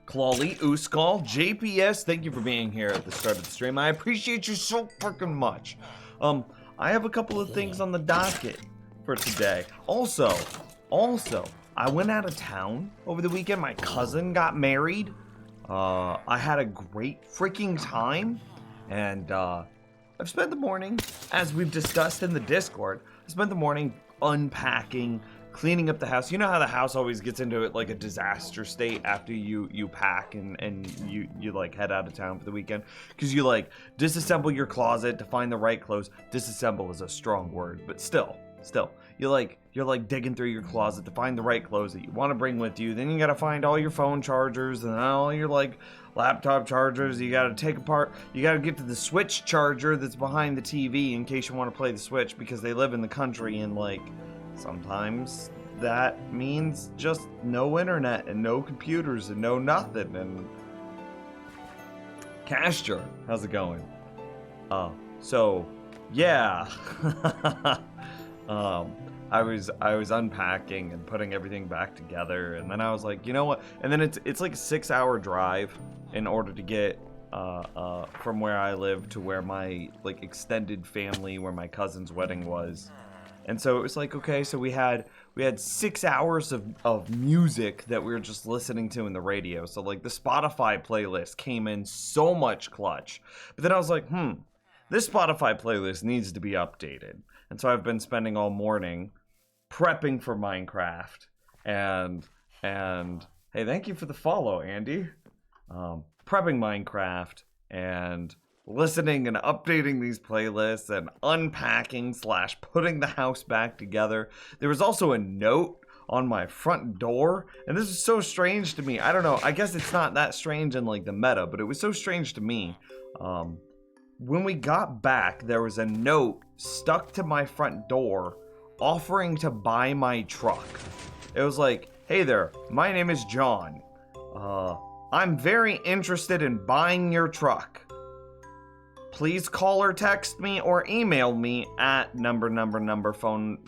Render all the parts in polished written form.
Clawley, Uskal, JPS, thank you for being here at the start of the stream. I appreciate you so freaking much. I have a couple of things on the docket for today. Also, I went out of town over the weekend. My cousin got married. I had a great freaking time, and I've spent the morning, as we've discussed in the Discord, I spent the morning unpacking, cleaning up the house. You know how the house always gets into it like a disaster state after you pack and you like head out of town for the weekend, because you like disassemble your closet to find the right clothes. Disassemble is a strong word, but still you're like digging through your closet to find the right clothes that you want to bring with you. Then you gotta find all your phone chargers and all your like laptop chargers. You gotta take apart, you gotta get to the Switch charger that's behind the TV in case you want to play the Switch, because they live in the country and like sometimes that means just no internet and no computers and no nothing. And Castor, how's it going? So yeah. I was unpacking and putting everything back together, and then I was like, you know what? And then it's like a 6-hour drive in order to get from where I live to where my like extended family, where my cousin's wedding was. And so it was like, okay, so we had 6 hours of music that we were just listening to in the radio. So like the Spotify playlist came in so much clutch. But then I was like, this Spotify playlist needs to be updated. And so I've been spending all morning prepping for Minecraft, and hey, thank you for the follow, Andy. Prepping Minecraft and listening and updating these playlists and unpacking / putting the house back together. There was also a note on my front door, and this is so strange to me. I don't know, I guess it's not that strange in like the meta, but it was so strange to me. When we got back, there was a note stuck to my front door offering to buy my truck. It was like, hey there, my name is John. I'm very interested in buying your truck. Please call or text me or email me at number phone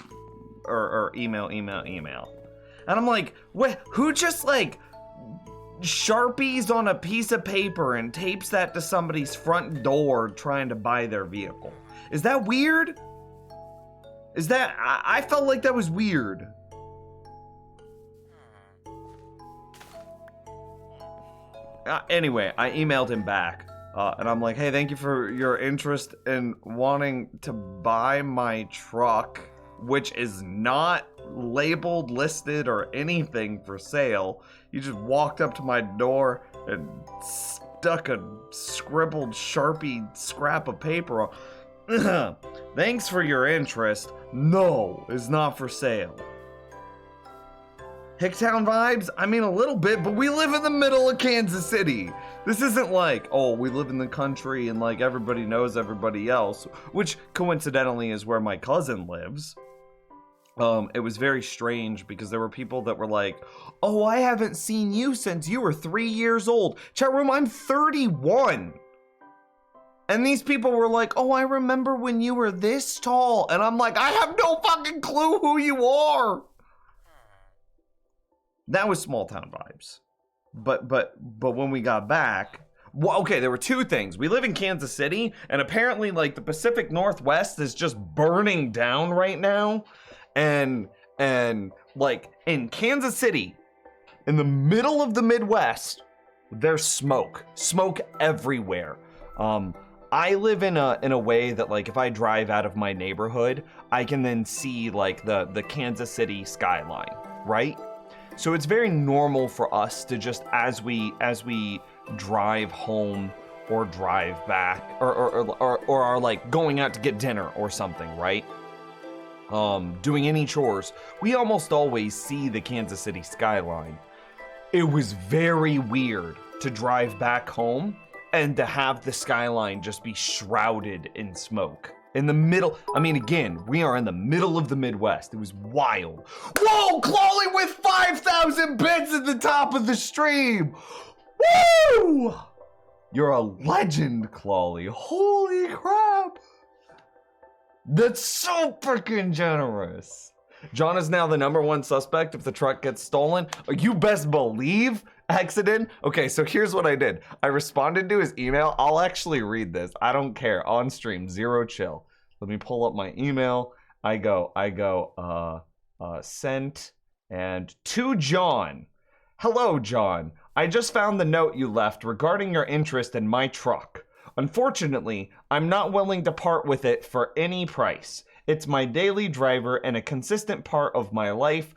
or email. And I'm like, wait, who just like Sharpies on a piece of paper and tapes that to somebody's front door trying to buy their vehicle? Is that weird? Is that, I felt like that was weird. Anyway, I emailed him back, and I'm like, hey, thank you for your interest in wanting to buy my truck, which is not labeled, listed, or anything for sale. You just walked up to my door and stuck a scribbled Sharpie scrap of paper on. Thanks for your interest. No, it's not for sale. Hicktown vibes? I mean, a little bit, but we live in the middle of Kansas City. This isn't like, oh, we live in the country and like everybody knows everybody else, which coincidentally is where my cousin lives. It was very strange because there were people that were like, oh, I haven't seen you since you were 3 years old. Chat room, I'm 31. And these people were like, oh, I remember when you were this tall. And I'm like, I have no fucking clue who you are. That was small town vibes. But when we got back, well, okay, there were two things. We live in Kansas City, and apparently like the Pacific Northwest is just burning down right now. And like in Kansas City, in the middle of the Midwest, there's smoke everywhere. I live in a way that like if I drive out of my neighborhood, I can then see like the Kansas City skyline, right? So it's very normal for us to just as we drive home or drive back or are like going out to get dinner or something, right? Doing any chores, we almost always see the Kansas City skyline. It was very weird to drive back home and to have the skyline just be shrouded in smoke. In the middle, I mean, again, we are in the middle of the Midwest. It was wild. Whoa, Clawley with 5,000 bits at the top of the stream. Woo! You're a legend, Clawley. Holy crap. That's so freaking generous. John is now the #1 suspect if the truck gets stolen. You best believe, accident. Okay, so here's what I did. I responded to his email. I'll actually read this. I don't care. On stream, zero chill. Let me pull up my email. I go, sent and to John. Hello, John. I just found the note you left regarding your interest in my truck. Unfortunately, I'm not willing to part with it for any price. It's my daily driver and a consistent part of my life,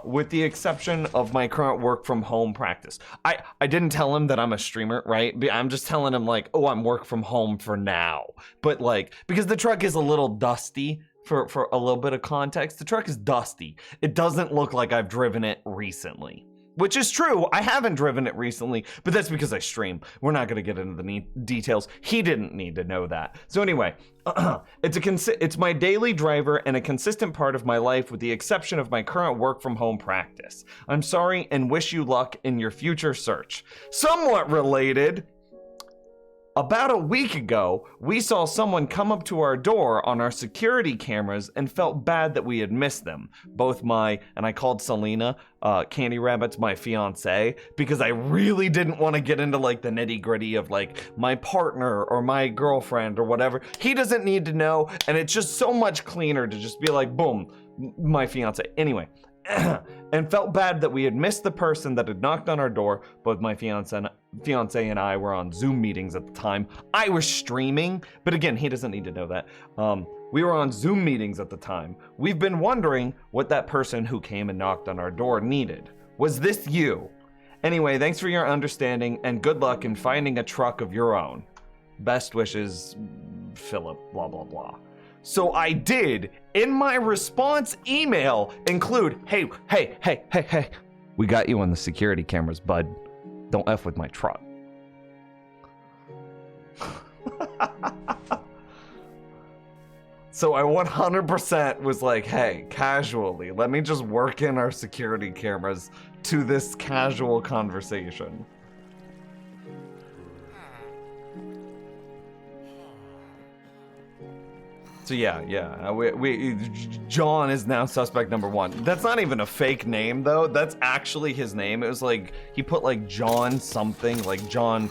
with the exception of my current work from home practice. I didn't tell him that I'm a streamer, right? I'm just telling him like, oh, I'm work from home for now. But like, because the truck is a little dusty, for a little bit of context, the truck is dusty. It doesn't look like I've driven it recently. Which is true, I haven't driven it recently, but that's because I stream. We're not gonna get into the details. He didn't need to know that. So anyway, it's my daily driver and a consistent part of my life with the exception of my current work from home practice. I'm sorry and wish you luck in your future search. Somewhat related, about a week ago, we saw someone come up to our door on our security cameras and felt bad that we had missed them. Both and I called Selena, Candy Rabbit's my fiance, because I really didn't want to get into like the nitty gritty of like my partner or my girlfriend or whatever. He doesn't need to know, and it's just so much cleaner to just be like, boom, my fiance. Anyway. And felt bad that we had missed the person that had knocked on our door. Both my fiance and I were on Zoom meetings at the time. I was streaming, but again, he doesn't need to know that. We were on Zoom meetings at the time. We've been wondering what that person who came and knocked on our door needed. Was this you? Anyway, thanks for your understanding and good luck in finding a truck of your own. Best wishes, Philip, blah, blah, blah. So I did, in my response email, include, hey, we got you on the security cameras, bud. Don't F with my truck. So I 100% was like, hey, casually, let me just work in our security cameras to this casual conversation. So yeah, John is now suspect number one. That's not even a fake name though. That's actually his name. It was like, he put like John something, like John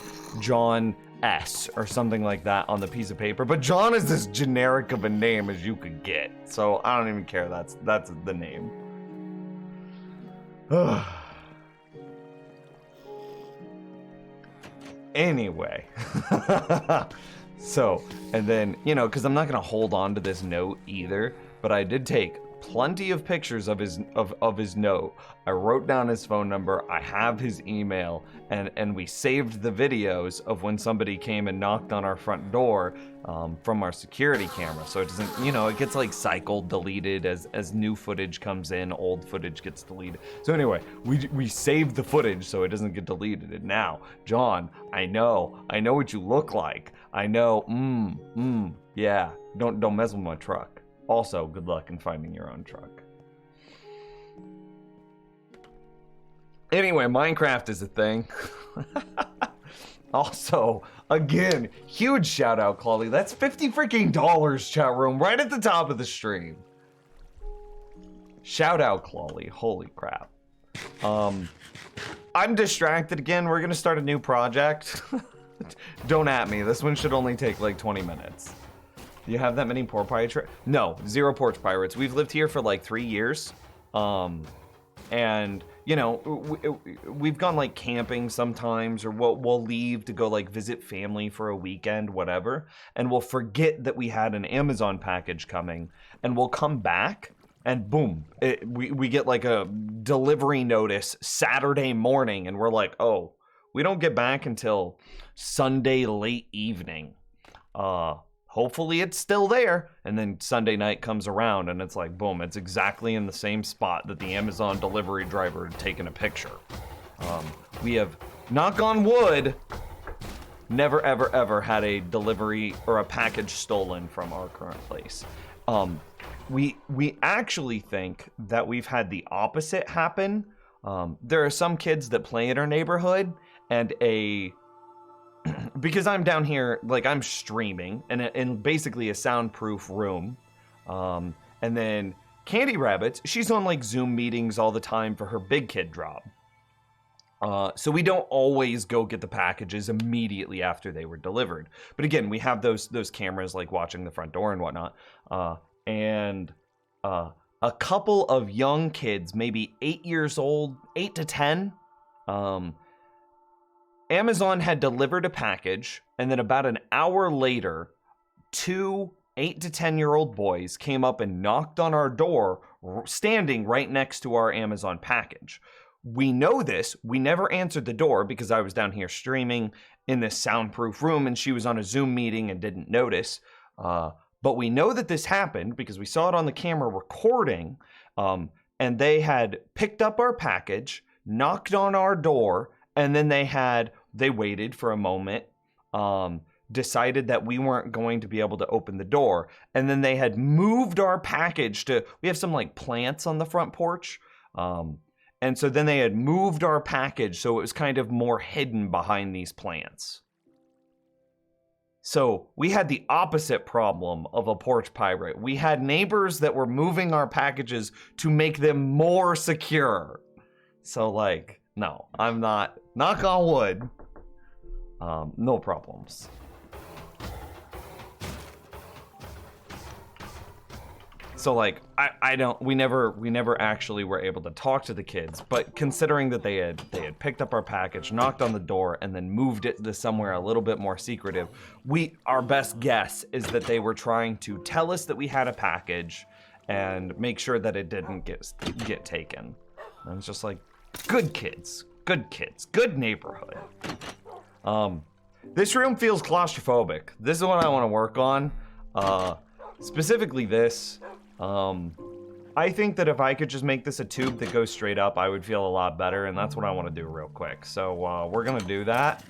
S or something like that on the piece of paper. But John is as generic of a name as you could get. So I don't even care, that's the name. Anyway. So, and then, you know, because I'm not going to hold on to this note either, but I did take plenty of pictures of his note. I wrote down his phone number, I have his email, and we saved the videos of when somebody came and knocked on our front door from our security camera. So it doesn't, you know, it gets like cycled, deleted as new footage comes in, old footage gets deleted. So anyway, we saved the footage so it doesn't get deleted. And now, John, I know what you look like. I know, yeah, don't mess with my truck. Also, good luck in finding your own truck. Anyway, Minecraft is a thing. Also, again, huge shout out, Claudia. That's $50 freaking, chat room, right at the top of the stream. Shout out, Claudia. Holy crap. I'm distracted again. We're gonna start a new project. Don't at me. This one should only take like 20 minutes. Do you have that many porch pirates? No, 0 porch pirates. We've lived here for like 3 years. And you know, we've gone like camping sometimes, or we'll leave to go like visit family for a weekend, whatever. And we'll forget that we had an Amazon package coming, and we'll come back and boom, we get like a delivery notice Saturday morning, and we're like, oh, we don't get back until Sunday late evening. Hopefully it's still there. And then Sunday night comes around and it's like, boom, it's exactly in the same spot that the Amazon delivery driver had taken a picture. We have, knock on wood, never ever ever had a delivery or a package stolen from our current place. We actually think that we've had the opposite happen. There are some kids that play in our neighborhood, and because I'm down here, like I'm streaming in basically a soundproof room. And then Candy Rabbit, she's on like Zoom meetings all the time for her big kid job. So we don't always go get the packages immediately after they were delivered. But again, we have those cameras like watching the front door and whatnot. And a couple of young kids, maybe 8 years old, 8 to 10, Amazon had delivered a package, and then about an hour later, 2 8 to 10-year-old boys came up and knocked on our door, standing right next to our Amazon package. We know this. We never answered the door because I was down here streaming in this soundproof room and she was on a Zoom meeting and didn't notice. But we know that this happened because we saw it on the camera recording, and they had picked up our package, knocked on our door, and then they waited for a moment, decided that we weren't going to be able to open the door, and then they had moved our package we have some like plants on the front porch, and so then they had moved our package so it was kind of more hidden behind these plants. So we had the opposite problem of a porch pirate. We had neighbors that were moving our packages to make them more secure. So like, no, I'm not, knock on wood, no problems. So like, we never actually were able to talk to the kids, but considering that they had picked up our package, knocked on the door, and then moved it to somewhere a little bit more secretive, our best guess is that they were trying to tell us that we had a package and make sure that it didn't get taken. And it's just like, good kids, good neighborhood. This room feels claustrophobic. This is what I want to work on. Specifically this. I think that if I could just make this a tube that goes straight up, I would feel a lot better, and that's what I want to do real quick. So we're gonna do that.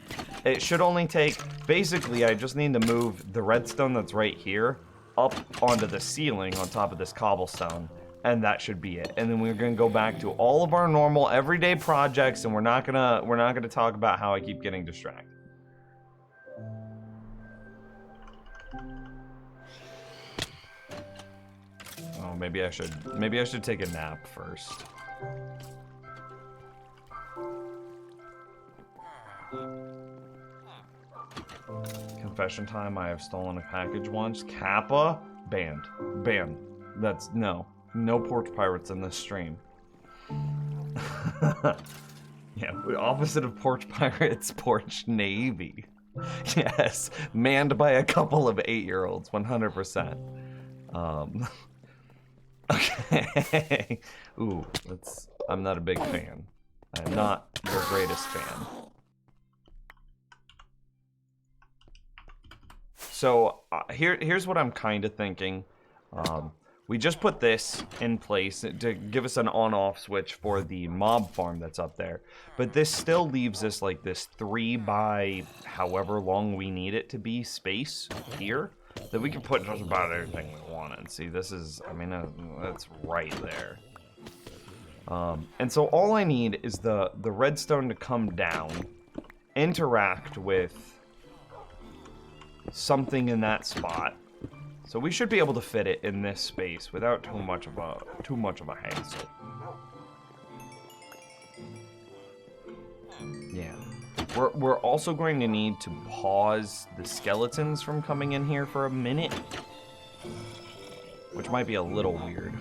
It should only take, basically I just need to move the redstone that's right here up onto the ceiling on top of this cobblestone, and that should be it. And then we're gonna go back to all of our normal everyday projects, and we're not gonna talk about how I keep getting distracted. Oh, maybe I should take a nap first. Confession time, I have stolen a package once. Kappa, banned. That's, no porch pirates in this stream. Yeah, opposite of porch pirates, porch navy. Yes, manned by a couple of 8-year-olds, 100%. Okay. Ooh, I'm not a big fan. I'm not your greatest fan. So here's what I'm kind of thinking. We just put this in place to give us an on-off switch for the mob farm that's up there. But this still leaves us like this 3 by however long we need it to be space here that we can put just about everything we want. And see, this is, I mean, that's right there. And so all I need is the redstone to come down, interact with something in that spot. So we should be able to fit it in this space without too much of a hassle. Yeah. We're also going to need to pause the skeletons from coming in here for a minute, which might be a little weird.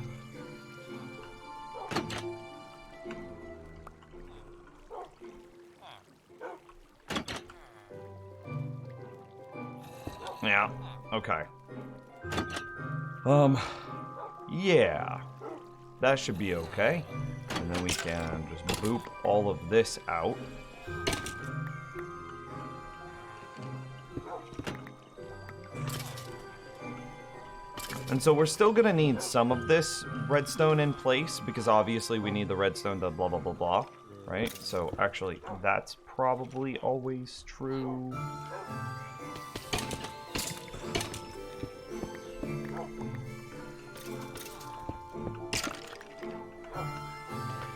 Yeah, okay. Yeah. That should be okay. And then we can just boop all of this out. And so we're still gonna need some of this redstone in place because obviously we need the redstone to blah, blah, blah, blah, right? So actually, that's probably always true.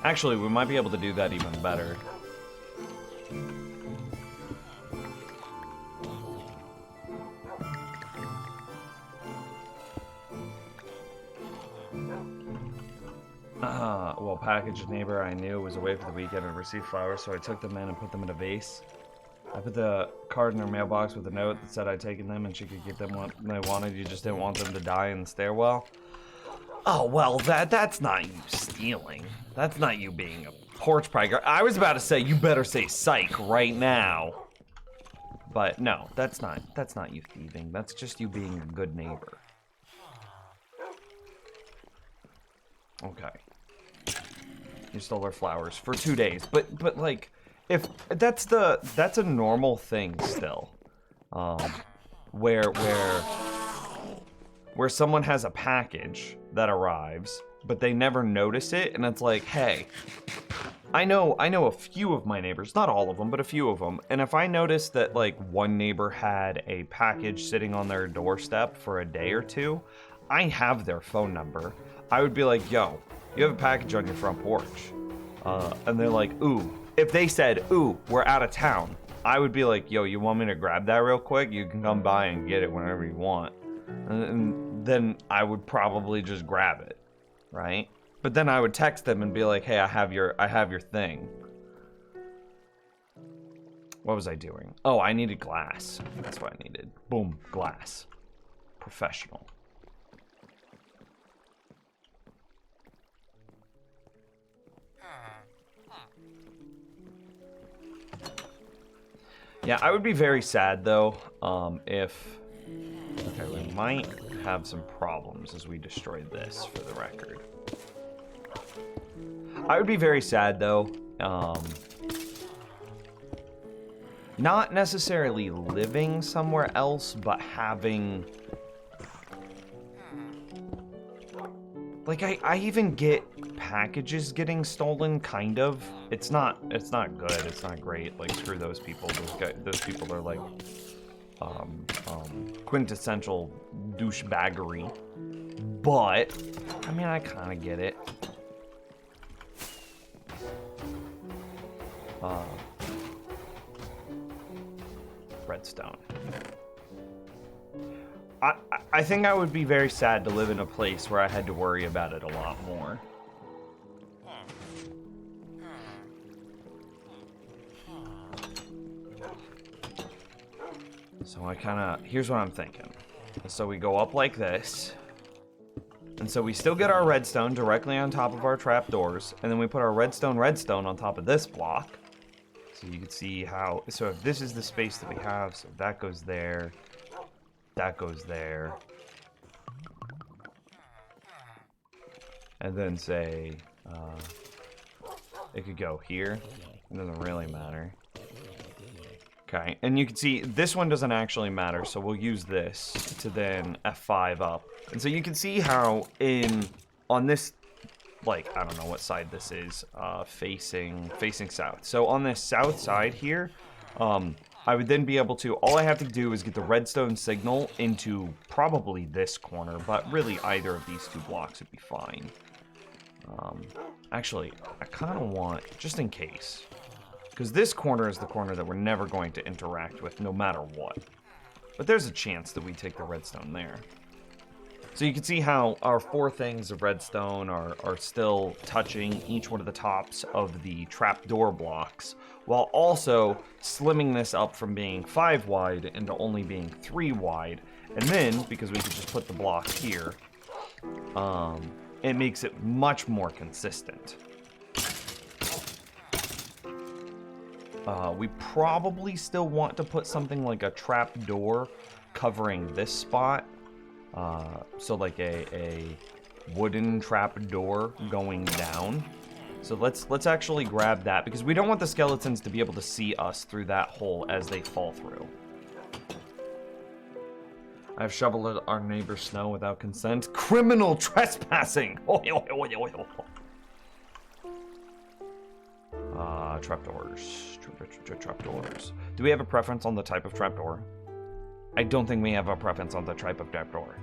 Actually, we might be able to do that even better. Well, packaged neighbor I knew was away for the weekend and received flowers, so I took them in and put them in a vase. I put the card in her mailbox with a note that said I'd taken them and she could keep them when they wanted. You just didn't want them to die in the stairwell. Oh, well, that's not you stealing. That's not you being a porch pirate. I was about to say, you better say psych right now. But no, that's not you thieving. That's just you being a good neighbor. Okay. You stole our flowers for 2 days, but like, if that's a normal thing still, where someone has a package that arrives, but they never notice it, and it's like, hey, I know a few of my neighbors, not all of them, but a few of them, and if I notice that like one neighbor had a package sitting on their doorstep for a day or two, I have their phone number. I would be like, yo, you have a package on your front porch. And they're like, ooh. If they said, ooh, we're out of town, I would be like, yo, you want me to grab that real quick? You can come by and get it whenever you want. And then I would probably just grab it, right? But then I would text them and be like, hey, I have your thing. What was I doing? Oh, I needed glass. That's what I needed. Boom, glass. Professional. Yeah, I would be very sad, though, if... Okay, we might have some problems as we destroy this, for the record. I would be very sad, though, not necessarily living somewhere else, but having... Like, I even get packages getting stolen, kind of. It's not good, it's not great. Like, screw those people. Those people are like, quintessential douchebaggery. But, I mean, I kind of get it. Redstone. I think I would be very sad to live in a place where I had to worry about it a lot more. So I kind of, here's what I'm thinking. So we go up like this. And so we still get our redstone directly on top of our trapdoors. And then we put our redstone on top of this block. So you can see how, so if this is the space that we have, so that goes there. That goes there. And then say, it could go here. It doesn't really matter. Okay, and you can see this one doesn't actually matter, so we'll use this to then F5 up. And so you can see how on this, like, I don't know what side this is, facing south. So on this south side here, I would then be able to, all I have to do is get the redstone signal into probably this corner, but really either of these two blocks would be fine. Actually, I kind of want, just in case, because this corner is the corner that we're never going to interact with no matter what. But there's a chance that we take the redstone there. So you can see how our 4 things of redstone are still touching each one of the tops of the trapdoor blocks, while also slimming this up from being 5 wide into only being 3 wide. And then, because we could just put the block here, it makes it much more consistent. We probably still want to put something like a trapdoor covering this spot. So like a wooden trapdoor going down. So let's actually grab that, because we don't want the skeletons to be able to see us through that hole as they fall through. I've shoveled our neighbor's snow without consent. Criminal trespassing! Trapdoors. Trapdoors. Do we have a preference on the type of trapdoor? I don't think we have a preference on the type of trapdoor.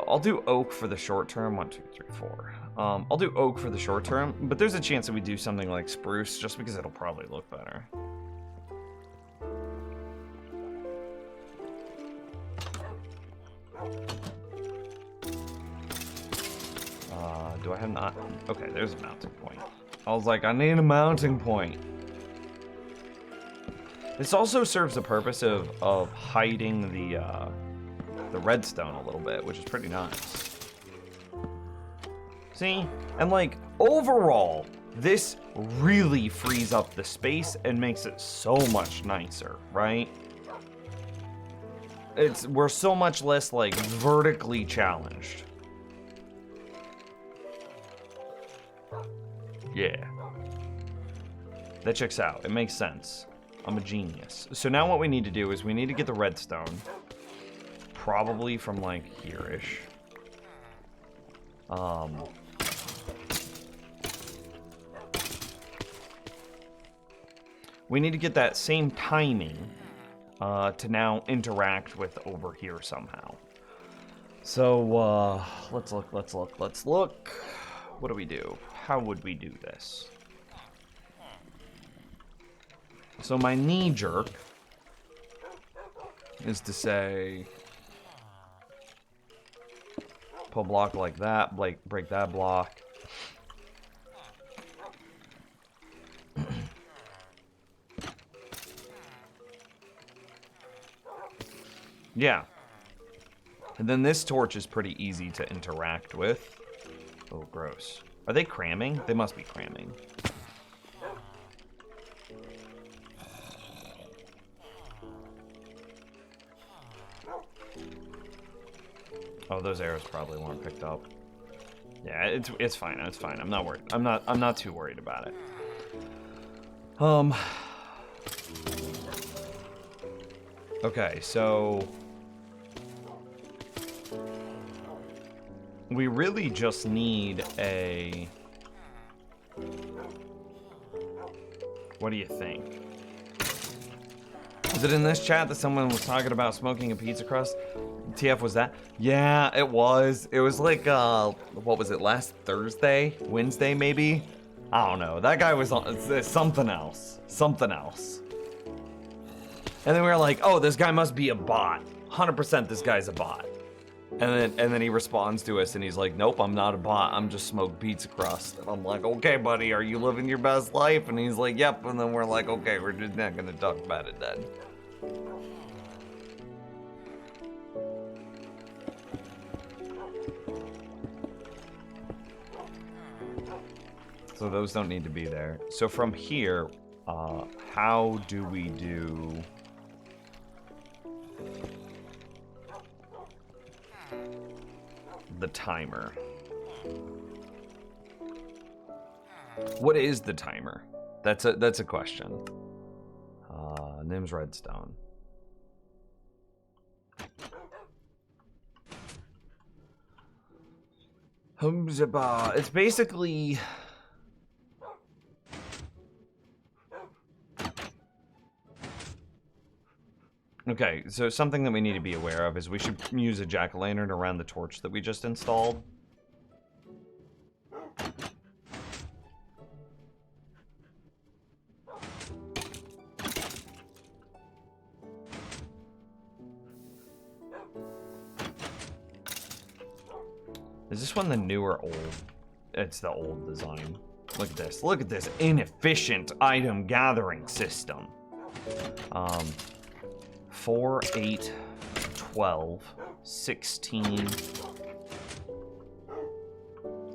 I'll do oak for the short term. 1, 2, 3, 4. I'll do oak for the short term, but there's a chance that we do something like spruce just because it'll probably look better. Do I have not? Okay, there's a mounting point. I was like, I need a mounting point. This also serves the purpose of hiding the redstone a little bit, which is pretty nice. See? And like, overall, this really frees up the space and makes it so much nicer, right? we're so much less like vertically challenged. Yeah. That checks out. It makes sense. I'm a genius. So now what we need to do is we need to get the redstone. Probably from like here-ish. We need to get that same timing to now interact with over here somehow. So let's look. What do we do? How would we do this? So my knee jerk is to say, pull a block like that, break that block. Yeah. And then this torch is pretty easy to interact with. Oh, gross. Are they cramming? They must be cramming. Oh, those arrows probably weren't picked up. Yeah, it's fine. It's fine. I'm not worried. I'm not too worried about it. Okay, so we really just need a... What do you think? Was it in this chat that someone was talking about smoking a pizza crust? TF, was that? Yeah, it was. It was like, what was it, last Thursday? Wednesday, maybe? I don't know. That guy was on something else. Something else. And then we were like, oh, this guy must be a bot. 100% this guy's a bot. And then he responds to us and he's like, nope, I'm not a bot. I'm just smoked pizza crust. And I'm like, okay, buddy, are you living your best life? And he's like, yep. And then we're like, okay, we're just not going to talk about it then. So those don't need to be there. So from here, how do we do... the timer? What is the timer? That's a question. Nim's redstone. It's basically... Okay, so something that we need to be aware of is we should use a jack-o'-lantern around the torch that we just installed. Is this one the new or old? It's the old design. Look at this. Look at this inefficient item gathering system. 4, 8, 12, 16,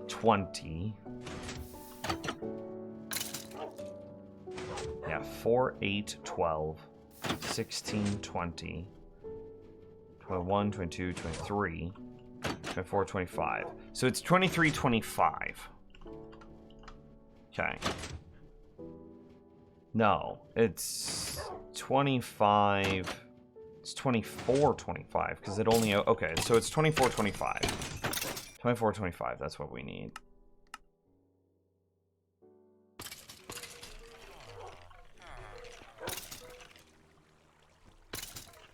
20. Yeah, 4, 8, 12, 16, 20, 21, 22, 23, 24, 25. So it's 23, 25. Okay. No, it's 25... It's 24, 25, because it only... Okay, so it's 24, 25. 24, 25, that's what we need.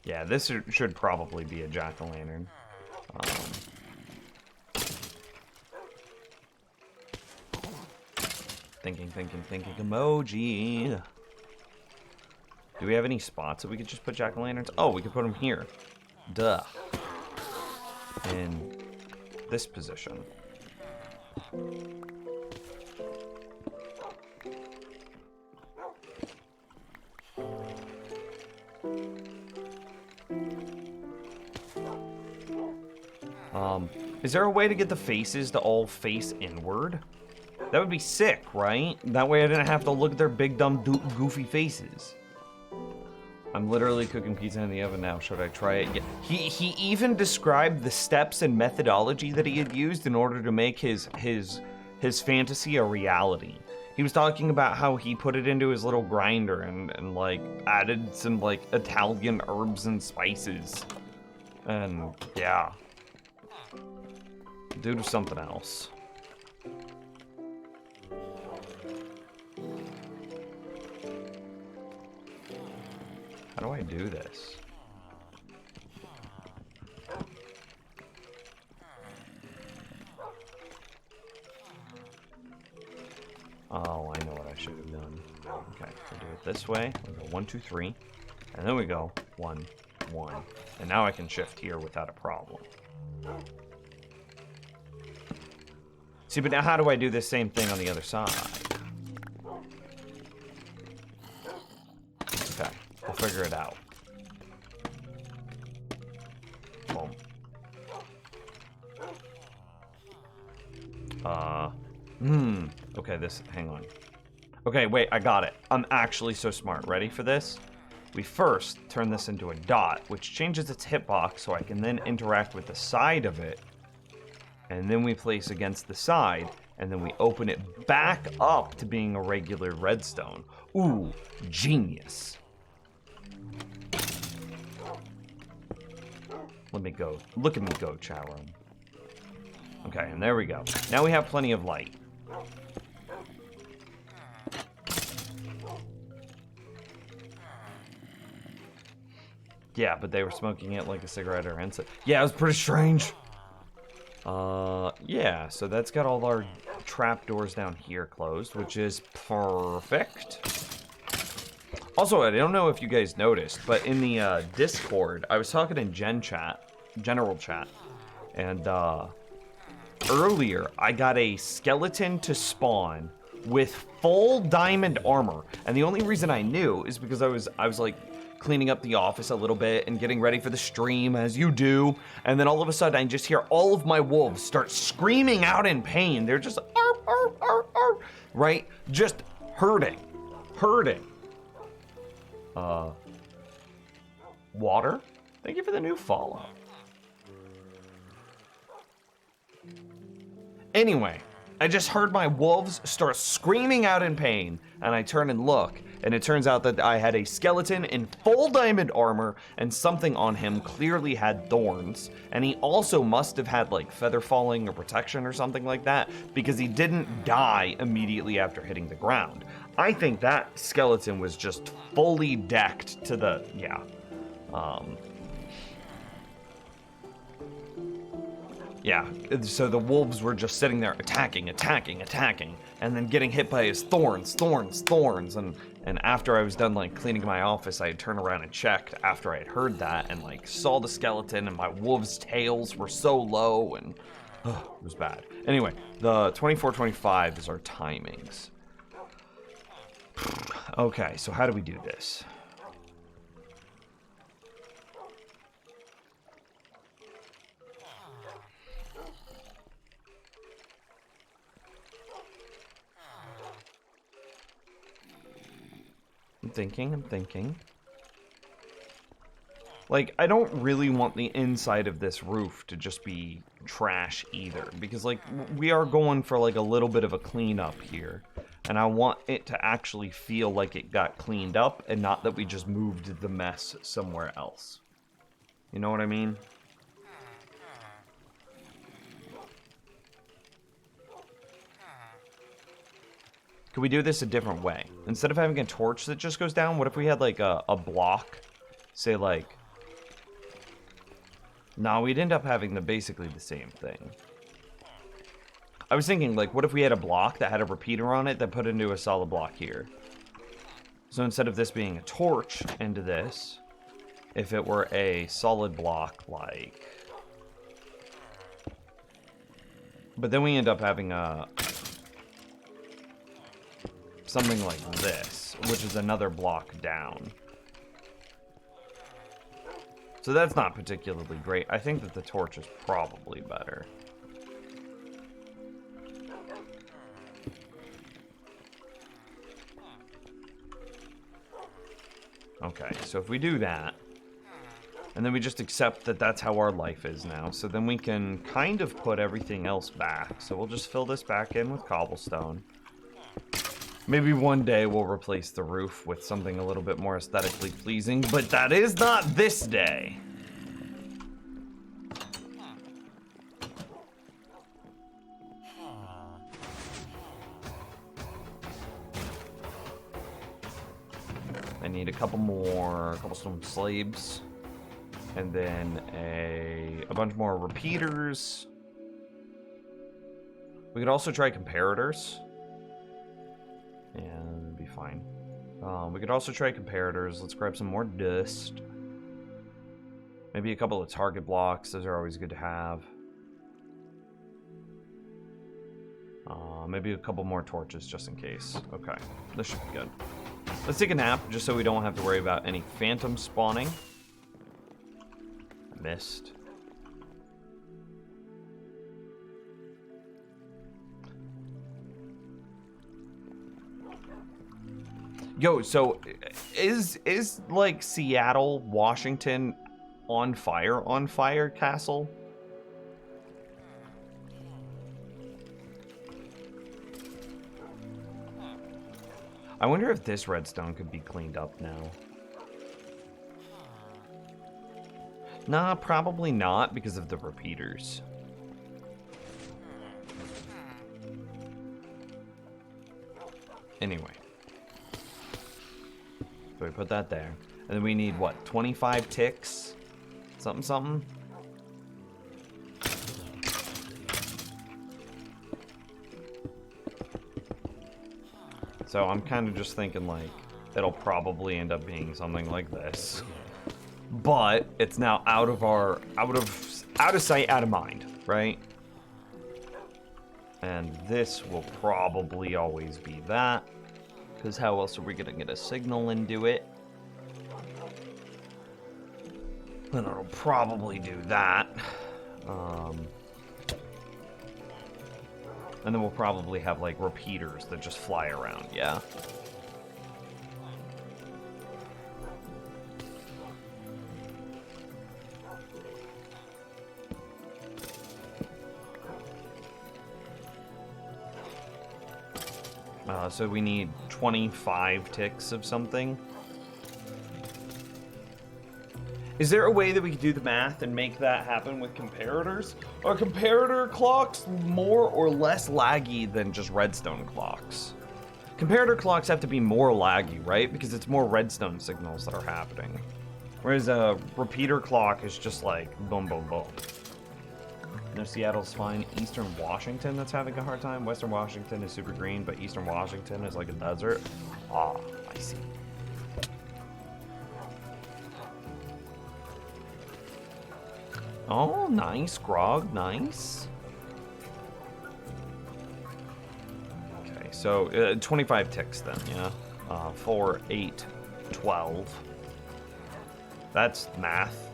Yeah, this should probably be a jack-o'-lantern. Thinking emoji. Do we have any spots that we could just put jack-o'-lanterns? Oh, we could put them here. Duh. In this position. Is there a way to get the faces to all face inward? That would be sick, right? That way I didn't have to look at their big, dumb, goofy faces. I'm literally cooking pizza in the oven now. Should I try it? Yeah. He even described the steps and methodology that he had used in order to make his fantasy a reality. He was talking about how he put it into his little grinder and like added some like Italian herbs and spices. And yeah. Dude was something else. How do I do this? Oh, I know what I should have done. Okay, so do it this way. We go 1, 2, 3, and then we go 1, 1, and now I can shift here without a problem. See, but now how do I do this same thing on the other side? Okay, we'll figure it out. Boom. Okay, hang on. Okay, wait, I got it. I'm actually so smart. Ready for this? We first turn this into a dot, which changes its hitbox so I can then interact with the side of it. And then we place against the side, and then we open it back up to being a regular redstone. Ooh, genius. Let me go. Look at me go, chat room. Okay, and there we go. Now we have plenty of light. Yeah, but they were smoking it like a cigarette or incense. Yeah, it was pretty strange. Yeah, so that's got all our trapdoors down here closed, which is perfect. Also, I don't know if you guys noticed, but in the Discord, I was talking in general chat, and earlier I got a skeleton to spawn with full diamond armor, and the only reason I knew is because I was like cleaning up the office a little bit and getting ready for the stream, as you do, and then all of a sudden I just hear all of my wolves start screaming out in pain. They're just arf, arf, arf, arf, right? Just hurting. Water? Thank you for the new follow. Anyway, I just heard my wolves start screaming out in pain, and I turn and look, and it turns out that I had a skeleton in full diamond armor, and something on him clearly had thorns, and he also must have had like feather falling or protection or something like that, because he didn't die immediately after hitting the ground. I think that skeleton was just fully decked to the, yeah, so the wolves were just sitting there attacking, and then getting hit by his thorns, and after I was done like cleaning my office, I had turned around and checked after I had heard that, and like saw the skeleton, and my wolves' tails were so low, and it was bad. Anyway, the 24-25 is our timings. Okay, so how do we do this? I'm thinking. Like, I don't really want the inside of this roof to just be trash either, because like, we are going for like a little bit of a cleanup here, and I want it to actually feel like it got cleaned up and not that we just moved the mess somewhere else. You know what I mean? Could we do this a different way? Instead of having a torch that just goes down, what if we had like a block? Say like... No, we'd end up having basically the same thing. I was thinking, like, what if we had a block that had a repeater on it that put into a solid block here? So instead of this being a torch into this, if it were a solid block, like... But then we end up having a... something like this, which is another block down. So that's not particularly great. I think that the torch is probably better. Okay, so if we do that, and then we just accept that that's how our life is now, so then we can kind of put everything else back. So we'll just fill this back in with cobblestone. Maybe one day we'll replace the roof with something a little bit more aesthetically pleasing, but that is not this day. I need a couple more cobblestone slabs. And then a bunch more repeaters. We could also try comparators. And it'd be fine. We could also try comparators. Let's grab some more dust. Maybe a couple of target blocks. Those are always good to have. Maybe a couple more torches just in case. Okay, this should be good. Let's take a nap just so we don't have to worry about any phantom spawning. Missed. Yo, so is like Seattle, Washington on fire, Castle? I wonder if this redstone could be cleaned up now. Nah, probably not because of the repeaters. Anyway. So we put that there. And then we need, what, 25 ticks? Something. So I'm kind of just thinking, like, it'll probably end up being something like this. But it's now out of sight, out of mind, right? And this will probably always be that, because how else are we gonna get a signal into it? And it'll probably do that. And then we'll probably have like repeaters that just fly around, yeah. So we need 25 ticks of something. Is there a way that we could do the math and make that happen with comparators? Are comparator clocks more or less laggy than just redstone clocks? Comparator clocks have to be more laggy, right? Because it's more redstone signals that are happening. Whereas a repeater clock is just like boom, boom, boom. No, Seattle's fine. Eastern Washington that's having a hard time. Western Washington is super green, but Eastern Washington is like a desert. Ah, I see. Oh, nice, Grog, nice. Okay, so 25 ticks then, yeah. 4, 8, 12. That's math.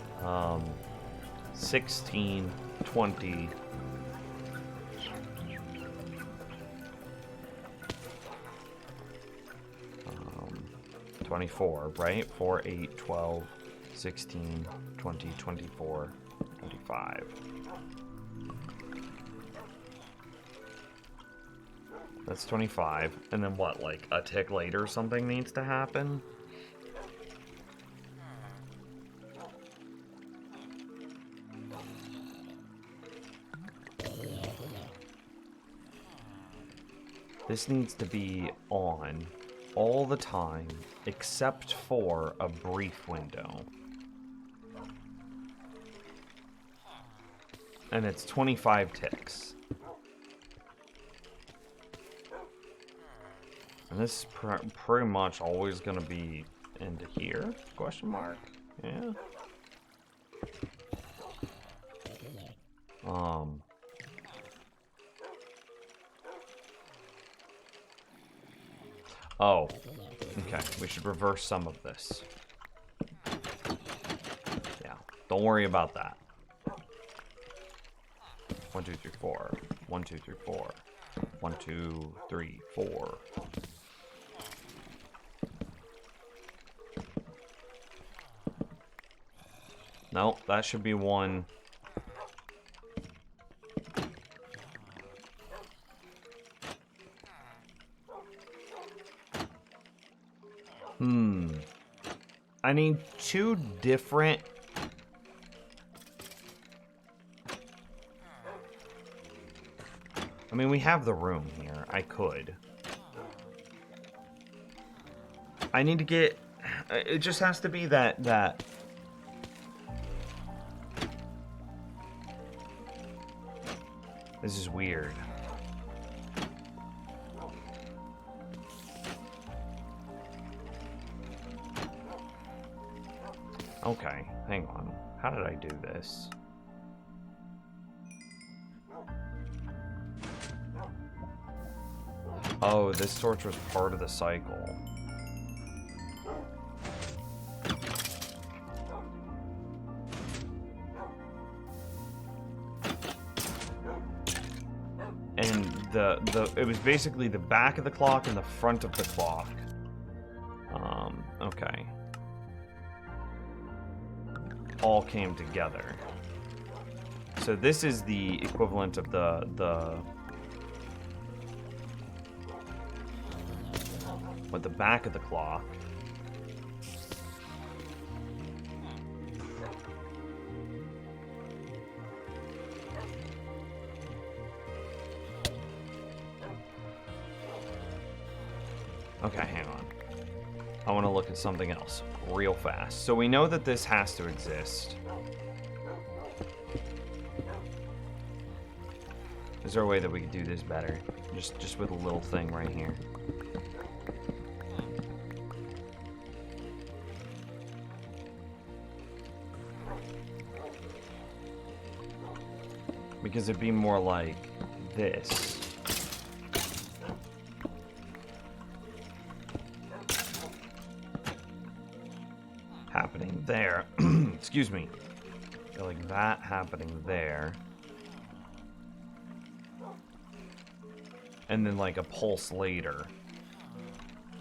16, 20. 24, right? 4, 8, 12, 16, 20, 24, 25. That's 25. And then what, like a tick later something needs to happen? This needs to be on all the time, except for a brief window. And it's 25 ticks. And this is pretty much always going to be into here? Question mark? Yeah. Oh, okay. We should reverse some of this. Yeah, don't worry about that. 1, 2, 3, 4. 1, 2, 3, 4. 1, 2, 3, 4. Nope, that should be one. I need 2 different... I mean, we have the room here. I could. I need to get... It just has to be that... This is weird. Okay, hang on. How did I do this? Oh, this torch was part of the cycle. And it was basically the back of the clock and the front of the clock. Okay. All came together. So this is the equivalent of the back of the clock. Okay, hang on. I want to look at something else real fast. So we know that this has to exist. Is there a way that we could do this better? Just with a little thing right here. Because it'd be more like this. Happening there. Excuse me. Like that happening there. And then like a pulse later.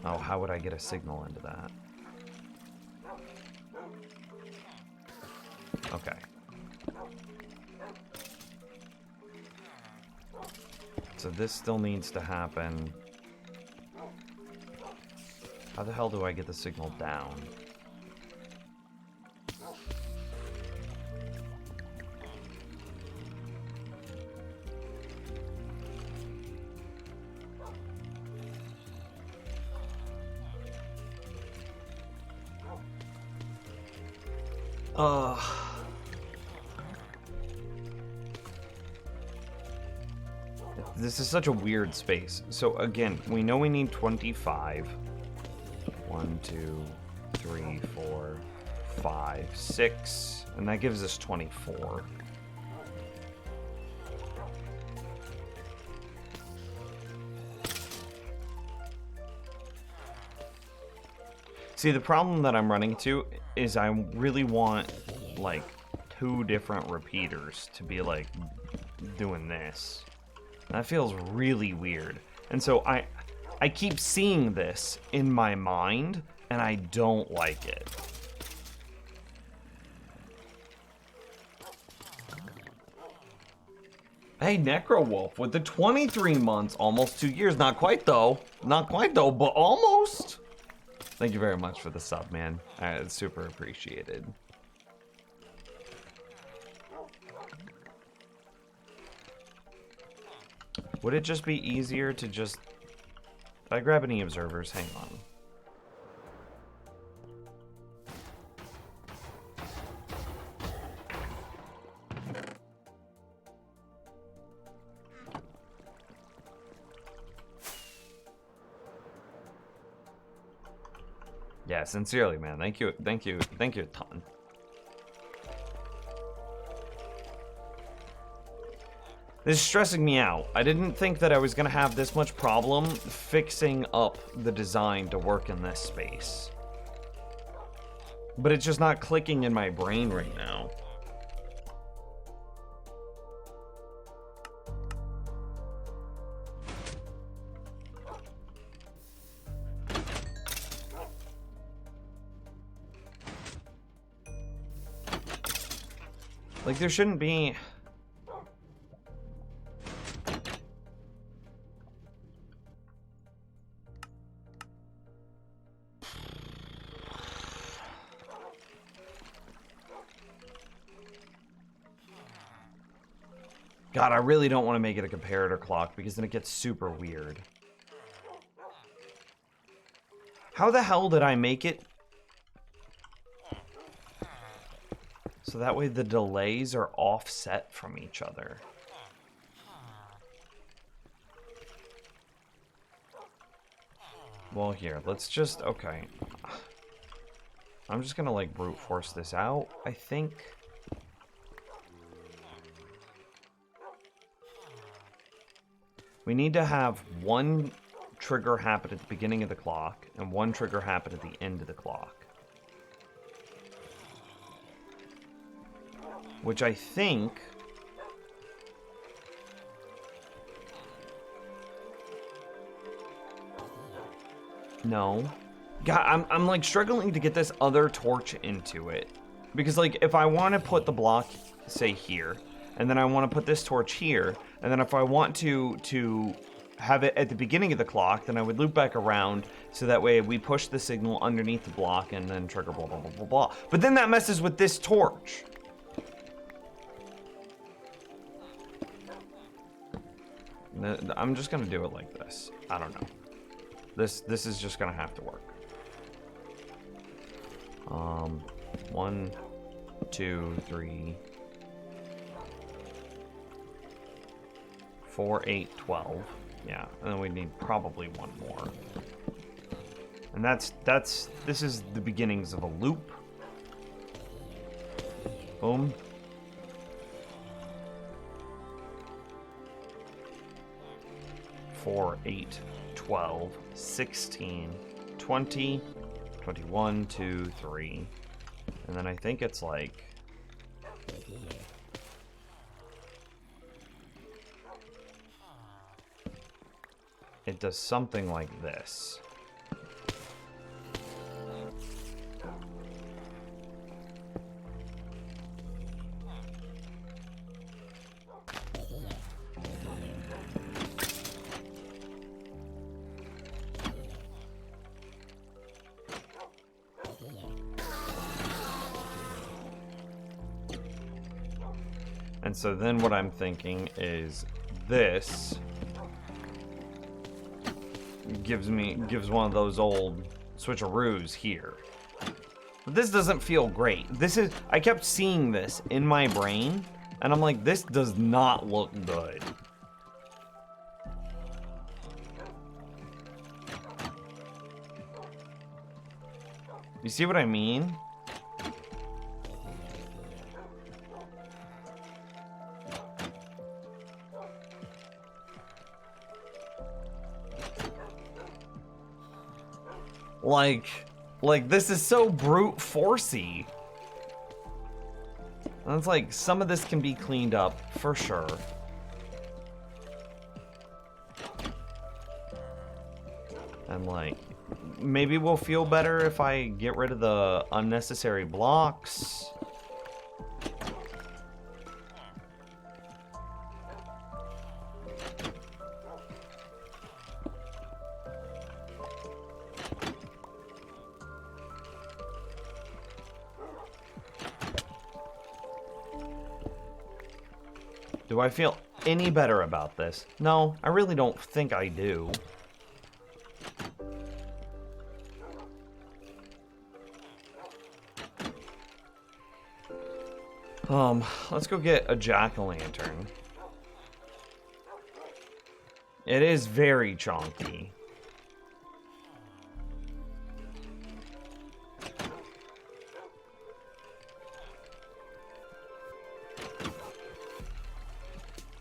Oh, how would I get a signal into that? Okay. So this still needs to happen. How the hell do I get the signal down? This is such a weird space. So again, we know we need 25. 1, 2, 3, 4, 5, 6. And that gives us 24. See, the problem that I'm running into is I really want, like, 2 different repeaters to be, like, doing this. That feels really weird. And so I keep seeing this in my mind, and I don't like it. Hey, Necrowolf, with the 23 months, almost 2 years. Not quite, though. Not quite, though, but almost. Thank you very much for the sub, man. It's super appreciated. Would it just be easier to just... Did I grab any observers? Hang on. Yeah, sincerely, man. Thank you a ton. This is stressing me out. I didn't think that I was gonna have this much problem fixing up the design to work in this space. But it's just not clicking in my brain right now. Like, there shouldn't be... God, I really don't want to make it a comparator clock because then it gets super weird. How the hell did I make it? So that way the delays are offset from each other. Well, here, let's just... Okay. I'm just gonna, like, brute force this out, I think. We need to have one trigger happen at the beginning of the clock and one trigger happen at the end of the clock. Which I think... No. God, I'm like struggling to get this other torch into it. Because like if I want to put the block, say here, and then I want to put this torch here, and then if I want to have it at the beginning of the clock, then I would loop back around so that way we push the signal underneath the block and then trigger blah blah blah blah blah. But then that messes with this torch. I'm just gonna do it like this. I don't know. This is just gonna have to work. 1, 2, 3, 4, 8, 12. Yeah, and then we need probably one more. And this is the beginnings of a loop. Boom. Four, 8, 12, 16, 20, 21, 2, 3. And then I think it's like... It does something like this. And so then what I'm thinking is this gives one of those old switcheroos here. But this doesn't feel great. I kept seeing this in my brain, and I'm like, this does not look good. You see what I mean? Like this is so brute forcey. And it's like some of this can be cleaned up for sure. And like maybe we'll feel better if I get rid of the unnecessary blocks. Do I feel any better about this? No, I really don't think I do. Let's go get a jack-o'-lantern. It is very chonky.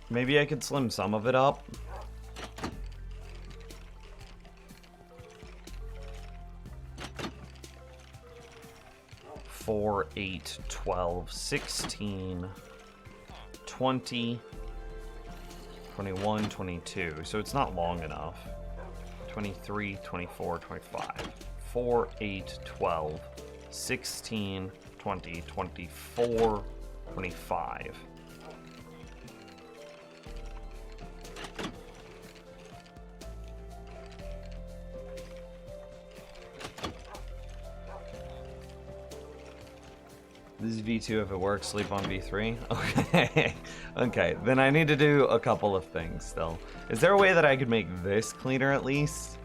Maybe I could slim some of it up. Four, 8, 12, 16, 20, 21, 22. So it's not long enough. 23, 24, 25. 4, 8, 12, 16, 20, 24, 25. This is V2 if it works, sleep on V3? Okay. Okay, then I need to do a couple of things still. Is there a way that I could make this cleaner at least?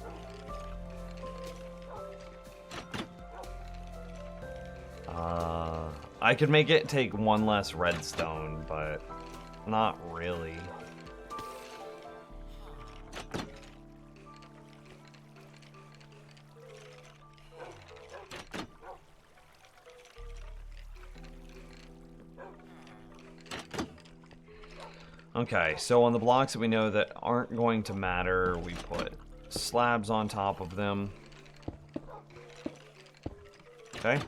I could make it take one less redstone, but not really. Okay, so on the blocks that we know that aren't going to matter, we put slabs on top of them. Okay,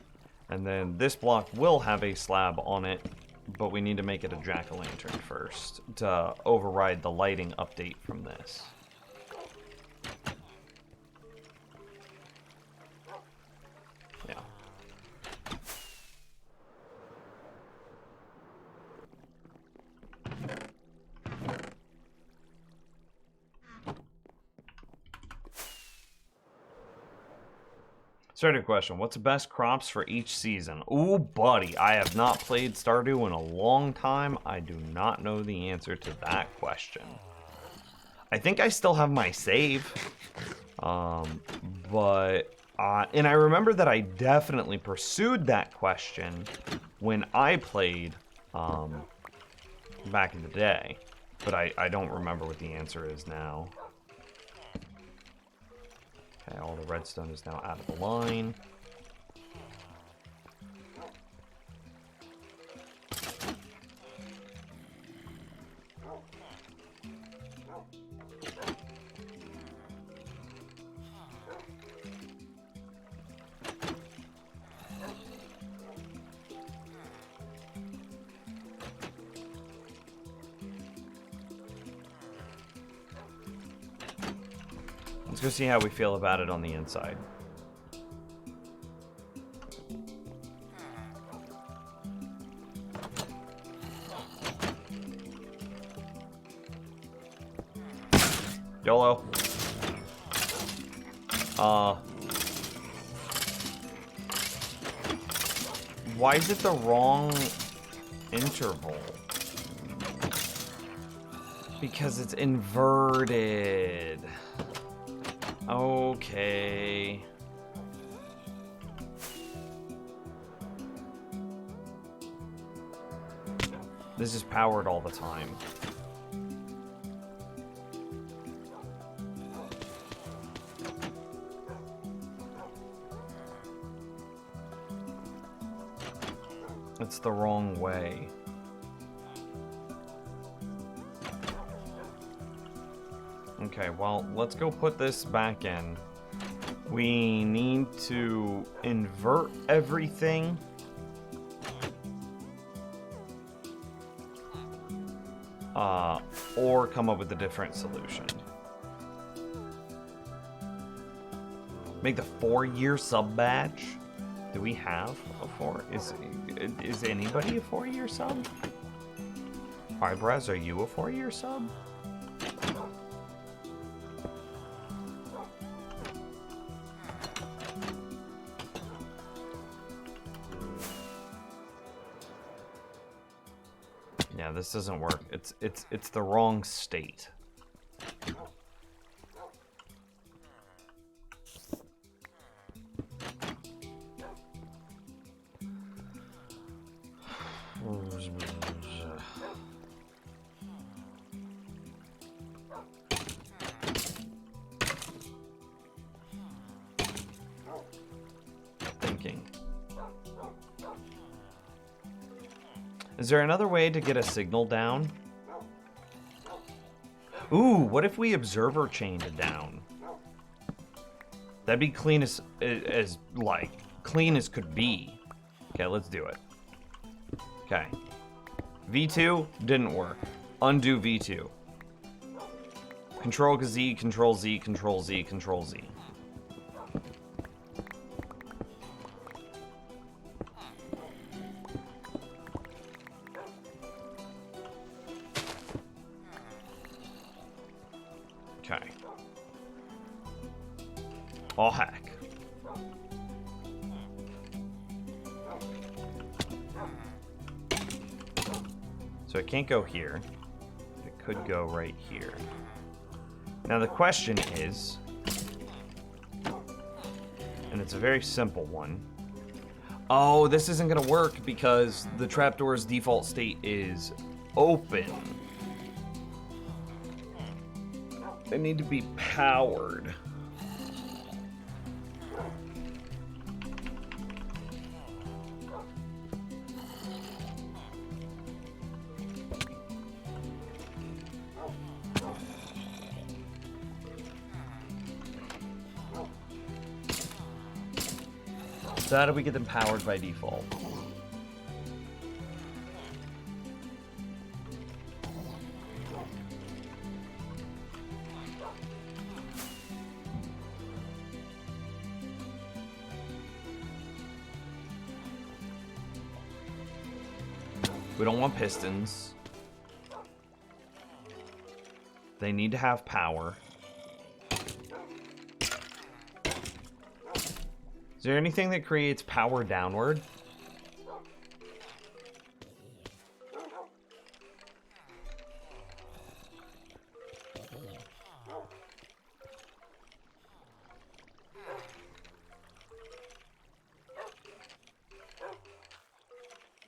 and then this block will have a slab on it, but we need to make it a jack-o'-lantern first to override the lighting update from this. Yeah. Starting question, what's the best crops for each season? Ooh, buddy, I have not played Stardew in a long time. I do not know the answer to that question. I think I still have my save. And I remember that I definitely pursued that question when I played back in the day. But I don't remember what the answer is now. Okay, all the redstone is now out of the line. Let's go see how we feel about it on the inside. YOLO. Why is it the wrong interval? Because it's inverted. Okay. This is powered all the time. It's the wrong way. Okay, well, let's go put this back in. We need to invert everything. Or come up with a different solution. Make the 4-year sub badge. Do we have a 4? Is anybody a 4-year sub? Eyebrows, are you a 4-year sub? Yeah, this doesn't work. It's the wrong state. Thinking. Is there another way to get a signal down? Ooh, what if we observer chained it down? That'd be clean as clean as could be. Okay, let's do it. Okay. V2 didn't work. Undo V2. Control Z, Control Z, Control Z, Control Z. Okay. Oh, heck. So it can't go here. It could go right here. Now the question is, and it's a very simple one. Oh, this isn't gonna work because the trapdoor's default state is open. They need to be powered. So how do we get them powered by default? We don't want pistons. They need to have power. Is there anything that creates power downward?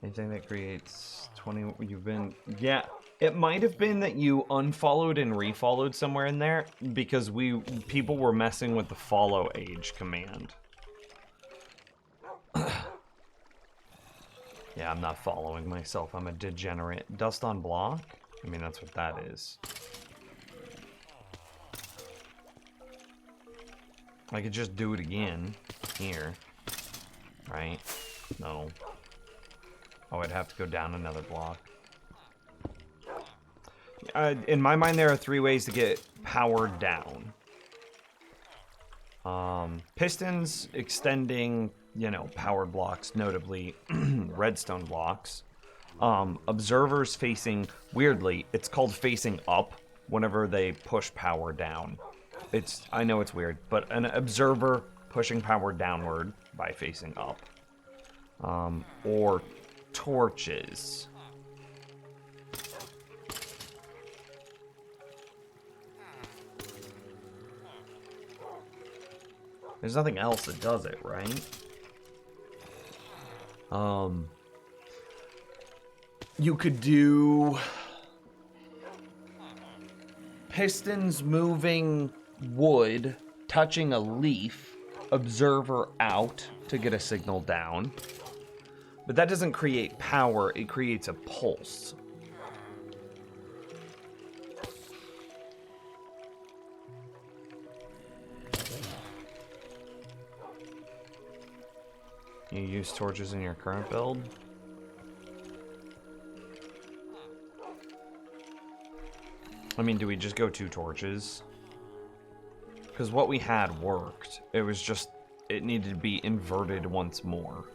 Anything that creates 20... You've been... Yeah, it might have been that you unfollowed and refollowed somewhere in there because people were messing with the follow age command. Yeah, I'm not following myself. I'm a degenerate. Dust on block? I mean, that's what that is. I could just do it again here. Right? No. Oh, I'd have to go down another block. In my mind, there are 3 ways to get power down. Pistons, extending, you know, powered blocks, notably redstone blocks. Observers facing, weirdly, it's called facing up whenever they push power down. I know it's weird, but an observer pushing power downward by facing up. Or torches. There's nothing else that does it, right? You could do pistons moving wood, touching a leaf, observer out to get a signal down. But that doesn't create power, it creates a pulse. You use torches in your current build? I mean, do we just go 2 torches? Because what we had worked. It was just, it needed to be inverted once more.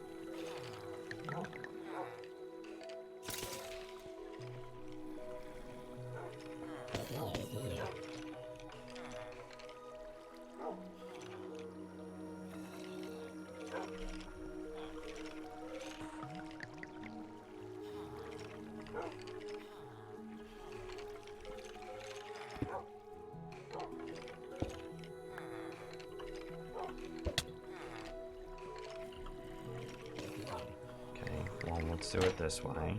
Let's do it this way.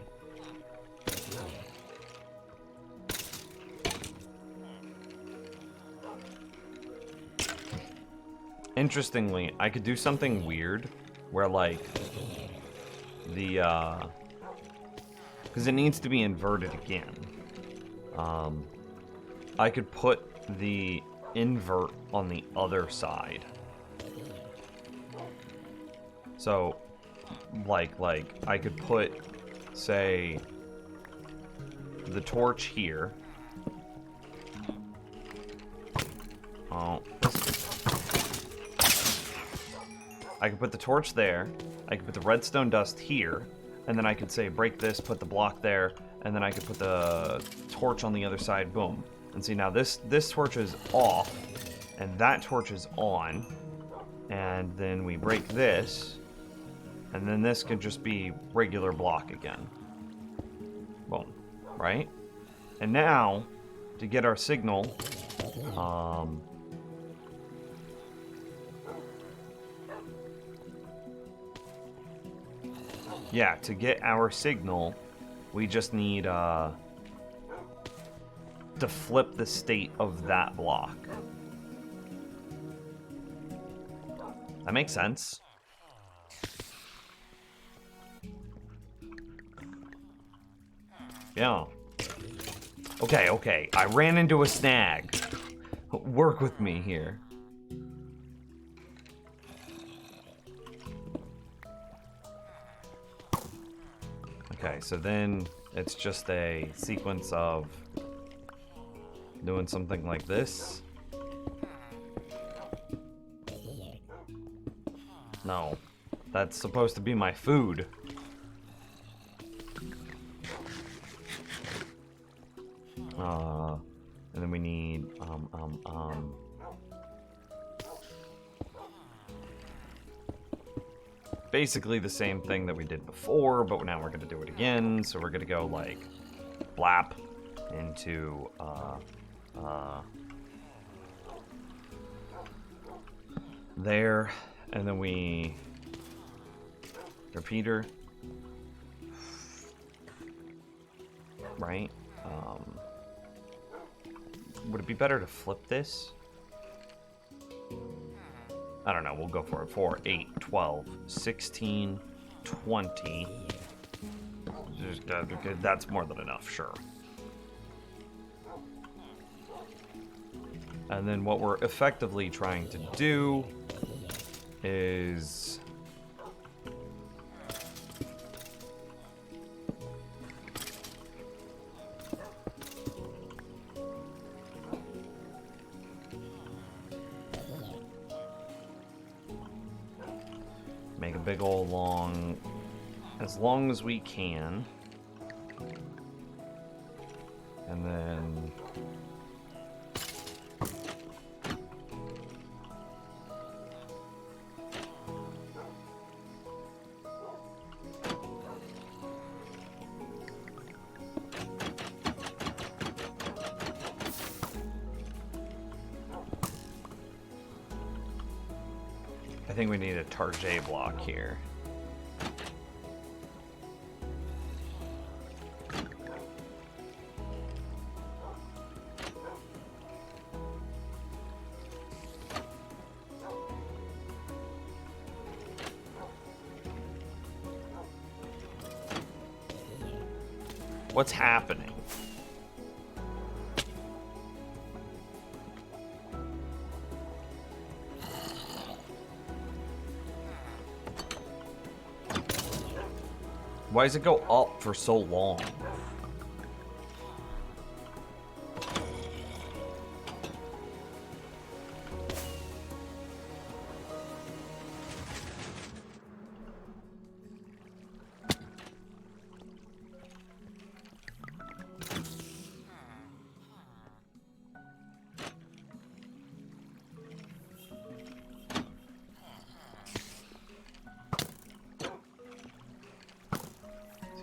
Interestingly, I could do something weird where, like, the, because it needs to be inverted again. I could put the invert on the other side. So, like, I could put, say, the torch here. Oh. I could put the torch there. I could put the redstone dust here. And then I could say, break this, put the block there. And then I could put the torch on the other side. Boom. And see, now this torch is off, and that torch is on. And then we break this, and then this could just be regular block again. Boom. Right? And now, to get our signal, yeah, to get our signal, we just need to flip the state of that block. That makes sense. Yeah. Okay, okay. I ran into a snag. Work with me here. Okay, so then it's just a sequence of doing something like this. No, that's supposed to be my food. And then we need, basically the same thing that we did before, but now we're gonna do it again. So we're gonna go like blap into, there, and then we repeater, right? Would it be better to flip this? I don't know, we'll go for it. 4, 8, 12, 16, 20. That's more than enough, sure. And then what we're effectively trying to do is make a big old long, as long as we can. And then I think we need a Tarjay block here. What's happening? Why does it go up for so long?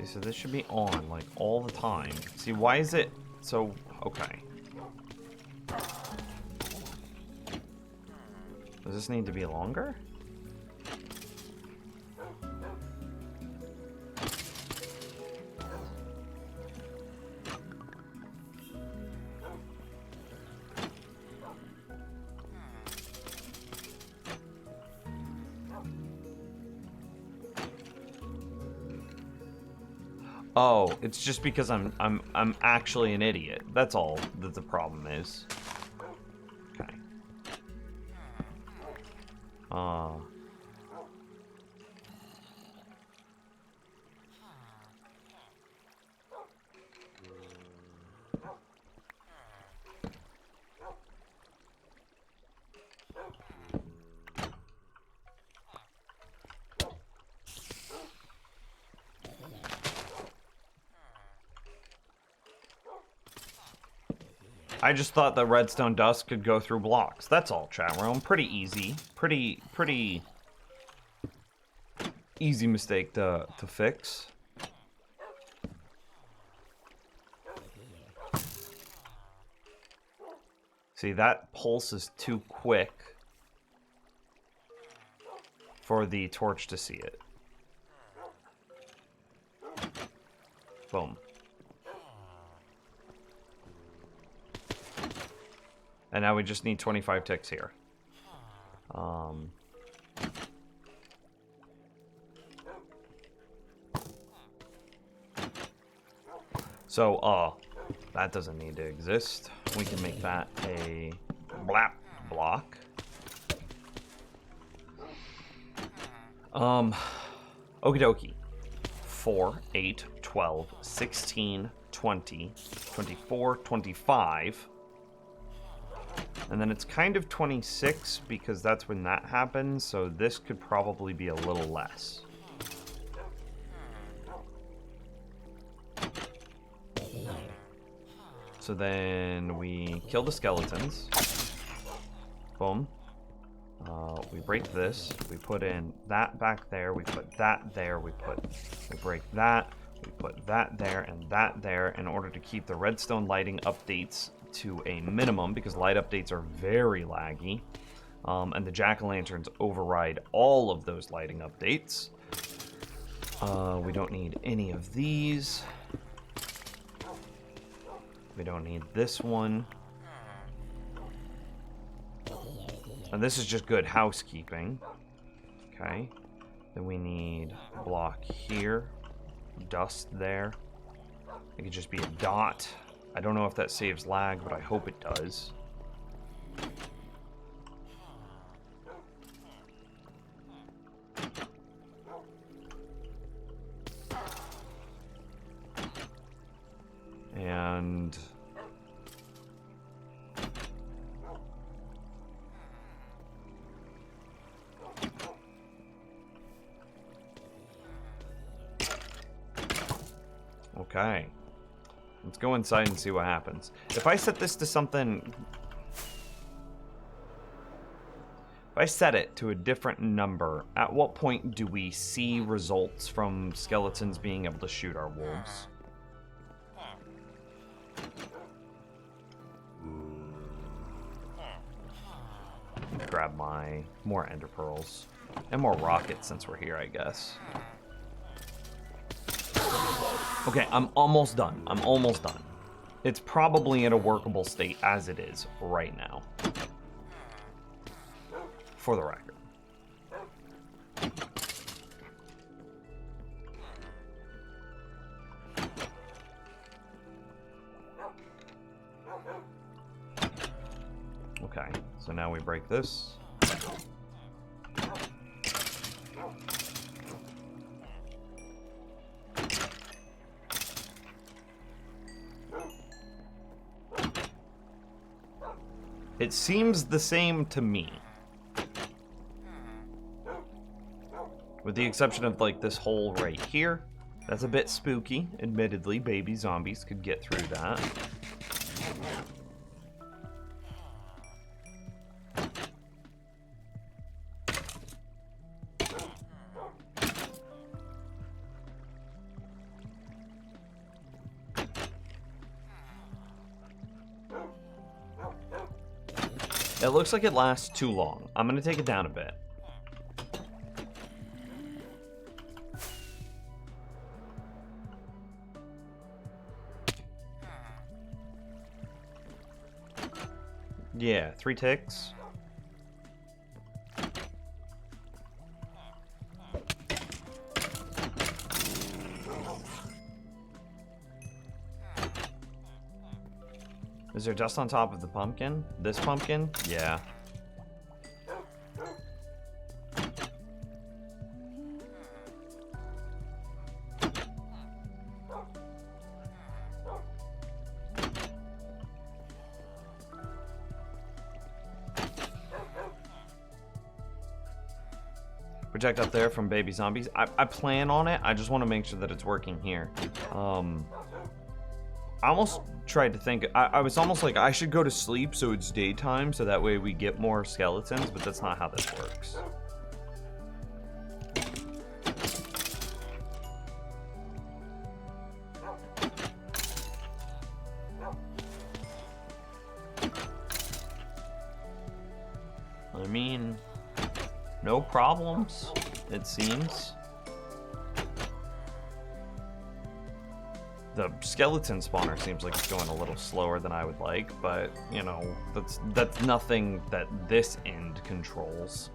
So this should be on, like, all the time. See, why is it so... Okay. Does this need to be longer? Oh, it's just because I'm actually an idiot. That's all that the problem is. Okay. I just thought that redstone dust could go through blocks. That's all, chat room. Pretty easy. Pretty easy mistake to fix. See, that pulse is too quick for the torch to see it. Boom. And now we just need 25 ticks here. So, that doesn't need to exist. We can make that a blap block. Okie dokie. 4, 8, 12, 16, 20, 24, 25. And then it's kind of 26 because that's when that happens, so this could probably be a little less. So then we kill the skeletons. Boom. We break this. We put in that back there. We put that there. We break that. We put that there and that there in order to keep the redstone lighting updates to a minimum because light updates are very laggy. And the jack-o'-lanterns override all of those lighting updates. We don't need any of these. We don't need this one. And this is just good housekeeping. Okay. Then we need a block here. Dust there. It could just be a dot. I don't know if that saves lag, but I hope it does. And okay. Let's go inside and see what happens. If I set this to something... If I set it to a different number, at what point do we see results from skeletons being able to shoot our wolves? Grab my more ender pearls. And more rockets since we're here, I guess. Okay, I'm almost done. I'm almost done. It's probably in a workable state as it is right now. For the record. Okay, so now we break this. It seems the same to me. With the exception of, like, this hole right here. That's a bit spooky. Admittedly, baby zombies could get through that. It looks like it lasts too long. I'm gonna take it down a bit. Yeah, 3 ticks. Is there dust on top of the pumpkin? This pumpkin? Yeah. Project up there from baby zombies. I plan on it. I just want to make sure that it's working here. I almost tried to think, I was almost like I should go to sleep so it's daytime so that way we get more skeletons, but that's not how this works. I mean, no problems, it seems. The skeleton spawner seems like it's going a little slower than I would like, but, you know, that's nothing that this end controls.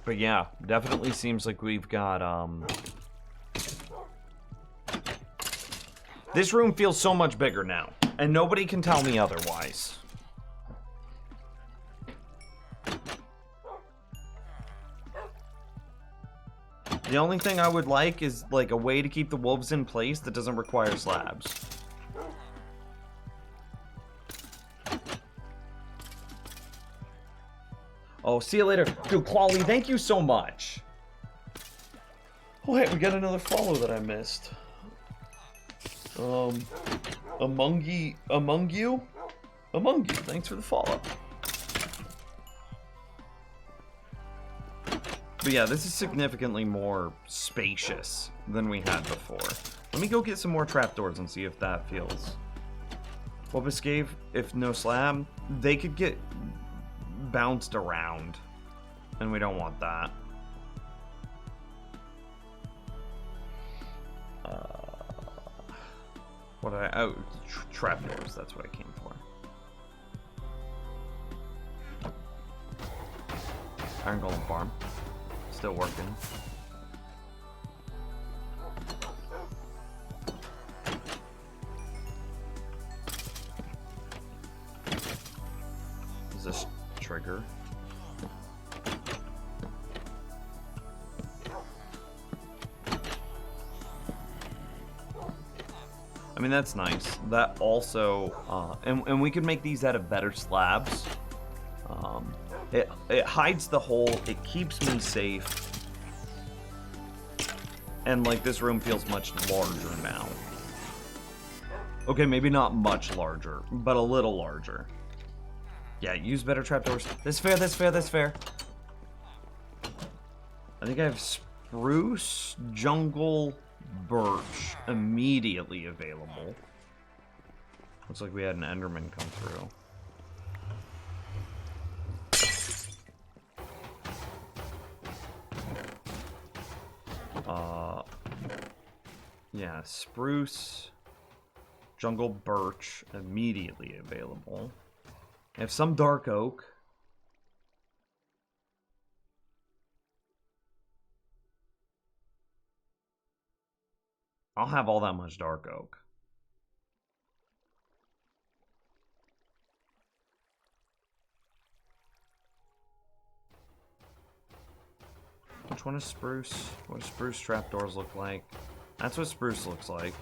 But yeah, definitely seems like we've got, this room feels so much bigger now, and nobody can tell me otherwise. The only thing I would like is, like, a way to keep the wolves in place that doesn't require slabs. Oh, see you later. Dude, Clawley, thank you so much. Oh, hey, we got another follow that I missed. Among you, thanks for the follow. But yeah, this is significantly more spacious than we had before. Let me go get some more trapdoors and see if that feels... Opus Cave, if no slab, they could get bounced around, and we don't want that. What did I... Oh, trapdoors, that's what I came for. Iron Golem Farm. Still working. Is this trigger? I mean, that's nice. That also, and we can make these out of better slabs. It hides the hole, it keeps me safe. And, like, this room feels much larger now. Okay, maybe not much larger, but a little larger. Yeah, use better trapdoors. That's fair, that's fair, that's fair. I think I have spruce, jungle, birch immediately available. Looks like we had an Enderman come through. Yeah, spruce, jungle, birch immediately available. I have some dark oak. I'll have all that much dark oak. Which one is spruce? What do spruce trapdoors look like? That's what spruce looks like.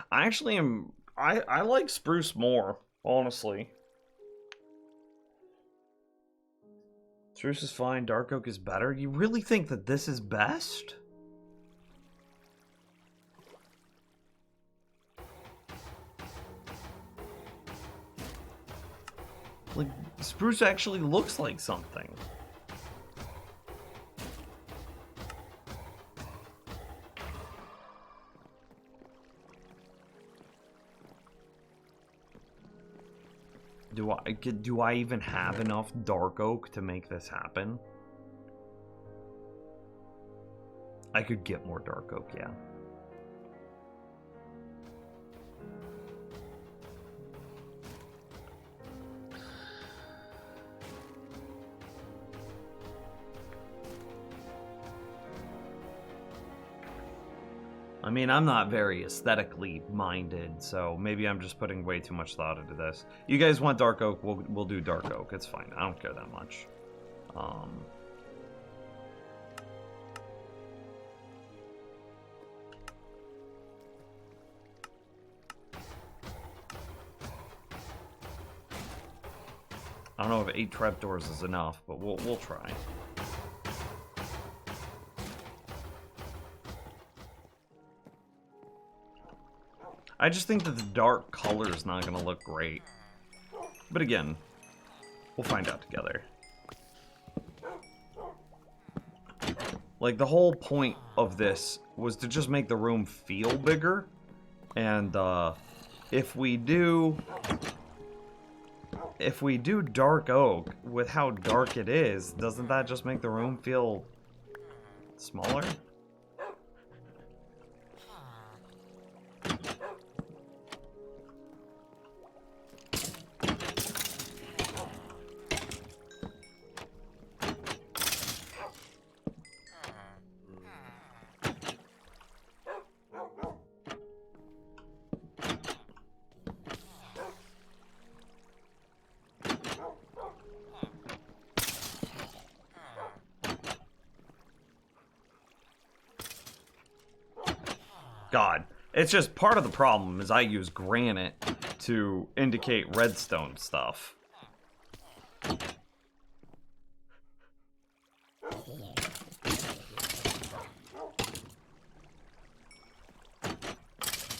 I actually am... I like spruce more, honestly. Spruce is fine, dark oak is better. You really think that this is best? Like, spruce actually looks like something. Do I even have enough dark oak to make this happen? I could get more dark oak, yeah. I mean, I'm not very aesthetically minded, so maybe I'm just putting way too much thought into this. You guys want dark oak, we'll do dark oak. It's fine. I don't care that much. I don't know if 8 trapdoors is enough, but we'll try. I just think that the dark color is not going to look great. But again, we'll find out together. Like, the whole point of this was to just make the room feel bigger. And, if we do dark oak, with how dark it is, doesn't that just make the room feel smaller? God, it's just part of the problem is I use granite to indicate redstone stuff.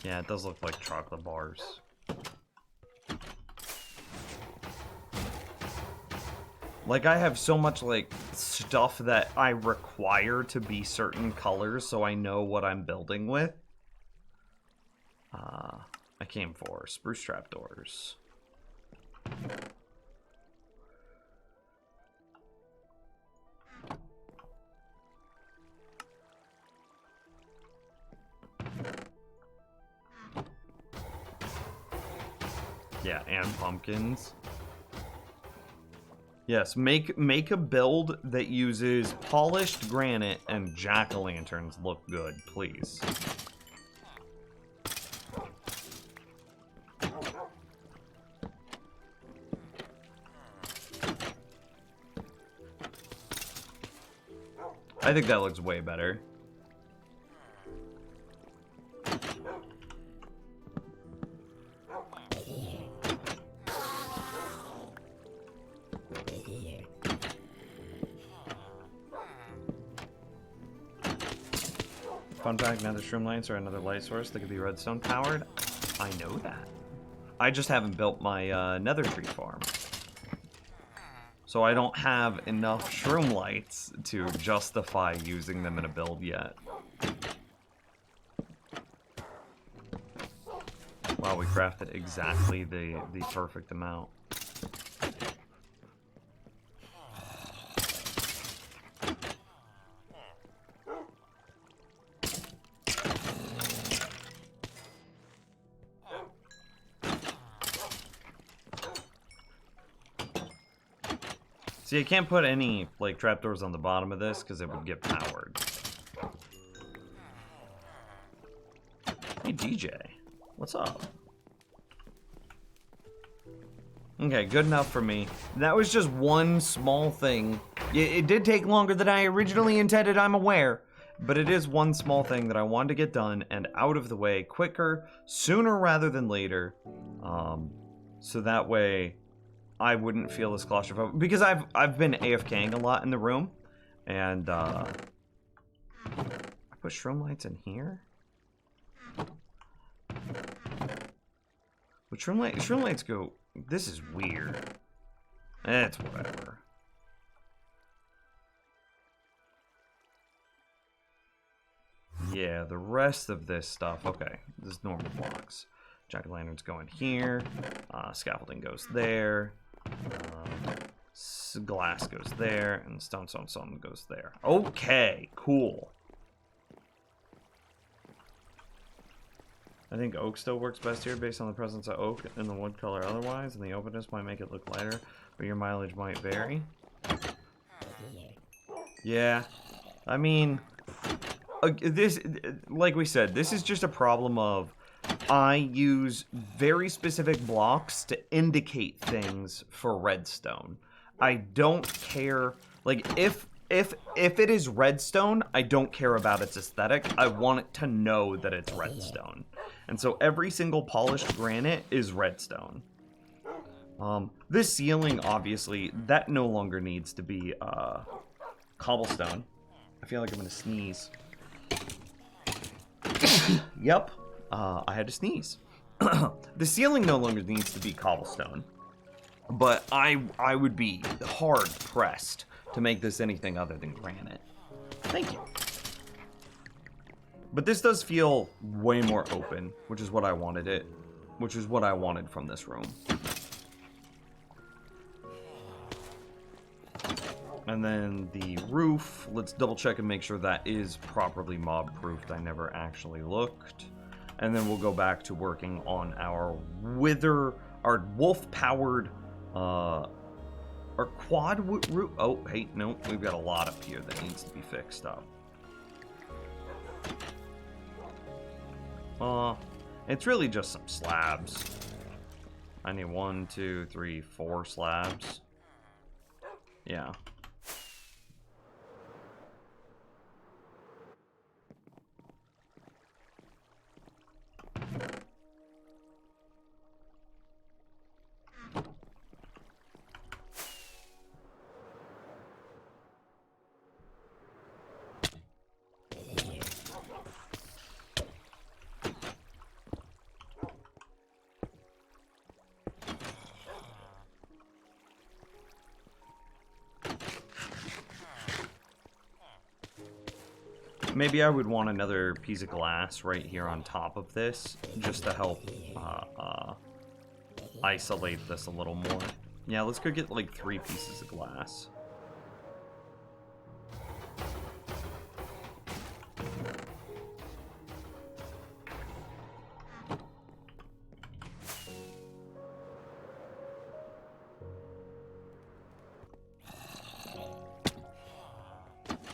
Yeah, it does look like chocolate bars. Like, I have so much, like, stuff that I require to be certain colors so I know what I'm building with. I came for spruce trapdoors. Yeah, and pumpkins. Yes, make a build that uses polished granite and jack-o'-lanterns look good, please. I think that looks way better. Fun fact, nether shroomlights are another light source that could be redstone powered. I know that. I just haven't built my nether tree farm. So I don't have enough shroomlights to justify using them in a build yet. Wow, we crafted exactly the perfect amount. See, I can't put any, like, trapdoors on the bottom of this because it would get powered. Hey, DJ. What's up? Okay, good enough for me. That was just one small thing. It did take longer than I originally intended, I'm aware. But it is one small thing that I wanted to get done and out of the way quicker, sooner rather than later. So that way I wouldn't feel as claustrophobic. Because I've been AFKing a lot in the room. And, I put shroomlights in here? Would shroomlights go... This is weird. It's whatever. Yeah, the rest of this stuff... Okay, this is normal blocks. Jack-o'-lanterns go in here. Scaffolding goes there. Glass goes there. And stone goes there. Okay, cool. I think oak still works best here based on the presence of oak and the wood color otherwise, and the openness might make it look lighter, but your mileage might vary. Yeah, I mean, this, like we said, this is just a problem of I use very specific blocks to indicate things for redstone. I don't care, like, if it is redstone, I don't care about its aesthetic. I want it to know that it's redstone. And so every single polished granite is redstone. This ceiling, obviously, that no longer needs to be cobblestone. I feel like I'm gonna sneeze. Yep, I had to sneeze. The ceiling no longer needs to be cobblestone, but I would be hard pressed to make this anything other than granite. Thank you. But this does feel way more open, which is what I wanted which is what I wanted from this room. And then the roof, let's double check and make sure that is properly mob proofed. I never actually looked. And then we'll go back to working on our our wolf powered, our quad roof. Oh, hey, no, we've got a lot up here that needs to be fixed up. It's really just some slabs. I need 1, 2, 3, 4 slabs. Yeah. Maybe I would want another piece of glass right here on top of this, just to help isolate this a little more. Yeah, let's go get like 3 pieces of glass.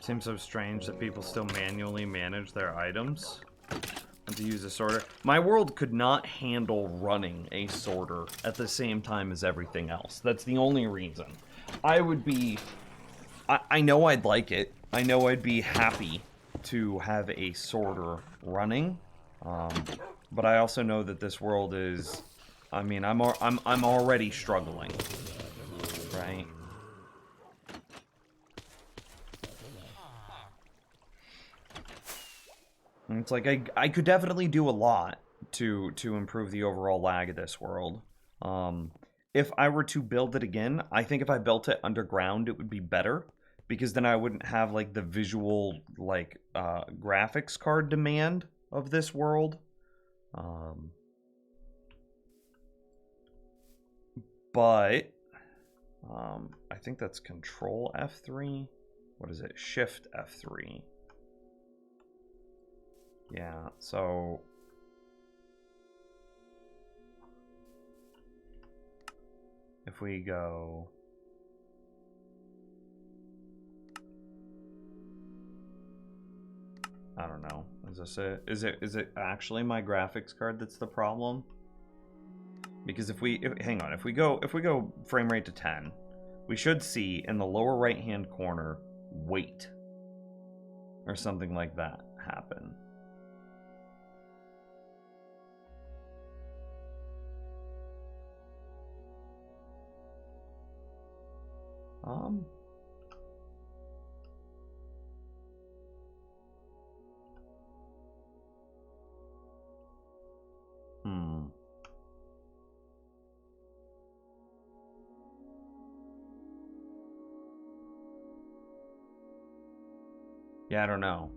Seems so strange that people still manually manage their items and to use a sorter. My world could not handle running a sorter at the same time as everything else. That's the only reason. I would be... I know I'd like it. I know I'd be happy to have a sorter running. But I also know that this world is... I mean, I'm already struggling. Right? And it's like, I could definitely do a lot to improve the overall lag of this world. If I were to build it again, I think if I built it underground, it would be better. Because then I wouldn't have, like, the visual, like, graphics card demand of this world. But, I think that's Control F3. What is it? Shift F3. Yeah, so... if we go... I don't know. Is this it? Is it actually my graphics card that's the problem? Because if we go frame rate to 10, we should see in the lower right hand corner wait or something like that happen. Yeah, I don't know.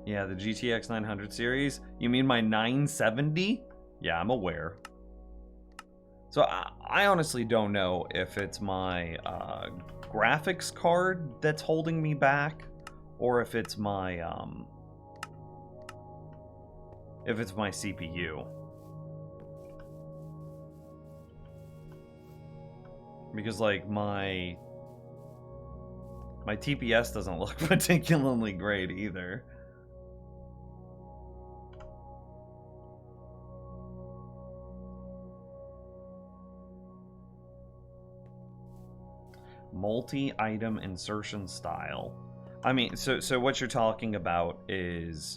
Yeah, the GTX 900 series? You mean my 970? Yeah, I'm aware. So I honestly don't know if it's my graphics card that's holding me back, or if it's my CPU. Because like my TPS doesn't look particularly great either. Multi-item insertion style. I mean, so what you're talking about is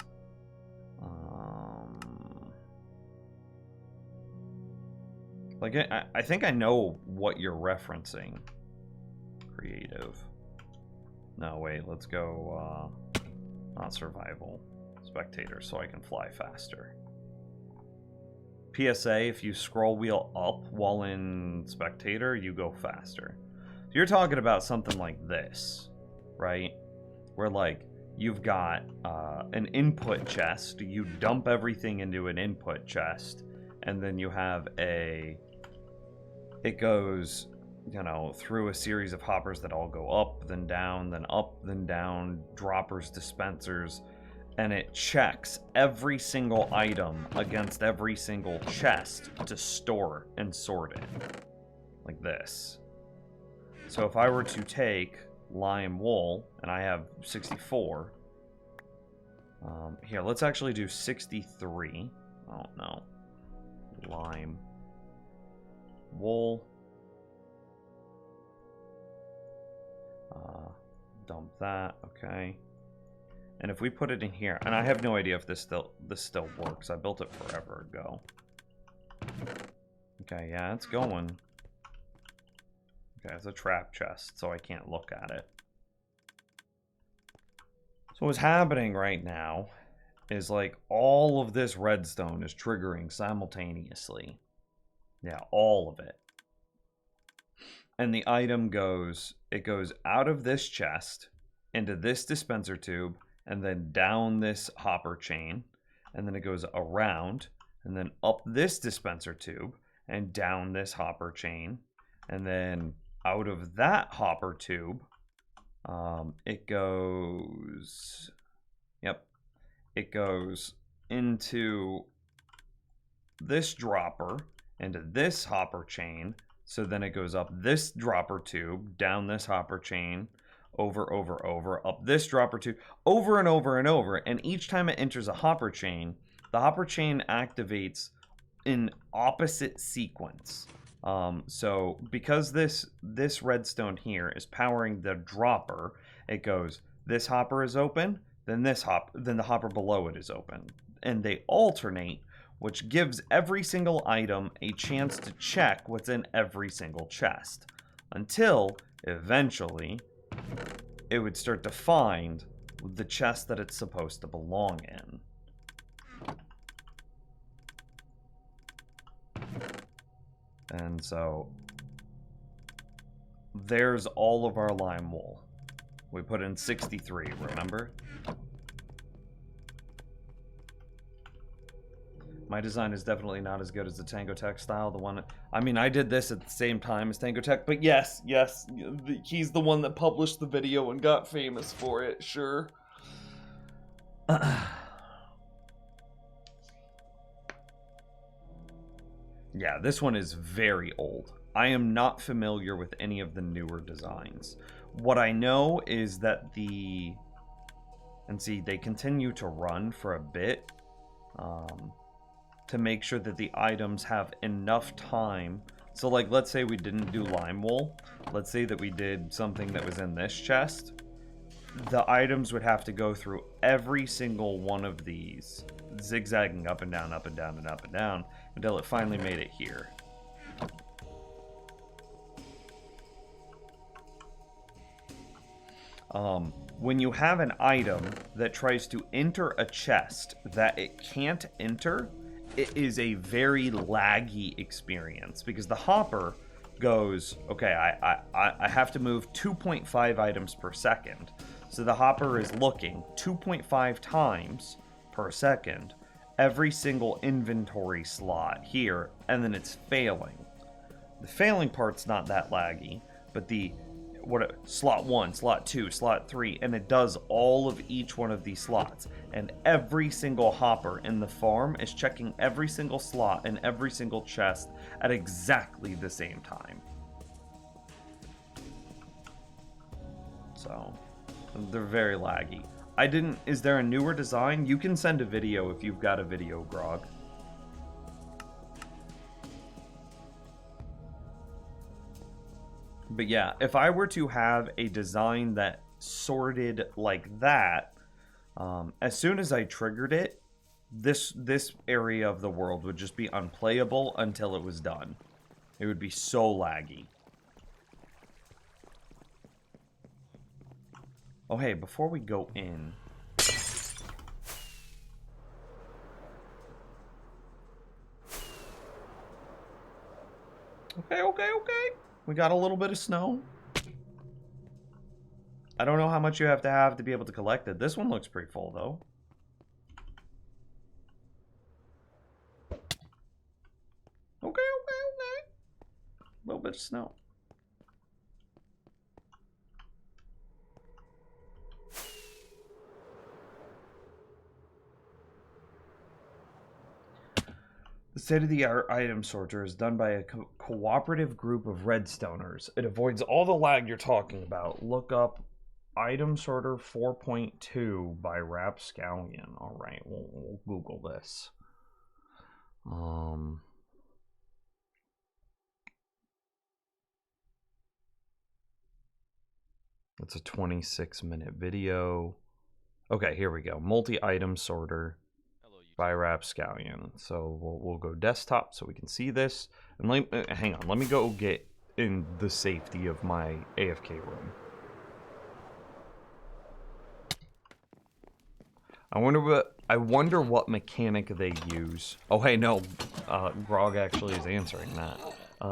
Like, I think I know what you're referencing. Creative. No, wait, let's go, not survival. Spectator, so I can fly faster. PSA, if you scroll wheel up while in spectator, you go faster. So you're talking about something like this, right? Where, like, you've got an input chest, you dump everything into an input chest, and then you have a... It goes, you know, through a series of hoppers that all go up, then up, then down, droppers, dispensers, and it checks every single item against every single chest to store and sort it. Like this. So if I were to take lime wool, and I have 64. Here, let's actually do 63. Oh, no. Lime wool. Dump that, okay. And if we put it in here, and I have no idea if this still works. I built it forever ago. Okay, yeah, it's going. Okay, it's a trap chest, so I can't look at it. So what's happening right now is like all of this redstone is triggering simultaneously. Yeah, all of it. And the item goes, it goes out of this chest, into this dispenser tube, and then down this hopper chain, and then it goes around, and then up this dispenser tube, and down this hopper chain, and then out of that hopper tube, it goes, yep, it goes into this dropper, into this hopper chain, so then it goes up this dropper tube, down this hopper chain, over, up this dropper tube, over and over and over, and each time it enters a hopper chain, the hopper chain activates in opposite sequence. So because this redstone here is powering the dropper, it goes, this hopper is open, then this then the hopper below it is open. And they alternate, which gives every single item a chance to check what's in every single chest. Until, eventually, it would start to find the chest that it's supposed to belong in. And so, there's all of our lime wool. We put in 63, remember? My design is definitely not as good as the Tango Tech style. The one, I mean, I did this at the same time as Tango Tech, but yes, he's the one that published the video and got famous for it, sure. Yeah, this one is very old. I am not familiar with any of the newer designs. What I know is that they continue to run for a bit, to make sure that the items have enough time. So like, let's say we didn't do lime wool. Let's say that we did something that was in this chest. The items would have to go through every single one of these, zigzagging up and down, up and down, and up and down, until it finally made it here. When you have an item that tries to enter a chest that it can't enter, it is a very laggy experience, because the hopper goes, okay, I have to move 2.5 items per second. So the hopper is looking 2.5 times per second every single inventory slot here, and then it's failing. The failing part's not that laggy, but the slot 1, slot 2, slot 3, and it does all of each one of these slots. And every single hopper in the farm is checking every single slot and every single chest at exactly the same time. So, they're very laggy. Is there a newer design? You can send a video if you've got a video, Grog. But yeah, if I were to have a design that sorted like that, as soon as I triggered it, this area of the world would just be unplayable until it was done. It would be so laggy. Oh, hey, before we go in... Okay. We got a little bit of snow. I don't know how much you have to be able to collect it. This one looks pretty full, though. Okay. A little bit of snow. The state-of-the-art item sorter is done by a cooperative group of redstoners. It avoids all the lag you're talking about. Look up Item Sorter 4.2 by Rapscallion. Alright, we'll Google this. It's a 26-minute video. Okay, here we go. Multi-item sorter by Rapscallion. So we'll go desktop so we can see this. And hang on, let me go get in the safety of my AFK room. I wonder what mechanic they use. Oh, hey, no. Grog actually is answering that.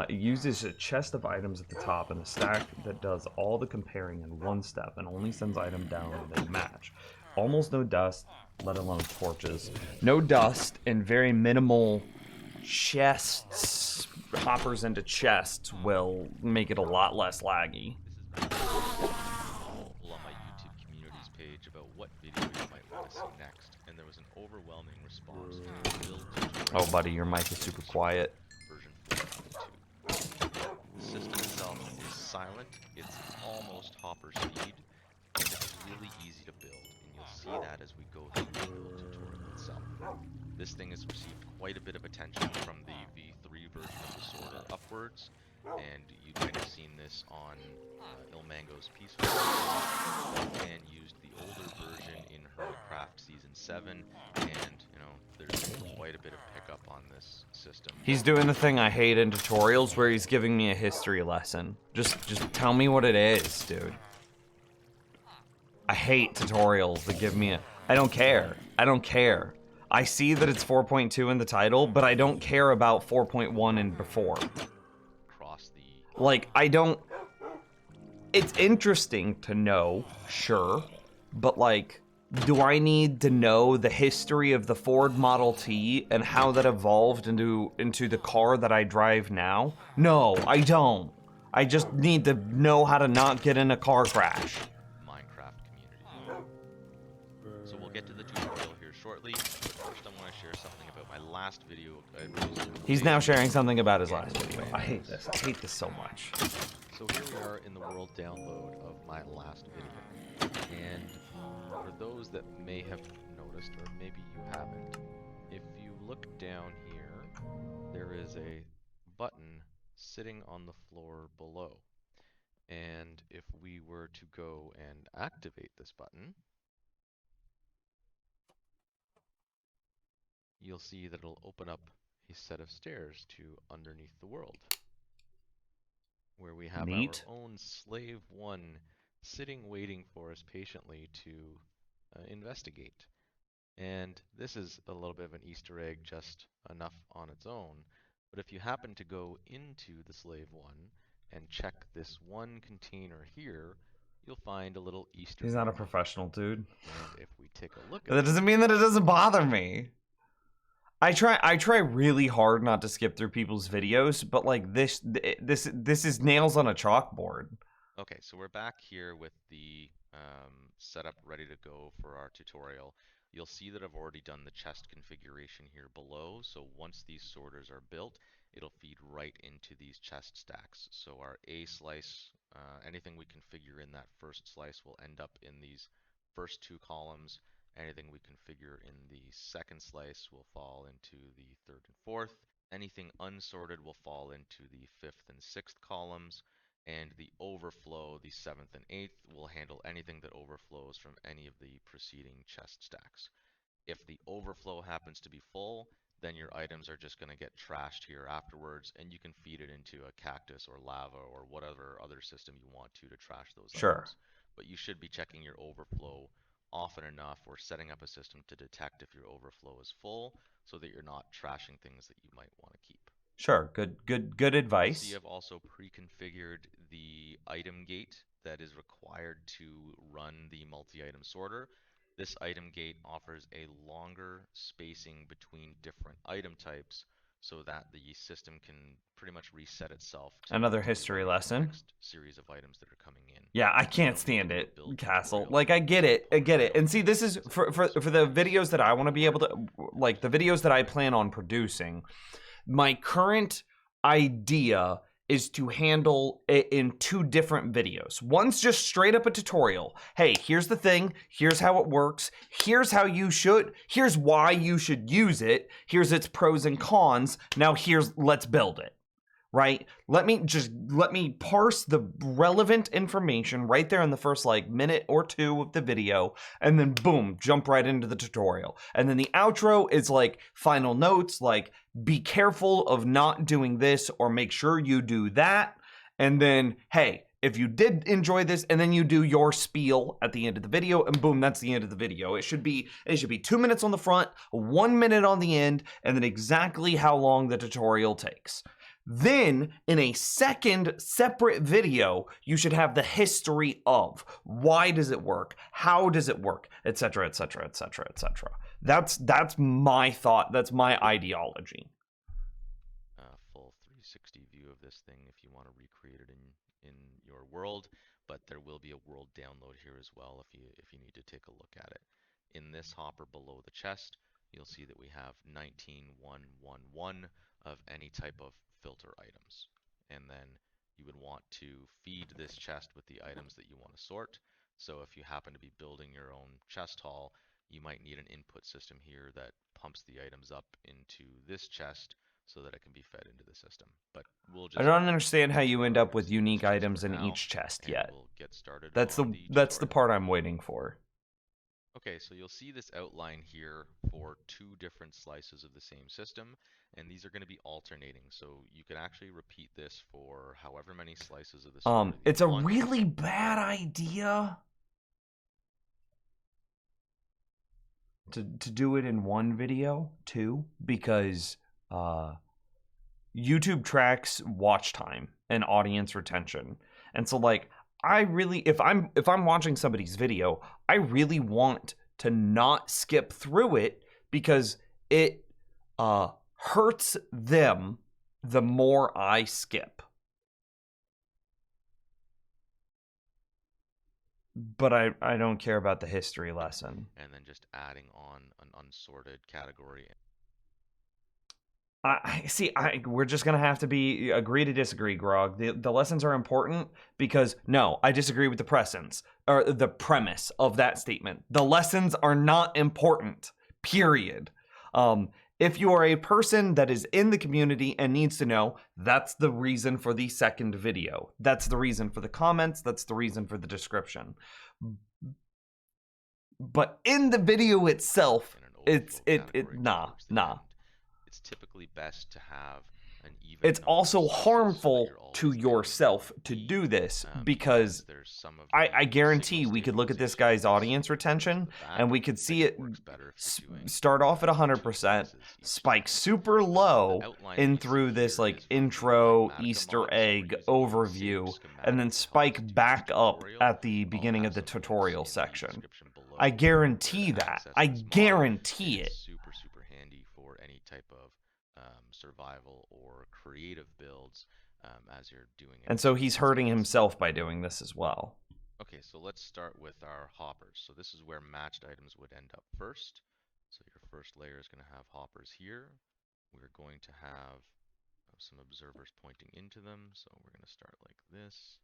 It uses a chest of items at the top and a stack that does all the comparing in one step and only sends item down when they match. Almost no dust, let alone torches. No dust and very minimal chests, hoppers into chests will make it a lot less laggy. On my YouTube communities page about what video you might want to see next, and there was an overwhelming response to the build tutorial. Oh, buddy, your mic is super quiet. Version 4.2. The system itself is silent, it's almost hopper speed, and it's really easy to build, and you'll see that as we go through the build tutorial itself. This thing has received quite a bit of attention from the V3 version of the sorter upwards, and you might have seen this on Ilmango's Peaceful and used the older version in Hermitcraft Season 7, and, you know, there's quite a bit of pickup on this system. He's doing the thing I hate in tutorials where he's giving me a history lesson. Just tell me what it is, dude. I hate tutorials that give me a... I don't care. I see that it's 4.2 in the title, but I don't care about 4.1 and before. Like, I don't... It's interesting to know, sure, but like, do I need to know the history of the Ford Model T and how that evolved into the car that I drive now? No, I don't. I just need to know how to not get in a car crash. Minecraft community. So we'll get to the tutorial here shortly, but first I want to share something about my last video I posted. He's now sharing something about his last video. I hate this. I hate this so much. So here we are in the world download of my last video. And for those that may have noticed, or maybe you haven't, if you look down here, there is a button sitting on the floor below. And if we were to go and activate this button, you'll see that it'll open up a set of stairs to underneath the world, where we have Neat. our own Slave 1 sitting waiting for us patiently to investigate. And this is a little bit of an Easter egg just enough on its own, but if you happen to go into the Slave 1 and check this one container here, you'll find a little Easter egg. He's not a professional, dude. And if we take a look at That doesn't mean that it doesn't bother me. I try really hard not to skip through people's videos, but like this is nails on a chalkboard. Okay, so we're back here with the setup ready to go for our tutorial. You'll see that I've already done the chest configuration here below, so once these sorters are built, it'll feed right into these chest stacks. So our A slice, anything we configure in that first slice will end up in these first two columns. Anything we configure in the second slice will fall into the third and fourth. Anything unsorted will fall into the fifth and sixth columns. And the overflow, the seventh and eighth, will handle anything that overflows from any of the preceding chest stacks. If the overflow happens to be full, then your items are just going to get trashed here afterwards, and you can feed it into a cactus or lava or whatever other system you want to trash those Sure. items. But you should be checking your overflow often enough, or setting up a system to detect if your overflow is full, so that you're not trashing things that you might want to keep. Sure. Good So advice. you have also pre-configured the item gate that is required to run the multi-item sorter. This item gate offers a longer spacing between different item types so that the system can pretty much reset itself to Another be history ready for the lesson. next series of items that are coming in. Yeah, I You can't don't need to stand do a it, build Castle. tutorial Like, I get it, for And see, this is system for the videos that I want to be able to, like, the videos that I plan on producing. My current idea is to handle it in 2 different videos. One's just straight up a tutorial. Hey, here's the thing. Here's how it works. Here's why you should use it. Here's its pros and cons. Now let's build it. Right? Let me parse the relevant information right there in the first like minute or 2 of the video, and then boom, jump right into the tutorial. And then the outro is like final notes, like be careful of not doing this or make sure you do that. And then, hey, if you did enjoy this, and then you do your spiel at the end of the video, and boom, that's the end of the video. It should be 2 minutes on the front, 1 minute on the end, and then exactly how long the tutorial takes. Then, in a second separate video, you should have the history of why does it work, how does it work, etc., etc., etc., etc. That's my thought. That's my ideology. Full 360 view of this thing if you want to recreate it in your world, but there will be a world download here as well if you need to take a look at it. In this hopper below the chest, you'll see that we have 19111 of any type of filter items, and then you would want to feed this chest with the items that you want to sort. So if you happen to be building your own chest haul, you might need an input system here that pumps the items up into this chest so that it can be fed into the system. But we'll just I don't understand how you end up with unique items in each chest yet. We'll get started. That's the tutorial. part I'm waiting for. Okay, so you'll see this outline here for 2 different slices of the same system, and these are going to be alternating. So you can actually repeat this for however many slices of the It's a really bad idea to do it in one video too, because YouTube tracks watch time and audience retention. And so like I really, if I'm watching somebody's video, I really want to not skip through it because it hurts them the more I skip. But I don't care about the history lesson. And then just adding on an unsorted category. We're just gonna have to agree to disagree, Grog. The lessons are important because no, I disagree with the premise of that statement. The lessons are not important. Period. If you are a person that is in the community and needs to know, that's the reason for the second video. That's the reason for the comments. That's the reason for the description. But in the video itself, it's nah. It's typically best to have an even. It's also harmful to yourself to do this because I guarantee we could look at this guy's audience retention and we could see it start off at 100%, spike super low in through this like intro Easter egg overview, and then spike back up at the beginning of the tutorial section. I guarantee that. I guarantee it. Super handy for any type of survival or creative builds as you're doing it. And so he's hurting himself by doing this as well. Okay, so let's start with our hoppers. So this is where matched items would end up first. So your first layer is going to have hoppers here. We're going to have some observers pointing into them. So we're going to start like this.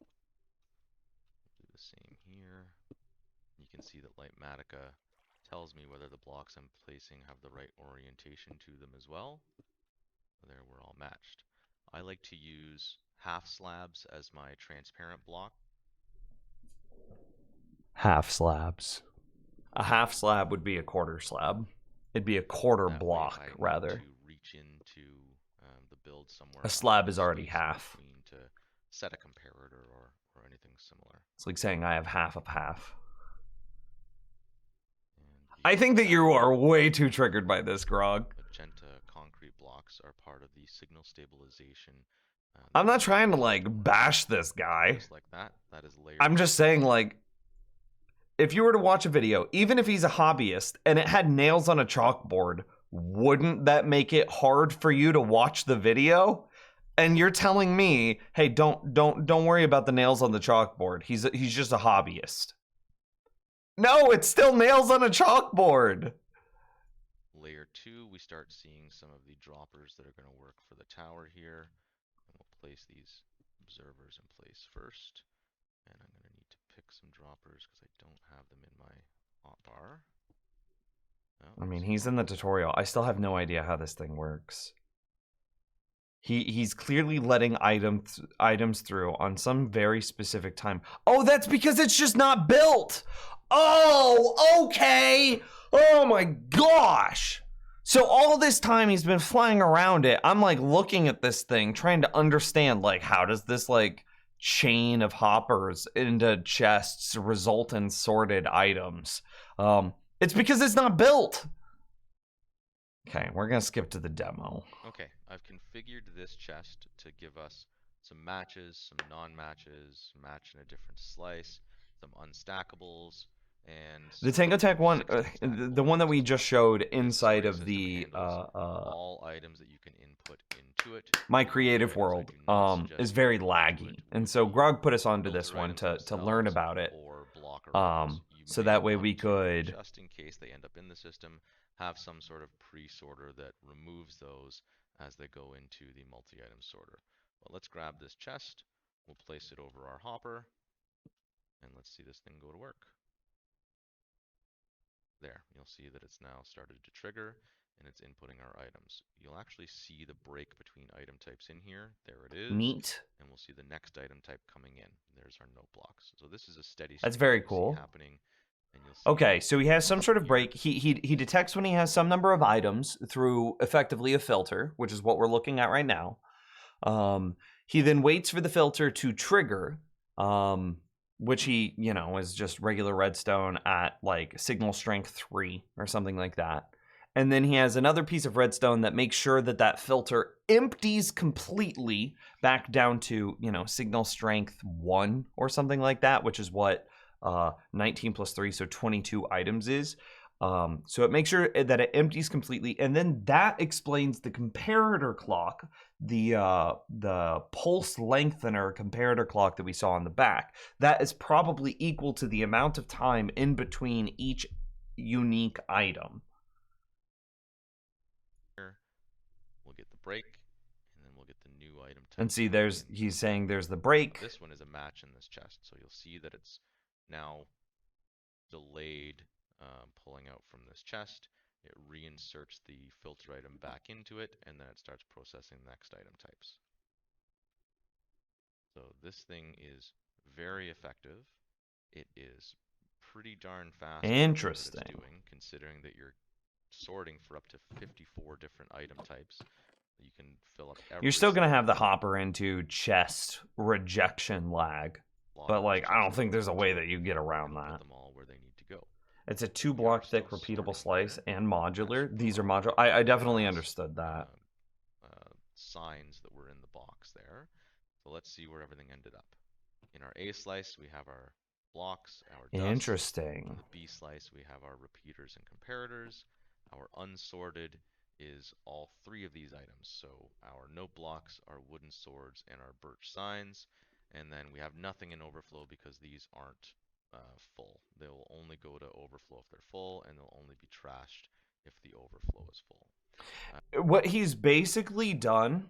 Do the same here. You can see that Lightmatica tells me whether the blocks I'm placing have the right orientation to them as well. There, we're all matched. I like to use half slabs as my transparent block. Half slabs. A half slab would be a quarter slab. It'd be a quarter block, rather. To reach into the build somewhere. A on slab the is already space in half. between to set a comparator or anything similar. It's like saying I have half of half. And I the think that you back are way too triggered by this, Grog. magenta concrete blocks are part of the signal stabilization. I'm not that trying to is like bash this guy. just like that. That is layered. I'm just saying, like, if you were to watch a video, even if he's a hobbyist and it had nails on a chalkboard, wouldn't that make it hard for you to watch the video? And you're telling me, hey, don't worry about the nails on the chalkboard. He's just a hobbyist. No, it's still nails on a chalkboard. Layer 2, we start seeing some of the droppers that are going to work for the tower here. And we'll place these observers in place first. And I'm going to need to pick some droppers because I don't have them in my hotbar. Oh, I mean, so he's in the tutorial. I still have no idea how this thing works. He's clearly letting items through on some very specific time. Oh, that's because it's just not built. Oh, okay. Oh my gosh. So all this time he's been flying around it. I'm like looking at this thing, trying to understand, like, how does this like chain of hoppers into chests result in sorted items? It's because it's not built. Okay, we're gonna skip to the demo. Okay, I've configured this chest to give us some matches, some non-matches, match in a different slice, some unstackables, and The Tango Tech one, 16 the one that we stackable just showed items. inside This of system the handles all items that you can input into it. My Items Creative I World do not suggest is you very input laggy, into and so Grog put us onto this filter one items to learn themselves about it. or blocker items. You So may that way want we to, could just in case they end up in the system, have some sort of pre-sorter that removes those as they go into the multi-item sorter. But let's grab this chest, we'll place it over our hopper, and let's see this thing go to work. There, you'll see that it's now started to trigger and it's inputting our items. You'll actually see the break between item types in here. There it is. neat. And we'll see the next item type coming in. There's our note blocks. So this is a steady That's stream very you'll see cool. happening. And you'll see Okay, so he has some sort of here. break. He detects when he has some number of items through effectively a filter, which is what we're looking at right now. He then waits for the filter to trigger, which he, you know, is just regular redstone at like signal strength 3 or something like that. And then he has another piece of redstone that makes sure that that filter empties completely back down to, you know, signal strength 1 or something like that, which is what 19 plus 3, so 22 items is. So it makes sure that it empties completely, and then that explains the comparator clock, the pulse lengthener comparator clock that we saw on the back. That is probably equal to the amount of time in between each unique item. We'll get the break, and then we'll get the new item type. And see, coming in. he's saying there's the break. This one is a match in this chest, so you'll see that it's now delayed pulling out from this chest. It reinserts the filter item back into it, and then it starts processing the next item types. So this thing is very effective. It is pretty darn fast. for what Interesting. It's doing, considering that you're sorting for up to 54 different item types. You can fill up every You're still gonna single have the hopper into chest rejection lag, block but of like I don't chest think there's a way to that you get around put that. them all where they need to go. It's a 2-block thick still repeatable sorting slice here. and modular. Actually, These are we'll modular. I definitely across, understood that. Signs that were in the box there. So let's see where everything ended up. In our A slice, we have our blocks, our dust. Interesting. In the B slice, we have our repeaters and comparators. Our unsorted is all 3 of these items. So our note blocks, our wooden swords, and our birch signs. And then we have nothing in overflow because these aren't full. They will only go to overflow if they're full, and they'll only be trashed if the overflow is full. What he's basically done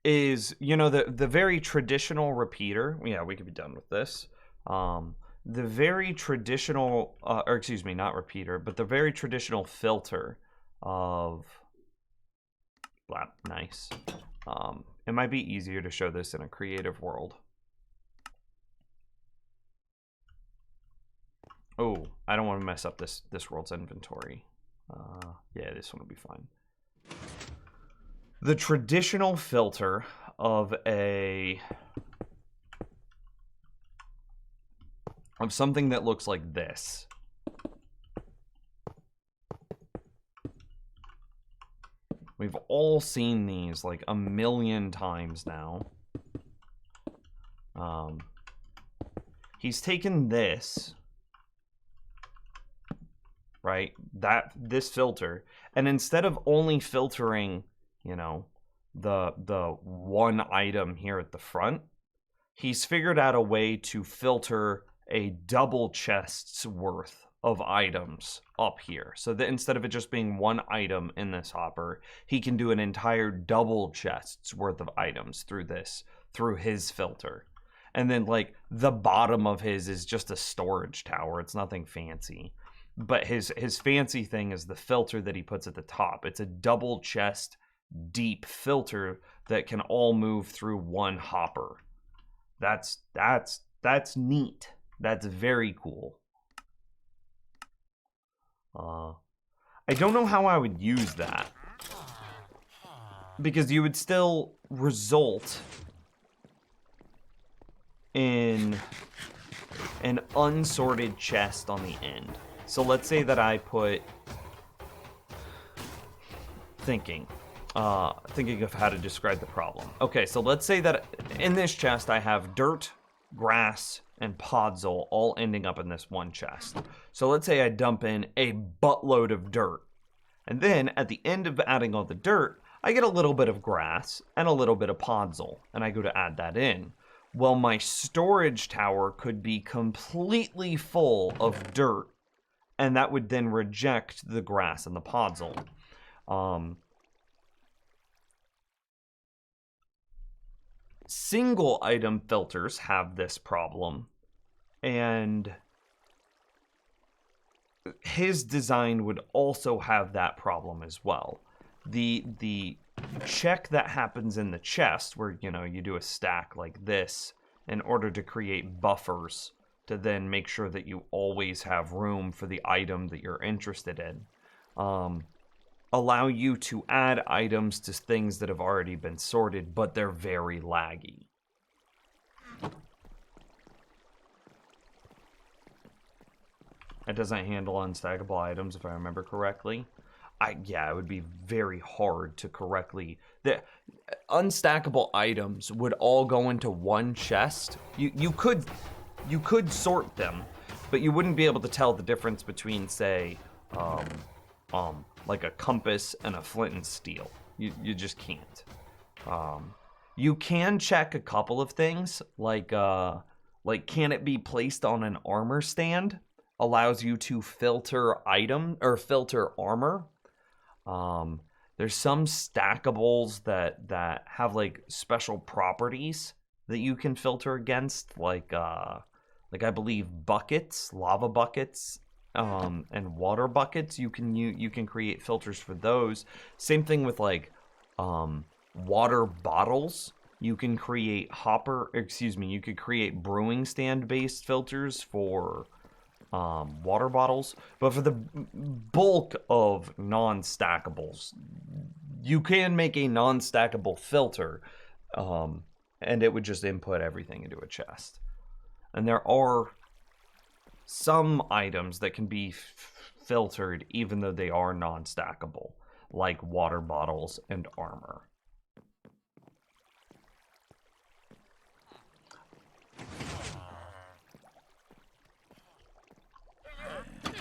is, you know, the very traditional repeater. Yeah, we could be done with this. The very traditional, or excuse me, not repeater, but the very traditional filter of. Blah, nice. It might be easier to show this in a creative world. Oh, I don't want to mess up this world's inventory. Yeah, this one will be fine. the traditional filter of something that looks like this. We've all seen these like a million times now. He's taken this, right? This filter, and instead of only filtering, you know, the one item here at the front, he's figured out a way to filter a double chest's worth of items up here. So that instead of it just being one item in this hopper, he can do an entire double chest's worth of items through his filter. And then like the bottom of his is just a storage tower. It's nothing fancy. But his fancy thing is the filter that he puts at the top. It's a double chest deep filter that can all move through one hopper. That's neat. That's very cool. I don't know how I would use that, because you would still result in an unsorted chest on the end. So let's say that I put thinking of how to describe the problem. Okay, so let's say that in this chest I have dirt, grass, and podzol all ending up in this one chest. So let's say I dump in a buttload of dirt. And then at the end of adding all the dirt, I get a little bit of grass and a little bit of podzol, and I go to add that in. Well, my storage tower could be completely full of dirt, and that would then reject the grass and the podzol. Single item filters have this problem, and his design would also have that problem as well. The check that happens in the chest, where you do a stack like this in order to create buffers to then make sure that you always have room for the item that you're interested in, allow you to add items to things that have already been sorted, but they're very laggy. It doesn't handle unstackable items, if I remember correctly. Yeah, it would be very hard to correctly... The unstackable items would all go into one chest. You could sort them, but you wouldn't be able to tell the difference between, say, like a compass and a flint and steel. You just can't. You can check a couple of things, like can it be placed on an armor stand? Allows you to filter filter armor. There's some stackables that have like special properties that you can filter against, like I believe buckets, lava buckets, and water buckets. You can create filters for those. Same thing with like water bottles. You can create you could create brewing stand based filters for water bottles, but for the bulk of non-stackables, you can make a non-stackable filter, and it would just input everything into a chest. And there are some items that can be filtered even though they are non-stackable, like water bottles and armor.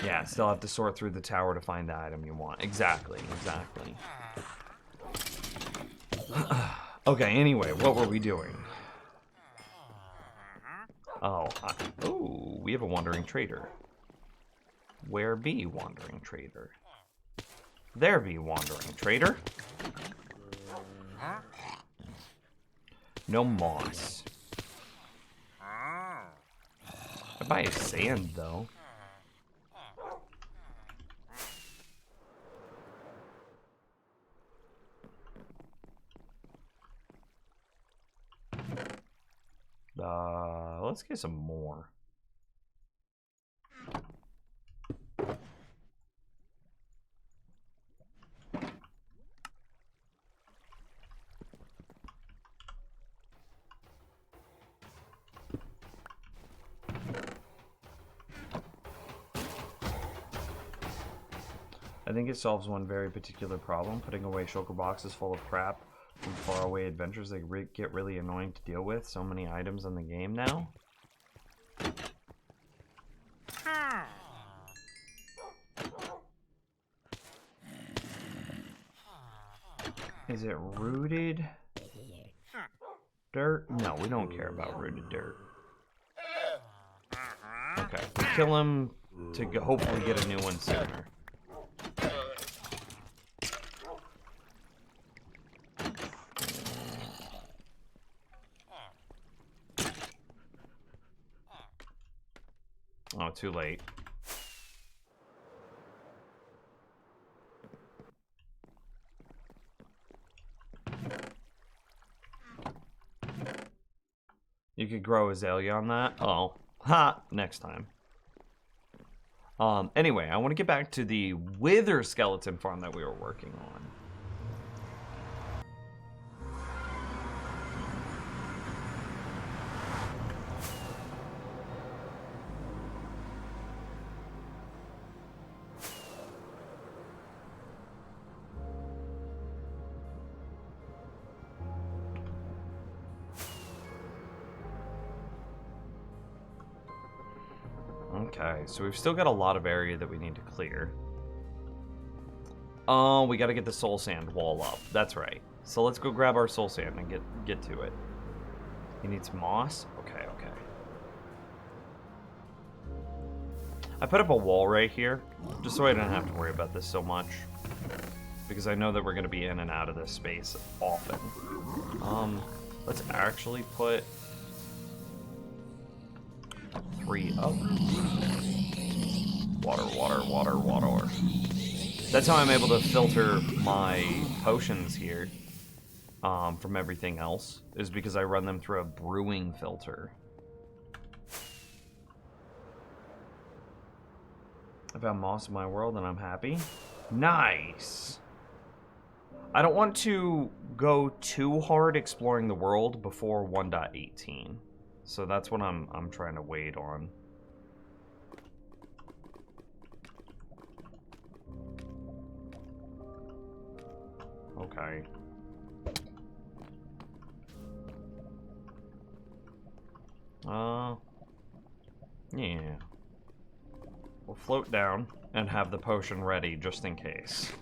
Yeah, still have to sort through the tower to find the item you want. Exactly. Okay, anyway, what were we doing? Oh, ooh, we have a wandering trader. Where be wandering trader? There be wandering trader. No moss. I buy sand, though. Let's get some more. I think it solves one very particular problem, putting away shulker boxes full of crap from faraway adventures that get really annoying to deal with. So many items in the game now. Is it rooted dirt? No, we don't care about rooted dirt. Okay, we kill him to hopefully get a new one sooner. Oh, too late. You could grow azalea on that? Oh. Ha! Next time. Anyway, I want to get back to the wither skeleton farm that we were working on. Okay, so we've still got a lot of area that we need to clear. Oh, we got to get the soul sand wall up. That's right. So let's go grab our soul sand and get to it. He needs moss? Okay, okay. I put up a wall right here, just so I don't have to worry about this so much. Because I know that we're going to be in and out of this space often. Let's actually put 3 up. Water, water, water, water. That's how I'm able to filter my potions here from everything else, is because I run them through a brewing filter. I found moss in my world and I'm happy. Nice! I don't want to go too hard exploring the world before 1.18. So that's what I'm trying to wait on. Okay. Yeah. We'll float down and have the potion ready just in case.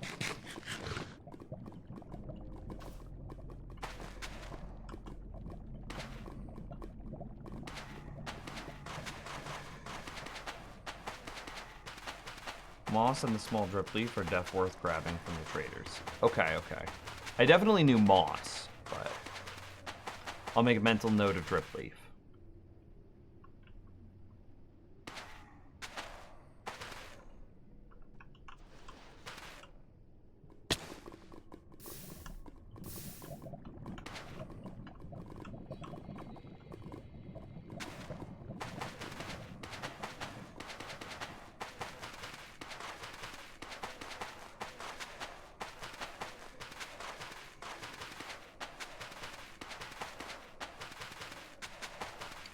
Moss and the small drip leaf are def worth grabbing from the traders. Okay, okay. I definitely knew moss, but I'll make a mental note of drip leaf.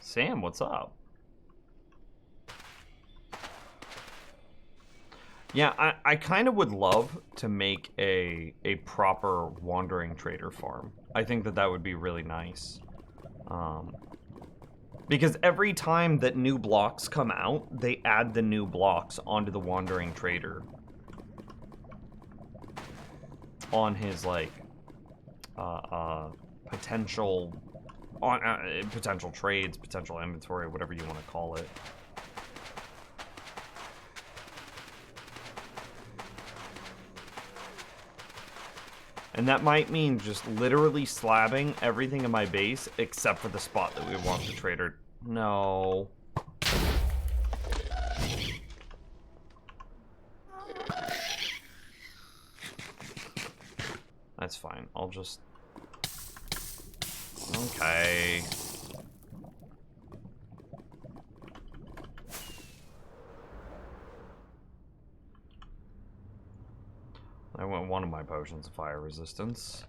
Sam, what's up? Yeah, I kind of would love to make a proper wandering trader farm. I think that would be really nice. Because every time that new blocks come out, they add the new blocks onto the wandering trader. On his, like, potential... on potential trades, potential inventory, whatever you want to call it. And that might mean just literally slabbing everything in my base except for the spot that we want the trader. No. That's fine. I'll just... Okay. I want one of my potions of fire resistance.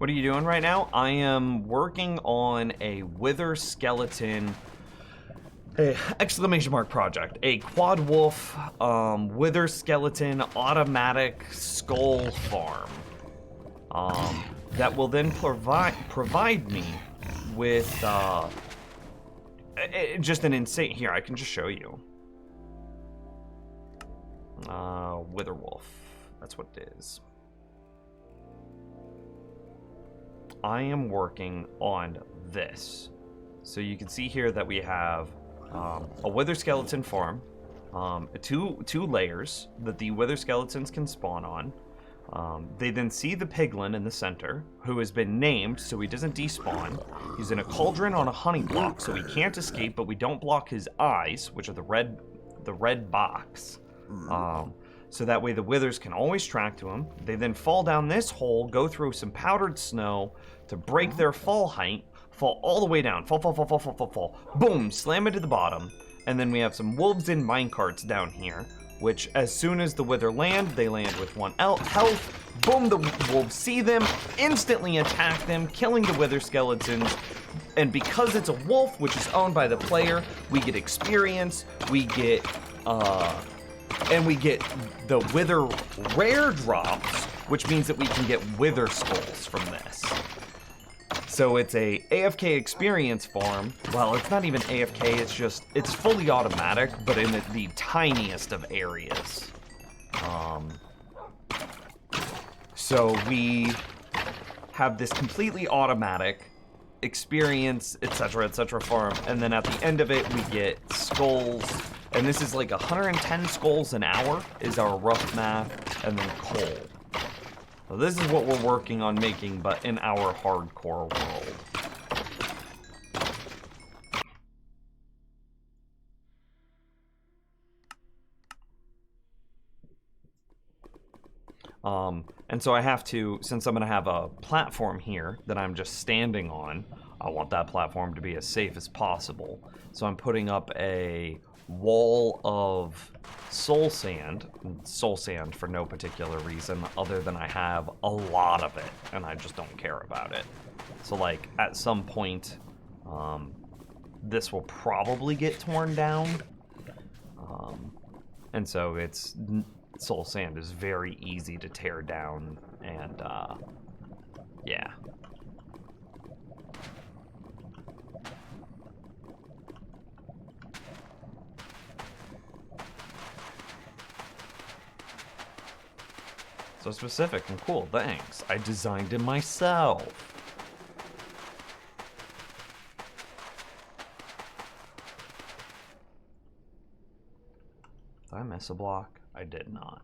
What are you doing right now? I am working on a Wither Skeleton exclamation mark project. A quad wolf Wither Skeleton automatic skull farm. That will then provide me with just an insane. Here, I can just show you. Wither wolf. That's what it is. I am working on this. So you can see here that we have a Wither Skeleton farm, two layers that the Wither Skeletons can spawn on. They then see the piglin in the center, who has been named so he doesn't despawn. He's in a cauldron on a honey block, so he can't escape, but we don't block his eyes, which are the red box. So that way the withers can always track to him. They then fall down this hole, go through some powdered snow to break their fall height, fall all the way down, fall, boom, slam into the bottom. And then we have some wolves in minecarts down here, which as soon as the wither land, they land with 1 health. Boom, the wolves see them, instantly attack them, killing the wither skeletons. And because it's a wolf, which is owned by the player, we get experience, we get the wither rare drops, which means that we can get wither skulls from this. So it's a AFK experience farm. Well, it's not even AFK, it's fully automatic, but in the tiniest of areas. So we have this completely automatic experience, etc., farm, and then at the end of it, we get skulls, and this is like 110 skulls an hour is our rough math, and then coal. So this is what we're working on making, but in our hardcore world. And so I have to, since I'm going to have a platform here that I'm just standing on, I want that platform to be as safe as possible. So I'm putting up a wall of soul sand for no particular reason other than I have a lot of it and I just don't care about it. So like at some point, this will probably get torn down. And so soul sand is very easy to tear down, and yeah. So specific and cool, thanks. I designed it myself. Did I miss a block? I did not.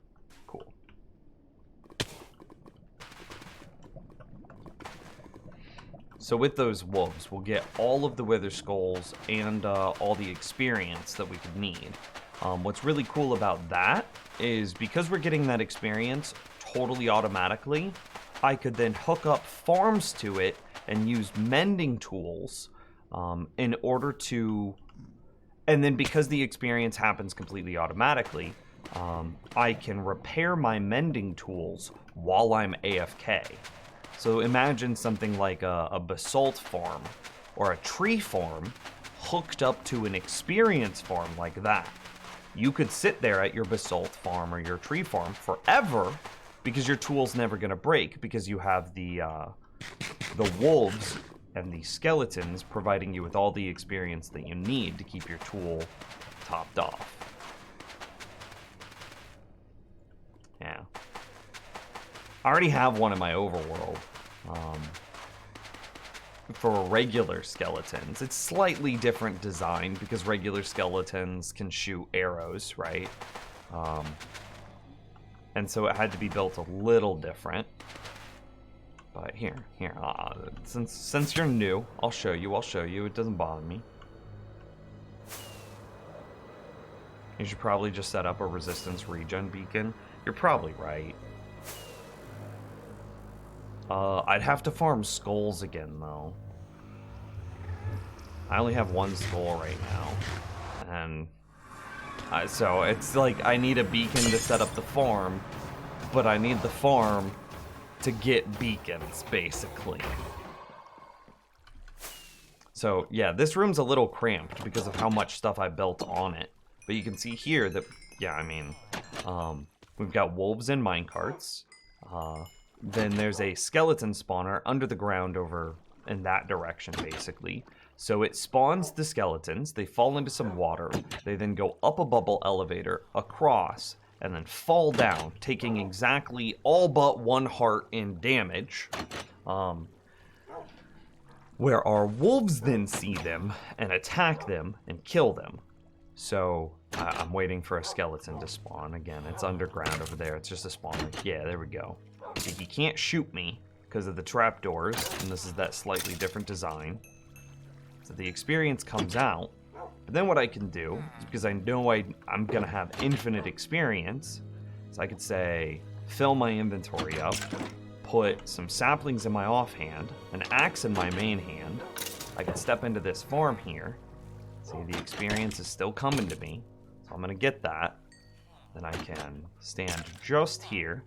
Cool. So with those wolves, we'll get all of the wither skulls and all the experience that we could need. What's really cool about that is because we're getting that experience totally automatically, I could then hook up farms to it and use mending tools in order to... And then because the experience happens completely automatically, I can repair my mending tools while I'm AFK. So imagine something like a basalt farm or a tree farm hooked up to an experience farm like that. You could sit there at your basalt farm or your tree farm forever because your tool's never going to break because you have the wolves and the skeletons providing you with all the experience that you need to keep your tool topped off. Yeah. I already have one in my overworld for regular skeletons. It's slightly different design because regular skeletons can shoot arrows, right? And so it had to be built a little different. But here, since you're new, I'll show you. It doesn't bother me. You should probably just set up a resistance regen beacon. You're probably right. I'd have to farm skulls again, though. I only have one skull right now. And so it's like I need a beacon to set up the farm, but I need the farm to get beacons, basically. So yeah, this room's a little cramped because of how much stuff I built on it. But you can see here that, yeah, I mean, we've got wolves and minecarts. Then there's a skeleton spawner under the ground over in that direction, basically. So it spawns the skeletons, they fall into some water, they then go up a bubble elevator, across, and then fall down, taking exactly all but 1 heart in damage. Where our wolves then see them and attack them and kill them. So I'm waiting for a skeleton to spawn. Again, it's underground over there. It's just a spawner. Yeah, there we go. See, he can't shoot me because of the trapdoors, and this is that slightly different design. So the experience comes out. But then what I can do, is because I know I'm going to have infinite experience, so I could say, fill my inventory up, put some saplings in my offhand, an axe in my main hand. I can step into this farm here. See, the experience is still coming to me, so I'm gonna get that. Then I can stand just here.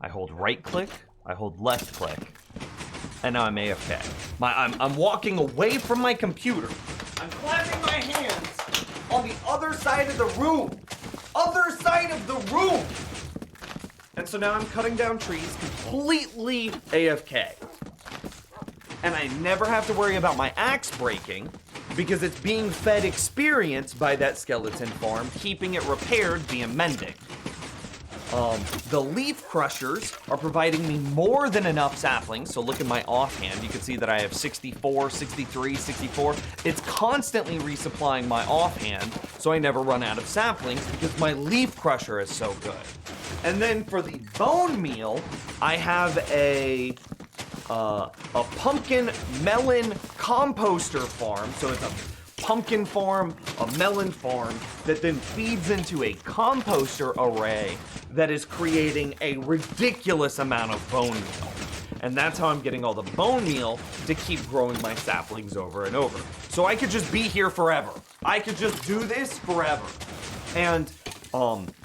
I hold right click, I hold left click, and now I'm AFK. I'm walking away from my computer. I'm clapping my hands on the other side of the room. Other side of the room! And so now I'm cutting down trees completely AFK. And I never have to worry about my axe breaking because it's being fed experience by that skeleton farm, keeping it repaired via mending. The leaf crushers are providing me more than enough saplings. So look at my offhand, you can see that I have 64, 63, 64. It's constantly resupplying my offhand, so I never run out of saplings because my leaf crusher is so good. And then for the bone meal, I have a pumpkin melon composter farm. So it's a pumpkin farm, a melon farm, that then feeds into a composter array that is creating a ridiculous amount of bone meal. And that's how I'm getting all the bone meal to keep growing my saplings over and over. So I could just be here forever. I could just do this forever. And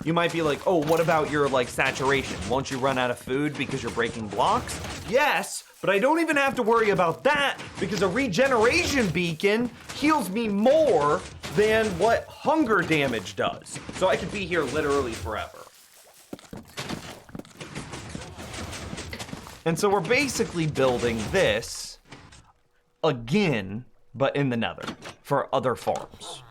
you might be like, oh, what about your saturation? Won't you run out of food because you're breaking blocks? Yes, but I don't even have to worry about that because a regeneration beacon heals me more than what hunger damage does. So I could be here literally forever. And so we're basically building this again, but in the Nether for other farms.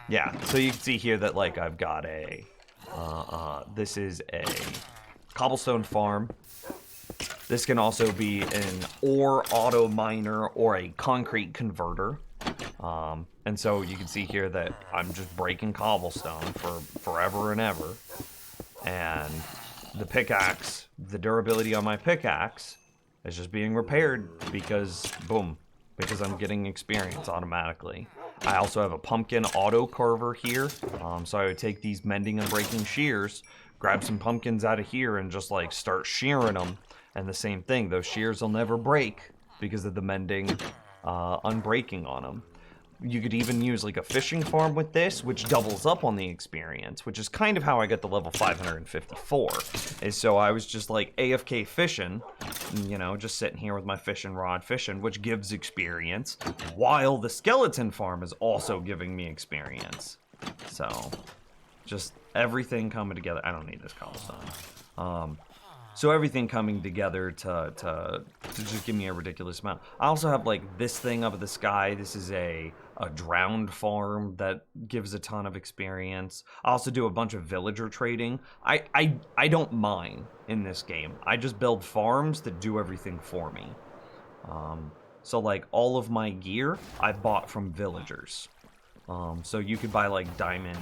Yeah, so you can see here that I've got a, this is a cobblestone farm. This can also be an ore auto miner or a concrete converter. And so you can see here that I'm just breaking cobblestone for forever and ever. And the pickaxe, the durability on my pickaxe is just being repaired because, boom, because I'm getting experience automatically. I also have a pumpkin auto carver here, so I would take these mending and breaking shears, grab some pumpkins out of here and just start shearing them. And the same thing, those shears will never break because of the mending unbreaking on them. You could even use a fishing farm with this, which doubles up on the experience, which is kind of how I got the level 554. Is so I was just AFK fishing, just sitting here with my fishing rod fishing, which gives experience, while the skeleton farm is also giving me experience. So, just everything coming together. I don't need this cobblestone. So everything coming together to just give me a ridiculous amount. I also have this thing up at the sky. This is a drowned farm that gives a ton of experience. I also do a bunch of villager trading. I don't mine in this game. I just build farms that do everything for me. So all of my gear I bought from villagers. So you could buy diamond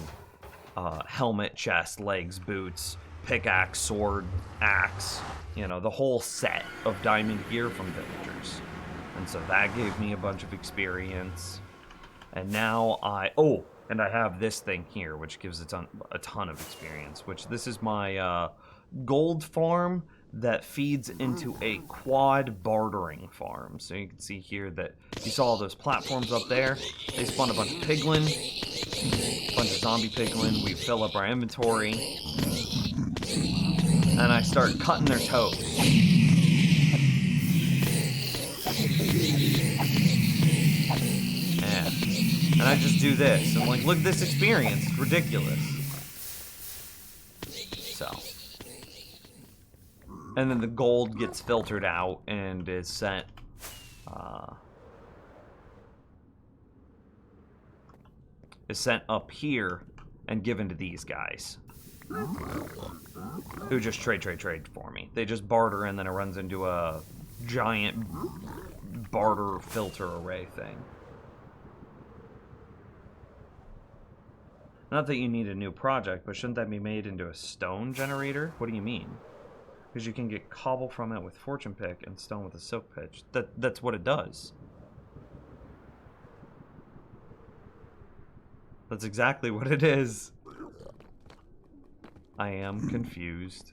helmet, chest, legs, boots, pickaxe, sword, axe, the whole set of diamond gear from villagers. And so that gave me a bunch of experience. And now I have this thing here, which gives a ton of experience, which this is my gold farm that feeds into a quad bartering farm. So you can see here that you saw all those platforms up there. They spawn a bunch of piglin, a bunch of zombie piglin. We fill up our inventory, and I start cutting their toes. And I just do this, and like, look at this experience. It's ridiculous. So. And then the gold gets filtered out and is sent, up here and given to these guys. Who just trade for me. They just barter, and then it runs into a giant barter filter array thing. Not that you need a new project, but shouldn't that be made into a stone generator? What do you mean? Because you can get cobble from it with fortune pick and stone with a silk pitch. That's what it does. That's exactly what it is. I am confused.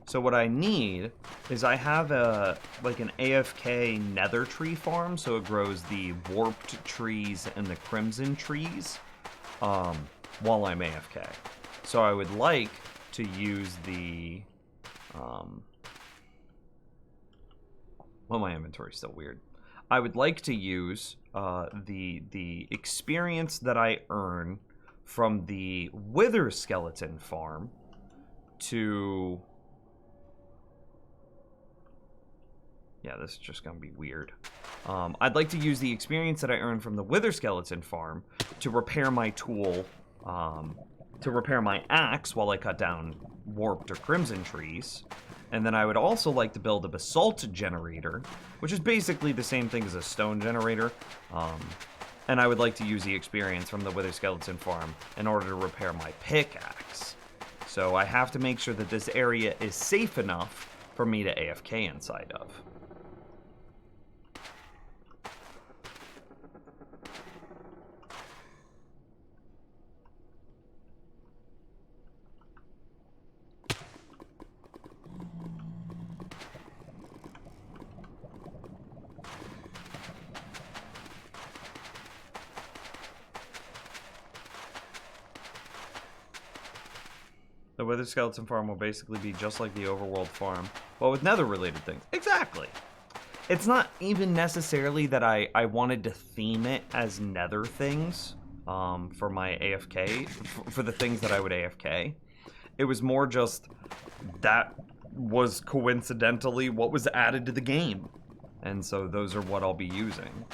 So what I need is I have like an AFK nether tree farm, so it grows the warped trees and the crimson trees while I'm AFK. So I would like to use the well, my inventory's still weird. I would like to use the experience that I earn from the wither skeleton farm to... Yeah, this is just gonna be weird. I'd like to use the experience that I earned from the wither skeleton farm to repair my tool, to repair my axe while I cut down warped or crimson trees. And then I would also like to build a basalt generator, which is basically the same thing as a stone generator. And I would like to use the experience from the wither skeleton farm in order to repair my pickaxe. So I have to make sure that this area is safe enough for me to AFK inside of. The wither skeleton farm will basically be just like the overworld farm, but with nether related things. Exactly. It's not even necessarily that I wanted to theme it as nether things for my AFK, for the things that I would AFK. It was more just that was coincidentally what was added to the game. And so those are what I'll be using.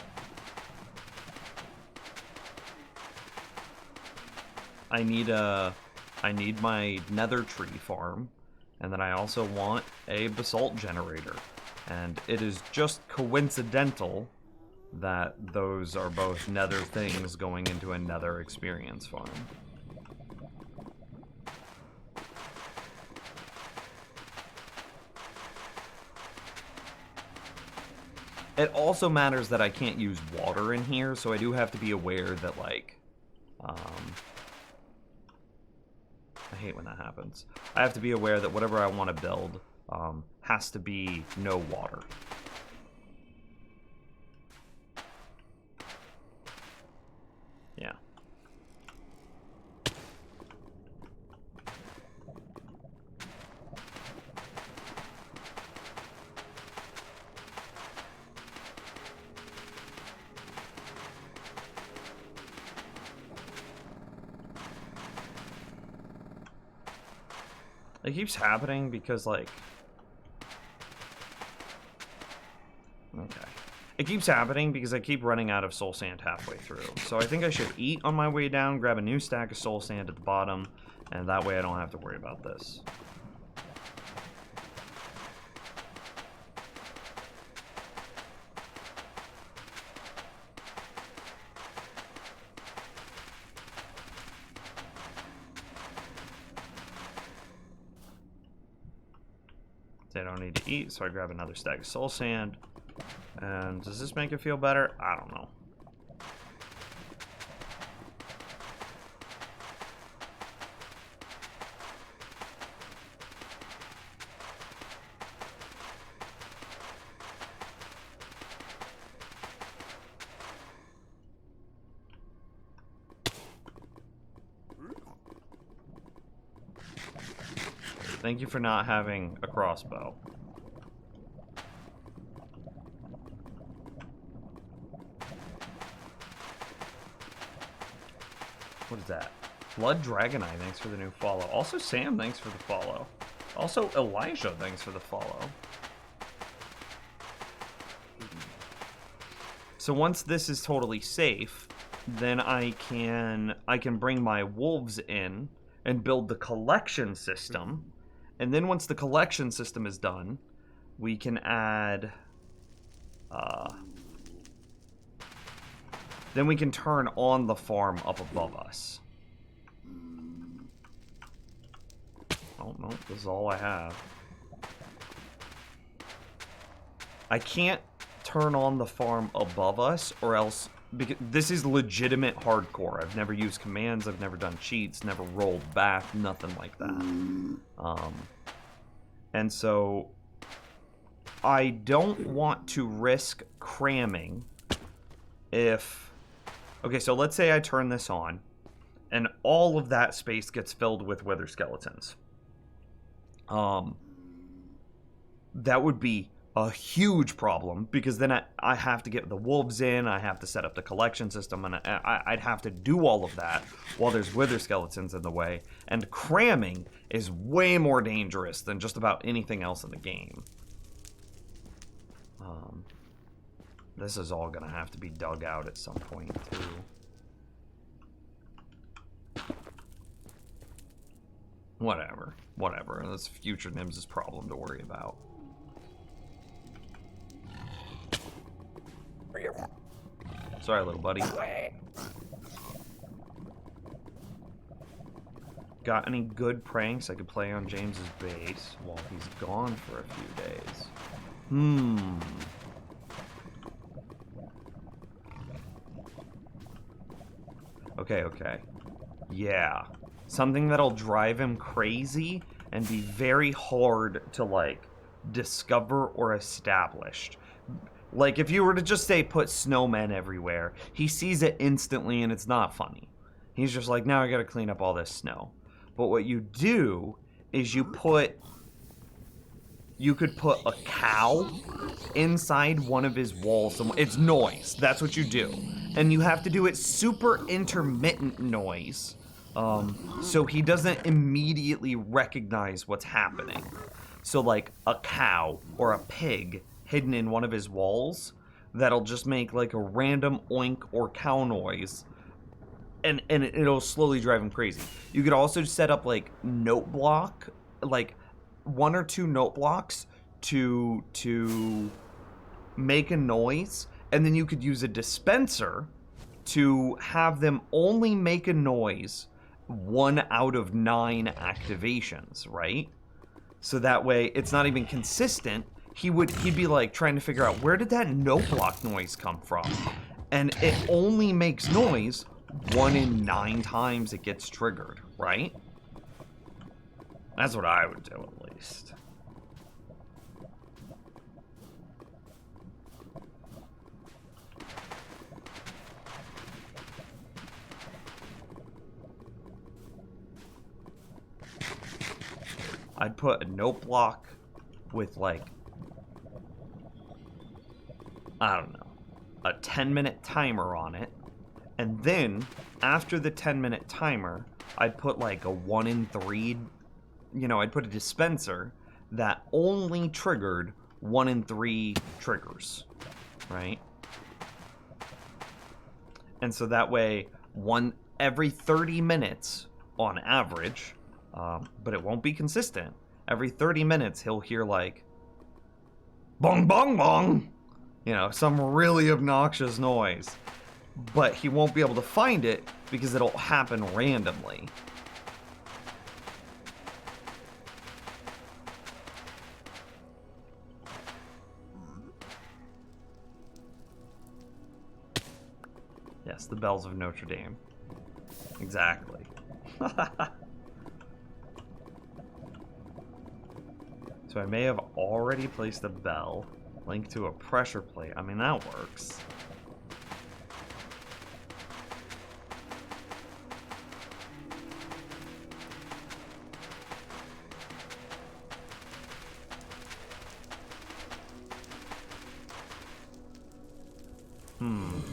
I need my nether tree farm, and then I also want a basalt generator. And it is just coincidental that those are both nether things going into a nether experience farm. It also matters that I can't use water in here, so I do have to be aware that, like, I hate when that happens. I have to be aware that whatever I want to build has to be no water. Yeah. It keeps happening because, like... Okay. It keeps happening because I keep running out of soul sand halfway through. So I think I should eat on my way down, grab a new stack of soul sand at the bottom, and that way I don't have to worry about this. I don't need to eat, so I grab another stack of soul sand. And does this make it feel better? I don't know. Thank you for not having a crossbow. What is that? Blood Dragon Eye, thanks for the new follow. Also Sam, thanks for the follow. Also Elijah, thanks for the follow. So once this is totally safe, then I can bring my wolves in and build the collection system. And then once the collection system is done, we can add... then we can turn on the farm up above us. Oh, no, this is all I have. I can't turn on the farm above us, or else... because this is legitimate hardcore. I've never used commands, I've never done cheats, never rolled back, nothing like that. And so I don't want to risk cramming if... Okay, so let's say I turn this on, and all of that space gets filled with wither skeletons. That would be a huge problem, because then I have to get the wolves in, I have to set up the collection system, and I'd have to do all of that while there's wither skeletons in the way, and cramming is way more dangerous than just about anything else in the game. This is all gonna have to be dug out at some point too. Whatever, that's future Nims' problem to worry about. Sorry, little buddy. Got any good pranks I could play on James's base while he's gone for a few days? Okay. Yeah. Something that'll drive him crazy and be very hard to, like, discover or establish. Like, if you were to just say put snowmen everywhere, he sees it instantly and it's not funny. He's just like, now I gotta clean up all this snow. But what you do is you could put a cow inside one of his walls. It's noise. That's what you do. And you have to do it super intermittent noise. So he doesn't immediately recognize what's happening. So like a cow or a pig hidden in one of his walls that'll just make like a random oink or cow noise, and it'll slowly drive him crazy. You could also set up like note block, like 1 or 2 note blocks to make a noise, and then you could use a dispenser to have them only make a noise 1 out of 9 activations, right? So that way it's not even consistent. He'd be like trying to figure out, where did that note block noise come from? And it only makes noise 1 in 9 times it gets triggered, right? That's what I would do, at least. I'd put a note block with, like, I don't know, a 10-minute timer on it. And then, after the 10-minute timer, I'd put, like, a 1 in 3, I'd put a dispenser that only triggered 1 in 3 triggers, right? And so that way, every 30 minutes on average, but it won't be consistent. Every 30 minutes, he'll hear, like, bong, bong, bong, some really obnoxious noise. But he won't be able to find it because it'll happen randomly. Yes, the bells of Notre Dame. Exactly. So I may have already placed a bell linked to a pressure plate. I mean, that works.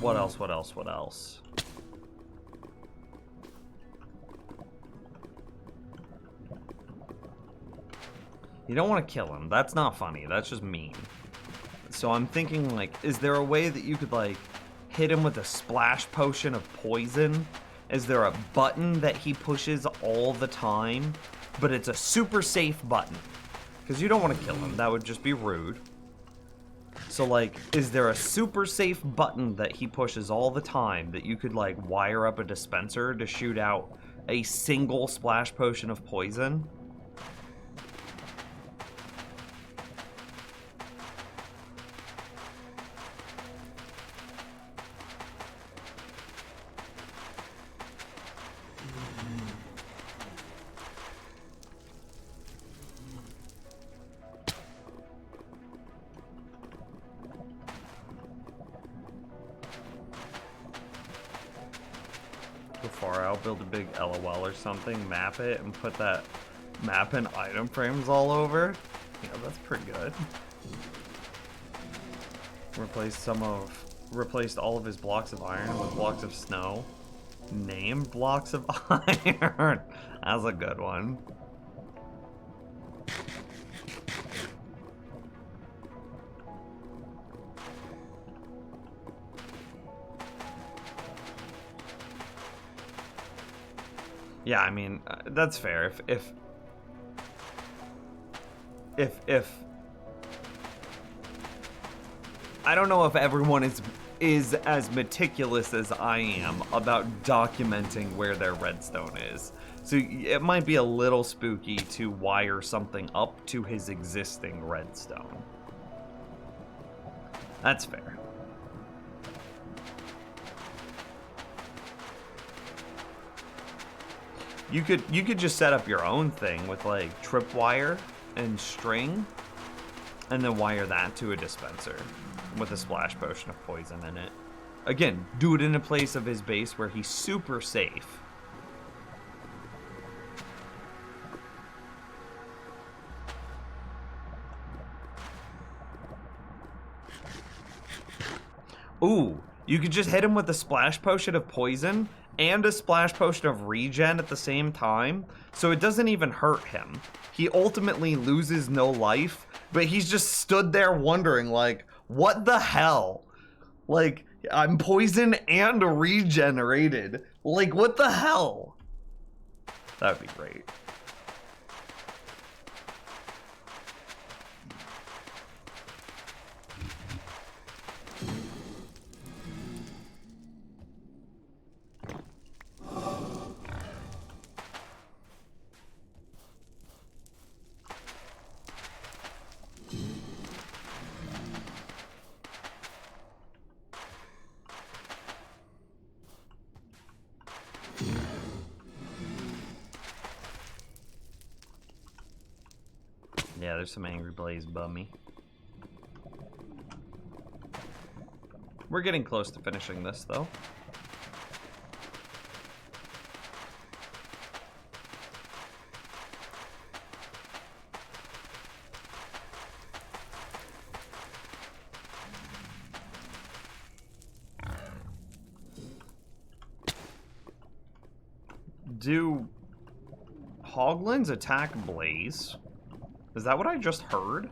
What else, what else, what else? You don't want to kill him. That's not funny. That's just mean. So I'm thinking, like, is there a way that you could, like, hit him with a splash potion of poison? Is there a button that he pushes all the time? But it's a super safe button. Because you don't want to kill him. That would just be rude. So, like, is there a super safe button that he pushes all the time that you could, like, wire up a dispenser to shoot out a single splash potion of poison? Far out, build a big LOL or something, map it, and put that map in item frames all over. Yeah, that's pretty good. Replaced all of his blocks of iron with blocks of snow. Named blocks of iron. That's a good one. Yeah, I mean, that's fair. If I don't know if everyone is as meticulous as I am about documenting where their redstone is. So it might be a little spooky to wire something up to his existing redstone. That's fair. You could just set up your own thing with, like, tripwire and string, and then wire that to a dispenser with a splash potion of poison in it. Again, do it in a place of his base where he's super safe. Ooh, you could just hit him with a splash potion of poison and a splash potion of regen at the same time, so it doesn't even hurt him. He ultimately loses no life, but he's just stood there wondering, like, what the hell? Like, I'm poisoned and regenerated. Like, what the hell? That would be great. Yeah, there's some Angry Blaze bummy. We're getting close to finishing this, though. Do Hoglins attack Blaze? Is that what I just heard?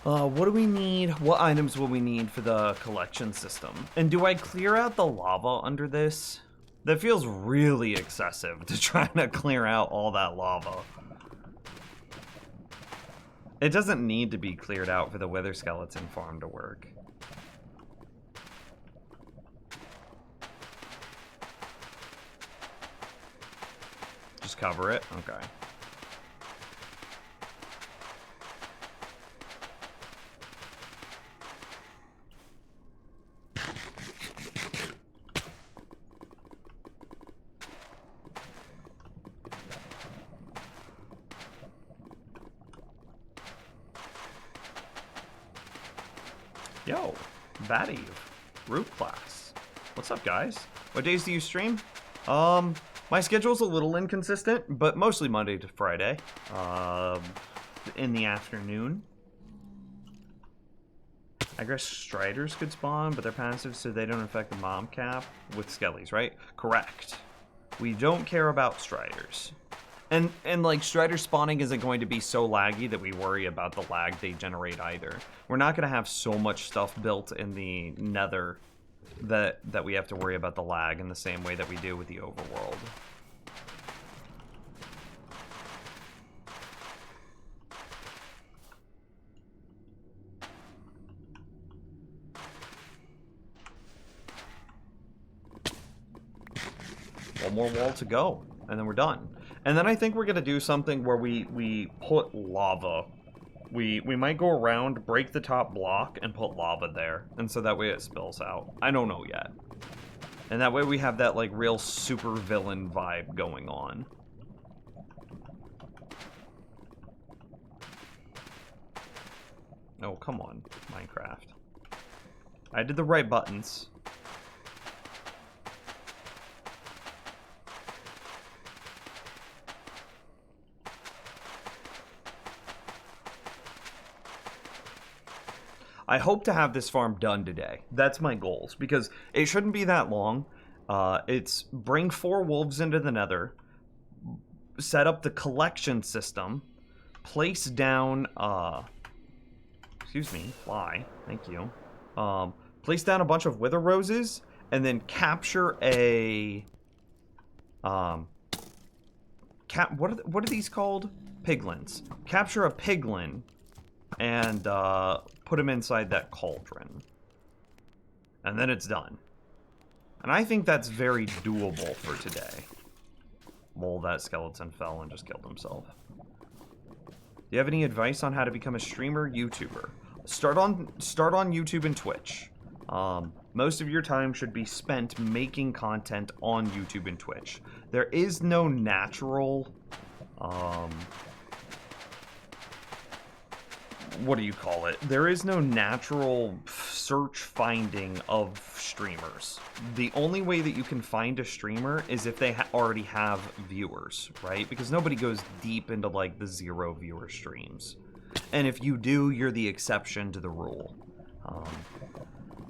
What do we need? What items will we need for the collection system? And do I clear out the lava under this? That feels really excessive to try to clear out all that lava. It doesn't need to be cleared out for the Wither Skeleton farm to work. Just cover it? Okay. Yo, Batty, Root Class. What's up, guys? What days do you stream? My schedule's a little inconsistent, but mostly Monday to Friday. In the afternoon. I guess Striders could spawn, but they're passive, so they don't affect the mom cap with Skellies, right? Correct. We don't care about Striders. And like, Strider spawning isn't going to be so laggy that we worry about the lag they generate either. We're not going to have so much stuff built in the Nether that we have to worry about the lag in the same way that we do with the overworld. One more wall to go, and then we're done. And then I think we're gonna do something where we put lava. We might go around, break the top block, and put lava there, and so that way it spills out. I don't know yet. And that way we have that like real super villain vibe going on. Oh, come on, Minecraft. I did the right buttons. I hope to have this farm done today. That's my goals, because it shouldn't be that long. It's bring 4 wolves into the Nether, set up the collection system, place down, excuse me, fly, thank you. Place down a bunch of wither roses, and then capture a, what are these called? Piglins. Capture a piglin, and, put him inside that cauldron. And then it's done. And I think that's very doable for today. Lol, that skeleton fell and just killed himself. Do you have any advice on how to become a streamer, YouTuber? Start on YouTube and Twitch. Most of your time should be spent making content on YouTube and Twitch. There is no natural, what do you call it? There is no natural search finding of streamers. The only way that you can find a streamer is if they already have viewers, right? Because nobody goes deep into like the 0 viewer streams. And if you do, you're the exception to the rule.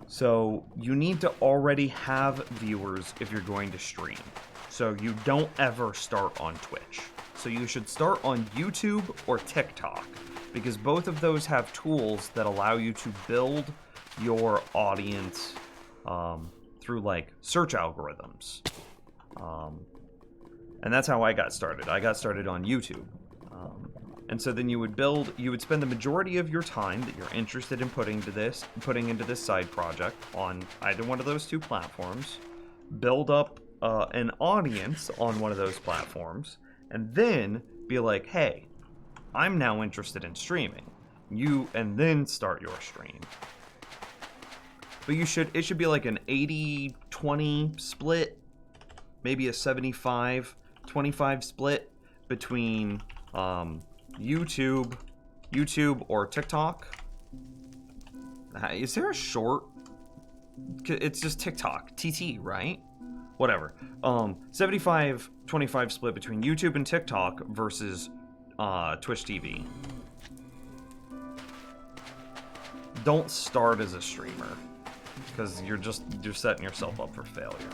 So you need to already have viewers if you're going to stream. So you don't ever start on Twitch. So you should start on YouTube or TikTok, because both of those have tools that allow you to build your audience through like search algorithms. And that's how I got started. I got started on YouTube. And so then you would spend the majority of your time that you're interested in putting into this side project on either one of those 2 platforms, build up an audience on one of those platforms, and then be like, hey, I'm now interested in streaming. And then start your stream. But it should be like an 80-20 split, maybe a 75-25 split between YouTube or TikTok. Is there a short? It's just TikTok, TT, right? Whatever. 75-25 split between YouTube and TikTok versus Twitch TV. Don't start as a streamer, because you're setting yourself up for failure.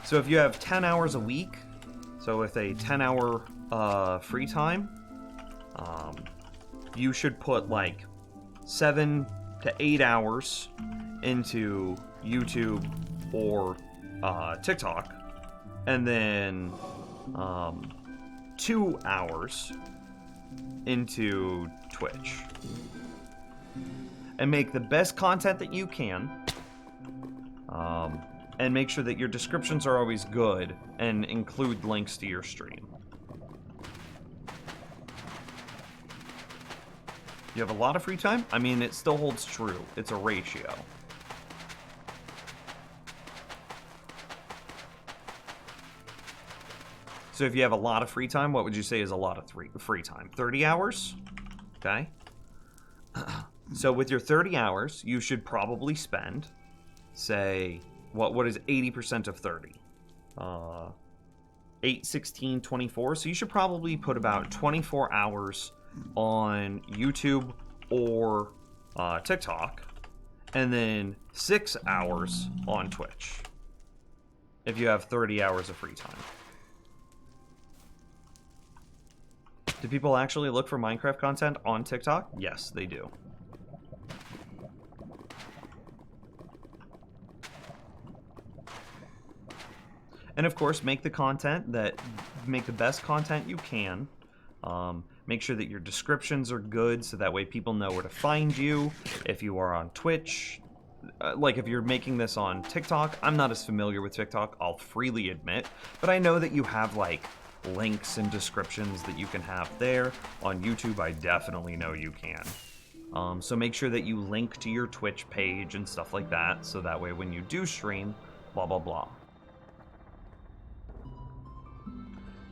So if you have 10 hours a week, so with a 10-hour free time, you should put like 7 to 8 hours into YouTube or TikTok, and then 2 hours into Twitch. And make the best content that you can. And make sure that your descriptions are always good and include links to your stream. You have a lot of free time? I mean, it still holds true. It's a ratio. So if you have a lot of free time, what would you say is a lot of free time? 30 hours? Okay. So with your 30 hours, you should probably spend, say, what is 80% of 30? 8, 16, 24. So you should probably put about 24 hours on YouTube or TikTok, and then 6 hours on Twitch, if you have 30 hours of free time. Do people actually look for Minecraft content on TikTok? Yes, they do. And of course, make the best content you can. Make sure that your descriptions are good, so that way people know where to find you. If you are on Twitch, like if you're making this on TikTok, I'm not as familiar with TikTok, I'll freely admit, but I know that you have like links and descriptions that you can have there. On YouTube, I definitely know you can. So make sure that you link to your Twitch page and stuff like that, so that way when you do stream, blah blah blah.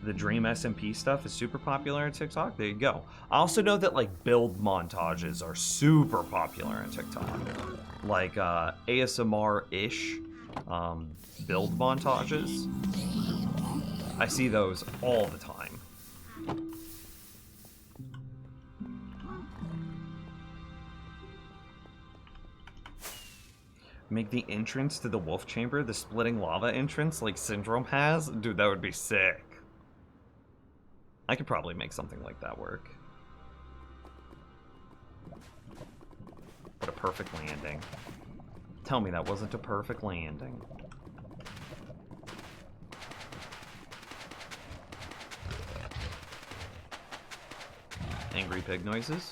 The Dream SMP stuff is super popular on TikTok. There you go. I also know that like build montages are super popular on TikTok. Like ASMR-ish build montages. I see those all the time. Make the entrance to the wolf chamber the splitting lava entrance like Syndrome has? Dude, that would be sick. I could probably make something like that work. What a perfect landing. Tell me that wasn't a perfect landing. Angry pig noises.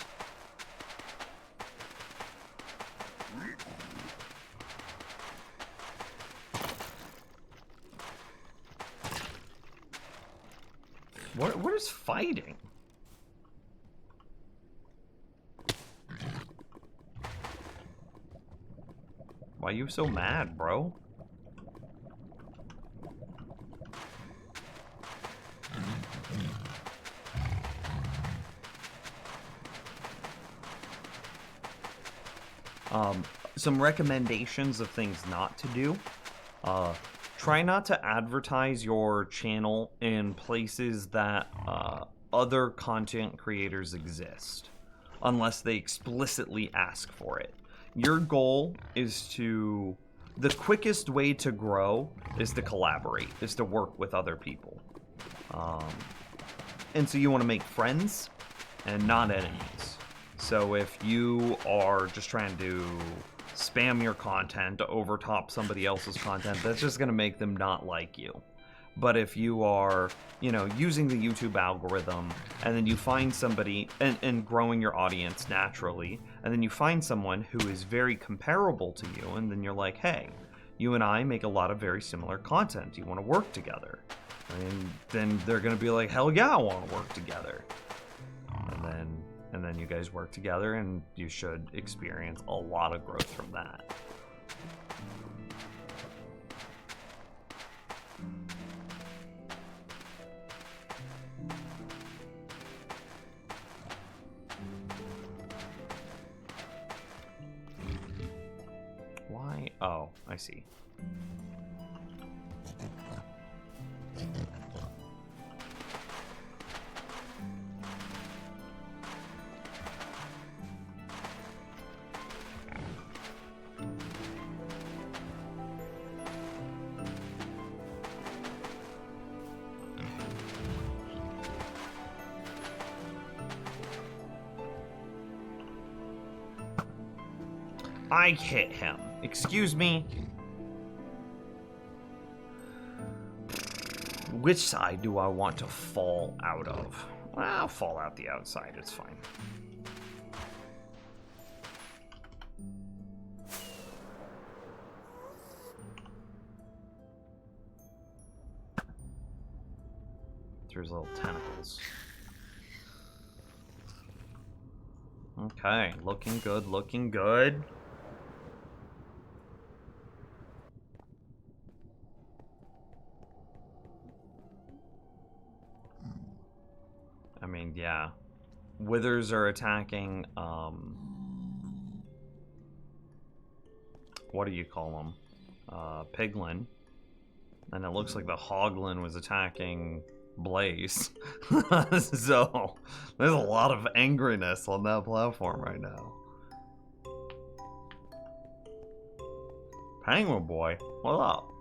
What is fighting? Why are you so mad, bro? Some recommendations of things not to do. Try not to advertise your channel in places that other content creators exist, unless they explicitly ask for it. Your goal is to... The quickest way to grow is to collaborate, is to work with other people. And so you want to make friends and not enemies. So if you are just trying to spam your content to overtop somebody else's content, that's just going to make them not like you. But if you are, you know, using the YouTube algorithm, and then you find somebody, and growing your audience naturally, and then you find someone who is very comparable to you, and then you're like, hey, you and I make a lot of very similar content. Do you want to work together? And then they're going to be like, hell yeah, I want to work together. And then you guys work together, and you should experience a lot of growth from that. Why? Oh, I see. I hit him. Excuse me? Which side do I want to fall out of? Well, I'll fall out the outside, it's fine. Through his little tentacles. Okay, looking good, looking good. I mean, yeah. Withers are attacking, what do you call them? Piglin. And it looks like the Hoglin was attacking Blaze. So, there's a lot of angriness on that platform right now. Penguin Boy, what up?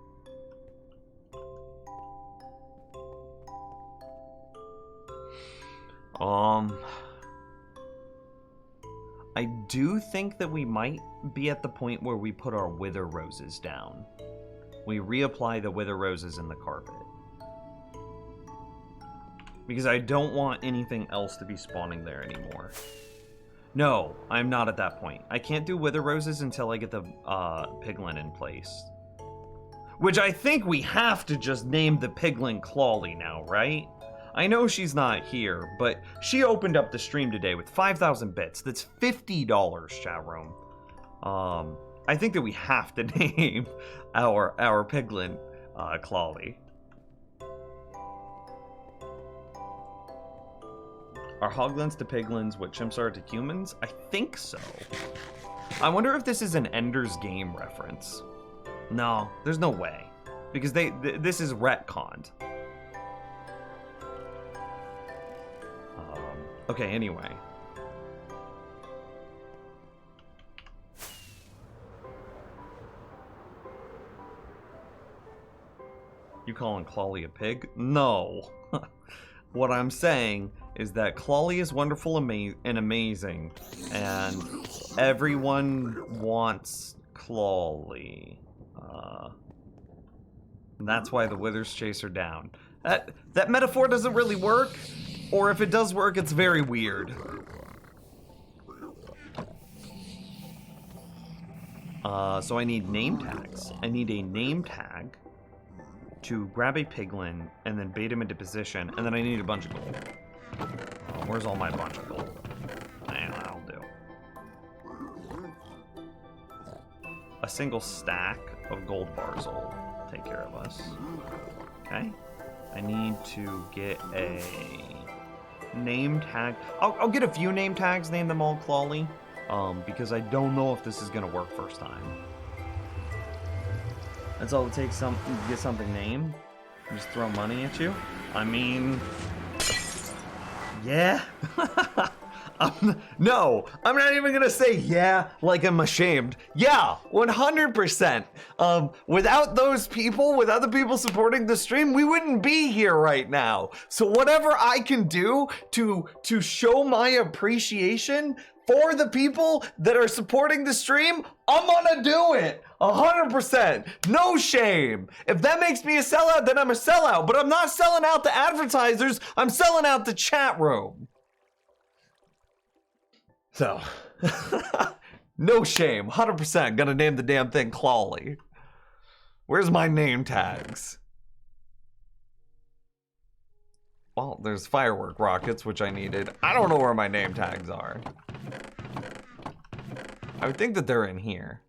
I do think that we might be at the point where we put our Wither Roses down. We reapply the Wither Roses in the carpet. Because I don't want anything else to be spawning there anymore. No, I'm not at that point. I can't do Wither Roses until I get the Piglin in place. Which I think we have to just name the Piglin Clawly now, right? I know she's not here, but she opened up the stream today with 5,000 bits. That's $50, chat room. I think that we have to name our Piglin Clawly. Are Hoglins to Piglins what chimps are to humans? I think so. I wonder if this is an Ender's Game reference. No, there's no way. Because this is retconned. Okay, anyway. You calling Clawly a pig? No. What I'm saying is that Clawly is wonderful and amazing, and everyone wants Clawly. And that's why the Withers chase her down. That metaphor doesn't really work, or if it does work, it's very weird. So I need name tags. I need a name tag to grab a piglin and then bait him into position, and then I need a bunch of gold. Where's all my bunch of gold? That'll do. A single stack of gold bars will take care of us. Okay. I need to get a name tag. I'll get a few name tags, name them all Clawly, because I don't know if this is gonna work first time. That's all it takes to get something named. Just throw money at you. I mean, yeah. No, I'm not even gonna say yeah like I'm ashamed. Yeah, 100%. Without those people, without the people supporting the stream, we wouldn't be here right now. So whatever I can do to show my appreciation for the people that are supporting the stream, I'm gonna do it. 100%. No shame. If that makes me a sellout, then I'm a sellout. But I'm not selling out the advertisers. I'm selling out the chat room. So, no shame. 100% gonna name the damn thing Clawly. Where's my name tags? Well, there's firework rockets, which I needed. I don't know where my name tags are. I would think that they're in here.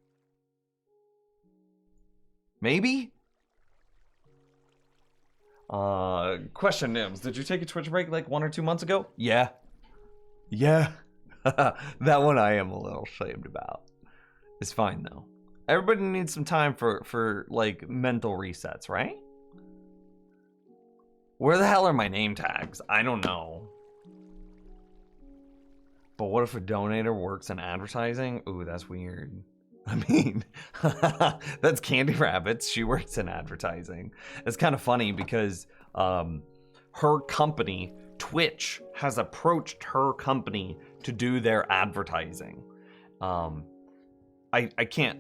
Maybe? Question, Nims. Did you take a Twitch break like 1 or 2 months ago? Yeah. Yeah. That one I am a little ashamed about. It's fine though. Everybody needs some time for like mental resets, right? Where the hell are my name tags? I don't know. But what if a donator works in advertising? Ooh, that's weird. I mean, that's Candy Rabbits. She works in advertising. It's kind of funny because her company, Twitch, has approached her company to do their advertising. I can't.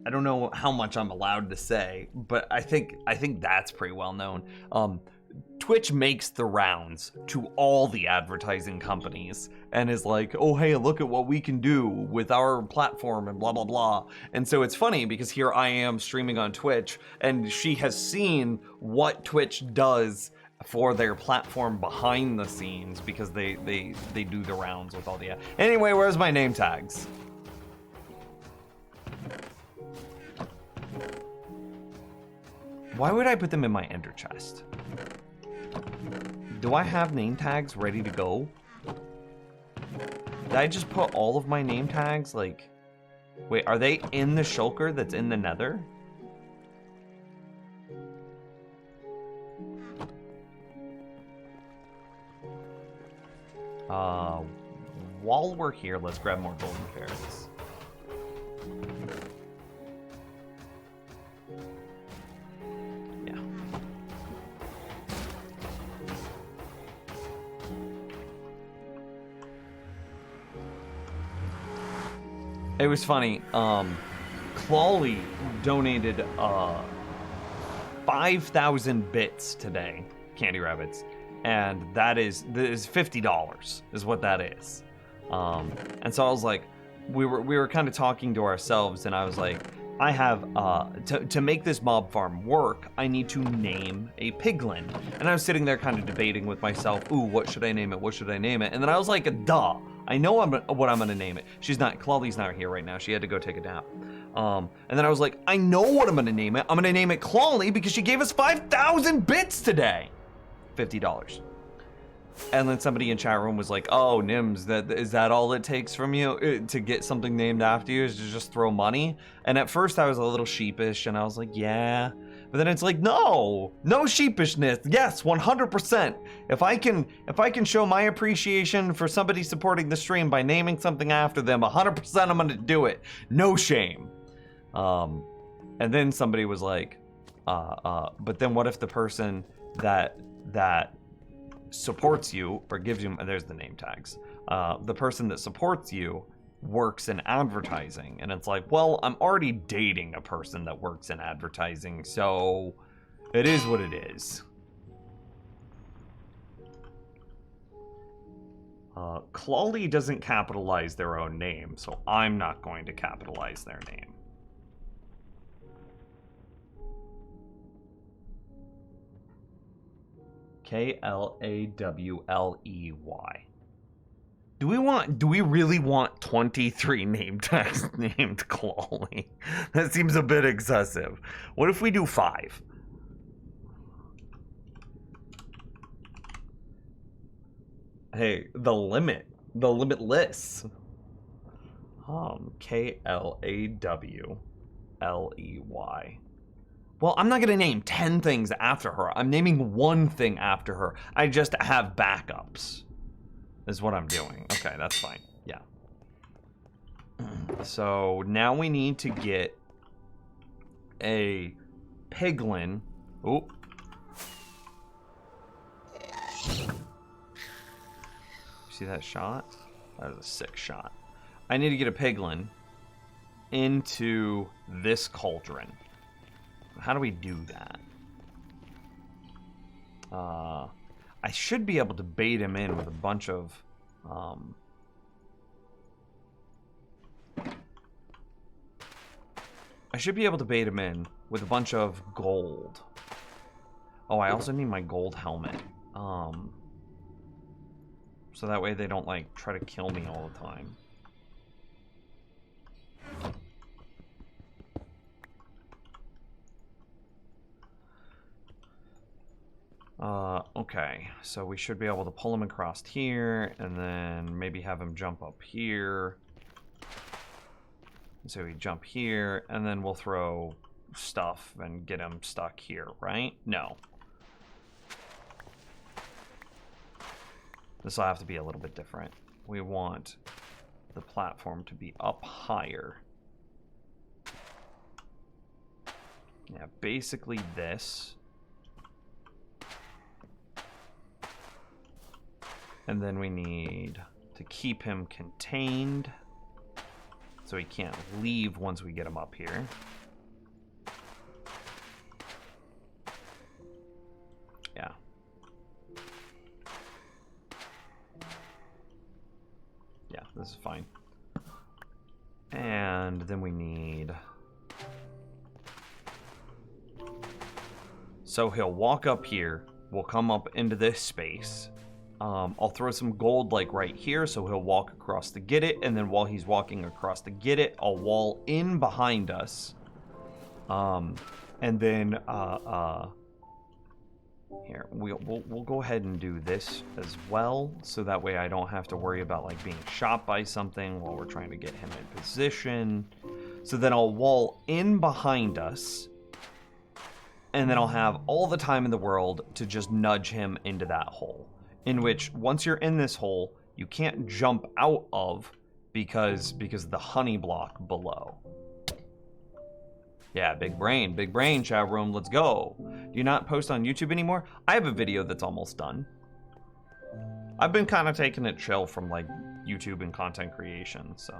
I don't know how much I'm allowed to say, but I think that's pretty well known. Twitch makes the rounds to all the advertising companies and is like, oh, hey, look at what we can do with our platform and blah, blah, blah. And so it's funny because here I am streaming on Twitch and she has seen what Twitch does for their platform behind the scenes because they do the rounds with all the... Anyway, where's my name tags? Why would I put them in my ender chest? Do I have name tags ready to go? Did I just put all of my name tags, like... Wait, are they in the shulker that's in the nether? While we're here, let's grab more golden carrots. Yeah. It was funny. Clawley donated 5,000 bits today, Candy Rabbits, and that is $50 is what that is. And so I was like, we were kind of talking to ourselves, and I was like, I have to make this mob farm work, I need to name a piglin. And I was sitting there kind of debating with myself, ooh, what should I name it? What should I name it? And then I was like, duh, I know what I'm gonna name it. Clawley's not here right now. She had to go take a nap. And then I was like, I know what I'm gonna name it. I'm gonna name it Clawley because she gave us 5,000 bits today. $50. And then somebody in chat room was like, oh, Nims, is that all it takes from you to get something named after you is to just throw money? And at first I was a little sheepish and I was like, yeah. But then it's like, no sheepishness. Yes, 100%. If I can show my appreciation for somebody supporting the stream by naming something after them, 100% I'm gonna do it. No shame. And then somebody was like, but then what if the person that supports you or gives you, there's the name tags, the person that supports you works in advertising? And it's like, well, I'm already dating a person that works in advertising, so it is what it is. Clawley doesn't capitalize their own name, so I'm not going to capitalize their name. Klawley. Do we really want 23 name tags named Clawley? That seems a bit excessive. What if we do 5? Hey, the limitless. Klawley. Well, I'm not gonna name 10 things after her. I'm naming one thing after her. I just have backups, is what I'm doing. Okay, that's fine. Yeah. So now we need to get a piglin. Oh. See that shot? That was a sick shot. I need to get a piglin into this cauldron. How do we do that? I should be able to bait him in with a bunch of... I should be able to bait him in with a bunch of gold. Oh, I also need my gold helmet. So that way they don't, like, try to kill me all the time. Okay, so we should be able to pull him across here, and then maybe have him jump up here. So we jump here, and then we'll throw stuff and get him stuck here, right? No. This will have to be a little bit different. We want the platform to be up higher. Yeah, basically this. And then we need to keep him contained. so he can't leave once we get him up here. Yeah. Yeah, this is fine. And then we need... So he'll walk up here. We'll come up into this space. I'll throw some gold like right here, so he'll walk across to get it, and then while he's walking across to get it, I'll wall in behind us. And then here we'll go ahead and do this as well, so that way I don't have to worry about like being shot by something while we're trying to get him in position. So then I'll wall in behind us. And then I'll have all the time in the world to just nudge him into that hole. In which, once you're in this hole, you can't jump out of because of the honey block below. Yeah, big brain, chat room, let's go. Do you not post on YouTube anymore? I have a video that's almost done. I've been kind of taking it chill from like YouTube and content creation, so...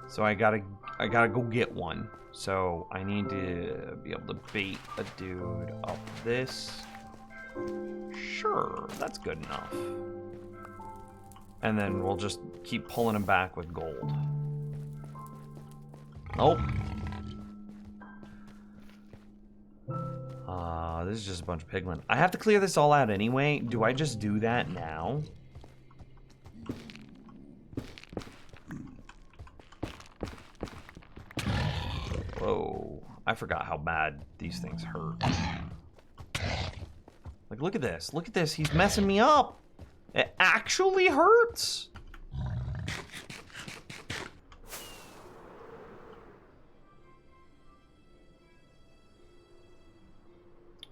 So I gotta go get one. So I need to be able to bait a dude up this. Sure, that's good enough. And then we'll just keep pulling him back with gold. Nope. This is just a bunch of piglin. I have to clear this all out anyway. Do I just do that now? Whoa, I forgot how bad these things hurt. Like, look at this. Look at this. He's messing me up. It actually hurts.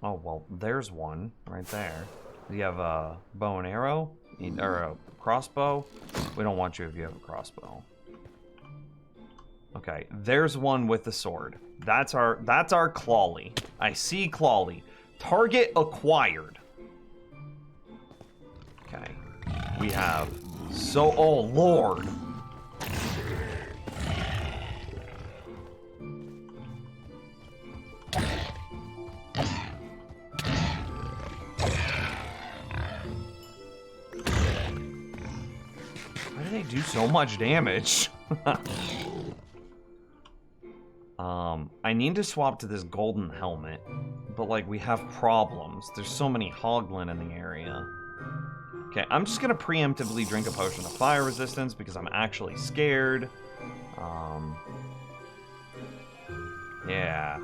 Oh, well, there's one right there. Do you have a bow and arrow? Or a crossbow? We don't want you if you have a crossbow. Okay, there's one with the sword. That's our Clawly. I see Clawly. Target acquired. Okay. We have oh lord. Why do they do so much damage? I need to swap to this golden helmet, but like we have problems. There's so many hoglin in the area. Okay, I'm just gonna preemptively drink a potion of fire resistance because I'm actually scared. Yeah.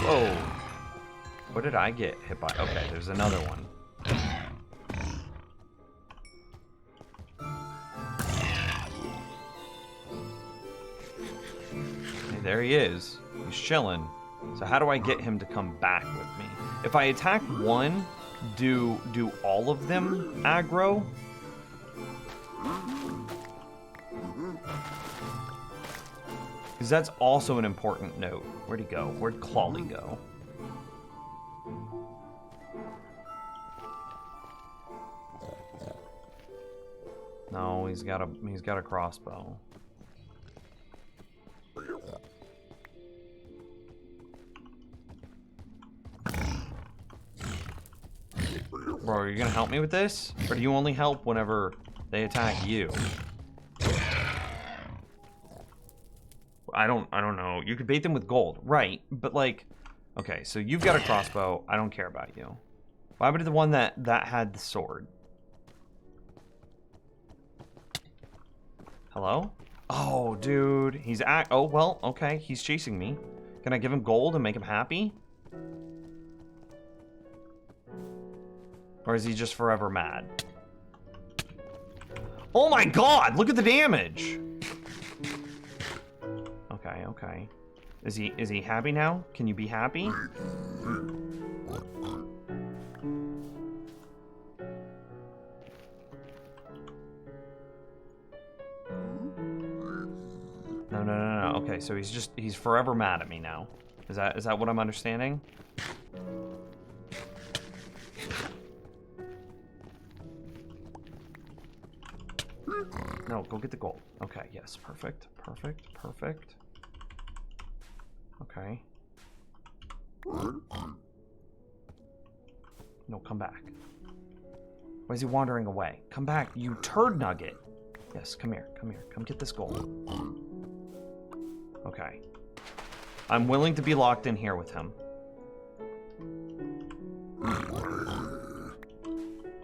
Whoa. What did I get hit by? Okay, there's another one. There he is. He's chilling. So how do I get him to come back with me? If I attack one, do all of them aggro? Because that's also an important note. Where'd he go? Where'd Clawly go? No, he's got a crossbow. Bro, are you gonna help me with this? Or do you only help whenever they attack you? I don't know. You could bait them with gold. Right, but like... Okay, so you've got a crossbow. I don't care about you. Why would the one that had the sword? Hello? Oh, dude. Oh, well, okay. He's chasing me. Can I give him gold and make him happy? Or is he just forever mad? Oh my god! Look at the damage! Okay, okay. Is he happy now? Can you be happy? No. Okay, so he's forever mad at me now. Is that what I'm understanding? No, go get the gold. Okay, yes, perfect, perfect, perfect. Okay. No, come back. Why is he wandering away? Come back, you turd nugget. Yes, come here, come here. Come get this gold. Okay. I'm willing to be locked in here with him.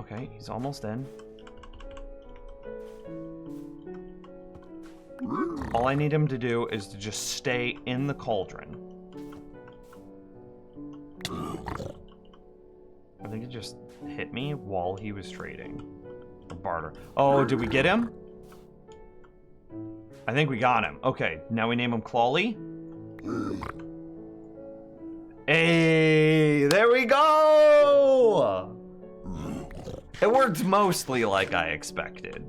Okay, he's almost in. All I need him to do is to just stay in the cauldron. I think he just hit me while he was trading. Or barter. Oh, did we get him? I think we got him. Okay, now we name him Clawley. Hey, there we go! It worked mostly like I expected.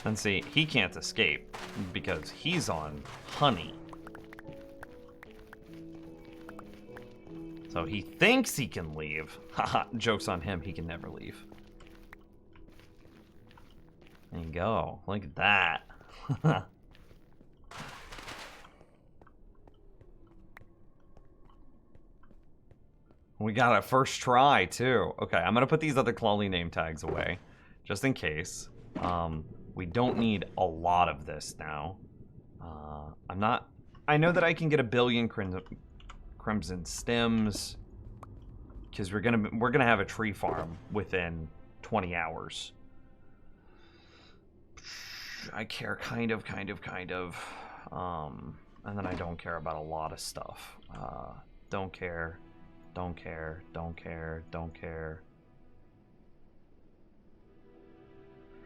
And see, he can't escape because he's on honey. So he thinks he can leave. Haha, joke's on him, he can never leave. There you go, look at that. We got it first try too. Okay, I'm gonna put these other Clawley name tags away, just in case. We don't need a lot of this now. I know that I can get 1 billion crimson stems because we're gonna have a tree farm within 20 hours. I care kind of. And then I don't care about a lot of stuff. Don't care.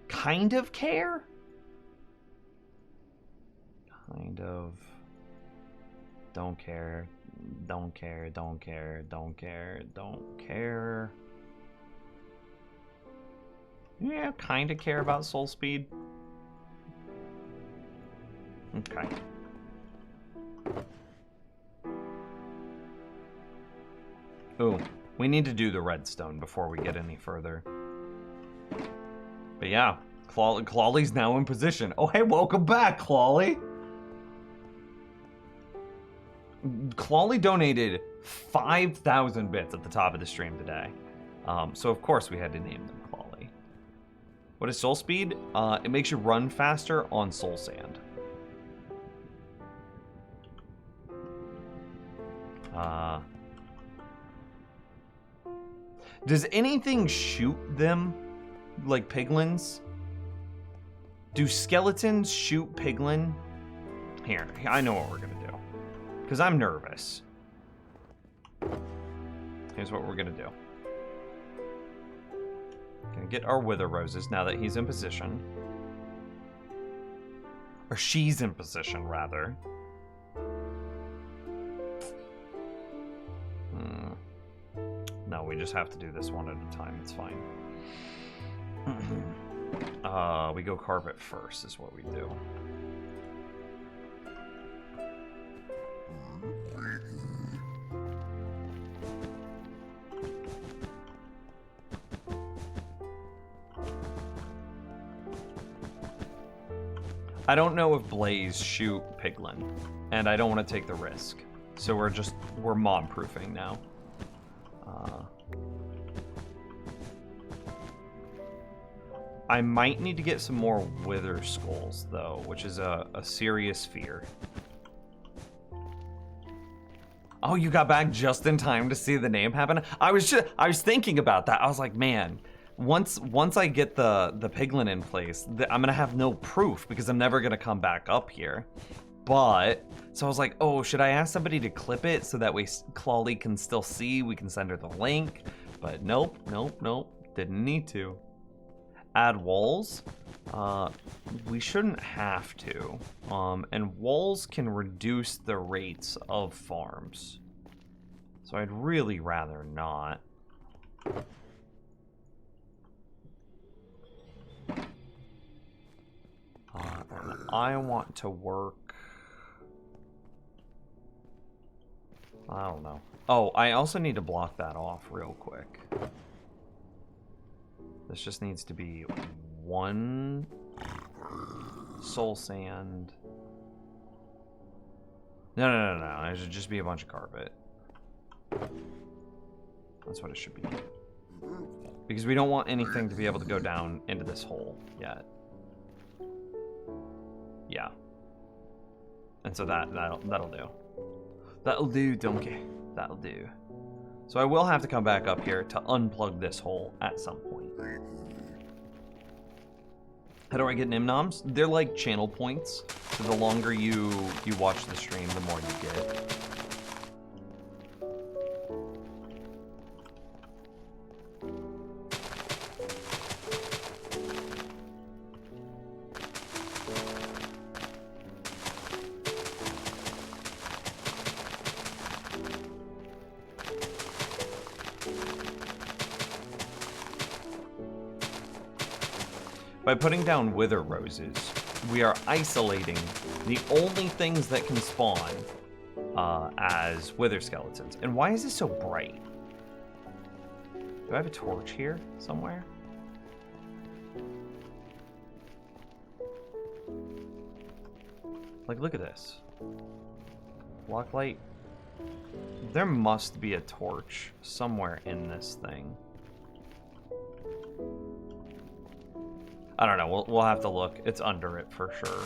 Kind of care? Kind of. Don't care. Yeah, kind of care about soul speed. Okay. Ooh, we need to do the redstone before we get any further. But yeah, Clawley's now in position. Oh, hey, welcome back, Clawley. Clawley donated 5,000 bits at the top of the stream today. So of course we had to name them Clawley. What is soul speed? It makes you run faster on soul sand. Does anything shoot them? Like piglins? Do skeletons shoot piglin? Here, I know what we're gonna do. Because I'm nervous. Here's what we're gonna do. Gonna get our wither roses now that he's in position. Or she's in position, rather. No, we just have to do this one at a time. It's fine. We go carpet first is what we do. I don't know if Blaze shoot piglin, and I don't want to take the risk. So we're mob proofing now. I might need to get some more wither skulls though, which is a serious fear. Oh, you got back just in time to see the name happen? I was thinking about that. I was like, man, once I get the piglin in place, I'm gonna have no proof because I'm never gonna come back up here. But so I was like, oh, should I ask somebody to clip it so that way Clawley can still see? We can send her the link. But nope, didn't need to. add walls. We shouldn't have to. And walls can reduce the rates of farms. So I'd really rather not. And I want to work... I don't know. Oh, I also need to block that off real quick. This just needs to be 1 soul sand. No. It should just be a bunch of carpet. That's what it should be. Because we don't want anything to be able to go down into this hole yet. Yeah. And so that'll do. That'll do, donkey. That'll do. So I will have to come back up here to unplug this hole at some point. How do I get Nimnoms? They're like channel points. So the longer you watch the stream, the more you get. By putting down wither roses, we are isolating the only things that can spawn as wither skeletons. And why is this so bright? Do I have a torch here somewhere? Like, look at this. Block light. There must be a torch somewhere in this thing. I don't know. We'll have to look. It's under it for sure.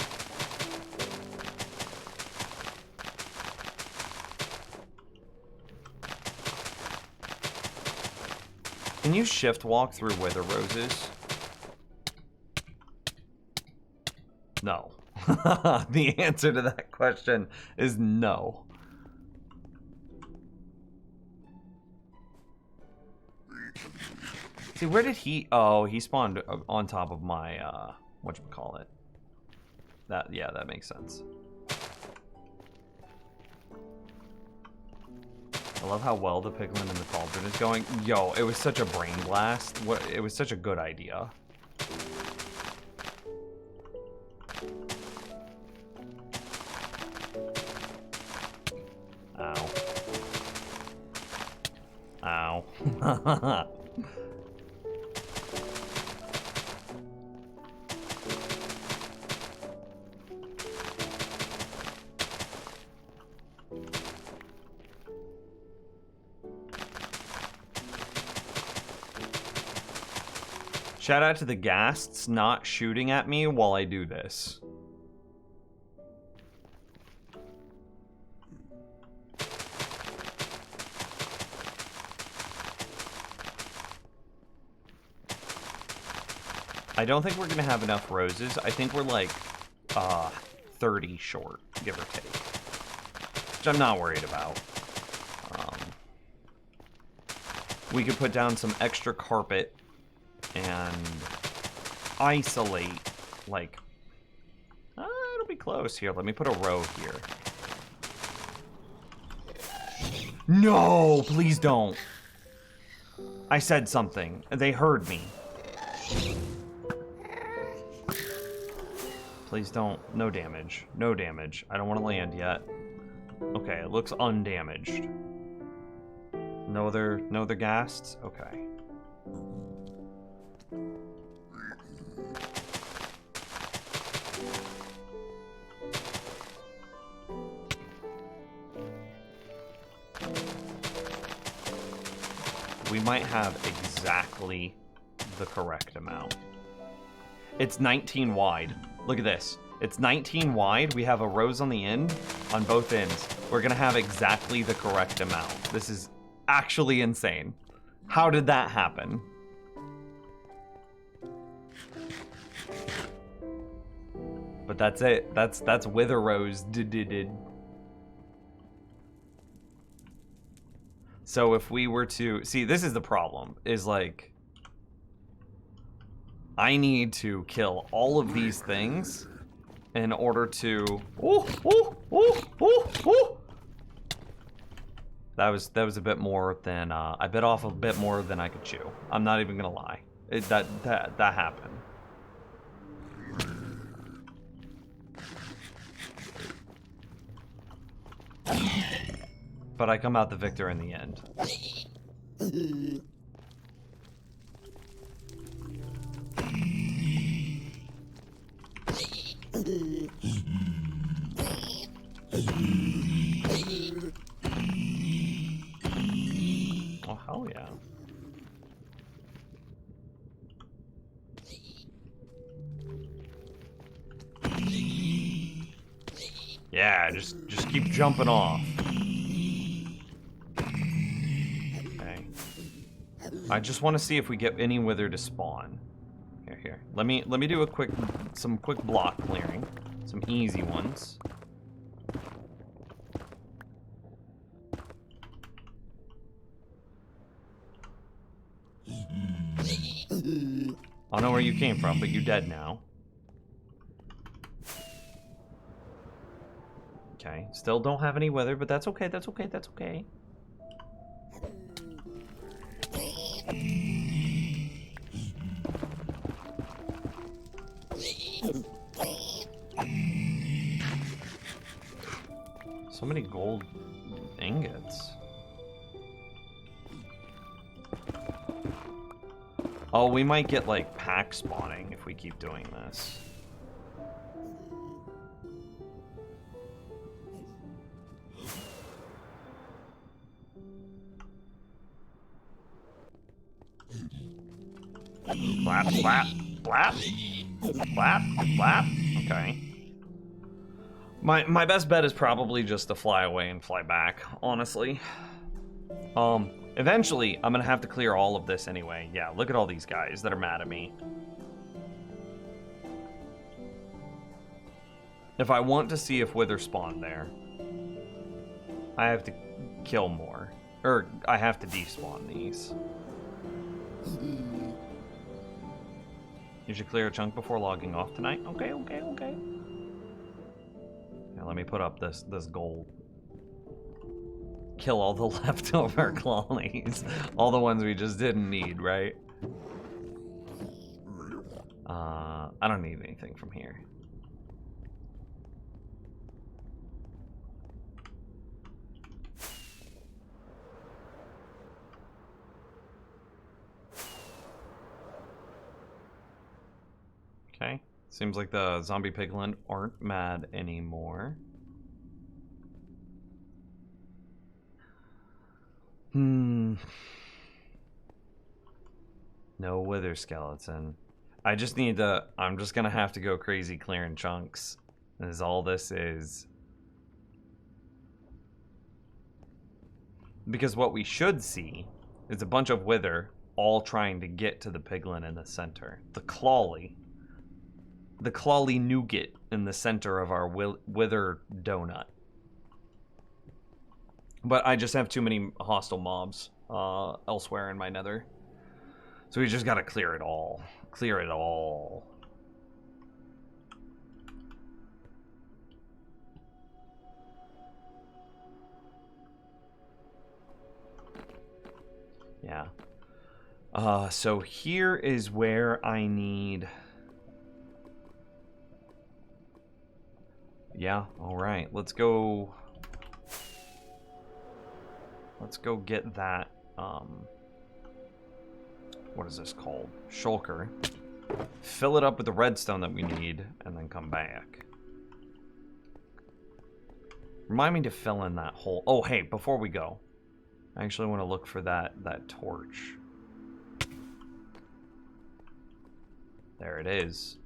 Can you shift walk through wither roses? No. The answer to that question is no. See, where did he... Oh, he spawned on top of my, whatchamacallit. Yeah, that makes sense. I love how well the piglin in the cauldron is going. Yo, it was such a brain blast. It was such a good idea. Ow. Ow. Shout out to the ghasts not shooting at me while I do this. I don't think we're gonna have enough roses. I think we're like 30 short, give or take. Which I'm not worried about. We could put down some extra carpet and isolate, like, it'll be close here. Let me put a row here. No, please don't. I said something. They heard me. Please don't. No damage. No damage. I don't want to land yet. Okay, it looks undamaged. No other ghasts? Okay. We might have exactly the correct amount. It's 19 wide. Look at this. It's 19 wide. We have a rose on the end, on both ends. We're gonna have exactly the correct amount. This is actually insane. How did that happen? But that's it. That's Wither Rose did. So if we were to see, this is the problem. Is like I need to kill all of these things in order to... Ooh, ooh, ooh, ooh, ooh. That was a bit more than... I bit off a bit more than I could chew. I'm not even gonna lie. That happened. But I come out the victor in the end. Oh, hell yeah. Yeah, just keep jumping off. Okay. I just want to see if we get any wither to spawn. Here. Let me do some quick block clearing. Some easy ones. I don't know where you came from, but you're dead now. Okay, still don't have any wither, but that's okay, that's okay, that's okay. So many gold ingots. Oh, we might get like pack spawning if we keep doing this. Flap, flap, flap, flap, flap. Okay. My best bet is probably just to fly away and fly back, honestly. Eventually, I'm gonna have to clear all of this anyway. Yeah, look at all these guys that are mad at me. If I want to see if wither spawn there, I have to kill more. Or, I have to despawn these. You should clear a chunk before logging off tonight. Okay. Now let me put up this gold. Kill all the leftover colonies. All the ones we just didn't need, right? I don't need anything from here. Okay. Seems like the zombie piglin aren't mad anymore. No wither skeleton. I just need to... I'm just gonna have to go crazy clearing chunks. Is all this is. Because what we should see is a bunch of wither all trying to get to the piglin in the center. The clawly nougat in the center of our wither donut. But I just have too many hostile mobs elsewhere in my nether. So we just gotta clear it all. Clear it all. Yeah. So here is where I need... Yeah, alright. Let's go get that, what is this called? Shulker. Fill it up with the redstone that we need, and then come back. Remind me to fill in that hole. Oh, hey, before we go, I actually want to look for that torch. There it is.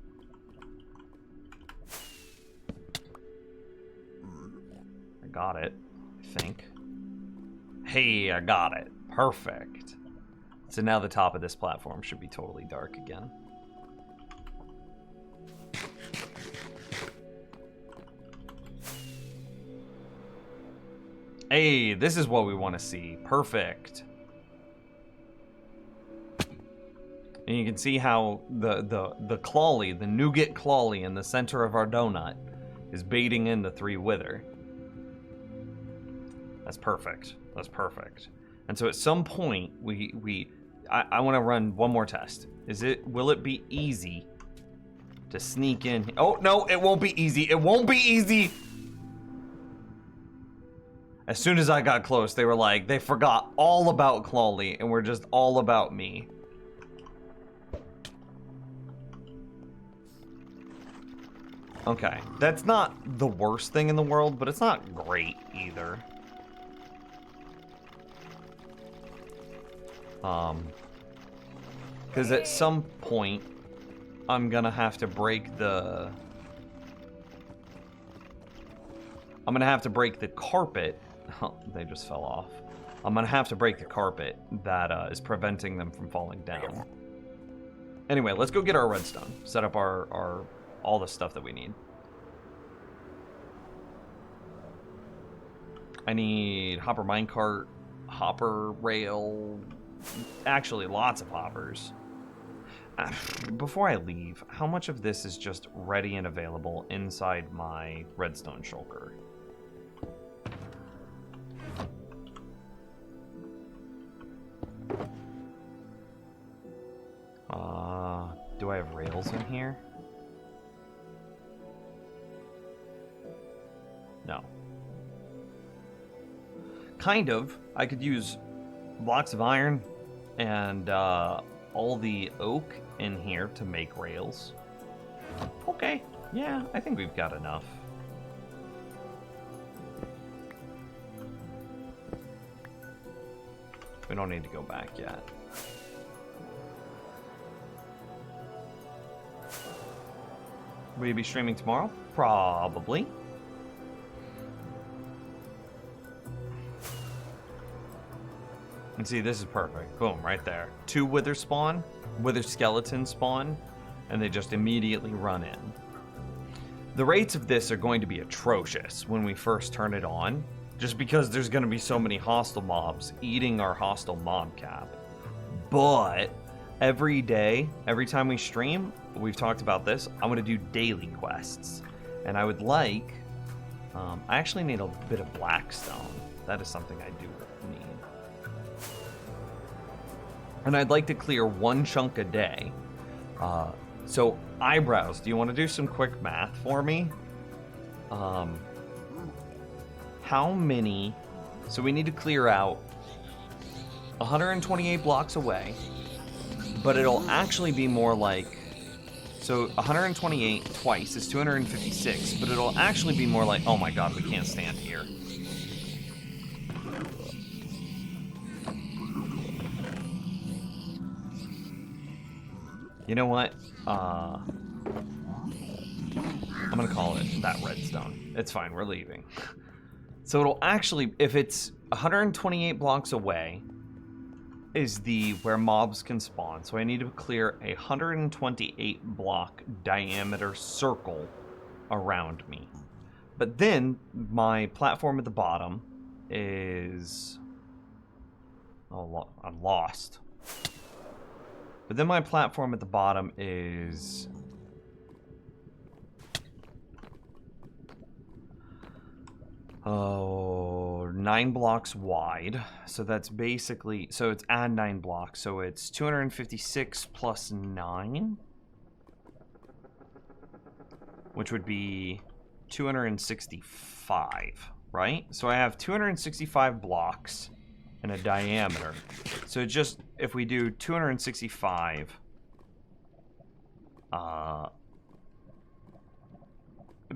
I got it, I think. Hey, I got it. Perfect. So now the top of this platform should be totally dark again. Hey, this is what we want to see. Perfect. And you can see how the clawly, the nougat clawly in the center of our donut is baiting in the 3 wither. That's perfect. That's perfect. And so at some point, I want to run one more test. Will it be easy to sneak in? Oh, no, it won't be easy. It won't be easy. As soon as I got close, they were like, they forgot all about Clawly and were just all about me. Okay, that's not the worst thing in the world, but it's not great either. Because at some point, I'm gonna have to break the... I'm gonna have to break the carpet. Oh, they just fell off. I'm gonna have to break the carpet that is preventing them from falling down. Anyway, let's go get our redstone. Set up our all the stuff that we need. I need hopper minecart, hopper rail, actually lots of hoppers. Before I leave, how much of this is just ready and available inside my redstone shulker? Do I have rails in here? No. Kind of. I could use blocks of iron and all the oak in here to make rails. Okay. Yeah, I think we've got enough. We don't need to go back yet. Will you be streaming tomorrow? Probably. And see, this is perfect. Boom, right there. 2 wither spawn, wither skeleton spawn, and they just immediately run in. The rates of this are going to be atrocious when we first turn it on, just because there's going to be so many hostile mobs eating our hostile mob cap. But every day, every time we stream, we've talked about this, I'm going to do daily quests. And I would like, I actually need a bit of blackstone. That is something I do need. And I'd like to clear 1 chunk a day. So eyebrows, do you want to do some quick math for me? How many, so we need to clear out 128 blocks away, but it'll actually be more like, so 128 twice is 256, but it'll actually be more like, oh my god, we can't stand here. You know what? I'm gonna call it that redstone. It's fine, we're leaving. So it'll actually, if it's 128 blocks away, is where mobs can spawn. So I need to clear a 128 block diameter circle around me. But then my platform at the bottom is, oh, I'm lost. But then my platform at the bottom is 9 blocks wide. So that's basically, so it's add 9 blocks. So it's 256 plus 9, which would be 265, right? So I have 265 blocks and a diameter. So just, if we do 265,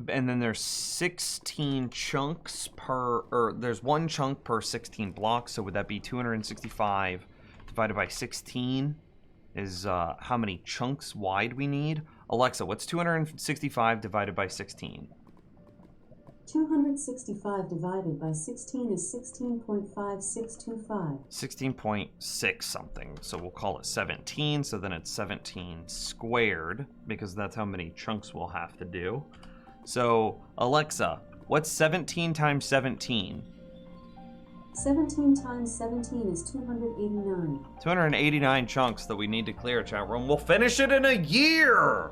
and then there's 16 chunks per, or there's 1 chunk per 16 blocks, so would that be 265 divided by 16 is how many chunks wide we need? Alexa, what's 265 divided by 16? 265 divided by 16 is 16.5625. 16.6 something, so we'll call it 17, so then it's 17 squared, because that's how many chunks we'll have to do. So, Alexa, what's 17 times 17? 17 times 17 is 289. 289 chunks that we need to clear, chat room. We'll finish it in a year!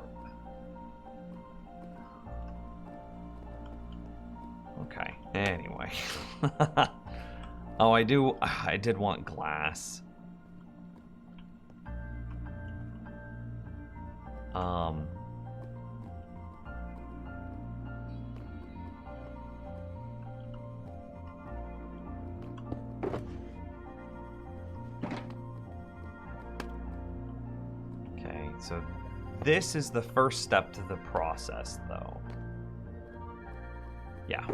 Okay, anyway. Oh, I did want glass. Okay, so this is the first step to the process, though. Yeah.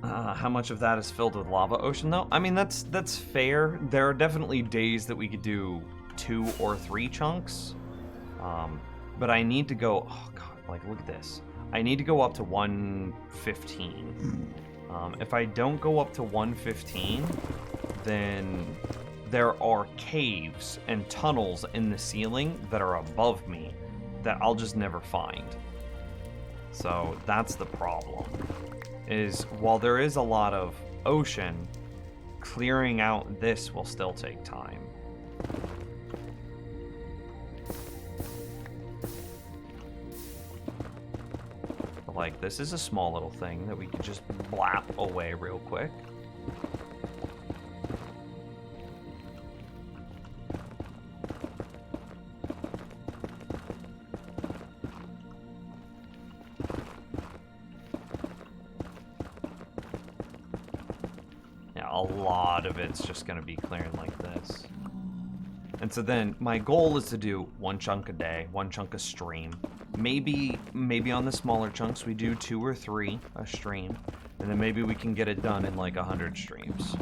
How much of that is filled with lava ocean, though? I mean, that's fair. There are definitely days that we could do 2 or 3 chunks. But I need to go... Oh, God, like, look at this. I need to go up to 115. If I don't go up to 115, then there are caves and tunnels in the ceiling that are above me that I'll just never find. So that's the problem. Is while there is a lot of ocean, clearing out this will still take time. But like, this is a small little thing that we could just blap away real quick. A lot of it's just going to be clearing like this. And so then my goal is to do 1 chunk a day, 1 chunk a stream. Maybe on the smaller chunks we do 2 or 3 a stream, and then maybe we can get it done in like 100 streams.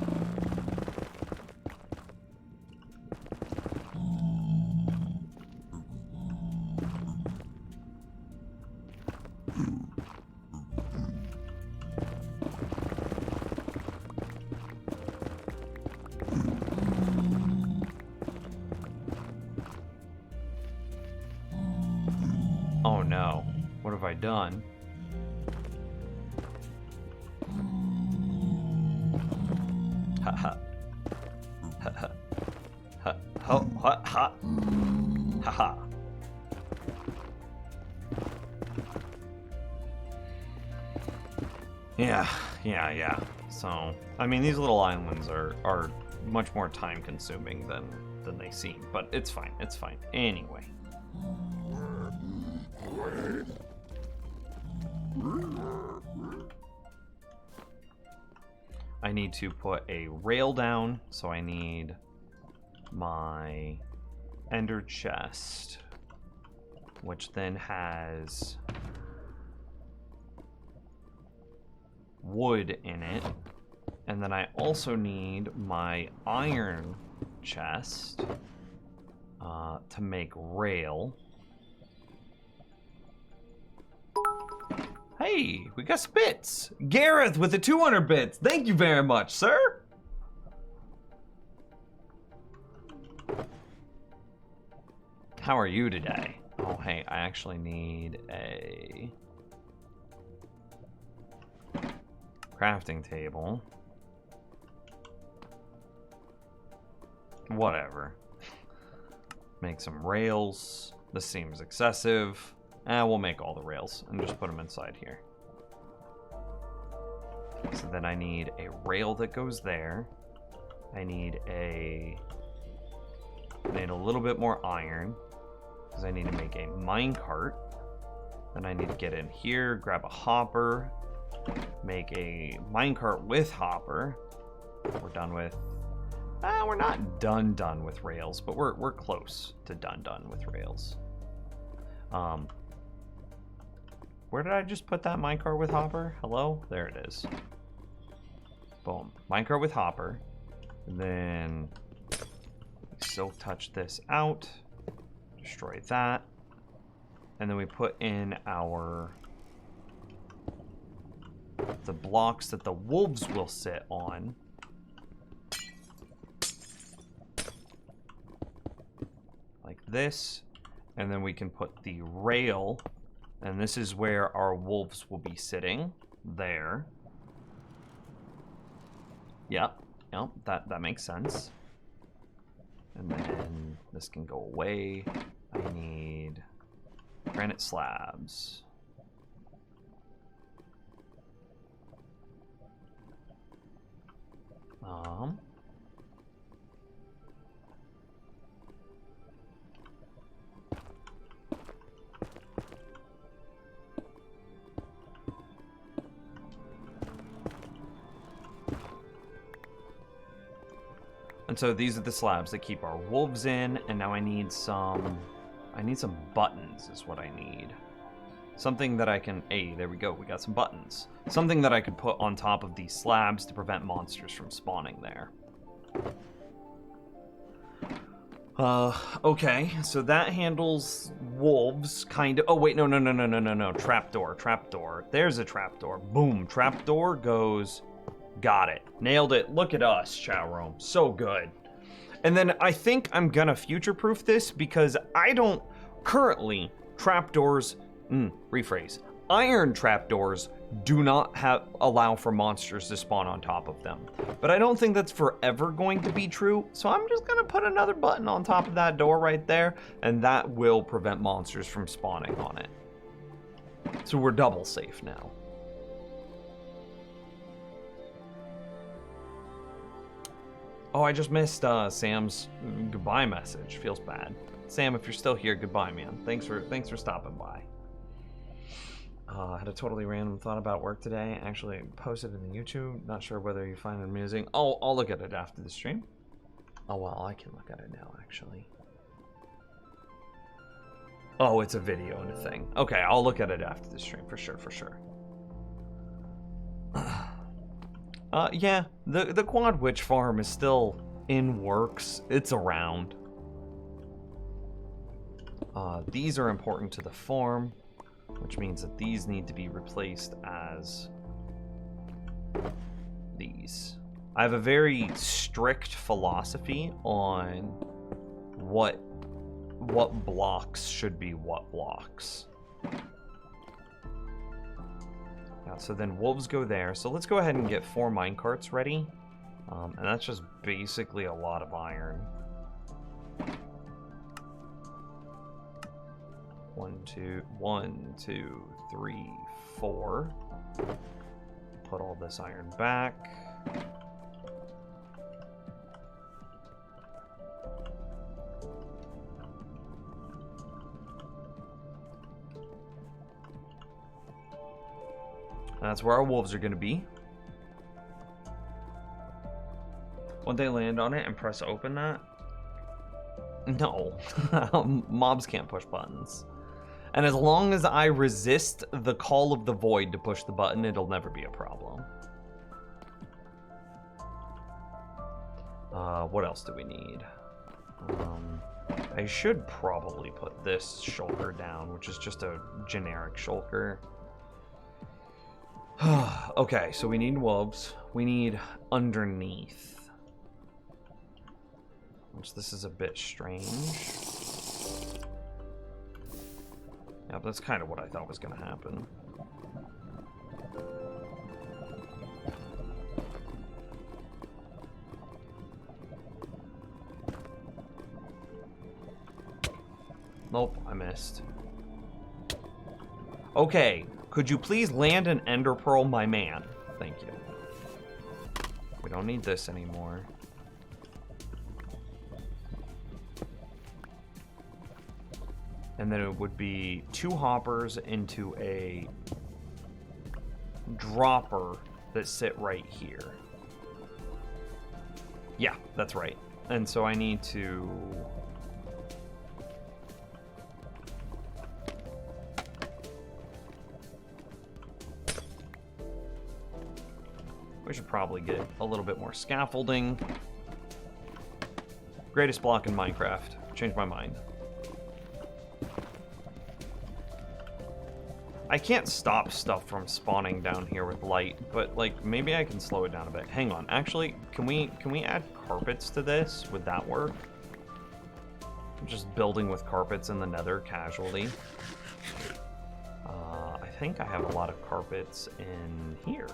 Oh no, what have I done? Ha ha. Ha ha. Ha ha ha ha. Ha ha. Yeah. So, I mean, these little islands are much more time consuming than they seem, but it's fine. Anyway. I need to put a rail down, so I need my ender chest, which then has wood in it, and then I also need my iron chest to make rail. Hey, we got spits. Gareth with the 200 bits. Thank you very much, sir. How are you today? Oh, hey, I actually need a crafting table. Whatever. Make some rails. This seems excessive. We'll make all the rails and just put them inside here. So then I need a rail that goes there. I need a little bit more iron because I need to make a minecart. Then I need to get in here, grab a hopper, make a minecart with hopper. We're done with... we're not done with rails, but we're close to done with rails. Where did I just put that minecart with hopper? Hello? There it is. Boom. Minecart with hopper. And then silk touch this out. Destroy that. And then we put in the blocks that the wolves will sit on. Like this. And then we can put the rail. And this is where our wolves will be sitting. there. Yep, that makes sense. And then this can go away. I need granite slabs. And so these are the slabs that keep our wolves in, and now I need some buttons is what I need. Something that I can, hey, there we go, we got some buttons. Something that I could put on top of these slabs to prevent monsters from spawning there. Okay, so that handles wolves, kind of. Oh, wait, no. Trapdoor. There's a trapdoor. Boom, trapdoor goes. Got it. Nailed it. Look at us, chat room. So good. And then I think I'm gonna future-proof this because I don't currently trapdoors. Rephrase. Iron trapdoors do not allow for monsters to spawn on top of them. But I don't think that's forever going to be true, so I'm just gonna put another button on top of that door right there, and that will prevent monsters from spawning on it. So we're double safe now. Oh, I just missed Sam's goodbye message. Feels bad. Sam, if you're still here, goodbye, man. Thanks for stopping by. I had a totally random thought about work today. Actually posted it in YouTube. Not sure whether you find it amusing. I'll look at it after the stream. Oh, well, I can look at it now, actually. Oh, it's a video and a thing. Okay, I'll look at it after the stream, for sure. Yeah, the Quad Witch farm is still in works. It's around. These are important to the farm, which means that these need to be replaced as these. I have a very strict philosophy on what blocks should be what blocks. So then wolves go there. So let's go ahead and get 4 minecarts ready. And that's just basically a lot of iron. 1, 2, 3, 4. Put all this iron back. That's where our wolves are going to be. Won't they land on it and press open that? No. Mobs can't push buttons. And as long as I resist the call of the void to push the button, it'll never be a problem. What else do we need? I should probably put this shulker down, which is just a generic shulker. Okay, so we need wolves. We need underneath. Which this is a bit strange. Yeah, but that's kind of what I thought was going to happen. Nope, I missed. Okay. Could you please land an ender pearl, my man? Thank you. We don't need this anymore. And then it would be 2 hoppers into a dropper that sit right here. Yeah, that's right. And so I need to... We should probably get a little bit more scaffolding. Greatest block in Minecraft. Changed my mind. I can't stop stuff from spawning down here with light, but like maybe I can slow it down a bit. Hang on. Actually, can we add carpets to this? Would that work? I'm just building with carpets in the nether casually. I think I have a lot of carpets in here.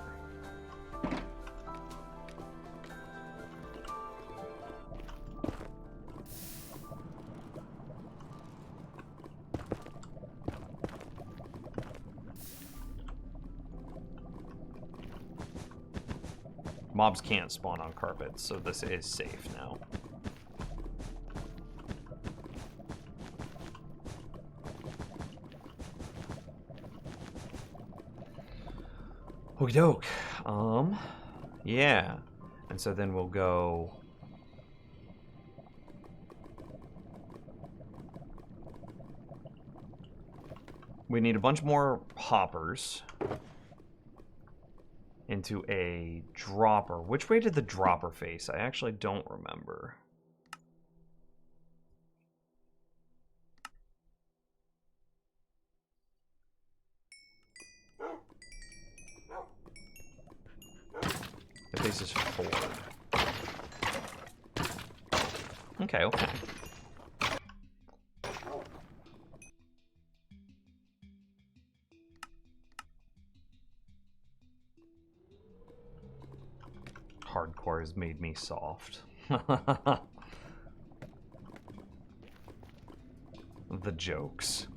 Mobs can't spawn on carpets, so this is safe now. Okie doke. Yeah. And so then we'll go... We need a bunch more hoppers into a dropper. Which way did the dropper face? I actually don't remember. It faces forward. Okay, okay. Hardcore has made me soft. The jokes.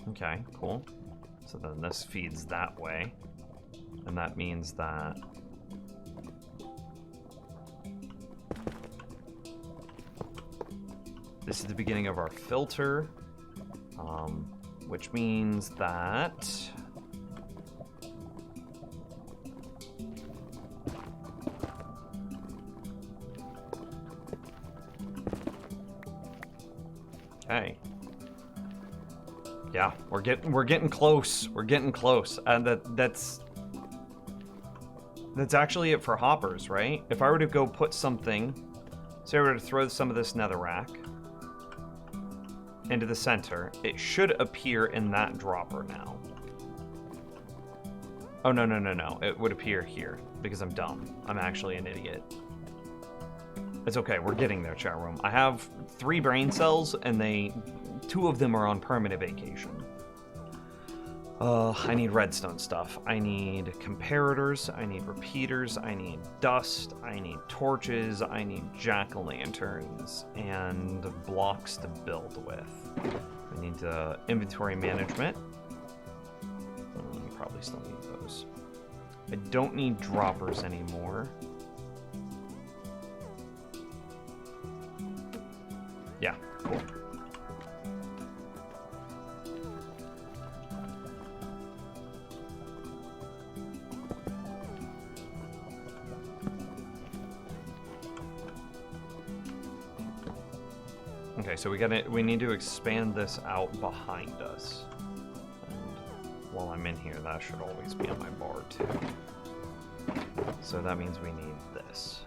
Okay, cool. So then this feeds that way. And that means that this is the beginning of our filter, which means that okay. Yeah, we're getting close. We're getting close. And that's actually it for hoppers, right? If I were to go put something, say I were to throw some of this netherrack into the center, it should appear in that dropper now. Oh, no, no, no, no. It would appear here because I'm dumb. I'm actually an idiot. It's okay. We're getting there, chat room. I have 3 brain cells, and 2 of them are on permanent vacation. I need redstone stuff. I need comparators. I need repeaters. I need dust. I need torches. I need jack-o'-lanterns and blocks to build with. I need inventory management. You probably still need those. I don't need droppers anymore. Yeah, cool. Okay, so we need to expand this out behind us. And while I'm in here, that should always be on my bar too. So that means we need this.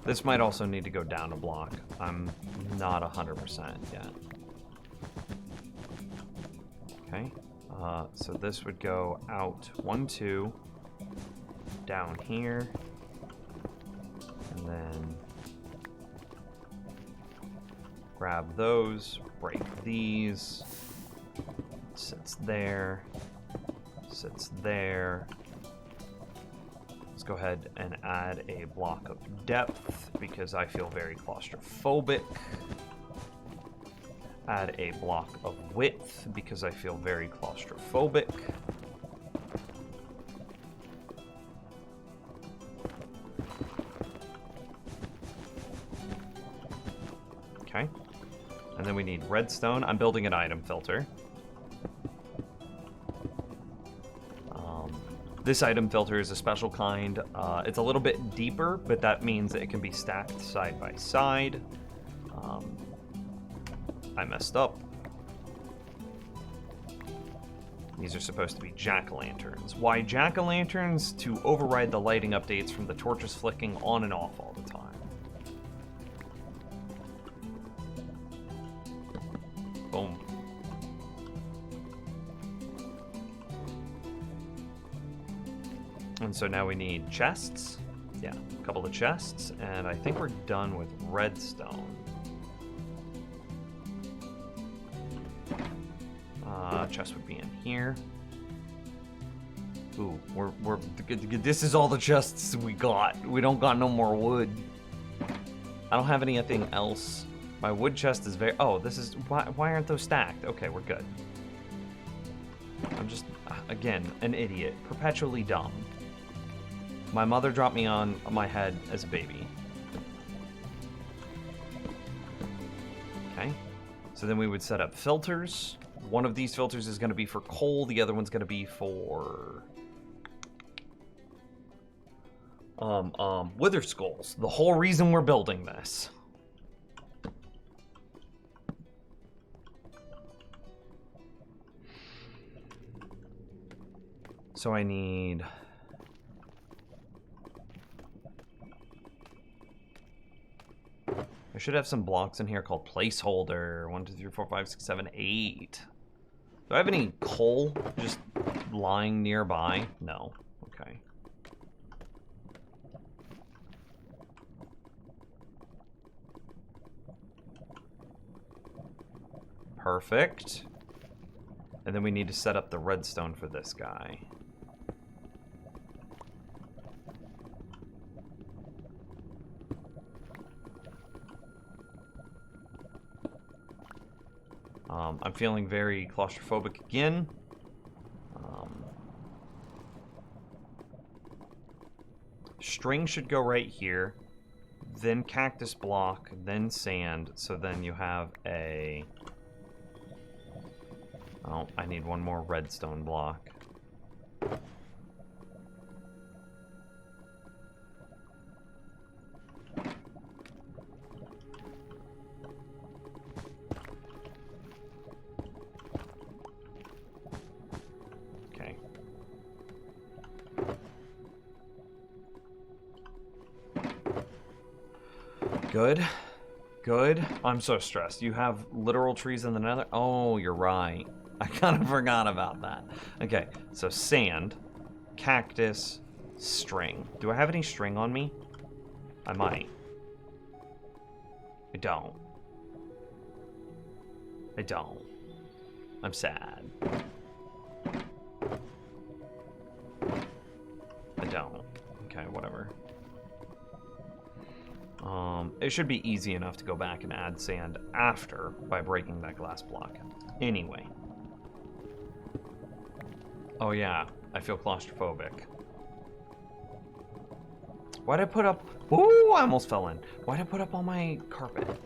This might also need to go down a block. I'm not 100% yet. Okay, so this would go out 1, 2, down here, and then grab those, break these, sits there, sits there. Let's go ahead and add a block of depth because I feel very claustrophobic. Add a block of width because I feel very claustrophobic. Okay. And then we need redstone. I'm building an item filter. This item filter is a special kind. It's a little bit deeper, but that means that it can be stacked side by side. I messed up. These are supposed to be jack-o'-lanterns. Why jack-o'-lanterns? To override the lighting updates from the torches flicking on and off all the time. Boom. And so now we need chests. Yeah, a couple of chests, and I think we're done with redstone. Chest would be in here. Ooh, this is all the chests we got. We don't got no more wood. I don't have anything else. My wood chest is very... Oh, this is... Why aren't those stacked? Okay, we're good. I'm just, again, an idiot. Perpetually dumb. My mother dropped me on my head as a baby. Okay. So then we would set up filters. One of these filters is going to be for coal. The other one's going to be for... Wither skulls. The whole reason we're building this. So I need... I should have some blocks in here called placeholder. 1, 2, 3, 4, 5, 6, 7, 8. Do I have any coal just lying nearby? No. Okay. Perfect. And then we need to set up the redstone for this guy. I'm feeling very claustrophobic again. String should go right here, then cactus block, then sand, so then you have a... Oh, I need one more redstone block. Good. Good. I'm so stressed. You have literal trees in the nether? Oh, you're right. I kind of forgot about that. Okay, so sand, cactus, string. Do I have any string on me? I might. I don't. I don't. I'm sad. I don't. Okay, whatever. It should be easy enough to go back and add sand after by breaking that glass block. Anyway. Oh yeah, I feel claustrophobic. Why'd I put up... Ooh, I almost fell in. Why'd I put up all my carpet?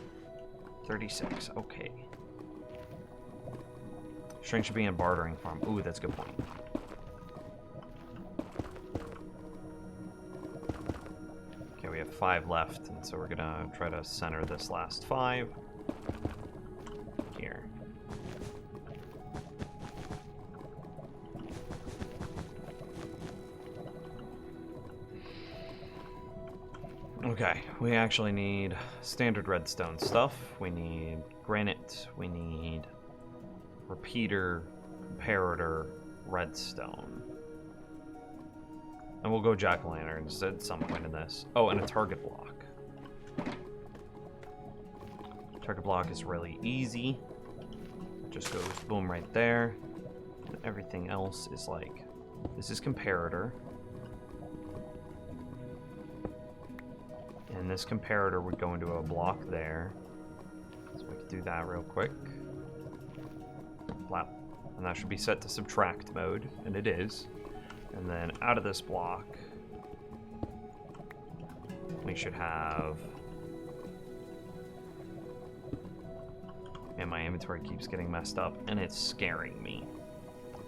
36, okay. String should be in bartering farm. Ooh, that's a good point. Okay, we have 5 left, and so we're gonna try to center this last 5. Here. Okay, we actually need standard redstone stuff. We need granite, we need repeater, comparator, redstone. And we'll go jack-o'-lanterns at some point in this. Oh, and a target block. Target block is really easy. Just goes boom right there. And everything else is like, this is comparator. And this comparator would go into a block there. So we can do that real quick. Wow. And that should be set to subtract mode, and it is. And then out of this block, we should have... And my inventory keeps getting messed up, and it's scaring me.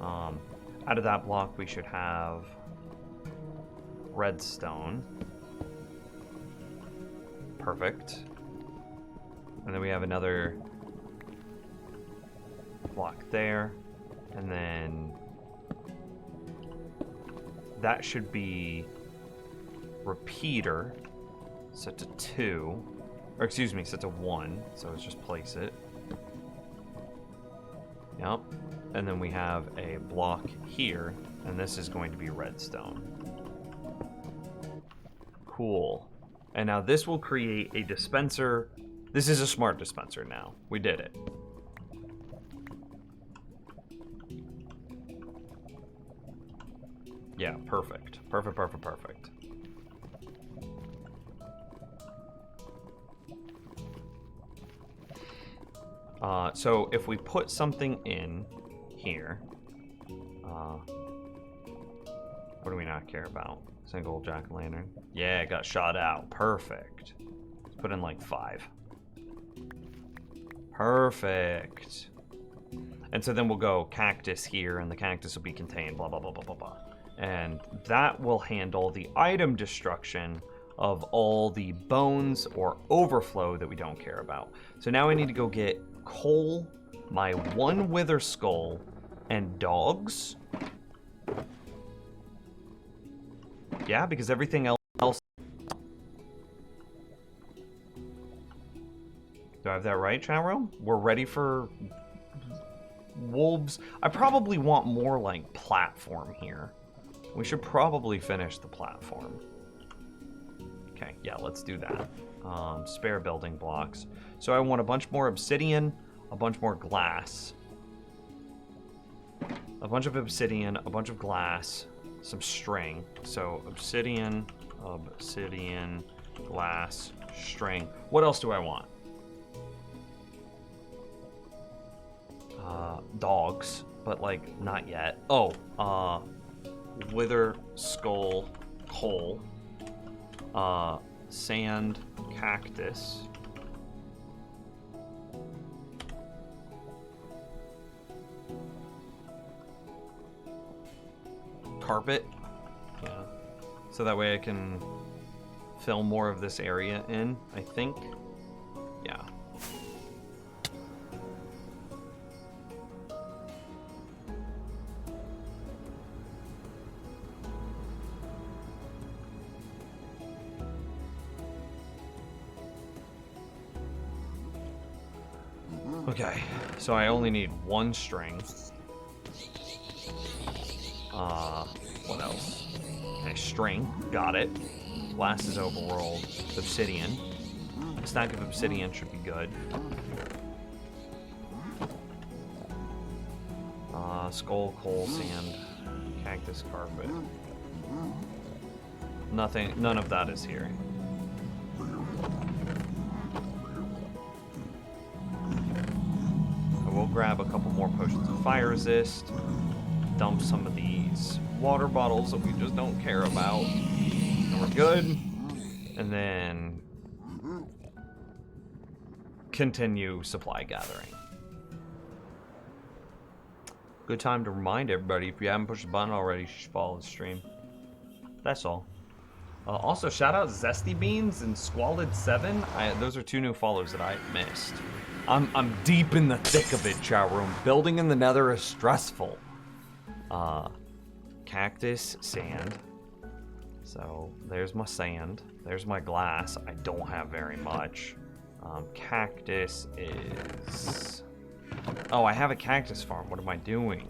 Out of that block, we should have redstone. Perfect. And then we have another block there. And then that should be repeater set to 2. Or excuse me, set to 1. So let's just place it. Yep. And then we have a block here, and this is going to be redstone. Cool. And now this will create a dispenser. This is a smart dispenser now. We did it. Yeah, perfect. Perfect, perfect, perfect. So if we put something in here, what do we not care about? Single jack-o'-lantern. Yeah, it got shot out. Perfect. Let's put in like 5. Perfect. And so then we'll go cactus here, and the cactus will be contained, blah, blah, blah, blah, blah, blah. And that will handle the item destruction of all the bones or overflow that we don't care about. So now I need to go get coal, my 1 wither skull, and dogs. Yeah, because everything else... Do I have that right, chat room? We're ready for wolves. I probably want more like platform here. We should probably finish the platform. Okay, yeah, let's do that. Spare building blocks. So I want a bunch more obsidian, a bunch more glass. A bunch of obsidian, a bunch of glass, some string. So obsidian, glass, string. What else do I want? Dogs, but like not yet. Oh, wither skull, coal, sand, cactus, carpet. Yeah, so that way I can fill more of this area in, I think. Yeah. Okay, so I only need 1 string. What else? Okay, string, got it. Glass is overworld. Obsidian. A stack of obsidian should be good. Skull, coal, sand, cactus, carpet. Nothing, none of that is here. We'll grab a couple more potions of fire resist, dump some of these water bottles that we just don't care about, and we're good. And then continue supply gathering. Good time to remind everybody, if you haven't pushed the button already, you should follow the stream. That's all. Also, shout out Zesty Beans and Squalid 7. Those are 2 new follows that I missed. I'm deep in the thick of it, chat room. Building in the nether is stressful. Cactus, sand. So there's my sand. There's my glass. I don't have very much. Cactus is... Oh, I have a cactus farm. What am I doing?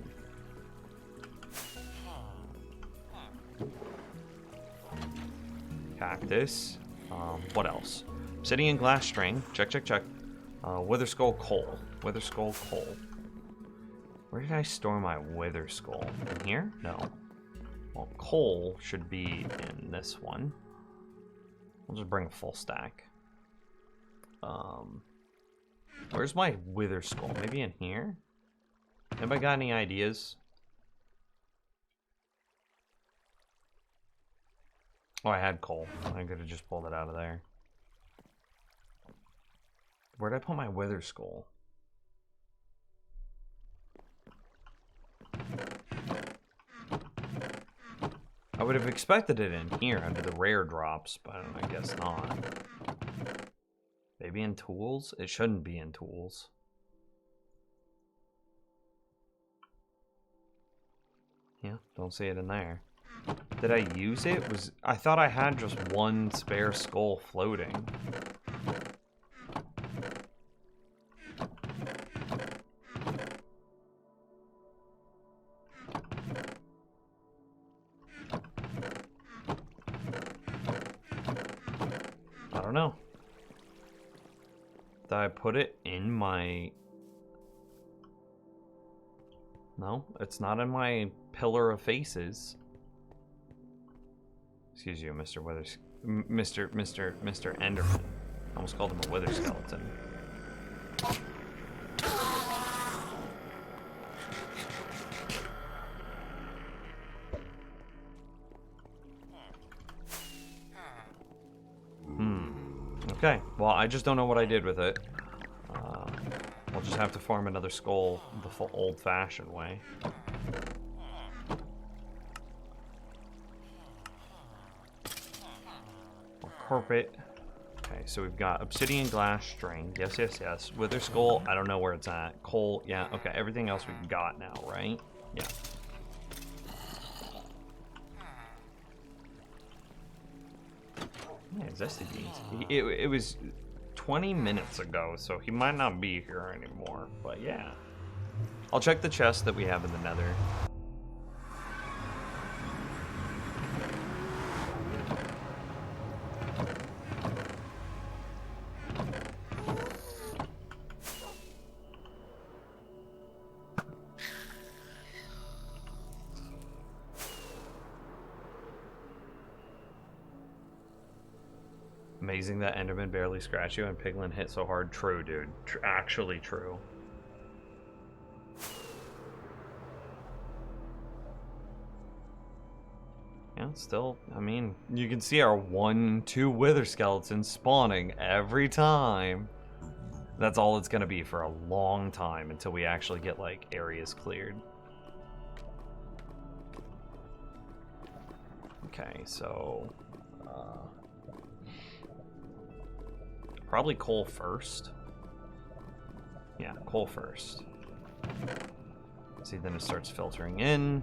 Cactus. What else? Obsidian, glass, string. Check, check, check. Wither skull, coal. Wither skull, coal. Where did I store my wither skull? In here? No. Well, coal should be in this one. I'll just bring a full stack. Where's my wither skull? Maybe in here? Anybody got any ideas? Oh, I had coal. I could have just pulled it out of there. Where'd I put my wither skull? I would have expected it in here under the rare drops, but I guess not. Maybe in tools? It shouldn't be in tools. Yeah, don't see it in there. Did I use it? I thought I had just 1 spare skull floating. don't know. Did I put it in my... No, it's not in my pillar of faces. Excuse you, Mr. Withers... Mr. Enderman. I almost called him a wither skeleton. Okay, well, I just don't know what I did with it. I'll just have to farm another skull the full old-fashioned way. Carpet. Okay, so we've got obsidian, glass, string. Yes, yes, yes. Wither skull, I don't know where it's at. Coal, yeah, okay. Everything else we've got now, right? Yeah. Yeah, zesty beans. It was 20 minutes ago, so he might not be here anymore. But yeah. I'll check the chest that we have in the nether. Amazing that Enderman barely scratched you and Piglin hit so hard. True, dude. Actually true. Yeah, still, I mean, you can see our 1-2 wither skeletons spawning every time. That's all it's gonna be for a long time until we actually get, like, areas cleared. Okay, so... probably coal first. Yeah, coal first. See, then it starts filtering in.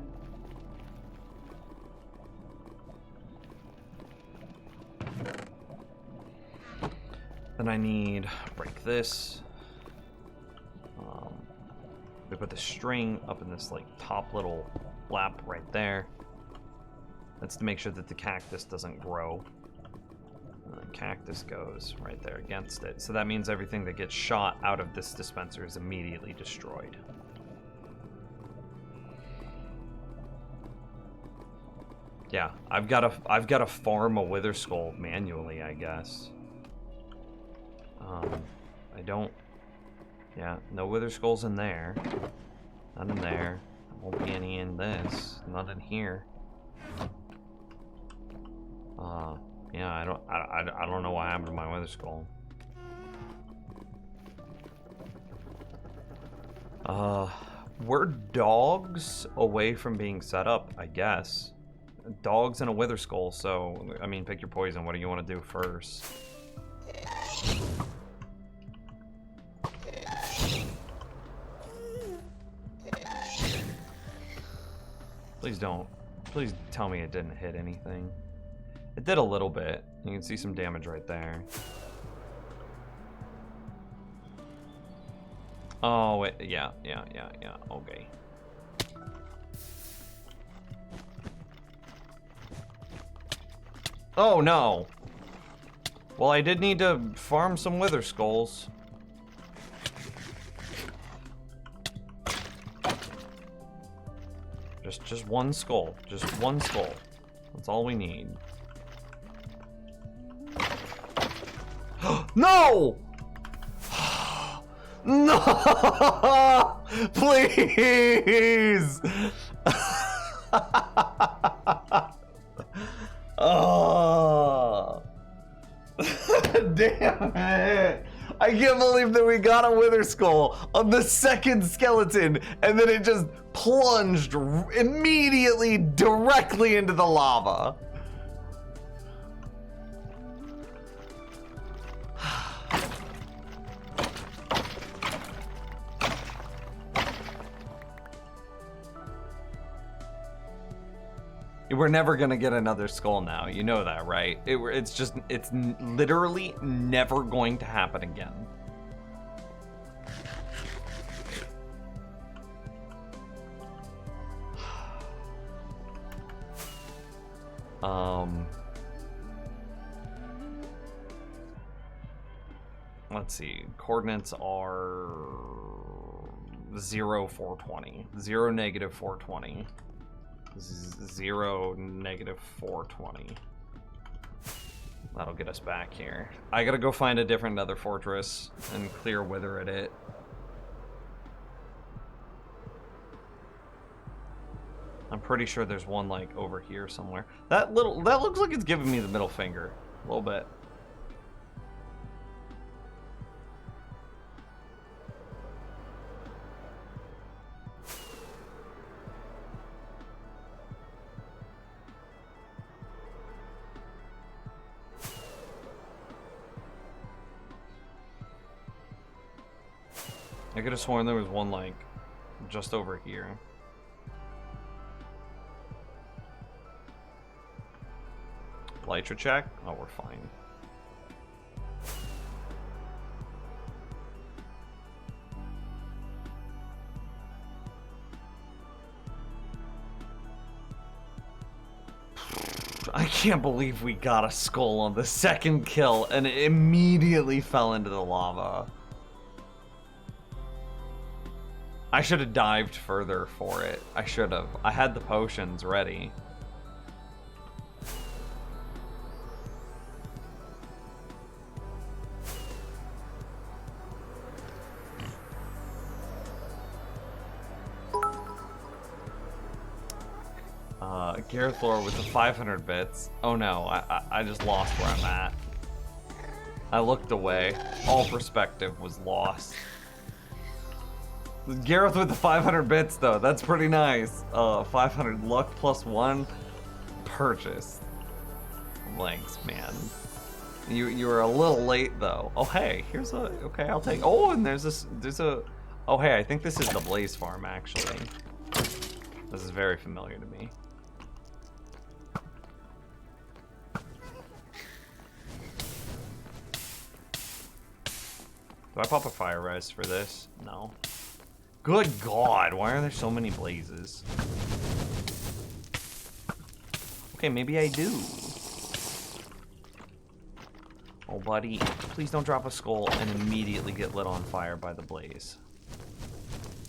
Then I need break this. We put the string up in this like top little flap right there. That's to make sure that the cactus doesn't grow. And the cactus goes right there against it. So that means everything that gets shot out of this dispenser is immediately destroyed. Yeah, I've got to farm a wither skull manually, I guess. I don't. Yeah, no wither skulls in there. None in there. There won't be any in this. None in here. Yeah, I don't know what happened to my wither skull. We're dogs away from being set up, I guess. Dogs and a wither skull, so, I mean, pick your poison. What do you want to do first? Please don't. Please tell me it didn't hit anything. It did a little bit. You can see some damage right there. Oh, wait. Yeah. Okay. Oh, no. Well, I did need to farm some wither skulls. Just one skull. Just one skull. That's all we need. No! No! Please! Oh! Damn it! I can't believe that we got a wither skull on the second skeleton and then it just plunged immediately directly into the lava. We're never gonna get another skull now. You know that, right? It's literally never going to happen again. let's see. Coordinates are 0, 420. 0, negative 420. 0, negative 420. That'll get us back here. I gotta go find a different nether fortress and clear wither at it. I'm pretty sure there's one like over here somewhere. That looks like it's giving me the middle finger. A little bit. I could have sworn there was one like just over here. Lytra check? Oh, we're fine. I can't believe we got a skull on the second kill and it immediately fell into the lava. I should have dived further for it. I should have. I had the potions ready. Gareth Lore with the 500 bits. Oh no, I just lost where I'm at. I looked away. All perspective was lost. Gareth with the 500 bits though, that's pretty nice. 500 luck plus 1 purchase. Thanks, man. You were a little late though. Oh hey, here's a, okay, I'll take, oh, and there's a, oh hey, I think this is the Blaze Farm actually. This is very familiar to me. Do I pop a fire res for this? No. Good God, why are there so many blazes? Okay, maybe I do. Oh, buddy, please don't drop a skull and immediately get lit on fire by the blaze.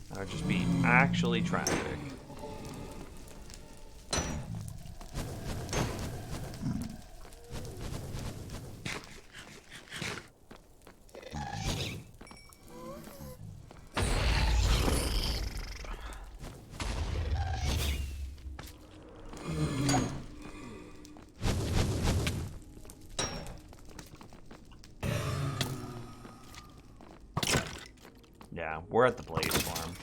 That would just be actually tragic. Yeah, we're at the Blaze Farm.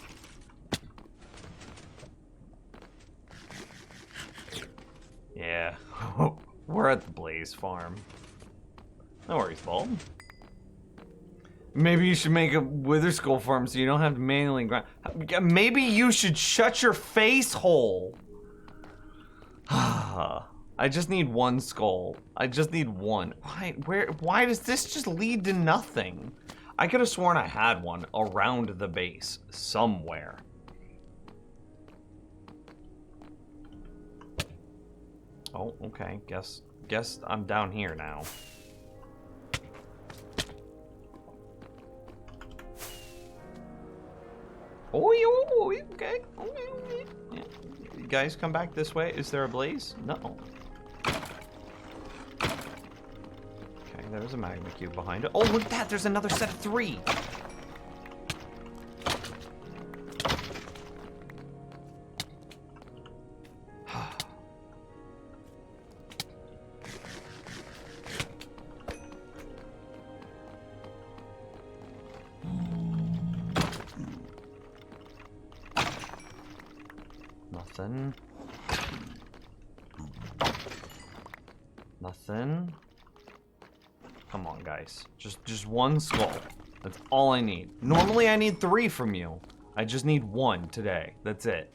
Yeah, we're at the Blaze Farm. No worries, Bulb. Maybe you should make a Wither Skull farm so you don't have to manually grind. Maybe you should shut your face hole. I just need one skull. I just need one. Why does this just lead to nothing? I could have sworn I had one around the base somewhere. Oh, okay. Guess I'm down here now. Oh, okay. Yeah. You guys come back this way. Is there a blaze? No. There's a magma cube behind it. Oh, look at that! There's another set of 3! Nothing. Nothing. Come on, guys. Just one skull. That's all I need. Normally I need 3 from you. I just need 1 today. That's it.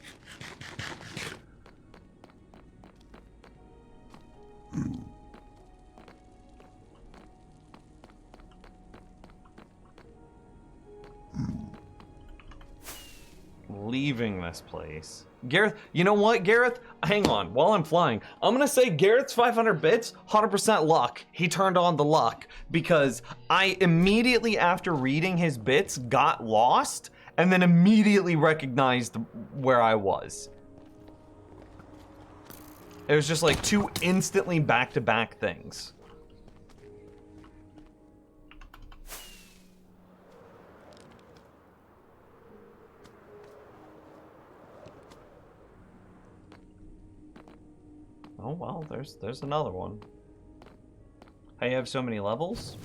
leaving this place. Gareth, you know what, Gareth? Hang on, while I'm flying, I'm gonna say Gareth's 500 bits, 100% luck. He turned on the luck because I immediately after reading his bits got lost and then immediately recognized where I was. It was just like two instantly back-to-back things. Oh well, there's another one. I have so many levels.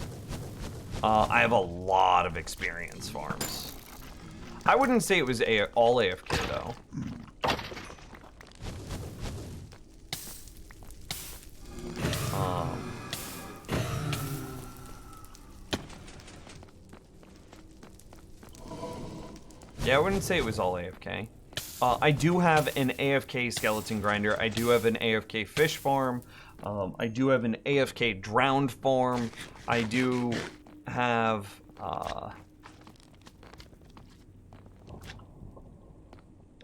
I have a lot of experience farms. I wouldn't say it was all AFK though. Yeah, I wouldn't say it was all AFK. I do have an AFK skeleton grinder. I do have an AFK fish farm. I do have an AFK drowned farm. I do have...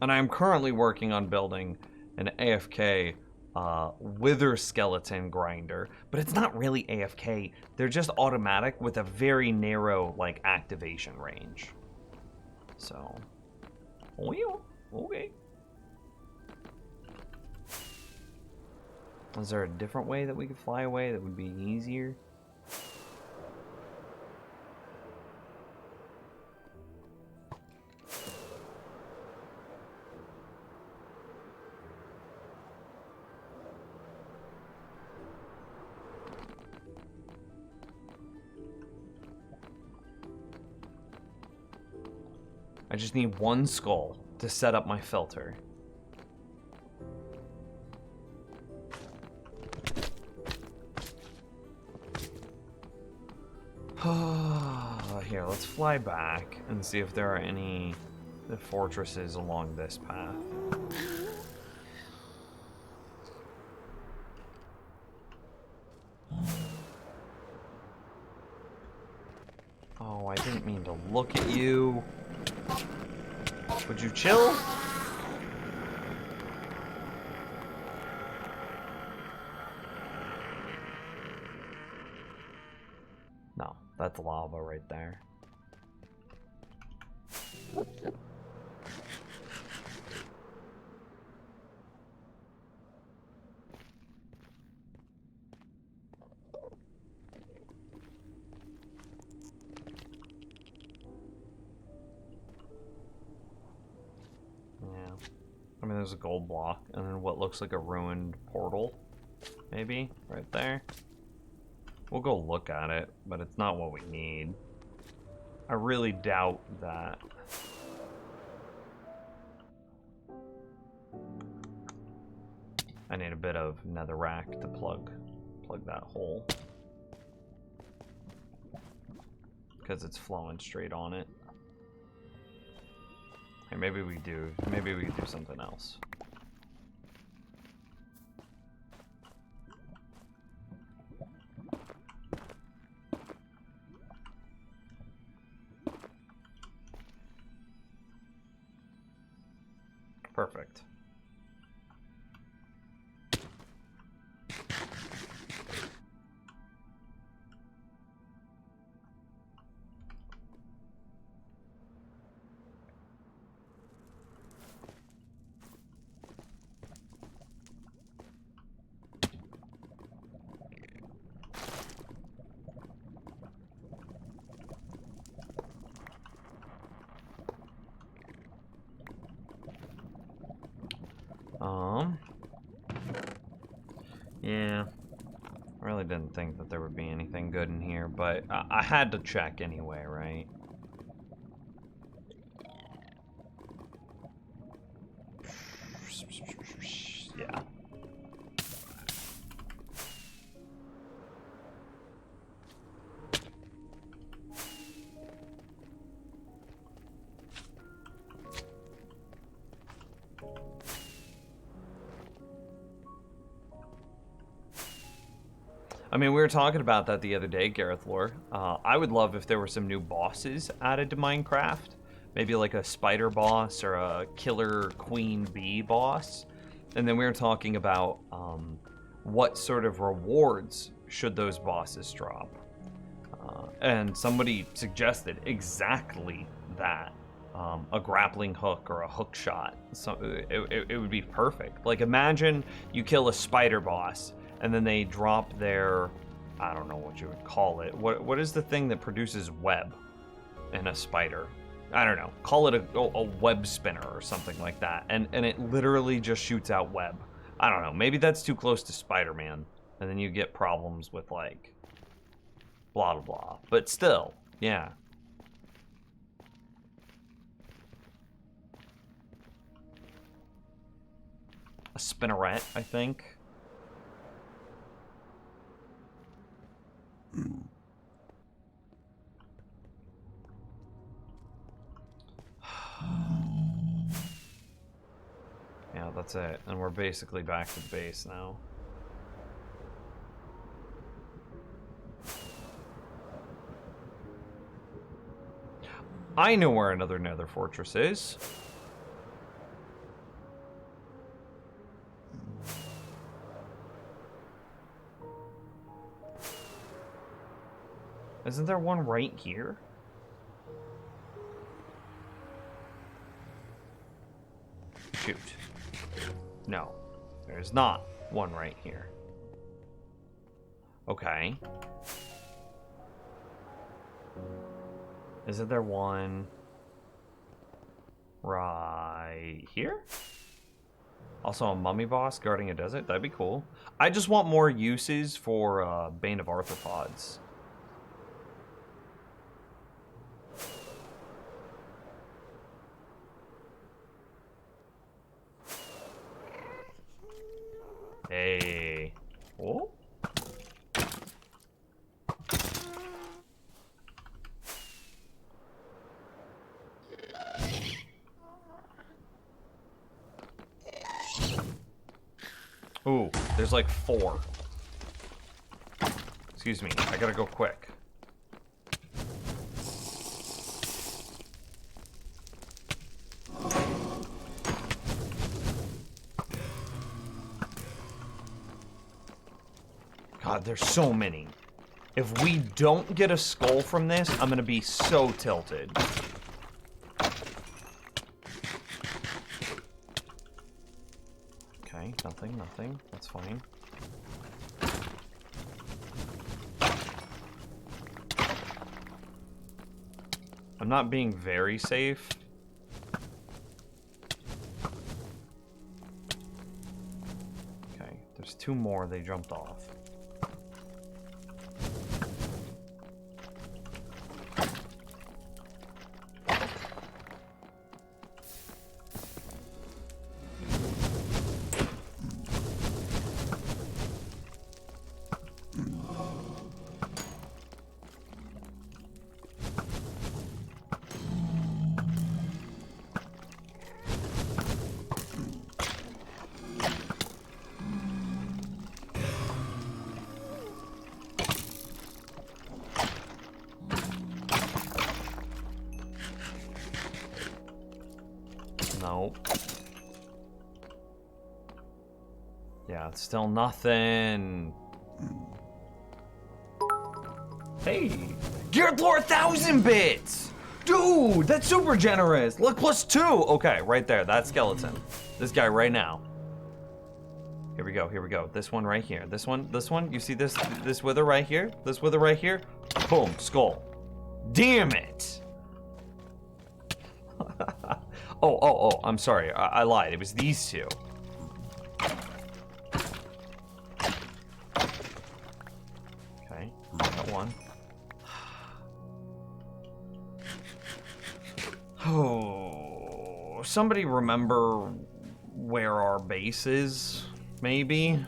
and I am currently working on building an AFK wither skeleton grinder. But it's not really AFK. They're just automatic with a very narrow like activation range. So... okay. Is there a different way that we could fly away that would be easier? I just need one skull to set up my filter. Here, let's fly back and see if there are any fortresses along this path. Oh, I didn't mean to look at you. Would you chill? No, that's lava right there. I mean, there's a gold block, and then what looks like a ruined portal, maybe, right there. We'll go look at it, but it's not what we need. I really doubt that. I need a bit of netherrack to plug that hole. Because it's flowing straight on it. Hey, maybe we do something else. Perfect. Yeah, I really didn't think that there would be anything good in here, but I had to check anyway, right? Yeah. I mean, we were talking about that the other day, Gareth Lore. I would love if there were some new bosses added to Minecraft, maybe like a spider boss or a killer queen bee boss. And then we were talking about what sort of rewards should those bosses drop. And somebody suggested exactly that. A grappling hook or a hook shot. So it would be perfect. Like, imagine you kill a spider boss and then they drop their, I don't know what you would call it. What is the thing that produces web in a spider? I don't know. Call it a web spinner or something like that. And it literally just shoots out web. I don't know. Maybe that's too close to Spider-Man. And then you get problems with, like, blah, blah, blah. But still, yeah. A spinneret, I think. Yeah, that's it. And we're basically back to the base now. I know where another nether fortress is. Isn't there one right here? Shoot. No, there's not one right here. Okay. Isn't there one right here? Also a mummy boss guarding a desert? That'd be cool. I just want more uses for Bane of Arthropods. Hey. Oh. Ooh, there's like 4. Excuse me, I gotta go quick. God, there's so many. If we don't get a skull from this, I'm gonna be so tilted. Okay, nothing. That's fine. I'm not being very safe. Okay, there's 2 more. They jumped off. Nope. Yeah, it's still nothing. Hey! Geared Lore 1,000 bits! Dude, that's super generous! Look, +2! Okay, right there, that skeleton. This guy right now. Here we go. This one right here. This one, you see this wither right here? This wither right here? Boom, skull. Damn it! Oh, I'm sorry. I lied. It was these 2. Okay, got one. Oh, somebody remember where our base is, maybe?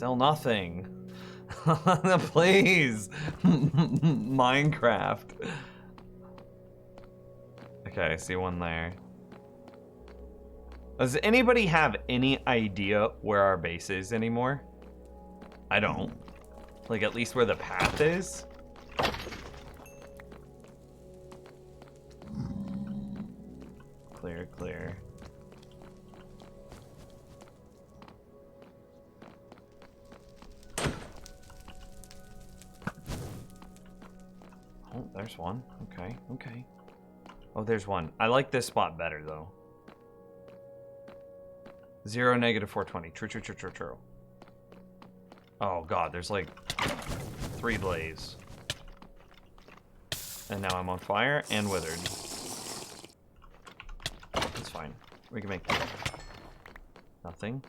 Still nothing. Please. Minecraft. Okay, I see one there. Does anybody have any idea where our base is anymore? I don't. Like, at least where the path is? Clear, clear. Oh, there's one. Okay, okay. Oh, there's one. I like this spot better, though. 0, -420. True, true, true, true, true. Oh, God, there's like 3 blaze. And now I'm on fire and withered. That's fine. We can make that. Nothing.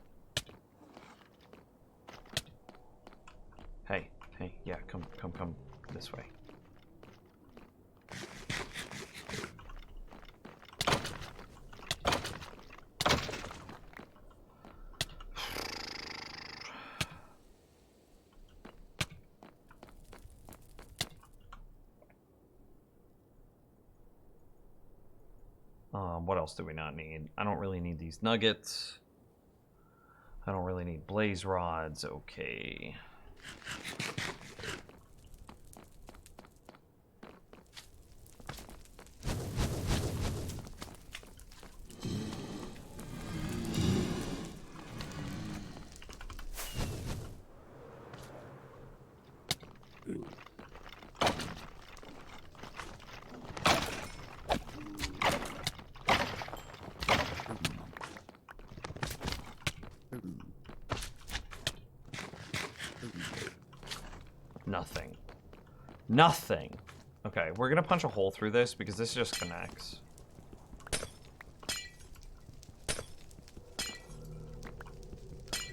Hey, hey, yeah, come this way. What else do we not need? I don't really need these nuggets. I don't really need blaze rods. Okay. Nothing. Nothing. Okay, we're gonna punch a hole through this because this just connects.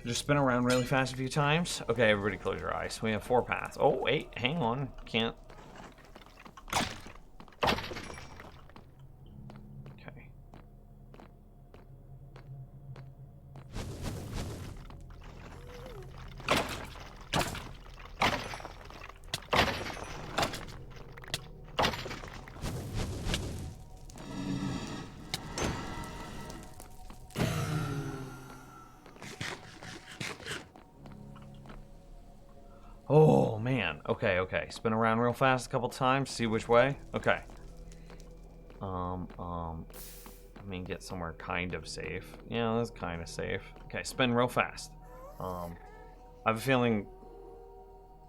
Just spin around really fast a few times. Okay, everybody close your eyes. We have 4 paths. Oh, wait, hang on. Can't. Okay. Oh, man. Okay, okay. Spin around real fast a couple times, see which way. Okay. Let me get somewhere kind of safe. Yeah, that's kind of safe. Okay, spin real fast. I have a feeling...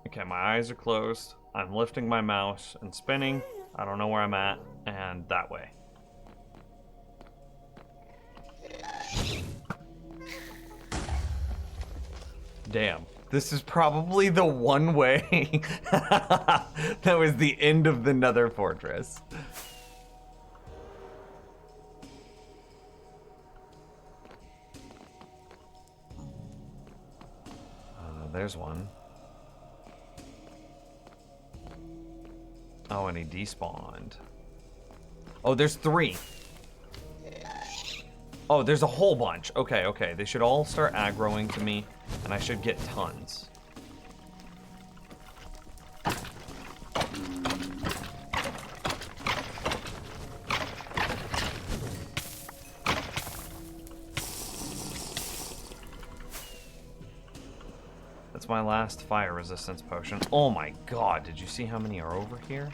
Okay, my eyes are closed. I'm lifting my mouse and spinning. I don't know where I'm at. And that way. Damn. This is probably the one way that was the end of the Nether Fortress. There's one. Oh, and he despawned. Oh, there's 3. Oh, there's a whole bunch. Okay, okay. They should all start aggroing to me, and I should get tons. That's my last fire resistance potion. Oh my god, did you see how many are over here?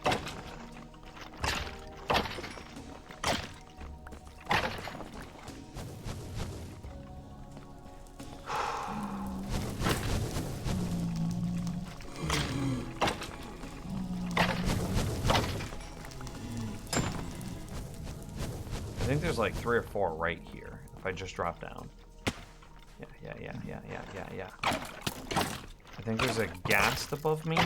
I think there's like 3 or 4 right here, if I just drop down. Yeah. I think there's a ghast above me.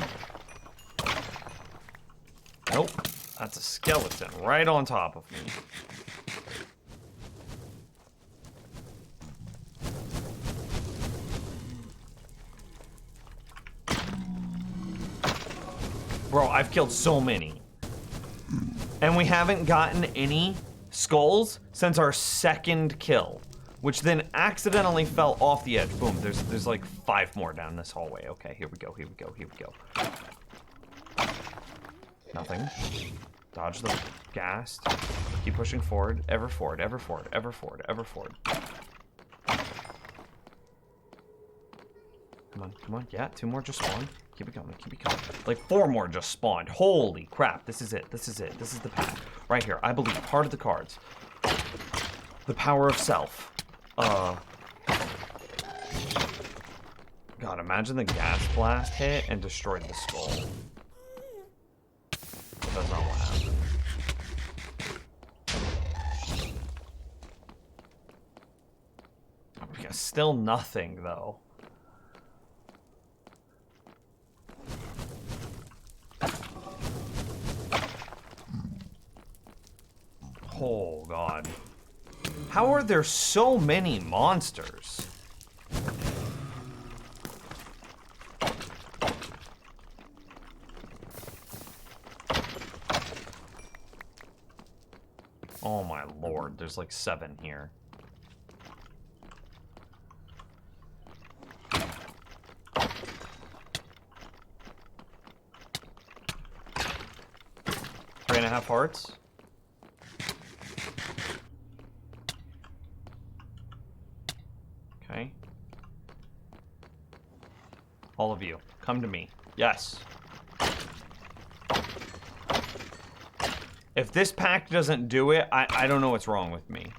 Nope, that's a skeleton right on top of me. Bro, I've killed so many. And we haven't gotten any skulls since our 2nd kill. which then accidentally fell off the edge. Boom, there's like 5 more down this hallway. Okay, here we go, here we go, here we go. Nothing. Dodge the gas. Keep pushing forward. Ever forward, ever forward, ever forward, ever forward. Come on, come on. Yeah, 2 more just spawned. Keep it going, keep it going. Like 4 more just spawned. Holy crap, this is it, this is it. This is the path. Right here, I believe. Heart of the cards. The power of self. God, imagine the gas blast hit and destroyed the skull. That's not what happened. Yeah, still nothing, though. Oh, God. How are there so many monsters? Oh my lord, there's like 7 here. Three and a half hearts. Okay. All of you, come to me. Yes. If this pack doesn't do it, I don't know what's wrong with me.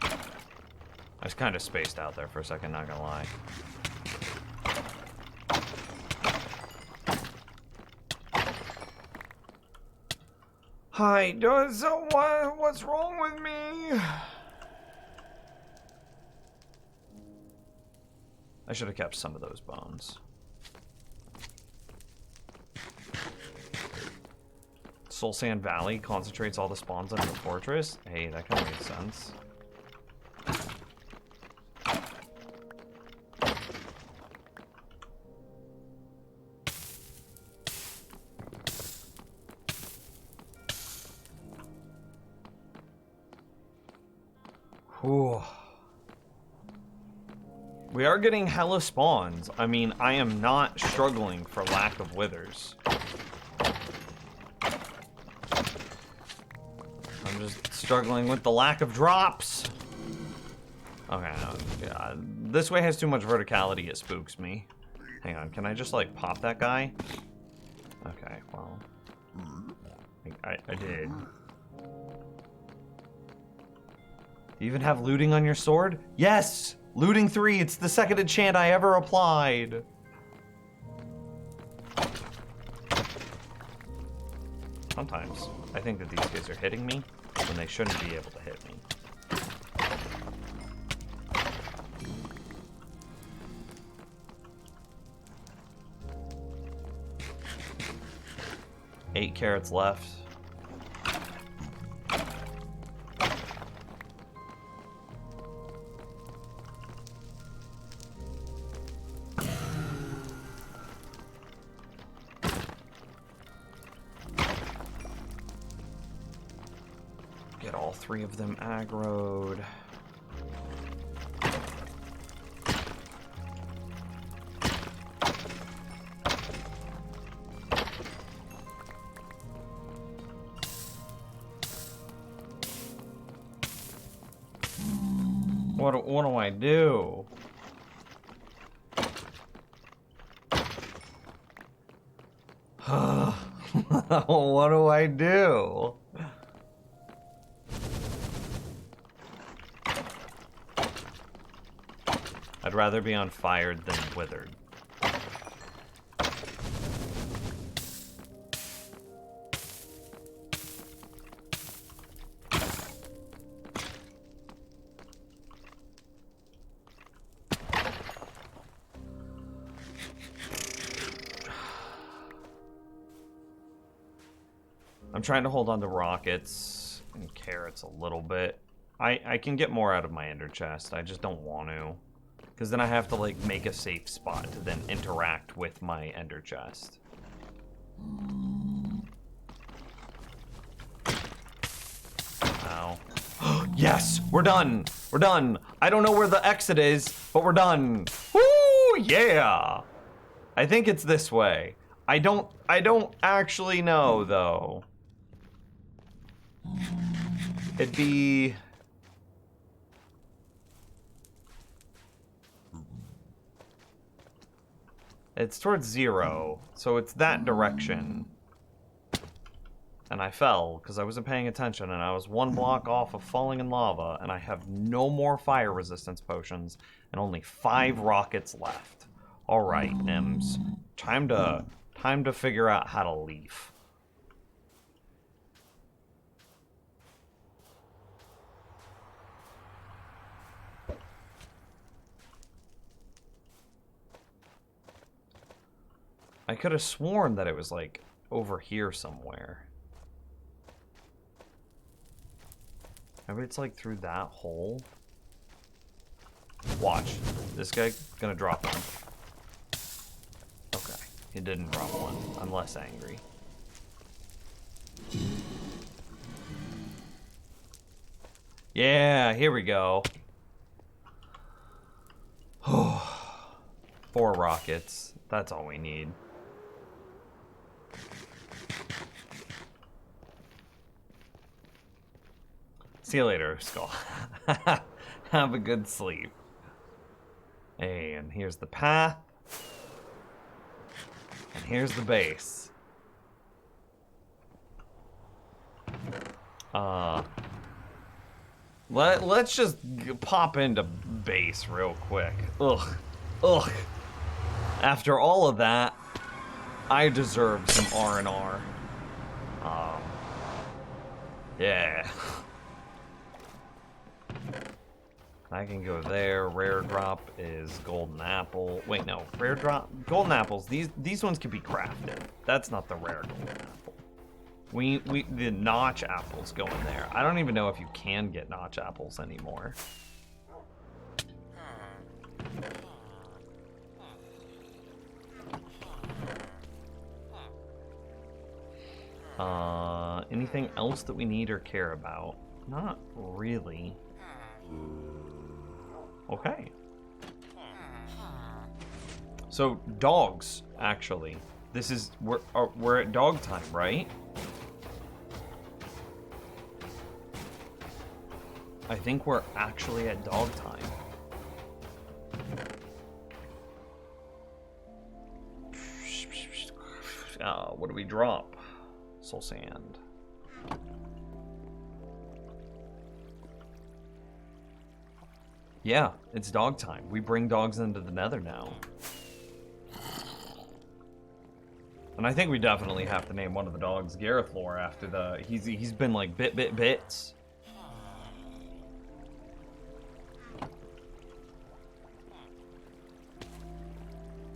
I was kind of spaced out there for a second, not gonna lie. Hi, what's wrong with me? I should have kept some of those bones. Soul Sand Valley concentrates all the spawns under the fortress. Hey, that kind of makes sense. Whew. We are getting hella spawns. I mean, I am not struggling for lack of withers. I'm just struggling with the lack of drops. Okay, no, yeah, this way has too much verticality, it spooks me. Hang on, can I just like pop that guy? Okay, well, I did. You even have looting on your sword? Yes! Looting 3, it's the second enchant I ever applied. Sometimes I think that these guys are hitting me when they shouldn't be able to hit me. Eight carrots left. Get all 3 of them aggroed. What do I do? What do I do? I'd rather be on fired than withered. I'm trying to hold on to rockets and carrots a little bit. I can get more out of my ender chest. I just don't want to. Because then I have to, like, make a safe spot to then interact with my ender chest. Yes, we're done. We're done. I don't know where the exit is, but we're done. Woo, yeah. I think it's this way. I don't actually know though. It'd be... It's towards 0, so it's that direction. And I fell because I wasn't paying attention, and I was 1 block off of falling in lava, and I have no more fire resistance potions and only 5 rockets left. All right, Nims, time to figure out how to leave. I could have sworn that it was like over here somewhere. Maybe it's like through that hole. Watch. This guy gonna drop one. Okay. He didn't drop one. I'm less angry. Yeah, here we go. 4 rockets. That's all we need. See you later, Skull. Have a good sleep. And here's the path. And here's the base. Let's just pop into base real quick. Ugh. Ugh. After all of that, I deserve some R&R. Yeah. I can go there. Rare drop is golden apple. Wait, no. Rare drop, golden apples. These ones can be crafted. That's not the rare golden apple. The notch apples go in there. I don't even know if you can get notch apples anymore. Anything else that we need or care about? Not really. Okay. So dogs, actually. This is we're at dog time, right? I think we're actually at dog time. What do we drop? Soul sand. Yeah, it's dog time. We bring dogs into the Nether now. And I think we definitely have to name one of the dogs Gareth Lore after the... He's been like bits.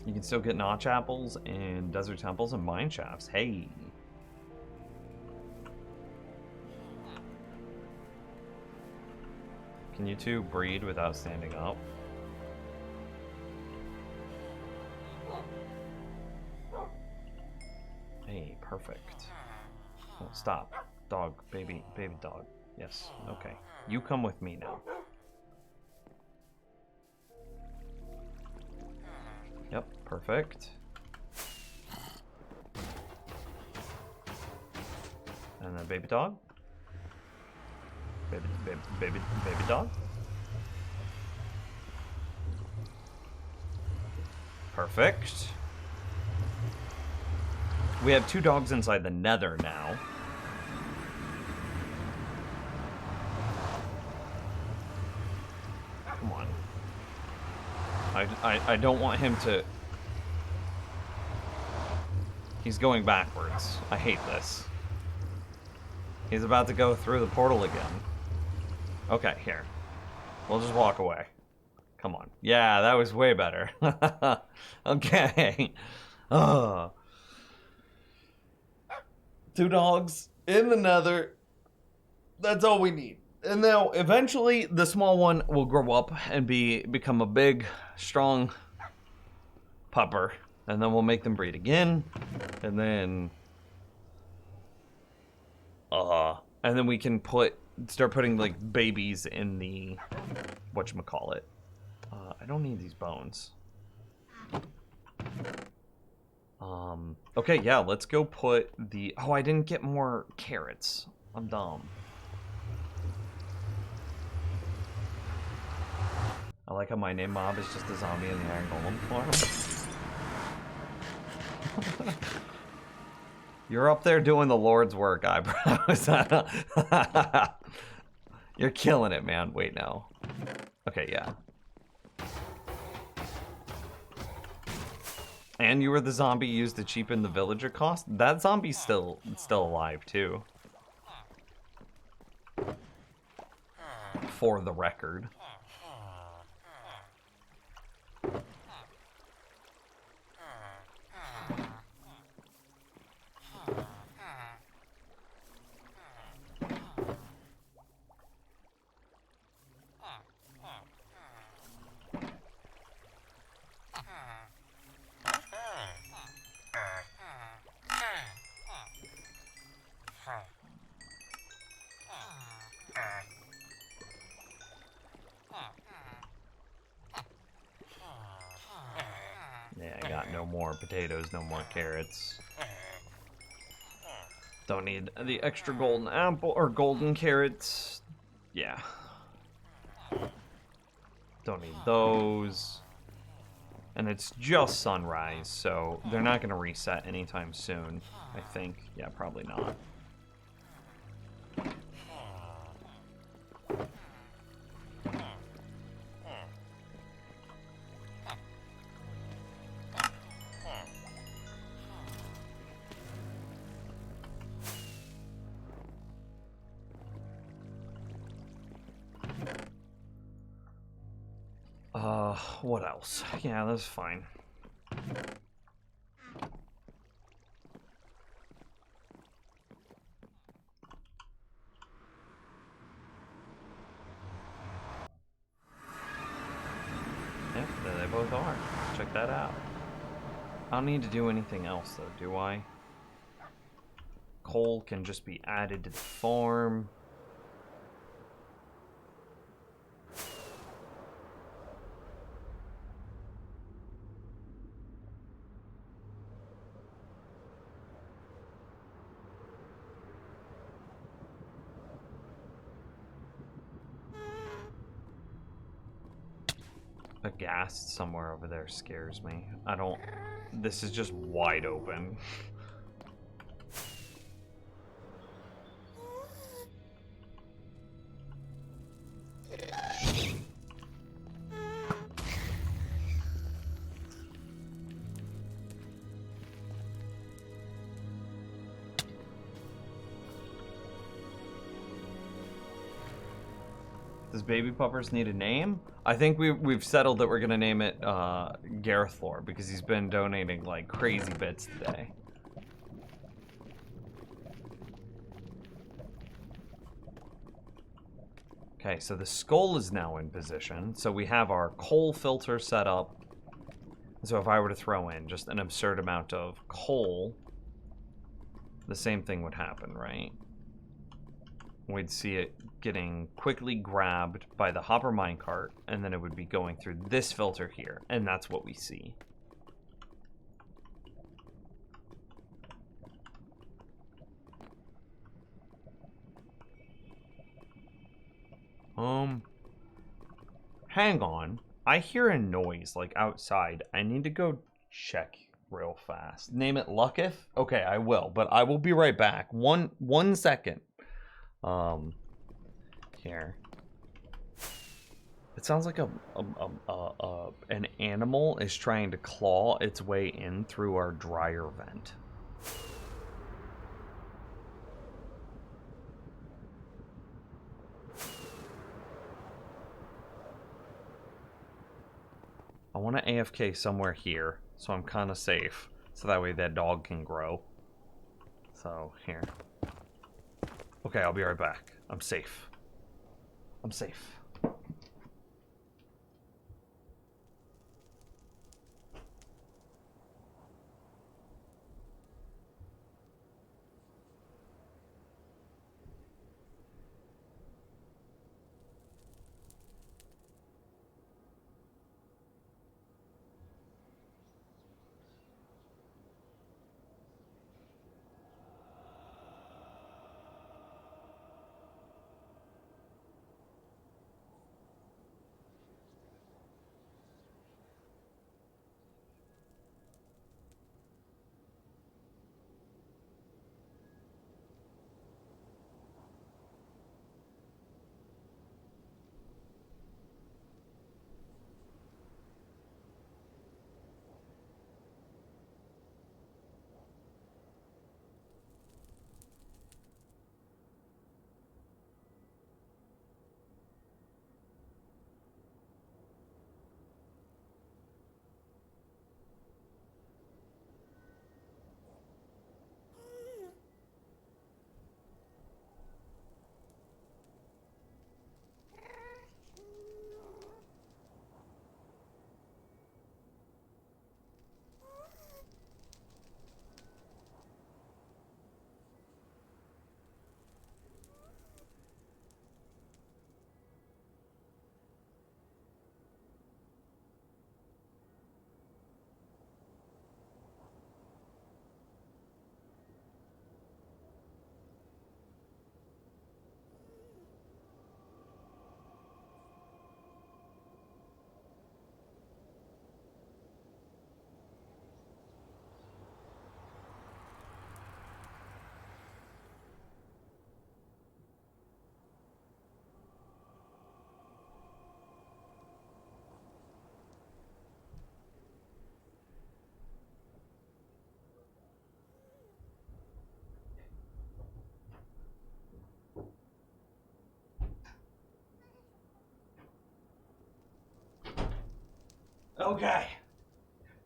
You can still get notch apples in desert temples and mine shafts. Hey. Can you two breed without standing up? Hey, perfect. Oh, stop. Dog, baby dog. Yes, okay. You come with me now. Yep, perfect. And then baby dog. Baby dog. Perfect. We have 2 dogs inside the Nether now. Come on. I don't want him to... He's going backwards. I hate this. He's about to go through the portal again. Okay, here. We'll just walk away. Come on. Yeah, that was way better. Okay. 2 dogs in the Nether. That's all we need. And now, eventually, the small one will grow up and become a big, strong pupper. And then we'll make them breed again. And then we can put start putting like babies in the whatchamacallit. I don't need these bones. Okay, yeah, let's go put the... Oh, I didn't get more carrots. I'm dumb. I like how my name mob is just a zombie in the Iron Golem farm. You're up there doing the Lord's work, Eyebrows. You're killing it, man. Wait, no. Okay, yeah. And you were the zombie used to cheapen the villager cost? That zombie's still alive, too. For the record. Yeah, I got no more potatoes, no more carrots. Don't need the extra golden apple or golden carrots. Yeah. Don't need those. And it's just sunrise, so they're not going to reset anytime soon, I think. Yeah, probably not. What else? Yeah, that's fine. Yep, there they both are. Check that out. I don't need to do anything else, though, do I? Coal can just be added to the farm. A ghast somewhere over there scares me. I don't... This is just wide open. Does Baby Puppers need a name? I think we've settled that we're gonna name it Garethor because he's been donating like crazy bits today. Okay, so the skull is now in position. So we have our coal filter set up. So if I were to throw in just an absurd amount of coal, the same thing would happen, right? We'd see it getting quickly grabbed by the hopper minecart, and then it would be going through this filter here, and that's what we see. Hang on. I hear a noise, like, outside. I need to go check real fast. Name it Lucketh? Okay, I will, but I will be right back. One second. Here. It sounds like an animal is trying to claw its way in through our dryer vent. I want to AFK somewhere here, so I'm kind of safe. So that way that dog can grow. So, here. Okay, I'll be right back. I'm safe. I'm safe. Okay.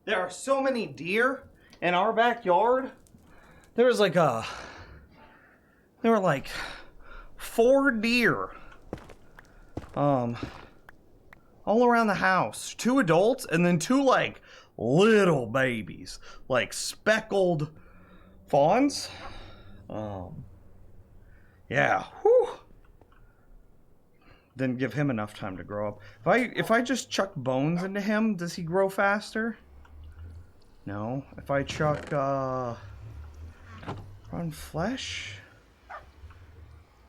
There are so many deer in our backyard. There were like 4 deer. All around the house. 2 adults and then 2 like little babies. Like speckled fawns. Yeah. Whew. Didn't give him enough time to grow up. If I just chuck bones into him, does he grow faster? No. If I chuck rotten flesh?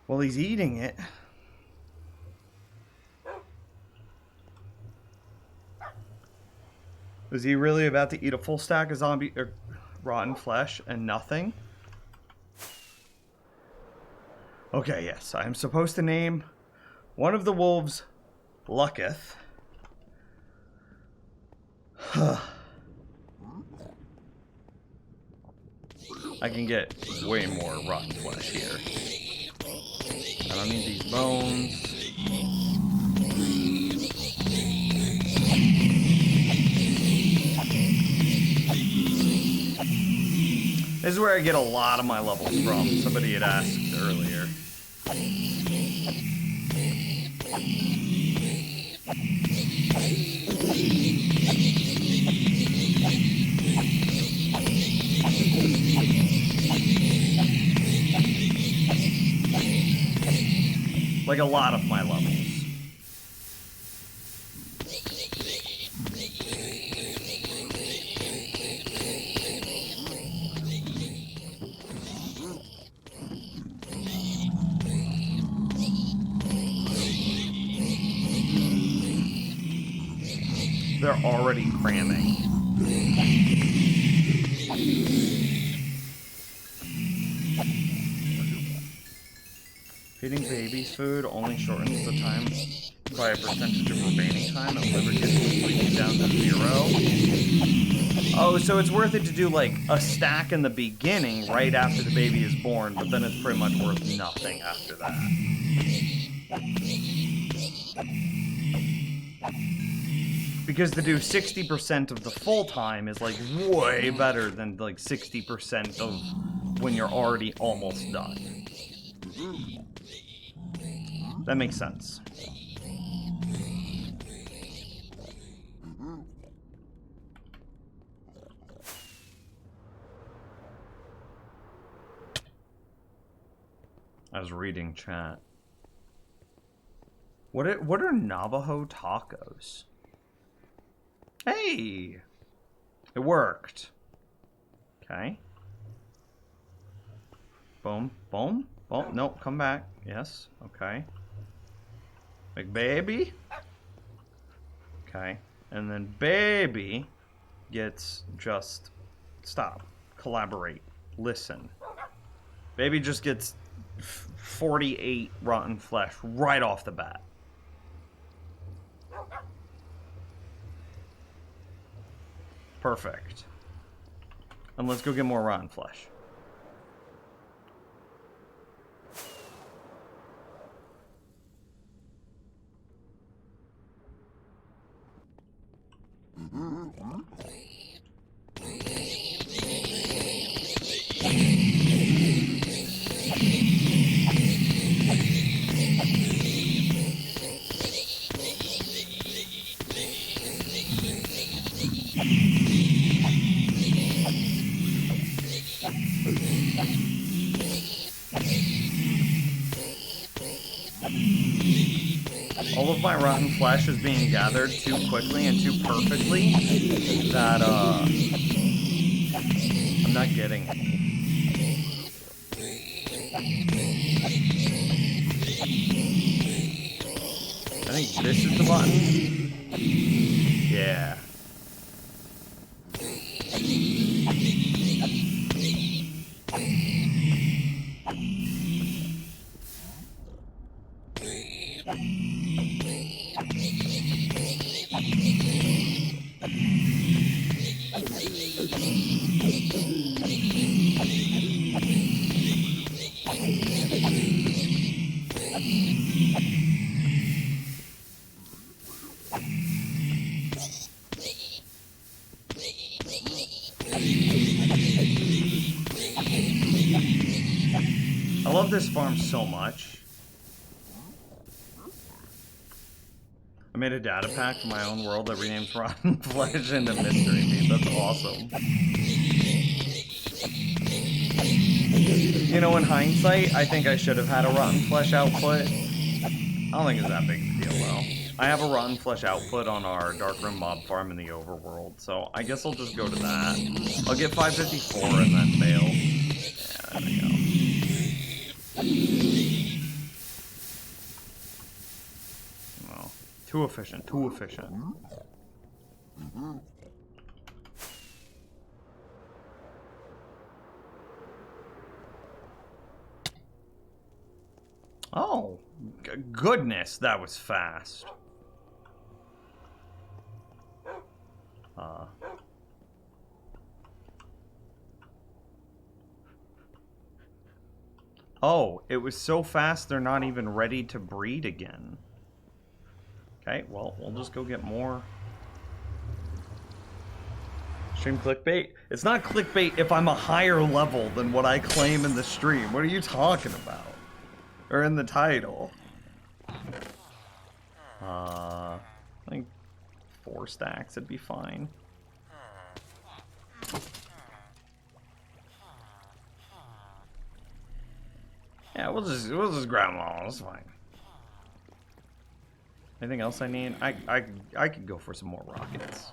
Well, he's eating it. Is he really about to eat a full stack of zombie or rotten flesh and nothing? Okay, yes. I am supposed to name one of the wolves Lucketh. I can get way more rotten flesh here. I don't need these bones. This is where I get a lot of my levels from. Somebody had asked earlier. Like a lot of my levels. They're already cramming. Feeding babies food only shortens the time by a percentage of remaining time, and liver gets completely down to 0. Oh, so it's worth it to do like a stack in the beginning, right after the baby is born, but then it's pretty much worth nothing after that. Because to do 60% of the full time is like way better than like 60% of when you're already almost done. That makes sense. I was reading chat. What are Navajo tacos? Hey! It worked. Okay. Boom, boom. Oh, no, come back. Yes, okay. Big baby. Okay. And then baby gets just stop. Collaborate. Listen. Baby just gets 48 rotten flesh right off the bat. Perfect. And let's go get more rotten flesh. All of my rotten flesh is being gathered too quickly and too perfectly that I'm not getting it. I think this is the button. Yeah. I love this farm so much. I made a data pack for my own world that renames Rotten Flesh into Mystery Meat. That's awesome. You know, in hindsight, I think I should have had a Rotten Flesh output. I don't think it's that big of a deal, though. I have a Rotten Flesh output on our Darkroom mob farm in the overworld, so I guess I'll just go to that. I'll get 554 and then fail. Yeah, there we go. Well, too efficient, too efficient. Oh, goodness, that was fast. Oh, it was so fast they're not even ready to breed again. Okay, well, we'll just go get more. Stream clickbait? It's not clickbait if I'm a higher level than what I claim in the stream. What are you talking about? Or in the title. I think 4 stacks would be fine. Yeah, we'll just grab them all. It's fine. Anything else I need? I could go for some more rockets.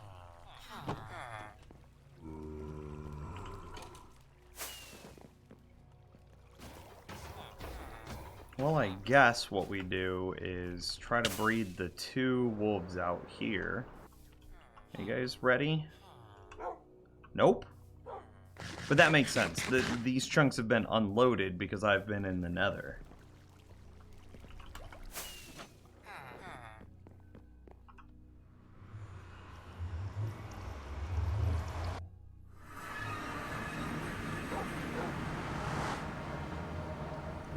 Well, I guess what we do is try to breed the 2 wolves out here. Are you guys ready? Nope. But that makes sense. These chunks have been unloaded because I've been in the nether.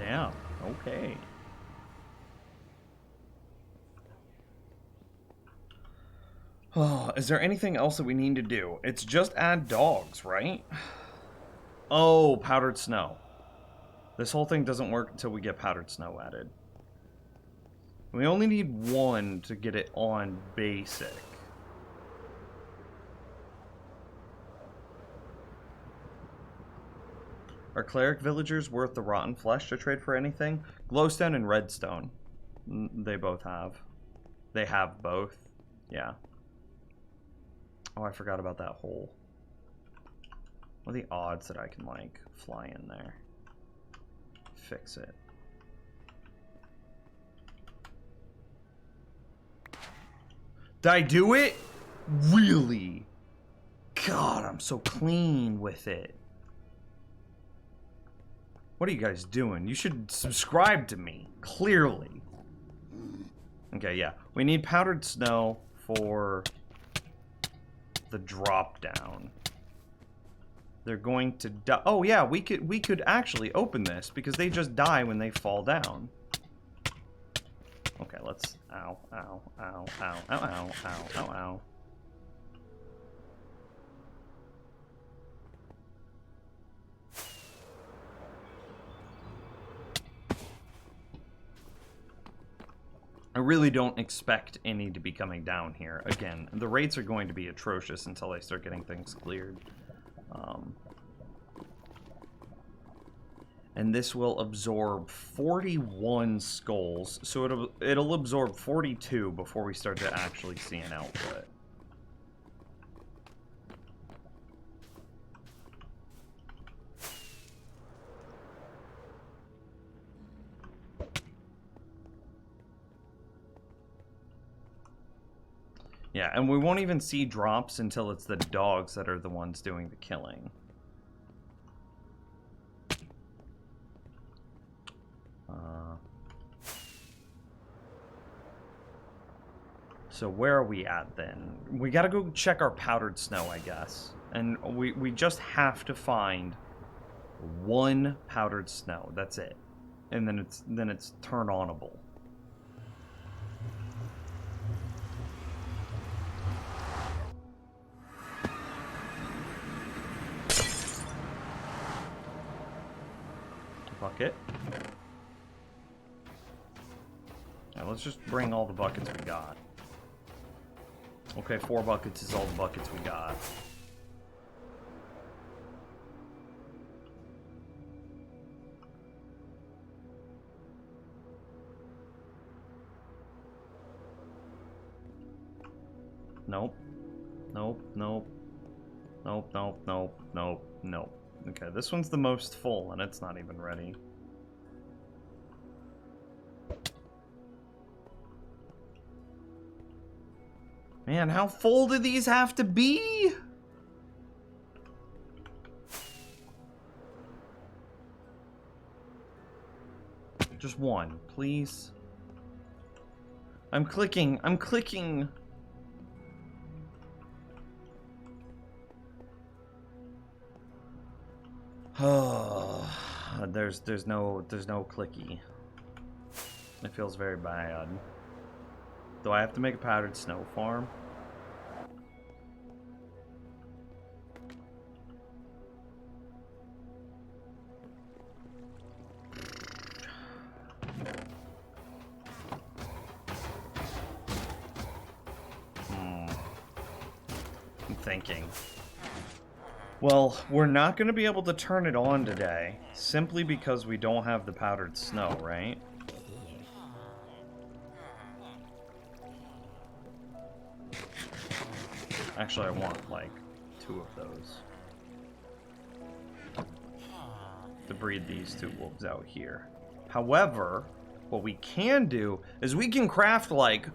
Yeah, okay. Oh, is there anything else that we need to do? It's just add dogs, right? Oh, powdered snow. This whole thing doesn't work until we get powdered snow added. We only need 1 to get it on basic. Are cleric villagers worth the rotten flesh to trade for anything? Glowstone and redstone. They both have. They have both. Yeah. Oh, I forgot about that hole. What are the odds that I can, like, fly in there? Fix it. Did I do it? Really? God, I'm so clean with it. What are you guys doing? You should subscribe to me, clearly. Okay, yeah. We need powdered snow for the drop down. They're going to die. Oh yeah, we could actually open this because they just die when they fall down. Okay, let's ow, ow, ow, ow, ow, ow, ow, ow, ow. I really don't expect any to be coming down here. Again, the rates are going to be atrocious until I start getting things cleared. And this will absorb 41 skulls, so it'll absorb 42 before we start to actually see an output. Yeah, and we won't even see drops until it's the dogs that are the ones doing the killing. So where are we at then? We gotta go check our powdered snow, I guess. And we just have to find 1 powdered snow. That's it. And then it's turn-onable. Bucket. Now let's just bring all the buckets we got. Okay, 4 buckets is all the buckets we got. Nope. Nope, nope. Nope, nope, nope, nope, nope. Okay, this one's the most full, and it's not even ready. Man, how full do these have to be? Just one, please. I'm clicking. Oh, there's no clicky. It feels very bad. Do I have to make a powdered snow farm? I'm thinking. Well, we're not going to be able to turn it on today, simply because we don't have the powdered snow, right? Actually, I want, like, 2 of those. To breed these 2 wolves out here. However, what we can do is we can craft, like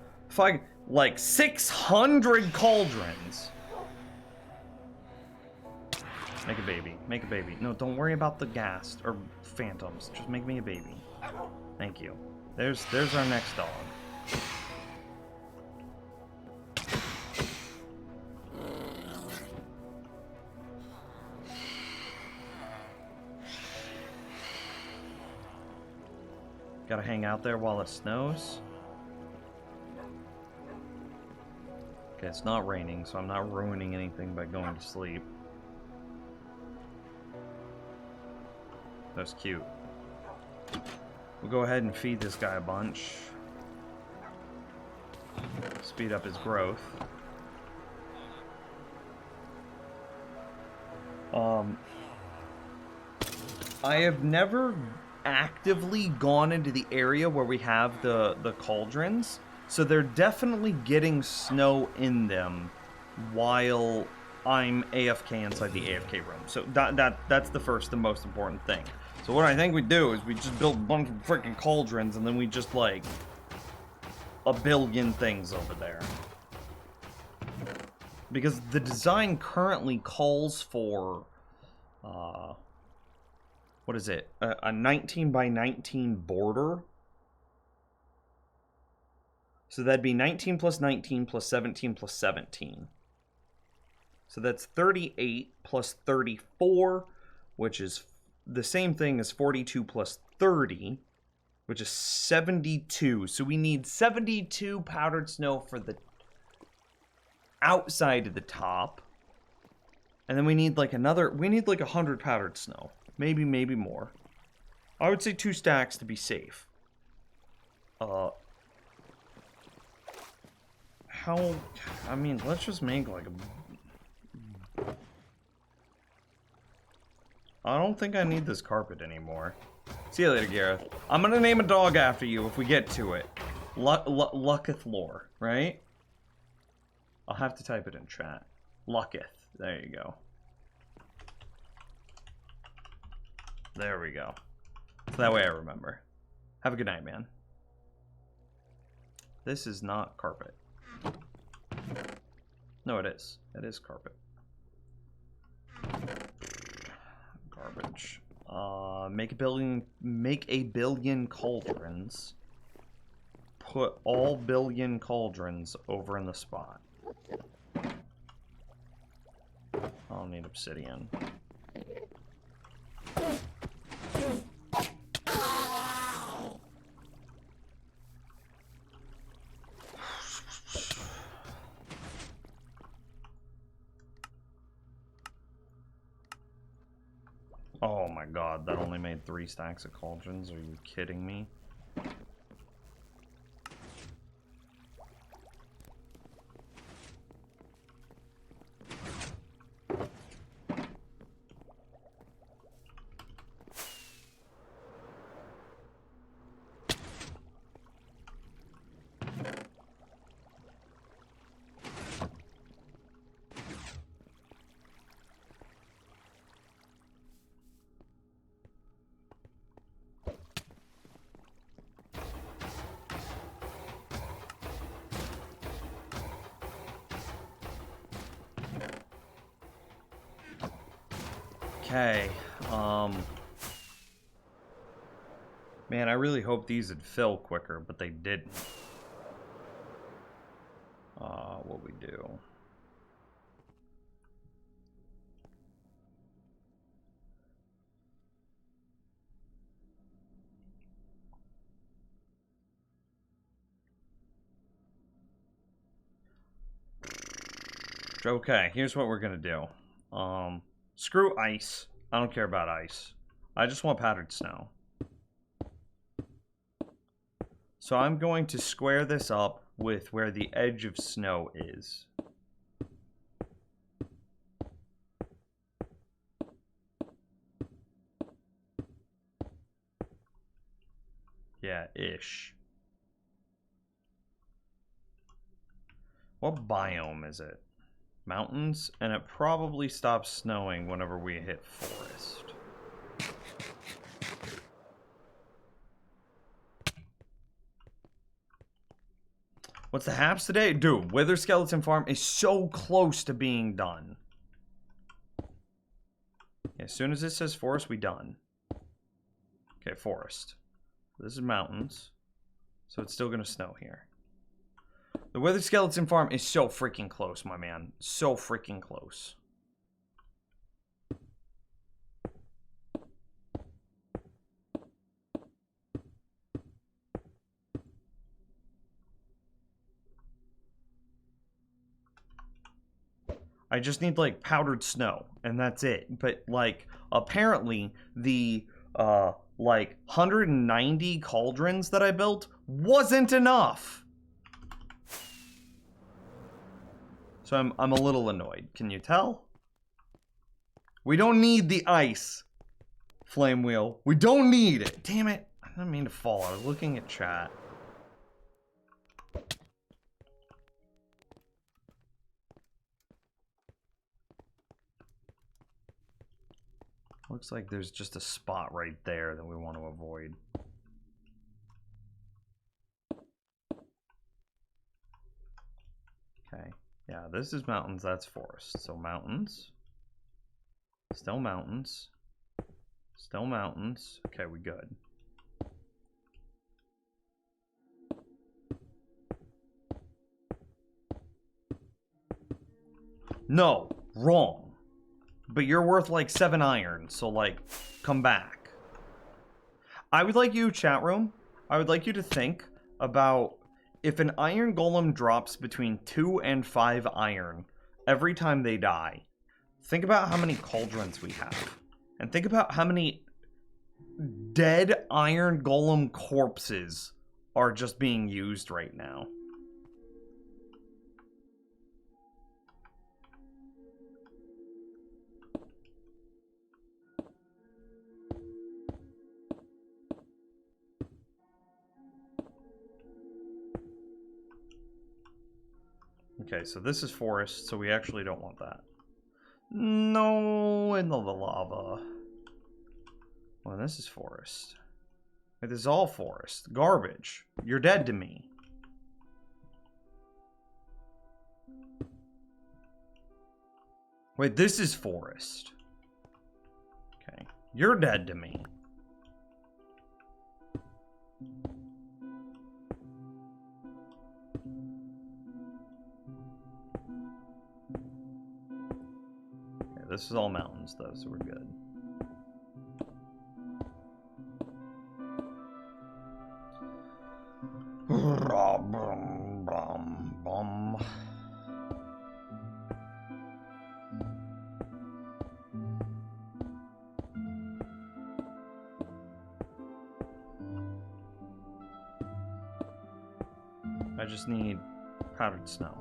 600 cauldrons. Make a baby. Make a baby. No, don't worry about the ghast or phantoms. Just make me a baby. Thank you. There's our next dog. Gotta hang out there while it snows. Okay, it's not raining, so I'm not ruining anything by going to sleep. That's cute. We'll go ahead and feed this guy a bunch. Speed up his growth. I have never actively gone into the area where we have the cauldrons, so they're definitely getting snow in them while I'm AFK inside the AFK room. So that's the first and most important thing. So what I think we do is we just build a bunch of freaking cauldrons and then we just like a billion things over there. Because the design currently calls for what is it? A 19 by 19 border. So that'd be 19 plus 19 plus 17 plus 17. So that's 38 plus 34, which is the same thing as 42 plus 30, which is 72. So we need 72 powdered snow for the outside of the top. And then we need like 100 powdered snow. Maybe more. I would say 2 stacks to be safe. I mean, let's just make like a... I don't think I need this carpet anymore. See you later, Gareth. I'm gonna name a dog after you if we get to it. Lucketh Lore, right? I'll have to type it in chat. Lucketh. There you go. There we go. So that way I remember. Have a good night, man. This is not carpet. No, it is. It is carpet. Garbage. Make a billion cauldrons. Put all billion cauldrons over in the spot. I'll need obsidian. Oh my god, that only made 3 stacks of cauldrons. Are you kidding me? Okay, man, I really hope these would fill quicker, but they didn't. What we do? Okay, here's what we're gonna do. Screw ice. I don't care about ice. I just want powdered snow. So I'm going to square this up with where the edge of snow is. Yeah, ish. What biome is it? Mountains, and it probably stops snowing whenever we hit forest. What's the haps today? Dude, Wither Skeleton Farm is so close to being done. As soon as it says forest, we done. Okay, forest. This is mountains. So it's still gonna snow here. The Wither Skeleton Farm is so freaking close, my man. So freaking close. I just need, like, powdered snow, and that's it. But, like, apparently the, like, 190 cauldrons that I built wasn't enough. So I'm a little annoyed. Can you tell? We don't need the ice, Flame Wheel. We don't need it. Damn it. I didn't mean to fall. I was looking at chat. Looks like there's just a spot right there that we want to avoid. Okay. Yeah, this is mountains, that's forest. So mountains. Still mountains. Still mountains. Okay, we good. No, wrong. But you're worth like 7 iron, so like, come back. I would like you, chat room, I would like you to think about if an iron golem drops between 2 and 5 iron every time they die. Think about how many cauldrons we have. And think about how many dead iron golem corpses are just being used right now. Okay, so this is forest, so we actually don't want that. No, in the lava. Well, this is forest. Wait, this is all forest. Garbage. You're dead to me. Wait, this is forest. Okay. You're dead to me. Okay, this is all mountains, though, so we're good. I just need powdered snow.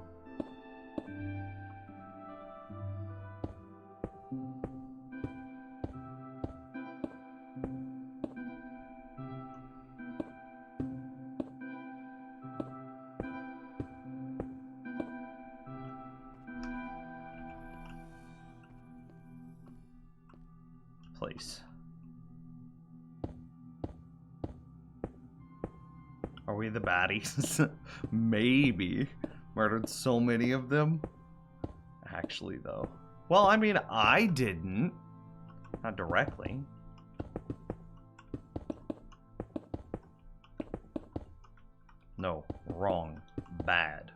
Place. Are we the baddies? Maybe. Murdered so many of them. Actually, though. Well, I mean, I didn't. Not directly. No, wrong. Bad.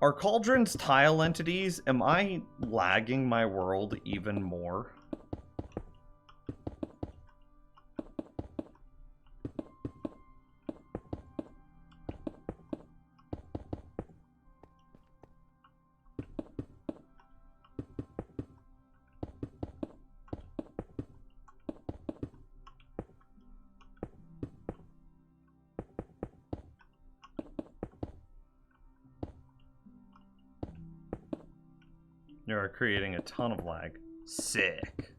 Are cauldrons tile entities? Am I lagging my world even more? You're creating a ton of lag. Sick.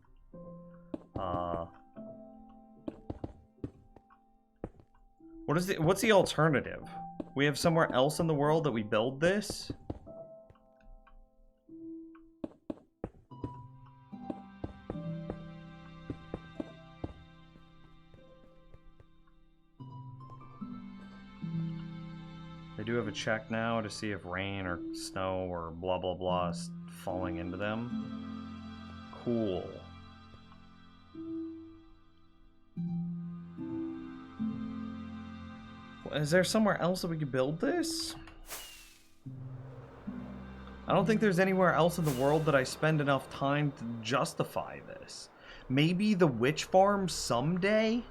What's the alternative? We have somewhere else in the world that we build this? They do have a check now to see if rain or snow or blah blah blah is falling into them. Cool. Is there somewhere else that we could build this? I don't think there's anywhere else in the world that I spend enough time to justify this. Maybe the witch farm someday?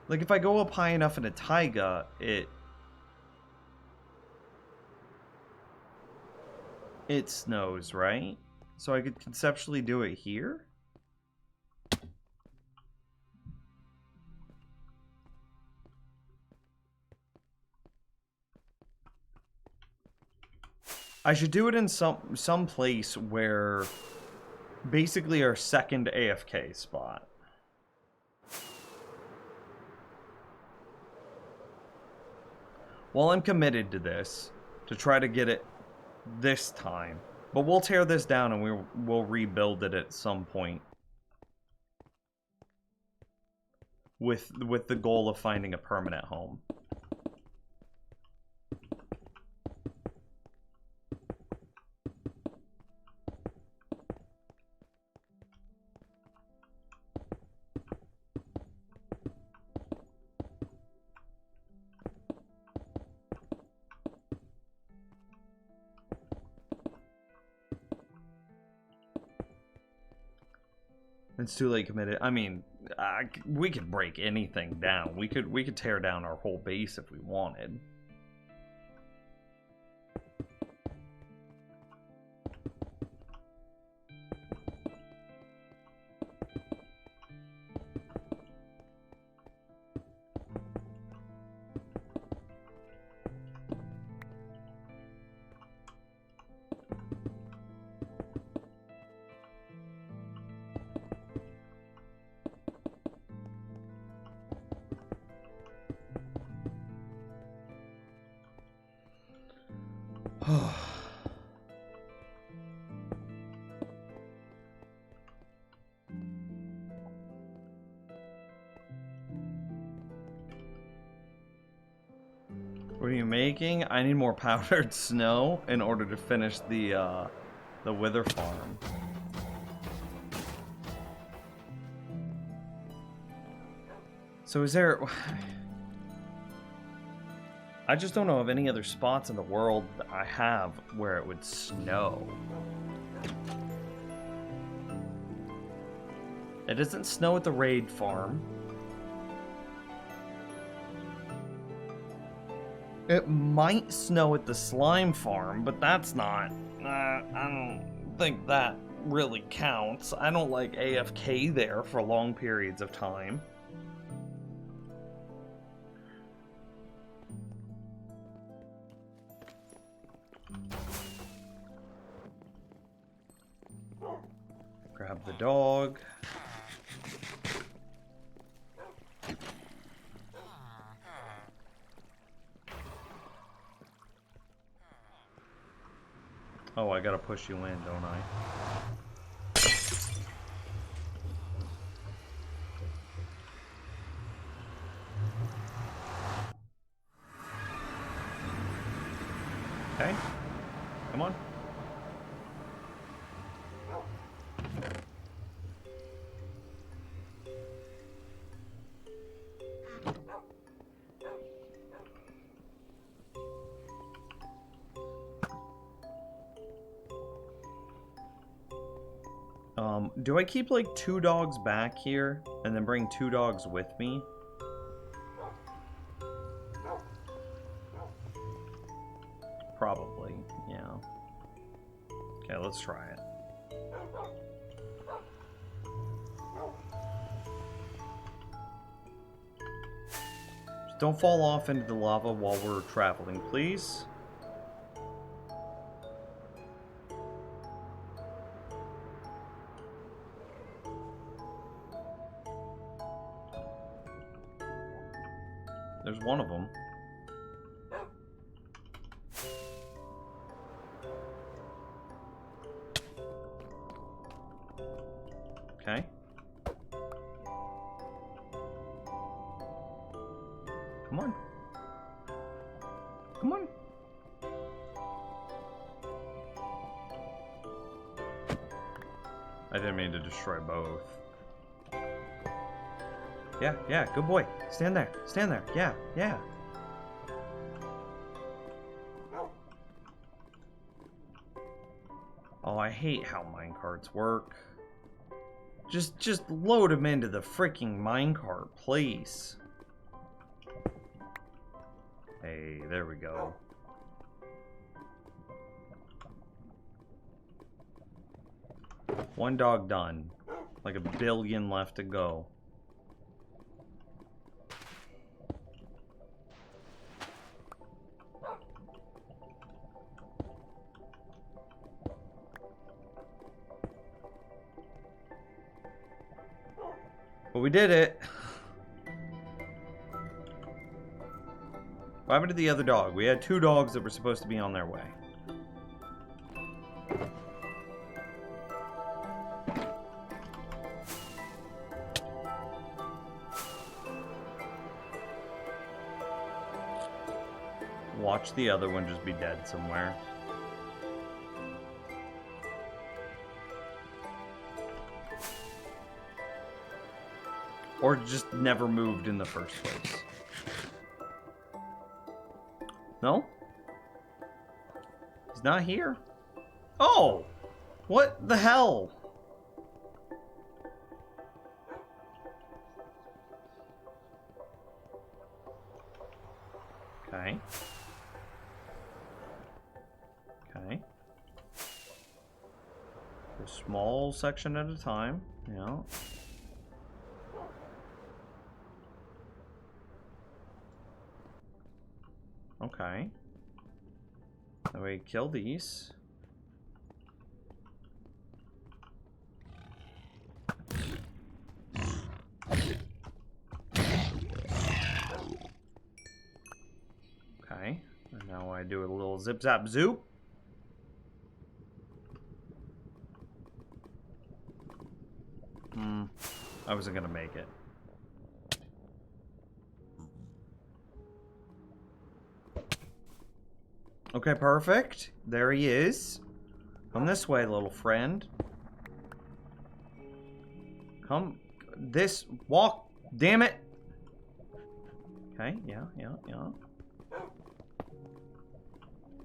Like, if I go up high enough in a taiga, it snows, right? So I could conceptually do it here? I should do it in some place where basically our second AFK spot. Well, I'm committed to this, to try to get it this time. But we'll tear this down and we'll rebuild it at some point. With the goal of finding a permanent home. It's too late committed. I mean, we could break anything down. We could tear down our whole base if we wanted. What are you making? I need more powdered snow in order to finish the wither farm. So is there... I just don't know of any other spots in the world that I have where it would snow. It doesn't snow at the raid farm. It might snow at the slime farm, but that's not I don't think that really counts. I don't like AFK there for long periods of time. Grab the dog. Oh, I gotta push you in, don't I? Okay. Come on. Do I keep like 2 dogs back here and then bring 2 dogs with me? Probably, yeah. Okay, let's try it. Just don't fall off into the lava while we're traveling, please. There's one of them. Okay. Come on. Come on. I didn't mean to destroy both. Yeah, yeah, good boy. Stand there. Stand there. Yeah, yeah. Oh, I hate how minecarts work. Just load them into the freaking minecart, please. Hey, there we go. One dog done. Like 1 billion left to go. But we did it. What happened to the other dog? We had 2 dogs that were supposed to be on their way. Watch the other one just be dead somewhere. Or just never moved in the first place. No? He's not here? Oh! What the hell? Okay. Okay. A small section at a time. Yeah. Okay. Then we kill these. Okay. And now I do a little zip zap zoop. I wasn't gonna make it. Okay, perfect. There he is. Come this way, little friend. Come this walk. Damn it. Okay, yeah.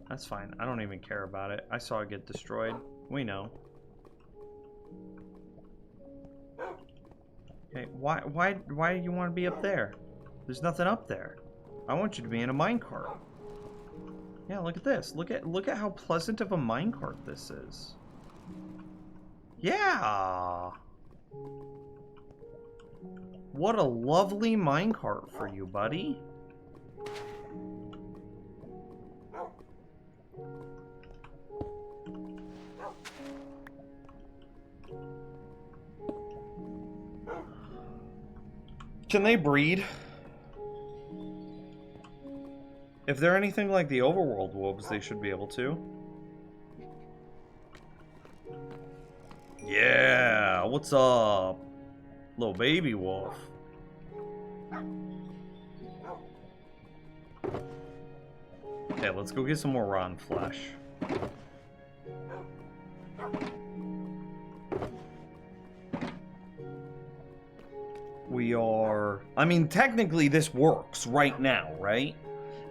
That's fine. I don't even care about it. I saw it get destroyed. We know. Okay, why do you want to be up there? There's nothing up there. I want you to be in a minecart. Yeah, look at this. Look at how pleasant of a minecart this is. Yeah. What a lovely minecart for you, buddy. Can they breed? If they're anything like the overworld wolves, they should be able to. Yeah, what's up? Little baby wolf. Okay, let's go get some more rotten flesh. We are... I mean, technically this works right now, right?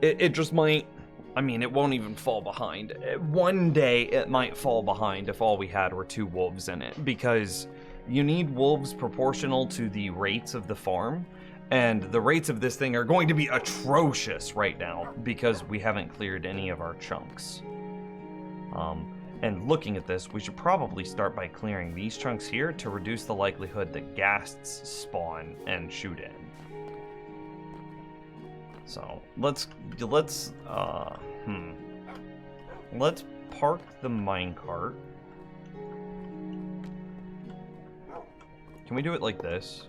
It just might... I mean, it won't even fall behind. One day it might fall behind if all we had were 2 wolves in it, because you need wolves proportional to the rates of the farm, and the rates of this thing are going to be atrocious right now because we haven't cleared any of our chunks. And looking at this, we should probably start by clearing these chunks here to reduce the likelihood that ghasts spawn and shoot in. So let's park the minecart. Can we do it like this?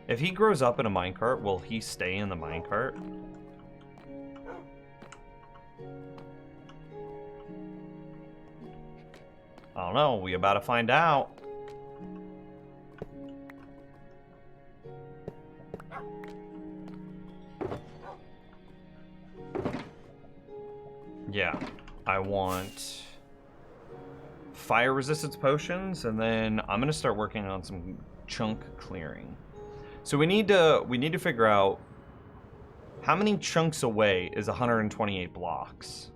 If he grows up in a minecart, will he stay in the minecart? I don't know. We about to find out. Yeah, I want fire resistance potions, and then I'm gonna start working on some chunk clearing. So we need to figure out how many chunks away is 128 blocks.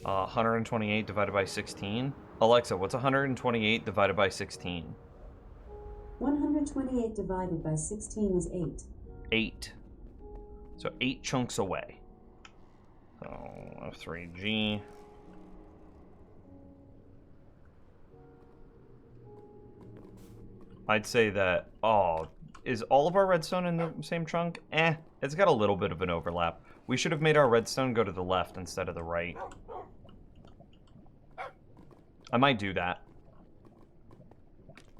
Uh, 128 divided by 16. Alexa, what's 128 divided by 16? 128 divided by 16 is 8. 8. So 8 chunks away. So F3G. I'd say that, oh, is all of our redstone in the same chunk? It's got a little bit of an overlap. We should have made our redstone go to the left instead of the right. I might do that.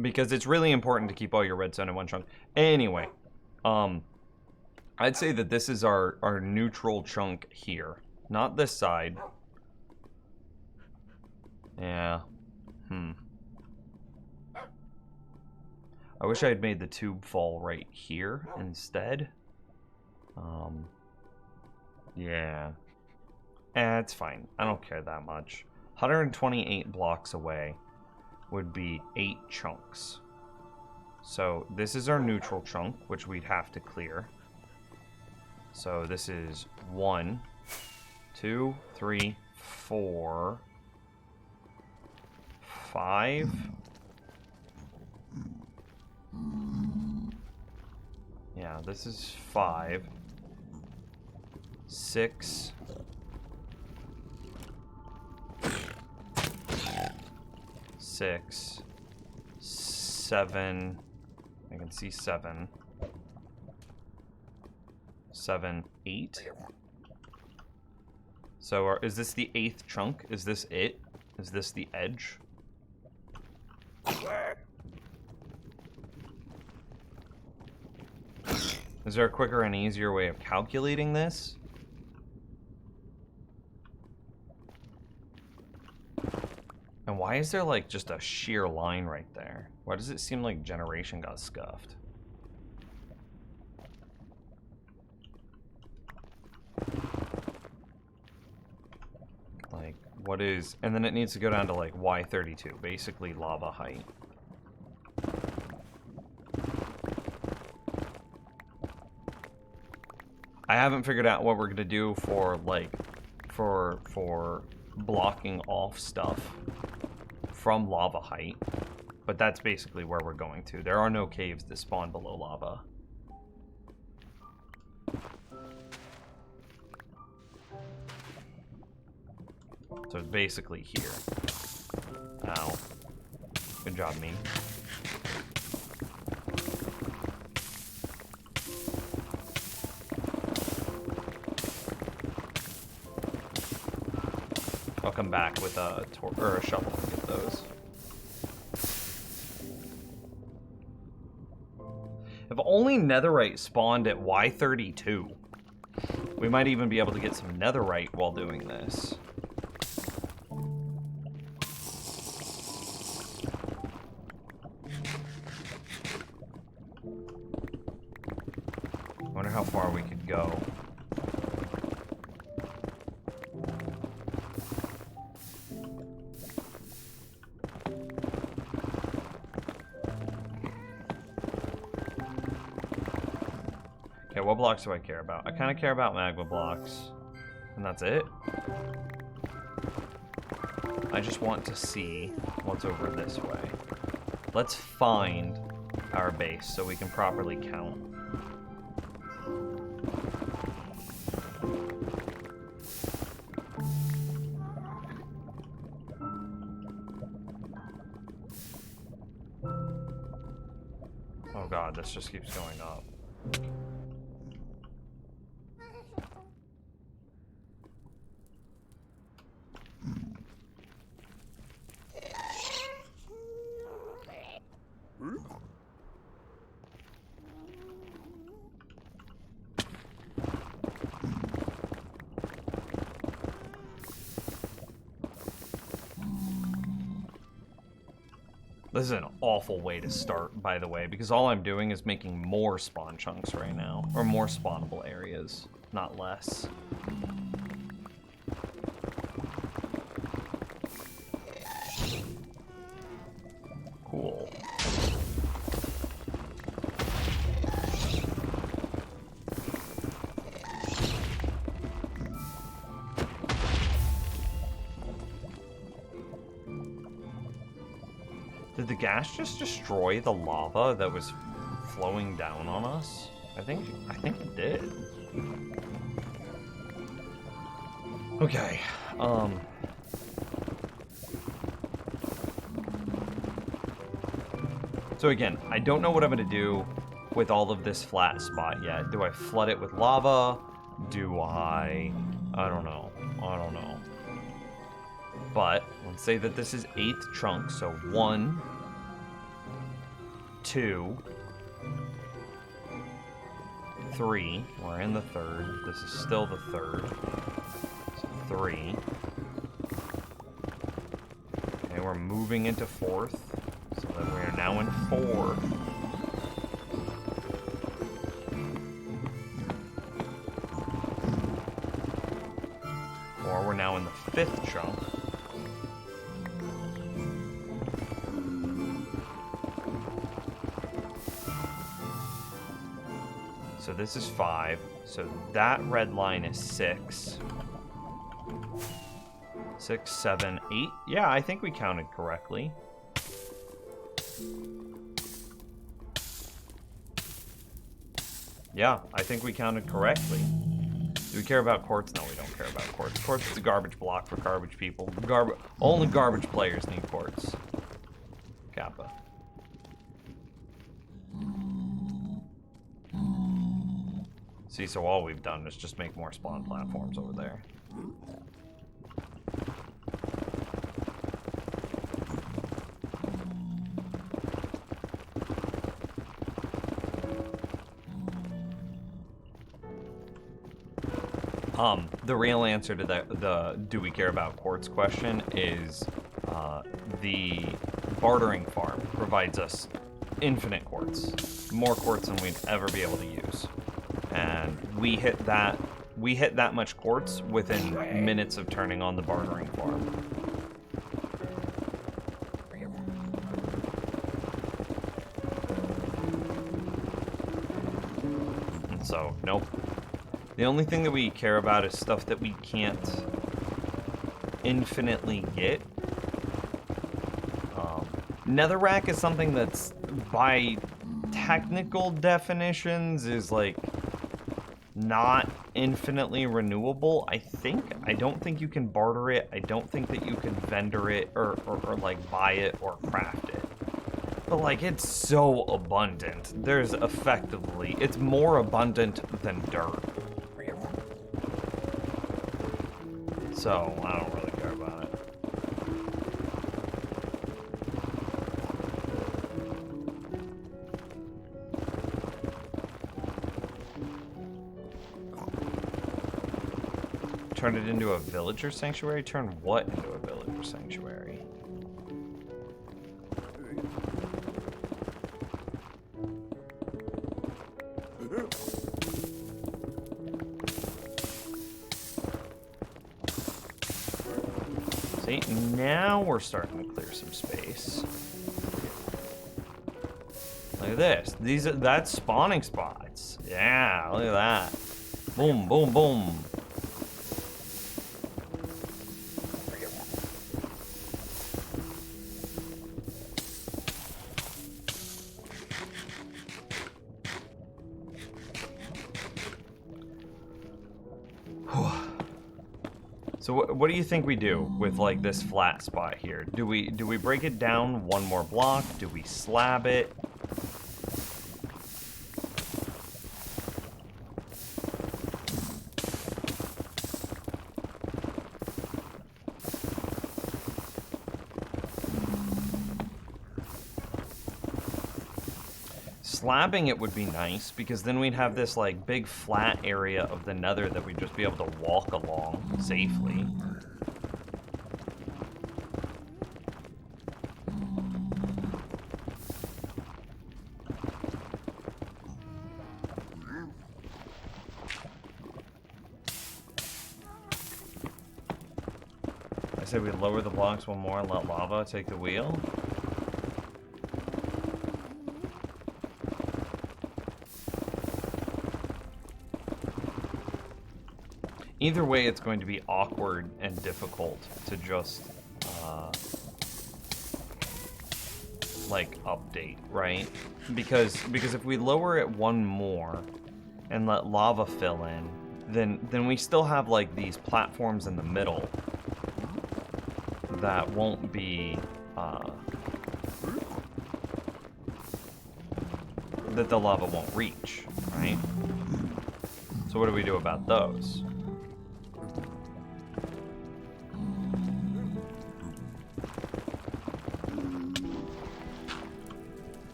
Because it's really important to keep all your redstone in one chunk. Anyway, I'd say that this is our neutral chunk here. Not this side. Yeah. I wish I had made the tube fall right here instead. Yeah. It's fine. I don't care that much. 128 blocks away would be 8 chunks. So this is our neutral chunk, which we'd have to clear. So this is 1, 2, 3, 4, 5. Yeah, this is 5, 6, 6, 7. I can see 7. 7, 8. So is this the 8th chunk? Is this it? Is this the edge? Is there a quicker and easier way of calculating this? And why is there like just a sheer line right there? Why does it seem like generation got scuffed? Like, what is... And then it needs to go down to like Y32, basically lava height. I haven't figured out what we're gonna do for like for blocking off stuff from lava height, but that's basically where we're going to. There are no caves that spawn below lava. So it's basically here. Ow. Good job, me. I'll come back with a or a shovel and get those. If only netherite spawned at Y32. We might even be able to get some netherite while doing this. I wonder how far we could go. Okay, what blocks do I care about? I kind of care about magma blocks. And that's it? I just want to see what's over this way. Let's find our base so we can properly count. Oh god, this just keeps going up. This is an awful way to start, by the way, because all I'm doing is making more spawn chunks right now. Or more spawnable areas, not less. Cool. Did the gas just destroy the lava that was flowing down on us? I think it did. Okay. So again, I don't know what I'm gonna do with all of this flat spot yet. Do I flood it with lava? Do I don't know. I don't know. But let's say that this is 8th chunk, so 1, 2, 3. We're in the 3rd. This is still the 3rd. So 3. Okay, we're moving into 4th, so that we are now in 4. Or we're now in the 5th chunk. So this is 5. So that red line is 6. 6, 7, 8. Yeah, I think we counted correctly. Yeah, I think we counted correctly. Do we care about quartz? No, we don't care about quartz. Quartz is a garbage block for garbage people. Only garbage players need quartz. Kappa. See, so all we've done is just make more spawn platforms over there. The real answer to the do we care about quartz question is the bartering farm provides us infinite quartz. More quartz than we'd ever be able to use. And we hit that much quartz within minutes of turning on the bartering farm. And so, nope. The only thing that we care about is stuff that we can't infinitely get. Netherrack is something that's, by technical definitions, is like not infinitely renewable. I don't think you can barter it. I don't think that you can vendor it or like buy it or craft it. But like, it's so abundant. There's effectively, it's more abundant than dirt. So I don't really care about it. Turn it into a villager sanctuary? Turn what into a villager sanctuary? See, now we're starting to clear some space. Look at this. That's spawning spots. Yeah, look at that. Boom, boom, boom. So what do you think we do with like this flat spot here? Do we break it down one more block? Do we slab it? Slabbing it would be nice, because then we'd have this like big flat area of the nether that we'd just be able to walk along safely. I say we lower the blocks one more and let lava take the wheel. Either way, it's going to be awkward and difficult to just, like, update, right? Because if we lower it one more and let lava fill in, then we still have, like, these platforms in the middle that won't be, that the lava won't reach, right? So what do we do about those?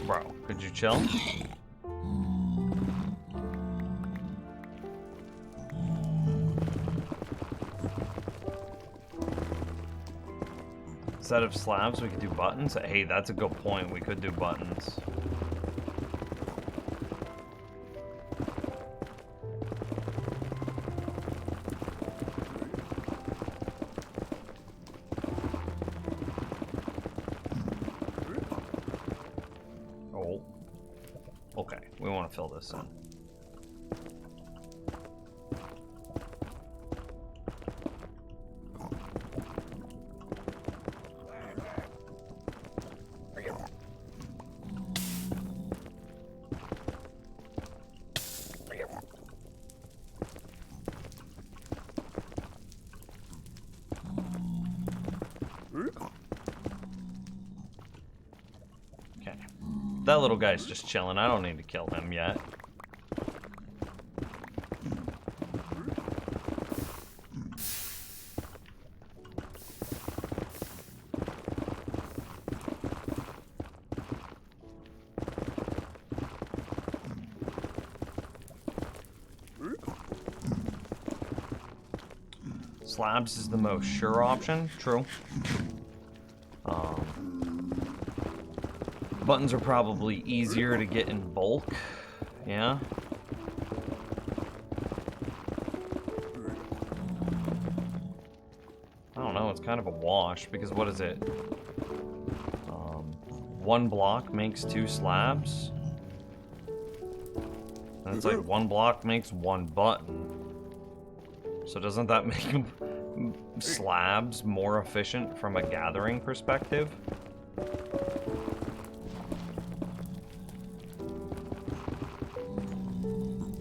Bro, could you chill? Instead of slabs, we could do buttons? Hey, that's a good point. We could do buttons. Oh. Okay, we want to fill this in. That little guy's just chilling. I don't need to kill him yet. Slabs is the most sure option. True. Buttons are probably easier to get in bulk. Yeah. I don't know, it's kind of a wash, because what is it? One block makes 2 slabs. And it's like 1 block makes 1 button. So doesn't that make slabs more efficient from a gathering perspective?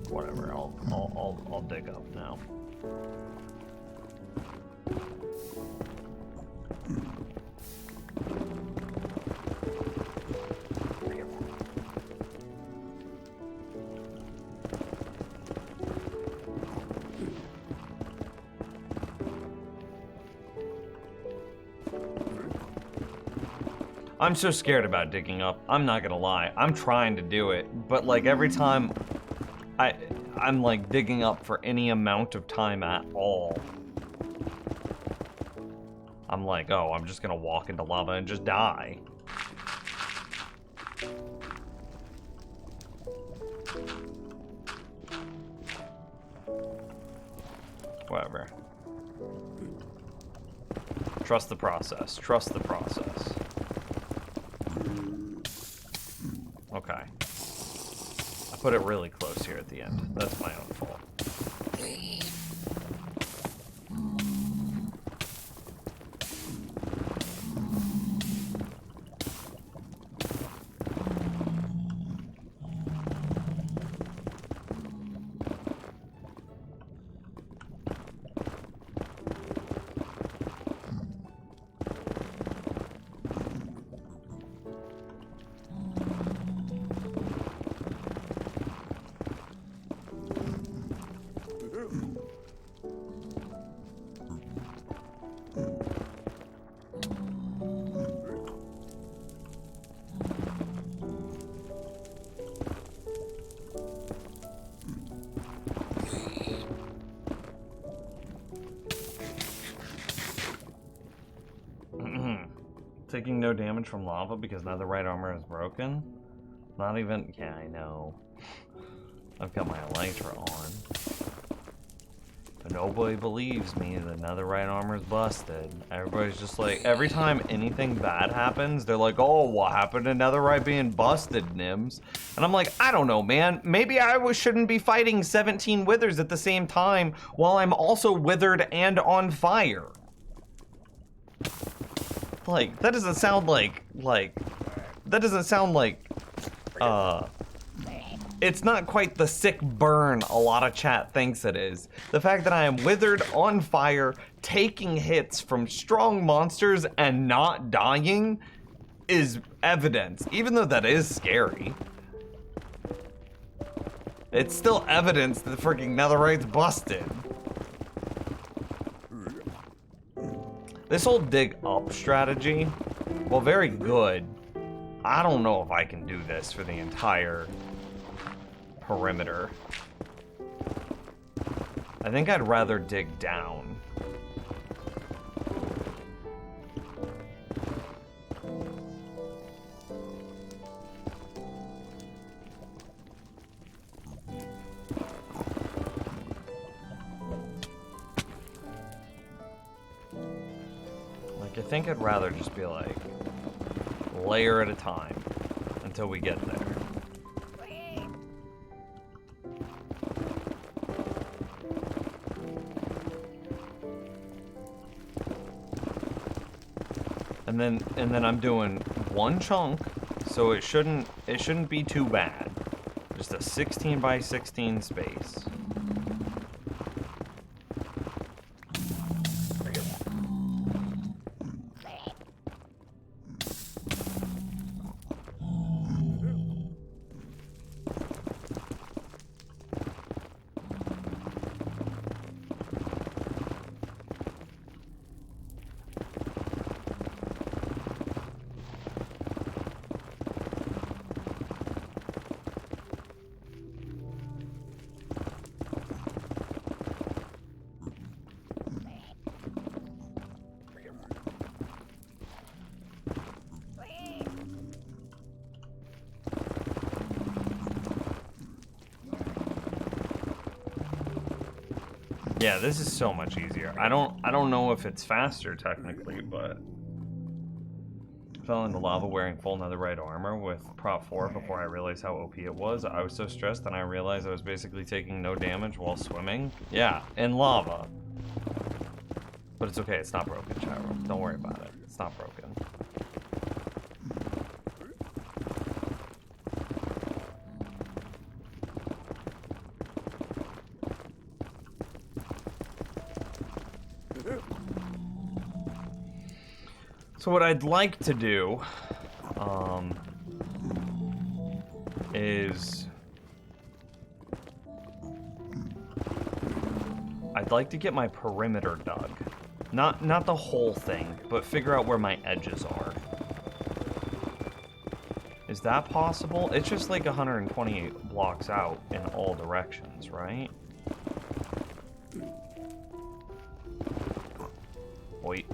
Whatever, I'll dig up now. I'm so scared about digging up. I'm not gonna lie. I'm trying to do it, but like every time I'm like digging up for any amount of time at all, I'm like, oh, I'm just gonna walk into lava and just die. Whatever. Trust the process. Trust the process. Okay. I put it really close here at the end. That's my own fault. Taking no damage from lava because netherite armor is broken? Not even... Yeah, I know. I've got my elytra on. But nobody believes me that netherite armor is busted. Everybody's just like... Every time anything bad happens, they're like, oh, what happened to netherite being busted, Nims? And I'm like, I don't know, man. Maybe I shouldn't be fighting 17 withers at the same time while I'm also withered and on fire. Like, that doesn't sound like, that doesn't sound like, it's not quite the sick burn a lot of chat thinks it is. The fact that I am withered, on fire, taking hits from strong monsters and not dying is evidence, even though that is scary. It's still evidence that the freaking netherite's busted. This whole dig up strategy, well, very good. I don't know if I can do this for the entire perimeter. I think I'd rather dig down. I think I'd rather just be like, layer at a time until we get there. And then I'm doing one chunk, so it shouldn't be too bad. Just a 16 by 16 space. Yeah, this is so much easier. I don't know if it's faster technically, but fell into lava wearing full netherite armor with prop 4 before I realized how OP it was. I was so stressed and I realized I was basically taking no damage while swimming. Yeah, in lava. But it's okay, it's not broken, Chatroom. Don't worry about it. It's not broken. So what I'd like to do is I'd like to get my perimeter dug. Not the whole thing, but figure out where my edges are. Is that possible? It's just like 128 blocks out in all directions, right? Wait.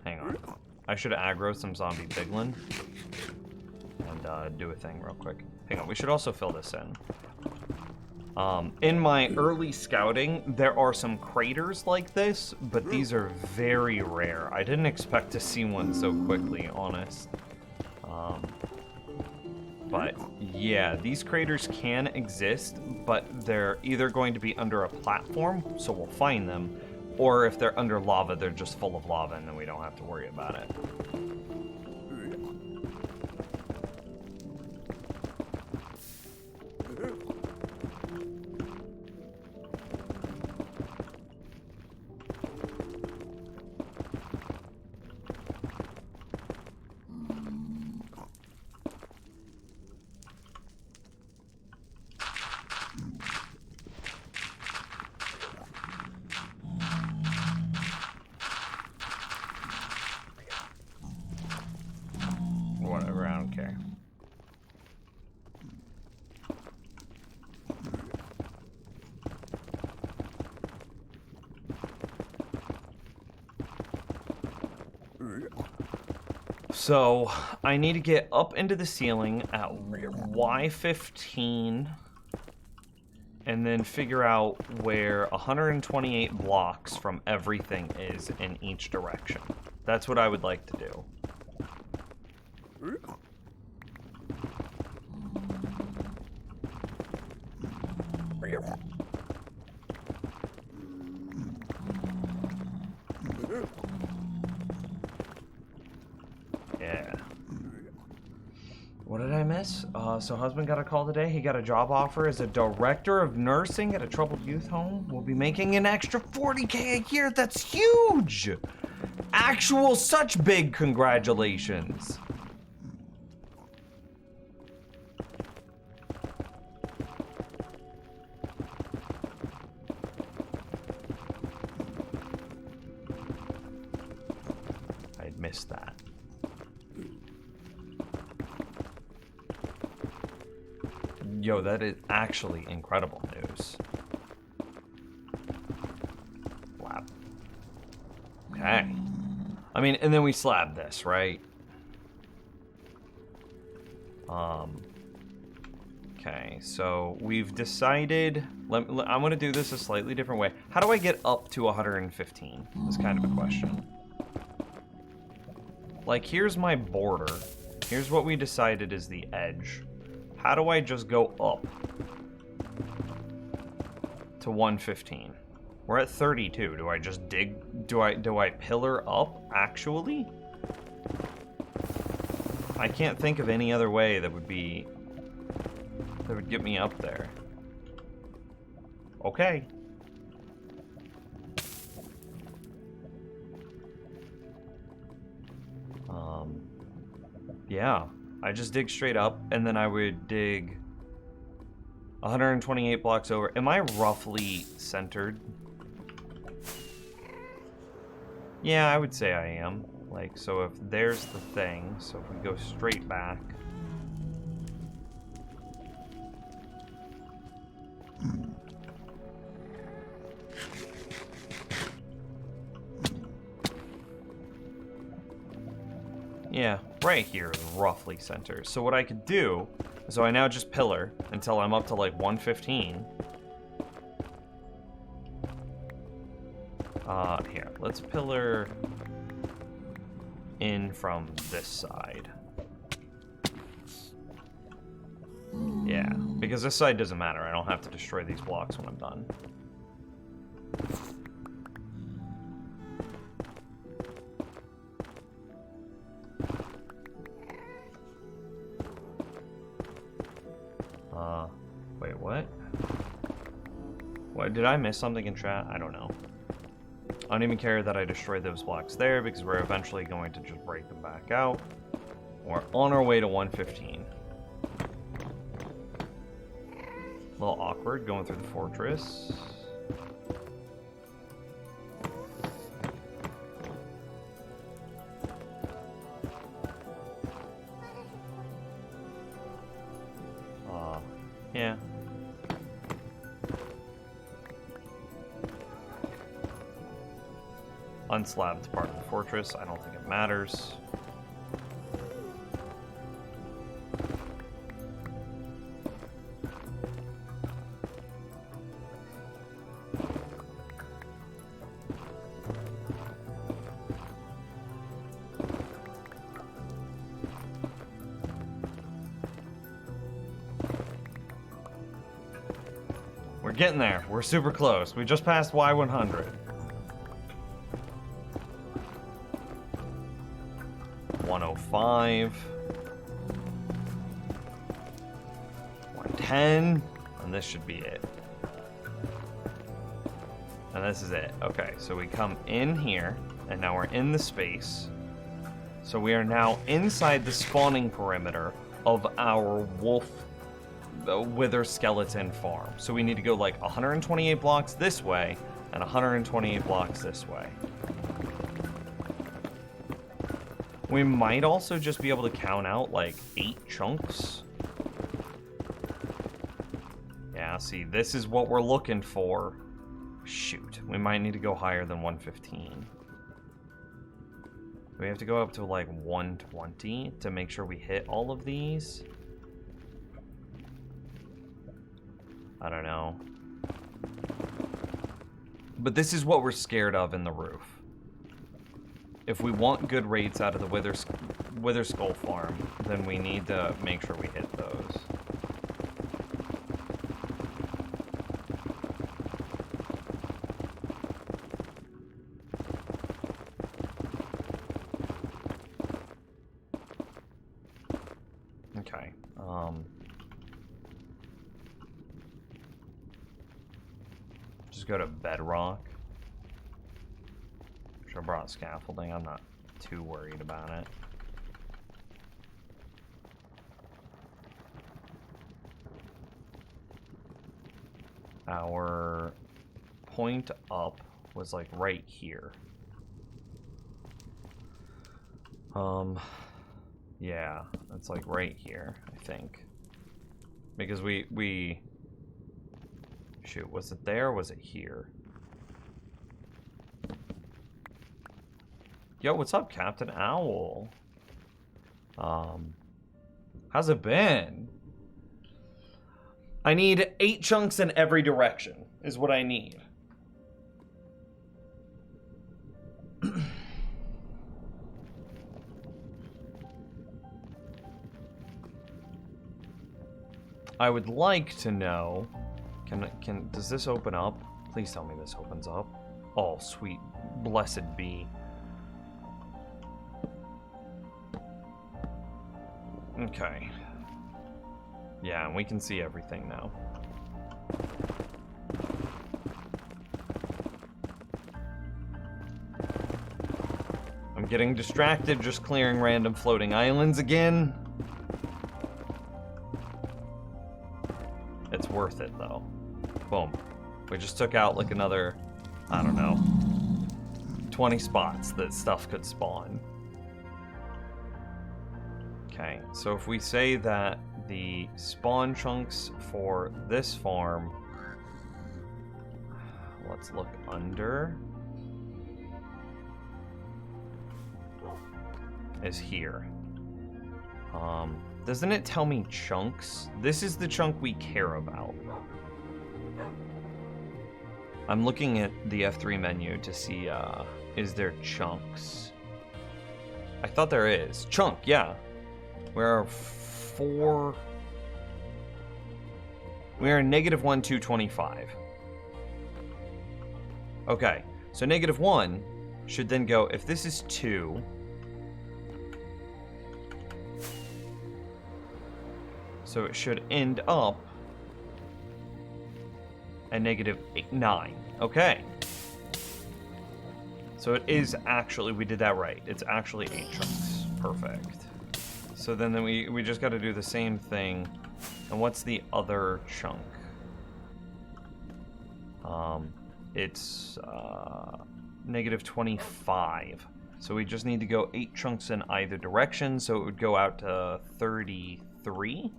Hang on. I should aggro some zombie piglin and do a thing real quick. Hang on, we should also fill this in. In my early scouting, there are some craters like this, but these are very rare. I didn't expect to see one so quickly, honest. But yeah, these craters can exist, but they're either going to be under a platform, so we'll find them, or if they're under lava, they're just full of lava and then we don't have to worry about it. Whatever, I don't care. So, I need to get up into the ceiling at Y15 and then figure out where 128 blocks from everything is in each direction. That's what I would like to do. Yeah. What did I miss? So husband got a call today. He got a job offer as a director of nursing at a troubled youth home. We'll be making an extra 40K a year. That's huge! Actual such big congratulations. I'd missed that. Yo, that is actually incredible news. Slab. Okay. I mean, and then we slab this, right? Okay, so we've decided... I'm going to do this a slightly different way. How do I get up to 115? That's kind of a question. Like, here's my border. Here's what we decided is the edge. How do I just go up to 115? We're at 32. Do I just dig? Do I pillar up, actually? I can't think of any other way that would get me up there. Okay. Yeah. I just dig straight up, and then I would dig 128 blocks over. Am I roughly centered? Yeah, I would say I am. Like, so if there's the thing, so if we go straight back. Yeah, right here is roughly center. So what I could do, so I now just pillar until I'm up to like 115. Here, let's pillar in from this side. Yeah, because this side doesn't matter. I don't have to destroy these blocks when I'm done. Wait, what? What, did I miss something in chat? I don't know. I don't even care that I destroyed those blocks there because we're eventually going to just break them back out. We're on our way to 115. A little awkward going through the fortress. Yeah. Unslabbed part of the fortress. I don't think it matters. We're getting there. We're super close. We just passed Y100. $105. 110. And this should be it. And this is it. Okay, so we come in here, and now we're in the space. So we are now inside the spawning perimeter of our wolf wither skeleton farm. So we need to go like 128 blocks this way and 128 blocks this way. We might also just be able to count out like 8 chunks. Yeah, see, this is what we're looking for. Shoot, we might need to go higher than 115. We have to go up to like 120 to make sure we hit all of these. I don't know. But this is what we're scared of in the roof. If we want good rates out of the Wither Skull farm, then we need to make sure we hit those. Okay. Just go to bedrock. Should have brought scaffolding. I'm not too worried about it. Our point up was like right here. Yeah, it's like right here, I think. Because we shoot, was it there or was it here? Yo, what's up, Captain Owl? How's it been? I need 8 chunks in every direction, is what I need. I would like to know, does this open up? Please tell me this opens up. Oh, sweet, blessed be. Okay. Yeah, and we can see everything now. I'm getting distracted just clearing random floating islands again. It's worth it, though. Boom. We just took out, like, another, I don't know, 20 spots that stuff could spawn. Okay, so if we say that the spawn chunks for this farm, let's look under. is here. Doesn't it tell me chunks? This is the chunk we care about. I'm looking at the F3 menu to see, is there chunks? I thought there is. Chunk, yeah. We're -1, 225. Okay, so -1 should then go, if this is 2, so it should end up at -9. Okay. So it is actually, we did that right. It's actually 8 chunks. Perfect. So then we just got to do the same thing. And what's the other chunk? It's -25. So we just need to go 8 chunks in either direction. So it would go out to 33.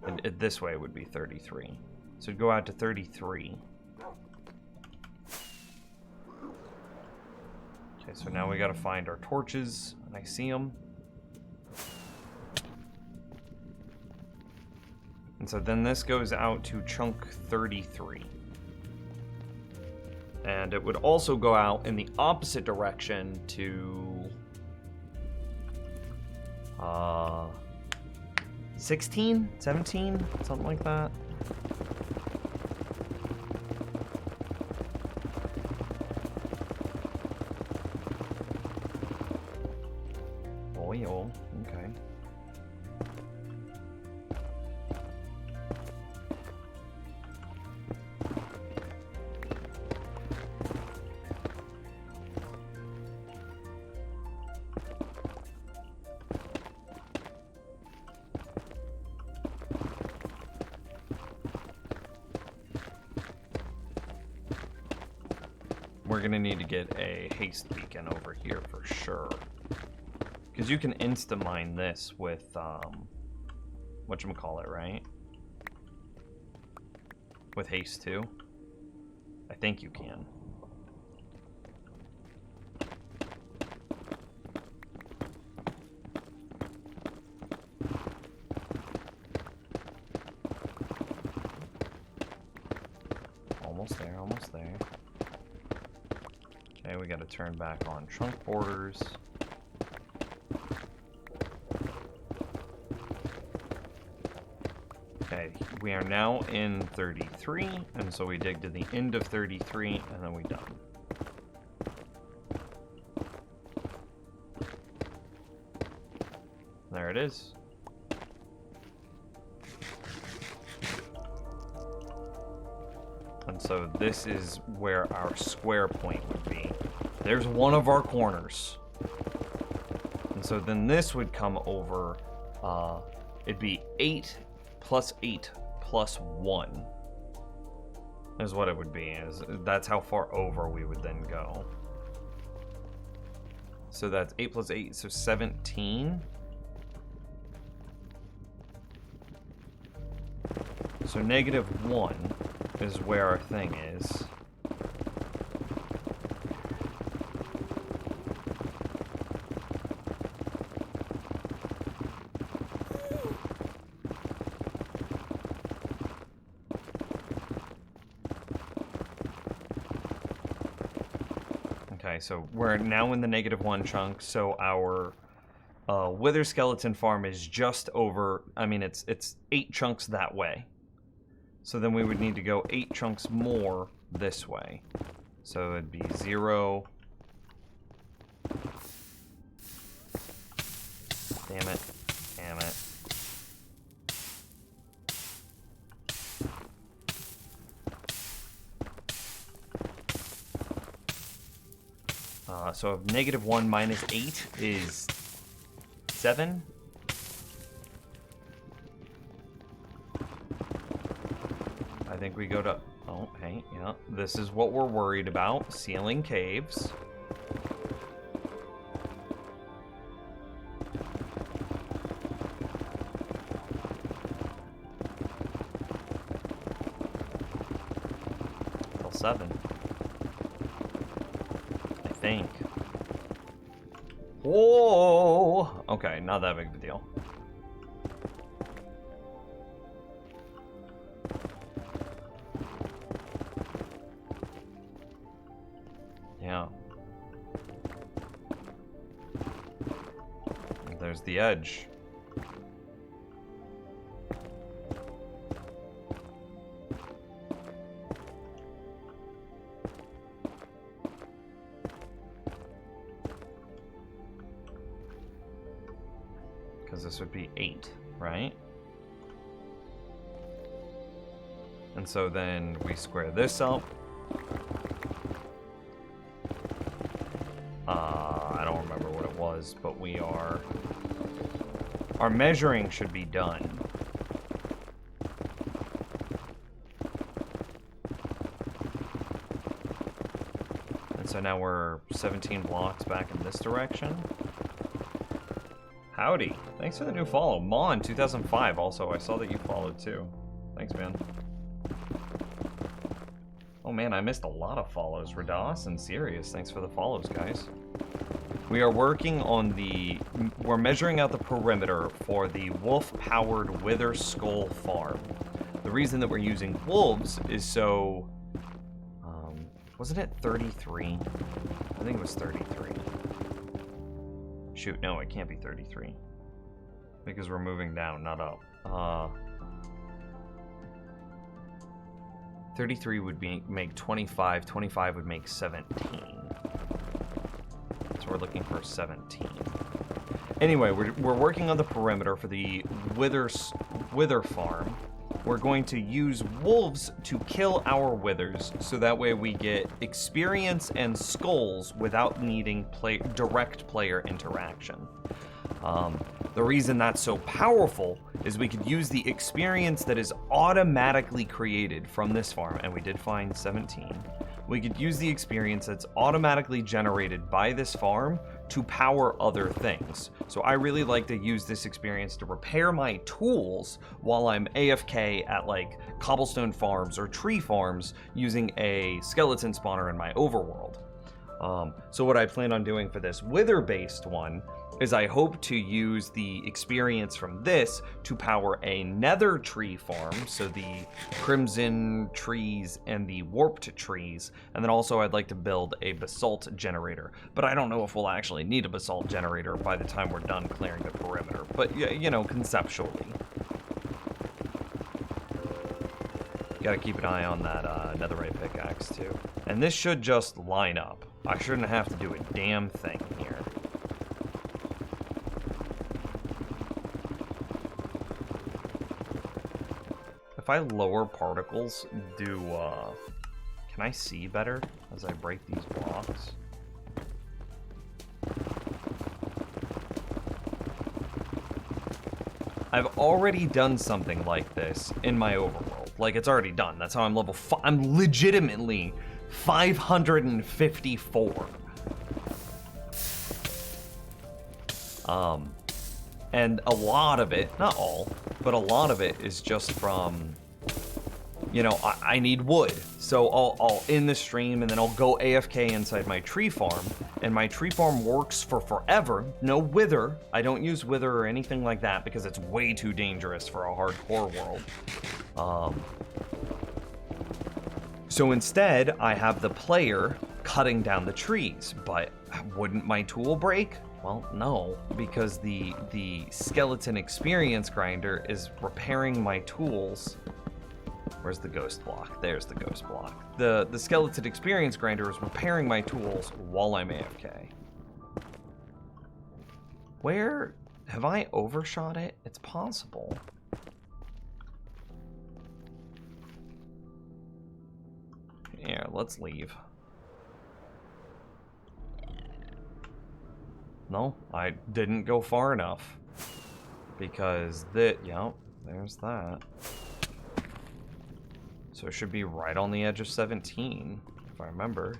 And this way would be 33. So it'd go out to 33. Okay, so now we gotta find our torches, and I see them. And so then this goes out to chunk 33. And it would also go out in the opposite direction to 16, 17, something like that. Oh, okay. We're gonna need to get a haste beacon over here for sure. Because you can insta-mine this with, whatchamacallit, right? With haste too? I think you can. Almost there, almost there. Okay, we gotta turn back on trunk borders. Okay, we are now in 33, and so we dig to the end of 33, and then we're done. There it is. And so this is where our square point would be. There's one of our corners. And so then this would come over, it'd be 8 plus 8 plus 1 is what it would be. That's how far over we would then go. So that's 8 plus 8, so 17. So -1 is where our thing is. Okay, so we're now in the -1 chunk, so our Wither Skeleton Farm is just over, I mean, it's 8 chunks that way. So then we would need to go 8 chunks more this way. So it'd be 0. Damn it. Damn it. So -1 minus 8 is 7. I think we go to... Oh, hey, yeah. This is what we're worried about. Sealing caves. Till 7. I think. Whoa! Okay, not that big of a deal. Yeah. There's the edge. Because this would be 8, right? And so then we square this up. I don't remember what it was, but our measuring should be done. And so now we're 17 blocks back in this direction. Howdy. Thanks for the new follow. Mon 2005 also. I saw that you followed too. Thanks, man. Oh man, I missed a lot of follows. Radas and Sirius, thanks for the follows, guys. We are working on we're measuring out the perimeter for the wolf-powered Wither Skull farm. The reason that we're using wolves is so, wasn't it 33? I think it was 33. Shoot, no, it can't be 33. Because we're moving down, not up. 33 would make 25, 25 would make 17. So we're looking for 17. Anyway, we're working on the perimeter for the Wither farm. We're going to use wolves to kill our withers, so that way we get experience and skulls without needing direct player interaction. The reason that's so powerful is we could use the experience that is automatically created from this farm, and we did find 17. We could use the experience that's automatically generated by this farm to power other things. So I really like to use this experience to repair my tools while I'm AFK at like cobblestone farms or tree farms using a skeleton spawner in my overworld. So what I plan on doing for this wither-based one is I hope to use the experience from this to power a nether tree farm, so the crimson trees and the warped trees, and then also I'd like to build a basalt generator. But I don't know if we'll actually need a basalt generator by the time we're done clearing the perimeter, but you know, conceptually. Gotta keep an eye on that netherite pickaxe too. And this should just line up. I shouldn't have to do a damn thing here. If I lower particles, can I see better as I break these blocks? I've already done something like this in my overworld. Like, it's already done. That's how I'm level 5. I'm legitimately 554. And a lot of it, not all, but a lot of it is just from, you know, I need wood. So I'll end the stream and then I'll go AFK inside my tree farm, and my tree farm works for forever. No wither. I don't use wither or anything like that because it's way too dangerous for a hardcore world. So instead, I have the player cutting down the trees, but wouldn't my tool break? Well, no, because the skeleton experience grinder is repairing my tools. Where's the ghost block? There's the ghost block. The skeleton experience grinder is repairing my tools while I'm AFK. Where have I overshot it? It's possible. Yeah, let's leave. No, I didn't go far enough. Because yep, there's that. So it should be right on the edge of 17, if I remember.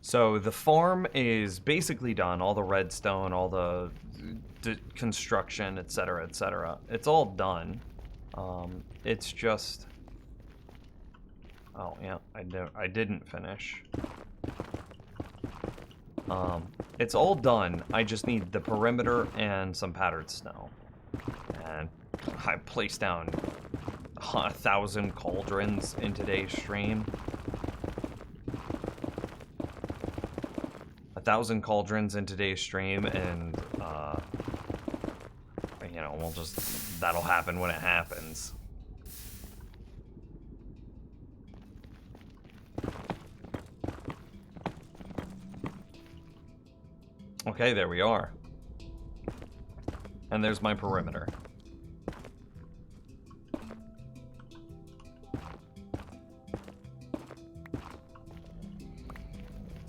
So the farm is basically done. All the redstone, all the construction, etc., etc. It's all done. It's just... Oh, yeah, I didn't finish. It's all done. I just need the perimeter and some powdered snow. And I placed down 1,000 cauldrons in today's stream. 1,000 cauldrons in today's stream, and, you know, we'll just... That'll happen when it happens. Okay, there we are. And there's my perimeter.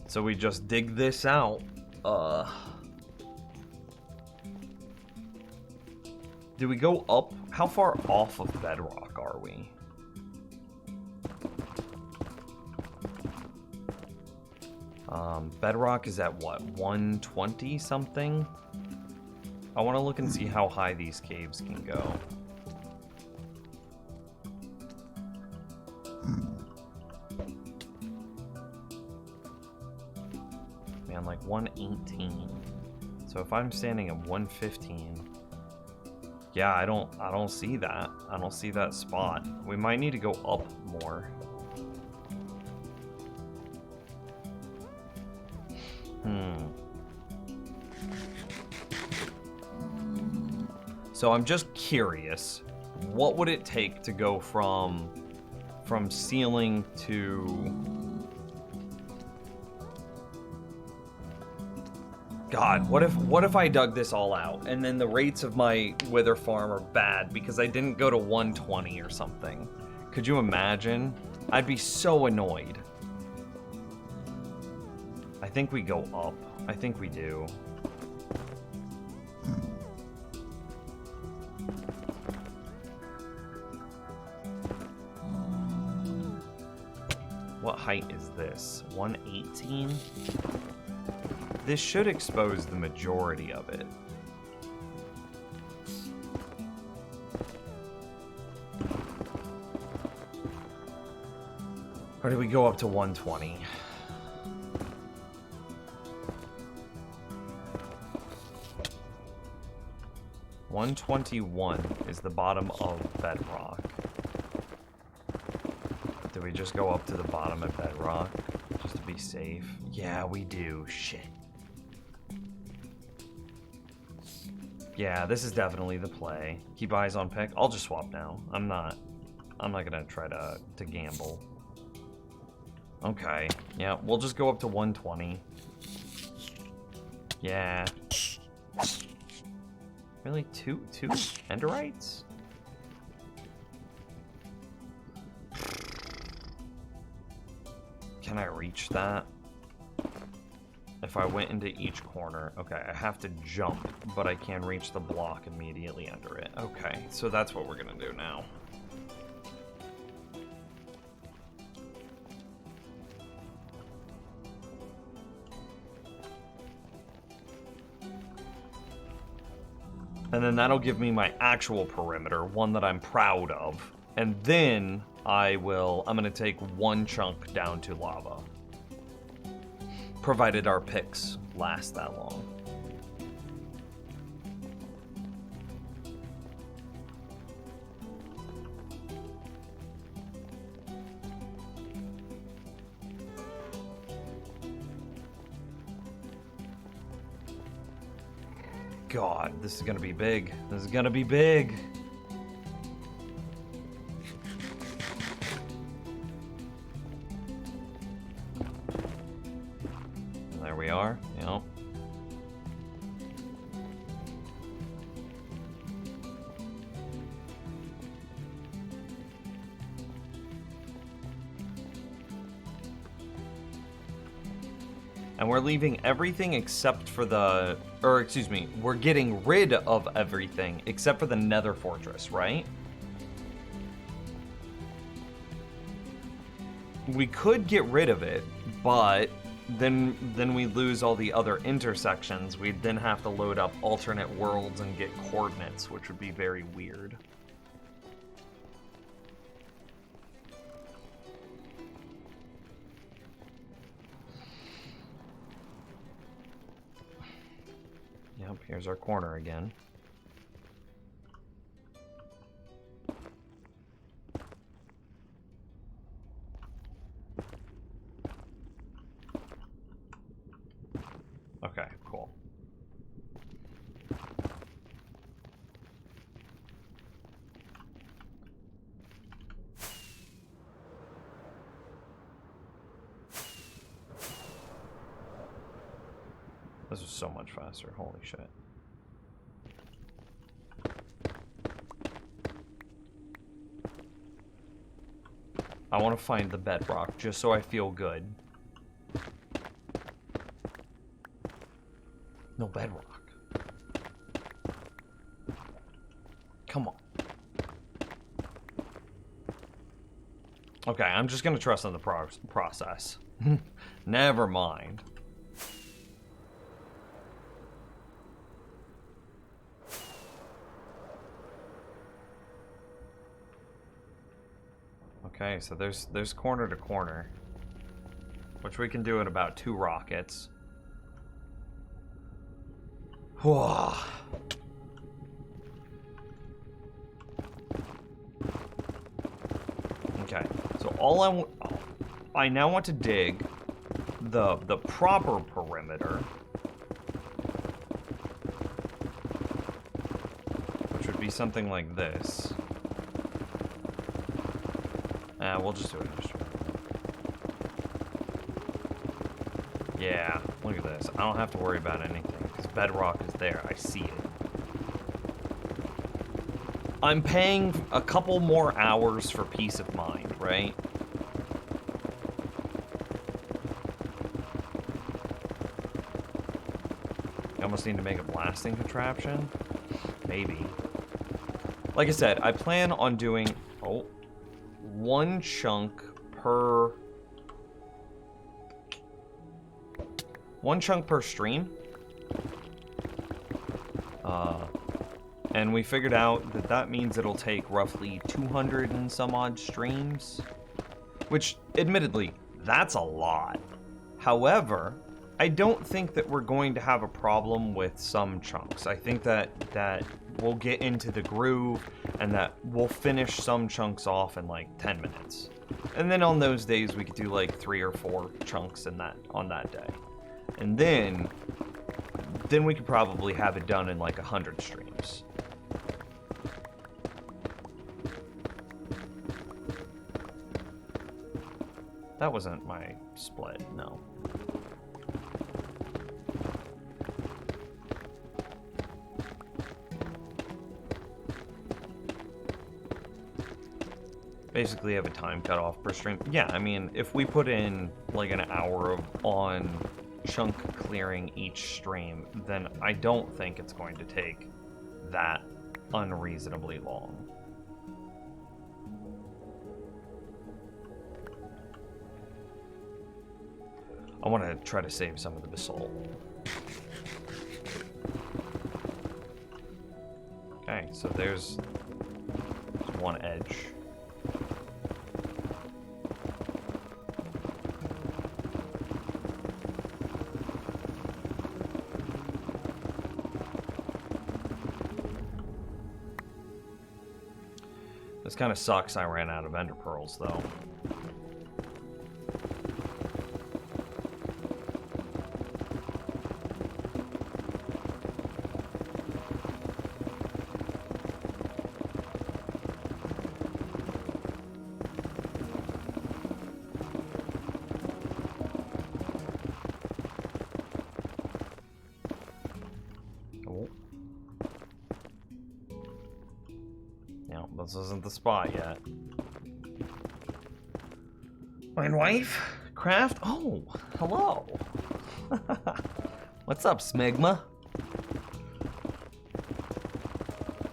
So we just dig this out. Do we go up? How far off of bedrock are we? Bedrock is at what, 120 something? I want to look and see how high these caves can go. Man, like 118. So if I'm standing at 115, yeah, I don't see that. I don't see that spot. We might need to go up more. So I'm just curious, what would it take to go from ceiling to... God, what if I dug this all out and then the rates of my wither farm are bad because I didn't go to 120 or something? Could you imagine? I'd be so annoyed. I think we go up. I think we do. What height is this? 118? This should expose the majority of it. Or do we go up to 120? $121 is the bottom of bedrock. Do we just go up to the bottom of bedrock just to be safe? Yeah, we do. Shit. Yeah, this is definitely the play. Keep eyes on pick. I'll just swap now. I'm not gonna try to gamble. Okay. Yeah, we'll just go up to 120. Yeah. Really? Two enderites? Can I reach that? If I went into each corner, okay, I have to jump, but I can reach the block immediately under it. Okay, so that's what we're gonna do now. And then that'll give me my actual perimeter, one that I'm proud of. And then I'm gonna take one chunk down to lava. Provided our picks last that long. God, this is gonna be big. This is gonna be big. And there we are, yep. And we're leaving everything except for the... Or, excuse me, we're getting rid of everything except for the Nether Fortress, right? We could get rid of it, but then we lose all the other intersections. We'd then have to load up alternate worlds and get coordinates, which would be very weird. Yep, here's our corner again. Okay, cool. This was so much faster, holy shit. I want to find the bedrock just so I feel good. No bedrock. Come on. Okay, I'm just gonna trust in the process. Never mind. Okay, so there's corner to corner, which we can do in about 2 rockets. Whoa. Okay, so I now want to dig the proper perimeter, which would be something like this. We'll just do it in straight. Yeah, look at this. I don't have to worry about anything, because bedrock is there. I see it. I'm paying a couple more hours for peace of mind, right? I almost need to make a blasting contraption. Maybe. Like I said, I plan on doing... Oh. 1 chunk per... 1 chunk per stream. And we figured out that that means it'll take roughly 200 and some odd streams. Which, admittedly, that's a lot. However, I don't think that we're going to have a problem with some chunks. I think that we'll get into the groove and that we'll finish some chunks off in like 10 minutes. And then on those days we could do like 3 or 4 chunks on that day. And then we could probably have it done in like 100 streams. That wasn't my split, no. Basically have a time cutoff per stream. Yeah, I mean, if we put in like an hour on chunk clearing each stream, then I don't think it's going to take that unreasonably long. I want to try to save some of the basalt. Okay, so there's 1 edge. This kind of sucks I ran out of ender pearls, though. This isn't the spot yet. My wife? Craft? Oh, hello. What's up, Smegma?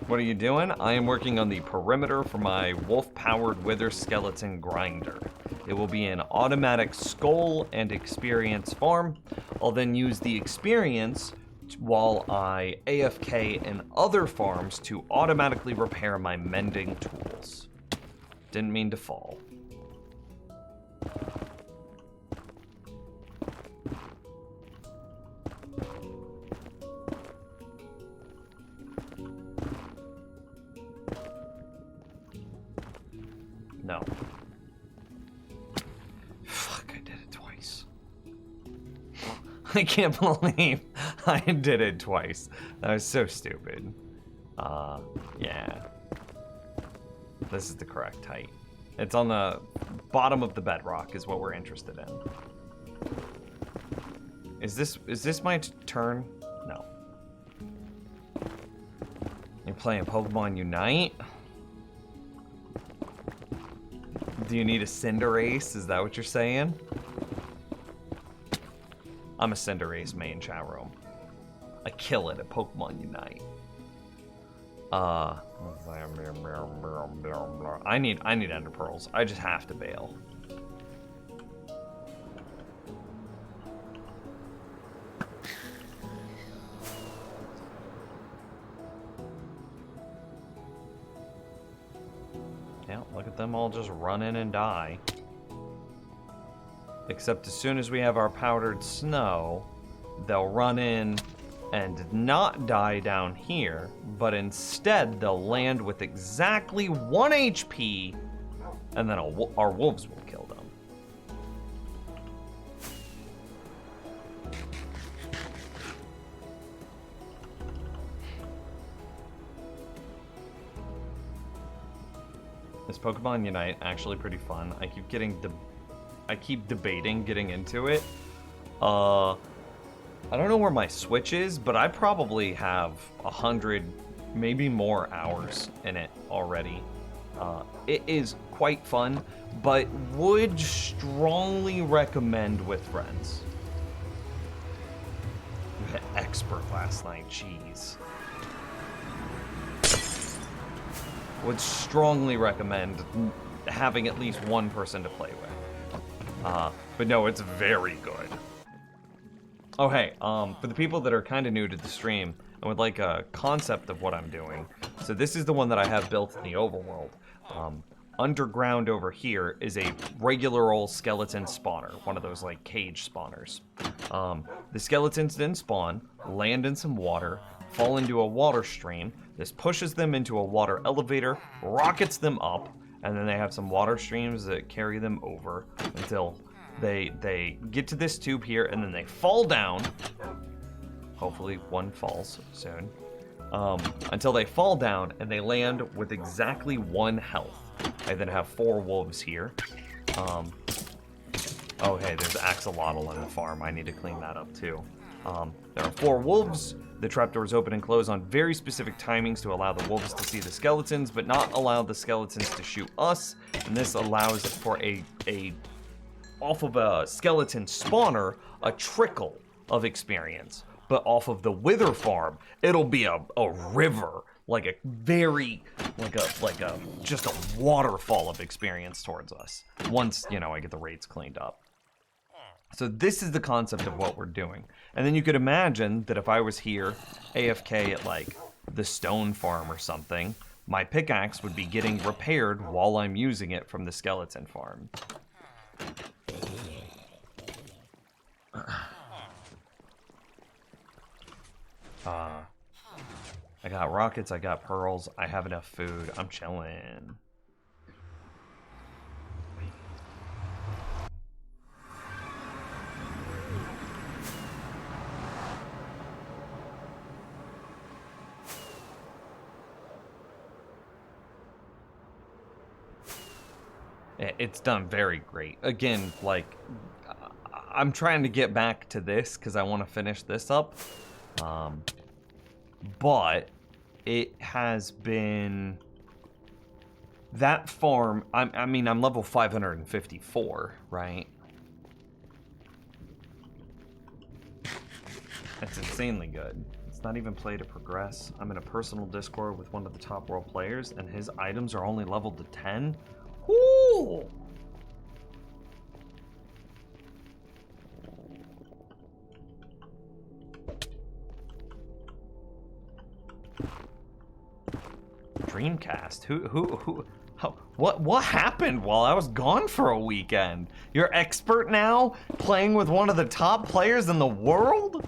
What are you doing? I am working on the perimeter for my wolf-powered wither skeleton grinder. It will be an automatic skull and experience farm. I'll then use the experience while I AFK in other farms to automatically repair my mending tools. Didn't mean to fall. I can't believe I did it twice. That was so stupid. Yeah. This is the correct height. It's on the bottom of the bedrock is what we're interested in. Is this my turn? No. You're playing Pokemon Unite? Do you need a Cinderace? Is that what you're saying? I'm a Cinderace main, chat room. I kill it at Pokemon Unite. I need Ender Pearls. I just have to bail. Yeah, look at them all just run in and die. Except as soon as we have our powdered snow, they'll run in and not die down here, but instead they'll land with exactly 1 HP, and then our wolves will kill them. Is Pokemon Unite actually pretty fun? I keep debating getting into it. I don't know where my Switch is, but I probably have 100, maybe more hours in it already. It is quite fun, but would strongly recommend with friends. We had expert last night, jeez. Would strongly recommend having at least one person to play with. But no, it's very good. Oh hey, for the people that are kind of new to the stream and would like a concept of what I'm doing, so this is the one that I have built in the overworld. Underground over here is a regular old skeleton spawner, one of those like cage spawners. The skeletons then spawn, land in some water, fall into a water stream. This pushes them into a water elevator, rockets them up, and then they have some water streams that carry them over until they get to this tube here, and then they fall down. Hopefully one falls soon. Until they fall down and they land with exactly 1 health. I then have 4 wolves here. Oh hey, there's axolotl on the farm. I need to clean that up too. There are 4 wolves. The trapdoors open and close on very specific timings to allow the wolves to see the skeletons, but not allow the skeletons to shoot us. And this allows for off of a skeleton spawner, a trickle of experience. But off of the Wither farm, it'll be a river, like a just a waterfall of experience towards us. Once, I get the raids cleaned up. So this is the concept of what we're doing. And then you could imagine that if I was here, AFK at like the stone farm or something, my pickaxe would be getting repaired while I'm using it from the skeleton farm. I got rockets, I got pearls, I have enough food, I'm chilling. It's done very great. Again, like, I'm trying to get back to this because I want to finish this up. But it has been... That farm, I mean, I'm level 554, right? That's insanely good. It's not even play to progress. I'm in a personal Discord with one of the top world players, and his items are only leveled to 10. Woo! Dreamcast? What happened while I was gone for a weekend? You're expert now? Playing with one of the top players in the world?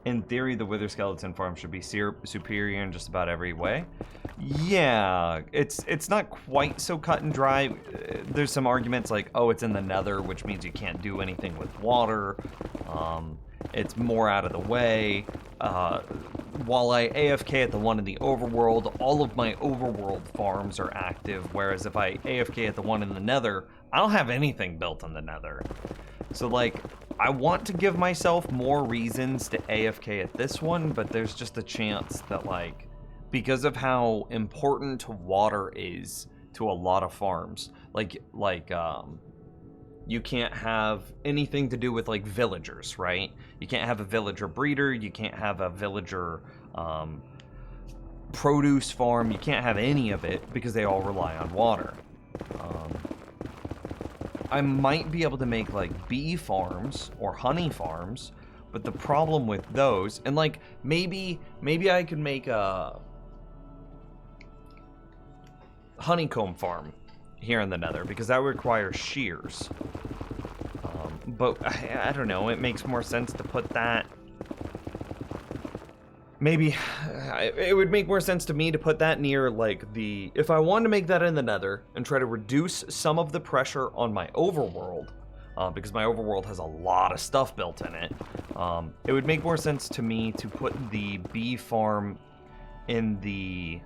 In theory, the Wither Skeleton farm should be superior in just about every way. Yeah, it's not quite so cut and dry. There's some arguments like, oh, it's in the nether, which means you can't do anything with water. It's more out of the way. While I AFK at the one in the overworld, all of my overworld farms are active, whereas if I AFK at the one in the nether, I don't have anything built in the nether. So, like, I want to give myself more reasons to AFK at this one, but there's just a chance that, like, because of how important water is to a lot of farms, you can't have anything to do with, like, villagers, right? You can't have a villager breeder, you can't have a villager produce farm, you can't have any of it because they all rely on water. I might be able to make, like, bee farms or honey farms, but the problem with those, and, like, maybe I could make a honeycomb farm here in the nether, because that would require shears. But I don't know, it makes more sense to put that... Maybe it would make more sense to me to put that near, like, the... If I wanted to make that in the nether and try to reduce some of the pressure on my overworld, because my overworld has a lot of stuff built in it, it would make more sense to me to put the bee farm in the...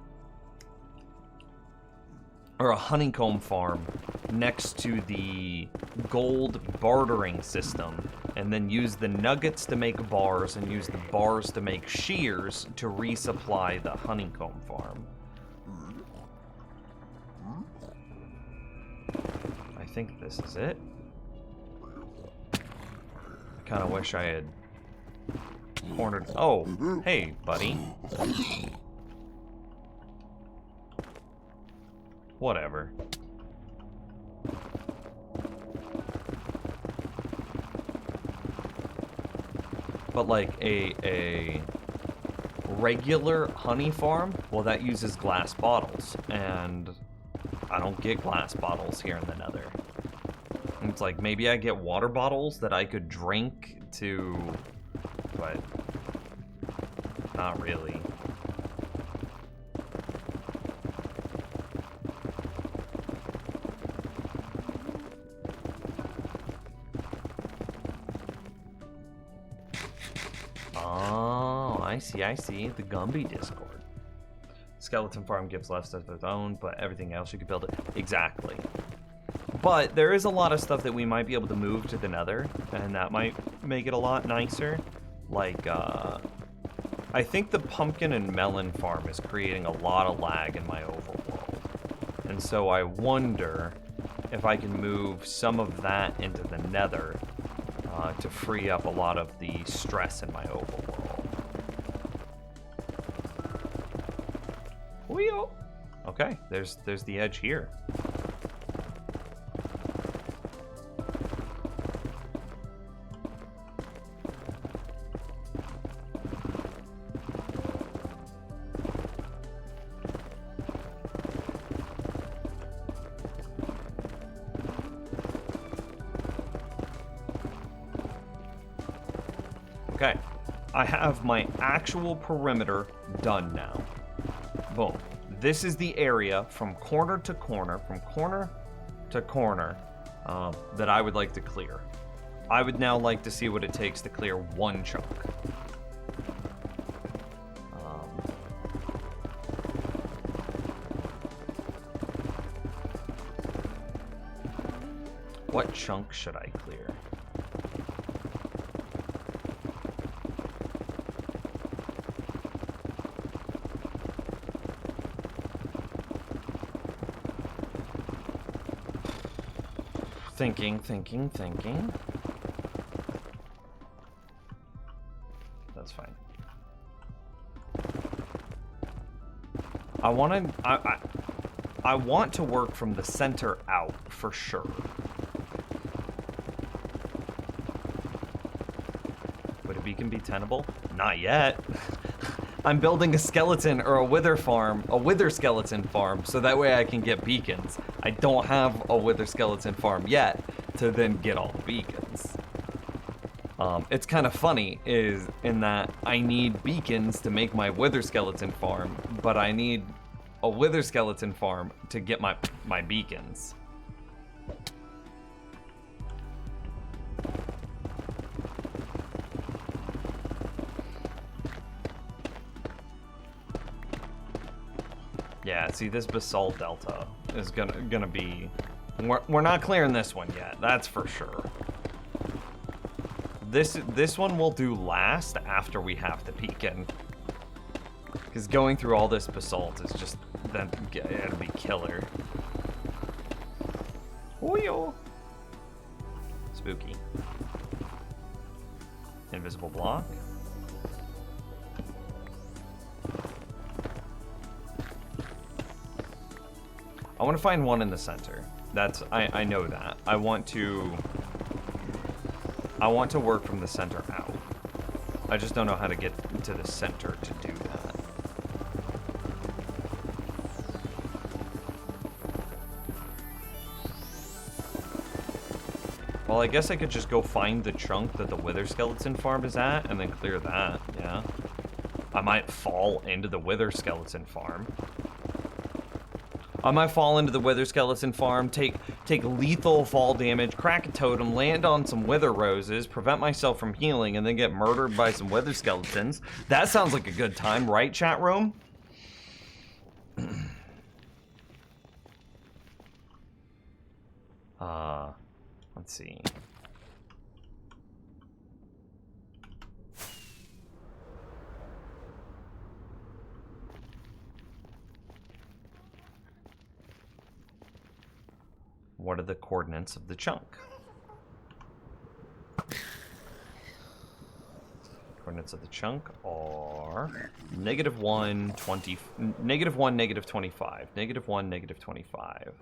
or a honeycomb farm next to the gold bartering system, and then use the nuggets to make bars and use the bars to make shears to resupply the honeycomb farm. I think this is it. I kind of wish I had cornered... Oh, hey, buddy. Whatever. But like a regular honey farm, well, that uses glass bottles, and I don't get glass bottles here in the nether. And it's like, maybe I get water bottles that I could drink to, but not really. I see. The Gumby Discord. Skeleton farm gives less of its own, but everything else you can build it. Exactly. But there is a lot of stuff that we might be able to move to the nether, and that might make it a lot nicer. Like, I think the pumpkin and melon farm is creating a lot of lag in my overworld. And so I wonder if I can move some of that into the nether to free up a lot of the stress in my overworld. Okay, there's the edge here. Okay, I have my actual perimeter done now. Boom. This is the area from corner to corner, that I would like to clear. I would now like to see what it takes to clear one chunk. What chunk should I clear? Thinking. That's fine. I want to work from the center out for sure. Would a beacon be tenable? Not yet. I'm building a skeleton or a wither skeleton farm, so that way I can get beacons. I don't have a wither skeleton farm yet to then get all the beacons. It's kind of funny in that I need beacons to make my wither skeleton farm, but I need a wither skeleton farm to get my beacons. Yeah, see, this basalt delta is gonna be... We're not clearing this one yet, that's for sure. This one we'll do last after we have the beacon. Because going through all this basalt is just... it'll be killer. Oh, yo. Spooky. Invisible block. I want to find one in the center. I know that. I want to work from the center out. I just don't know how to get to the center to do that. Well, I guess I could just go find the chunk that the Wither Skeleton farm is at and then clear that, yeah. I might fall into the Wither Skeleton farm. I might fall into the Wither Skeleton farm, take lethal fall damage, crack a totem, land on some Wither Roses, prevent myself from healing, and then get murdered by some Wither Skeletons. That sounds like a good time, right, chat room? Let's see. What are the coordinates of the chunk? Coordinates of the chunk are -1, 20, -1, -25, -1, -25.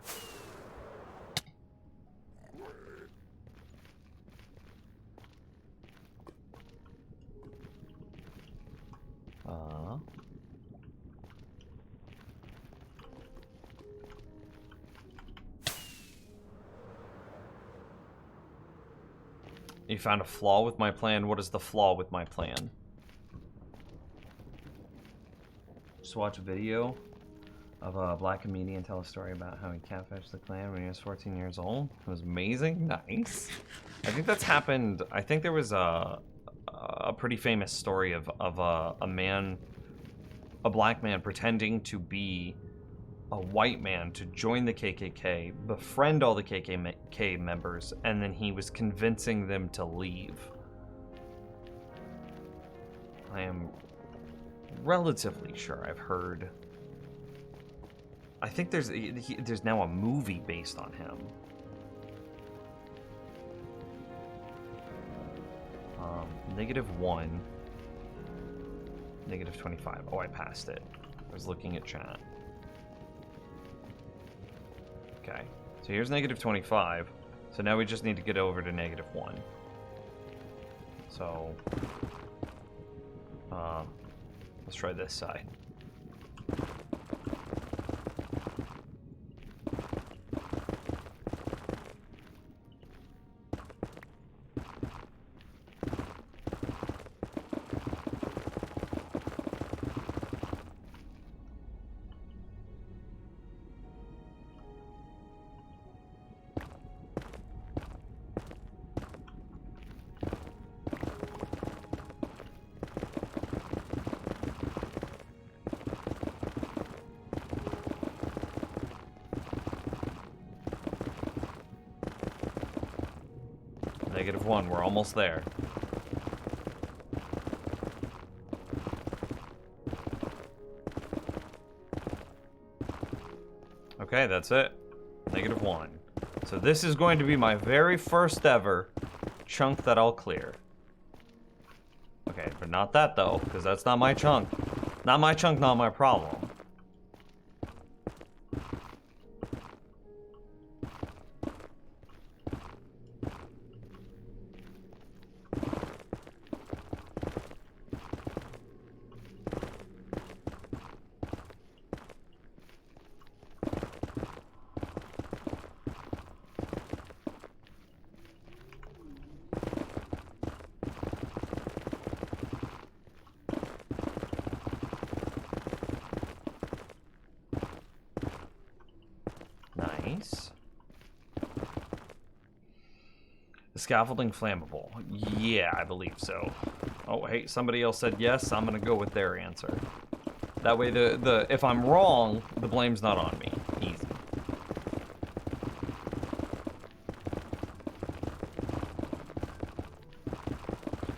You found a flaw with my plan. What is the flaw with my plan? Just watch a video of a black comedian tell a story about how he catfished the clan when he was 14 years old. It was amazing. Nice. I think that's happened. I think there was a pretty famous story of a man, a black man pretending to be a white man to join the KKK, befriend all the KKK members, and then he was convincing them to leave. I am relatively sure I've heard. I think there's now a movie based on him. -1, -25. Oh, I passed it. I was looking at chat. Okay, so here's -25. So now we just need to get over to -1. So, let's try this side. -1, we're almost there. Okay, that's it. -1. So this is going to be my very first ever chunk that I'll clear. Okay, but not that though, because that's not my chunk. Not my chunk, not my problem. Nice. The scaffolding flammable. Yeah, I believe so. Oh, hey, somebody else said yes. I'm gonna go with their answer. That way, if I'm wrong, the blame's not on me. Easy.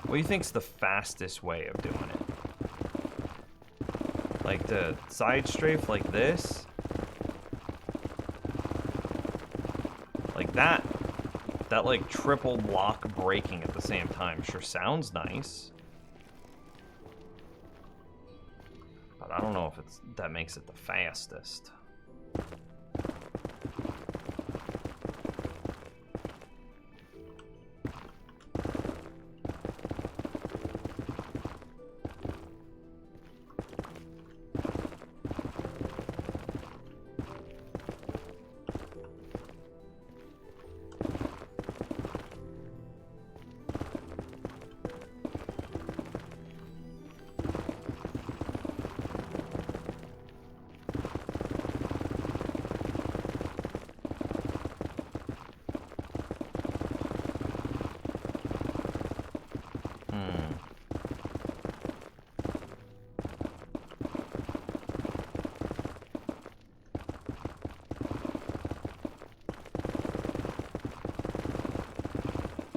What do you think's the fastest way of doing it? Like the side strafe like this? Like that like triple block breaking at the same time sure sounds nice. But I don't know if that makes it the fastest.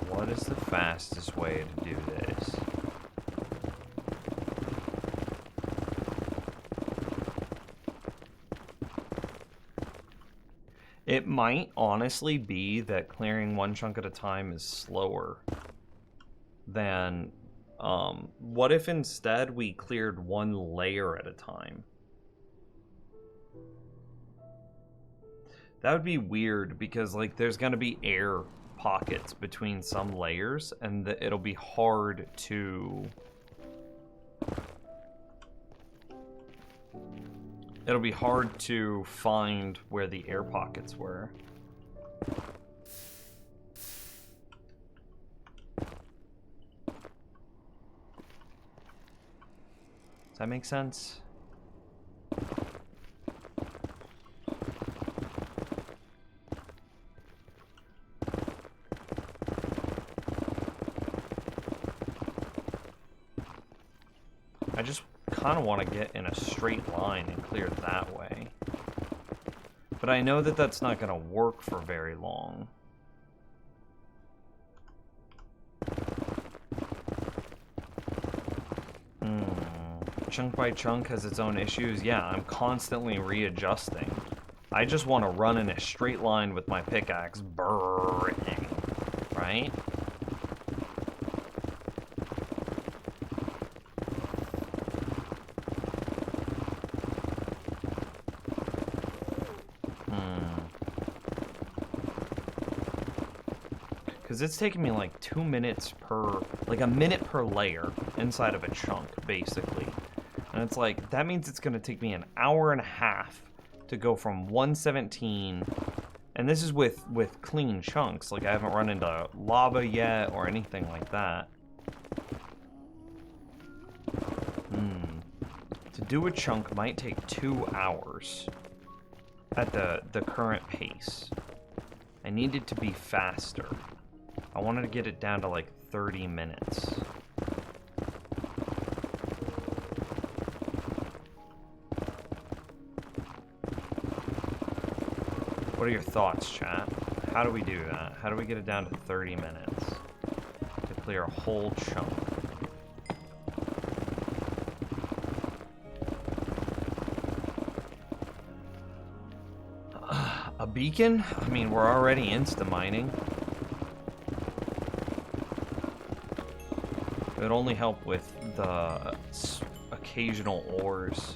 What is the fastest way to do this? It might honestly be that clearing one chunk at a time is slower than... what if instead we cleared one layer at a time? That would be weird because, like, there's gonna be air pockets between some layers, and it'll be hard to... It'll be hard to find where the air pockets were. Does that make sense? I just kind of want to get in a straight line and clear that way. But I know that that's not going to work for very long. Chunk by chunk has its own issues. Yeah, I'm constantly readjusting. I just want to run in a straight line with my pickaxe burning, right? Because it's taking me like 2 minutes per, like a minute per layer inside of a chunk, basically. And it's like, that means it's going to take me an hour and a half to go from 117, and this is with clean chunks. Like, I haven't run into lava yet or anything like that. To do a chunk might take 2 hours at the current pace. I need it to be faster. I wanted to get it down to like 30 minutes. What are your thoughts, chat? How do we do that? How do we get it down to 30 minutes to clear a whole chunk? A beacon? I mean, we're already insta-mining. It would only help with the occasional ores.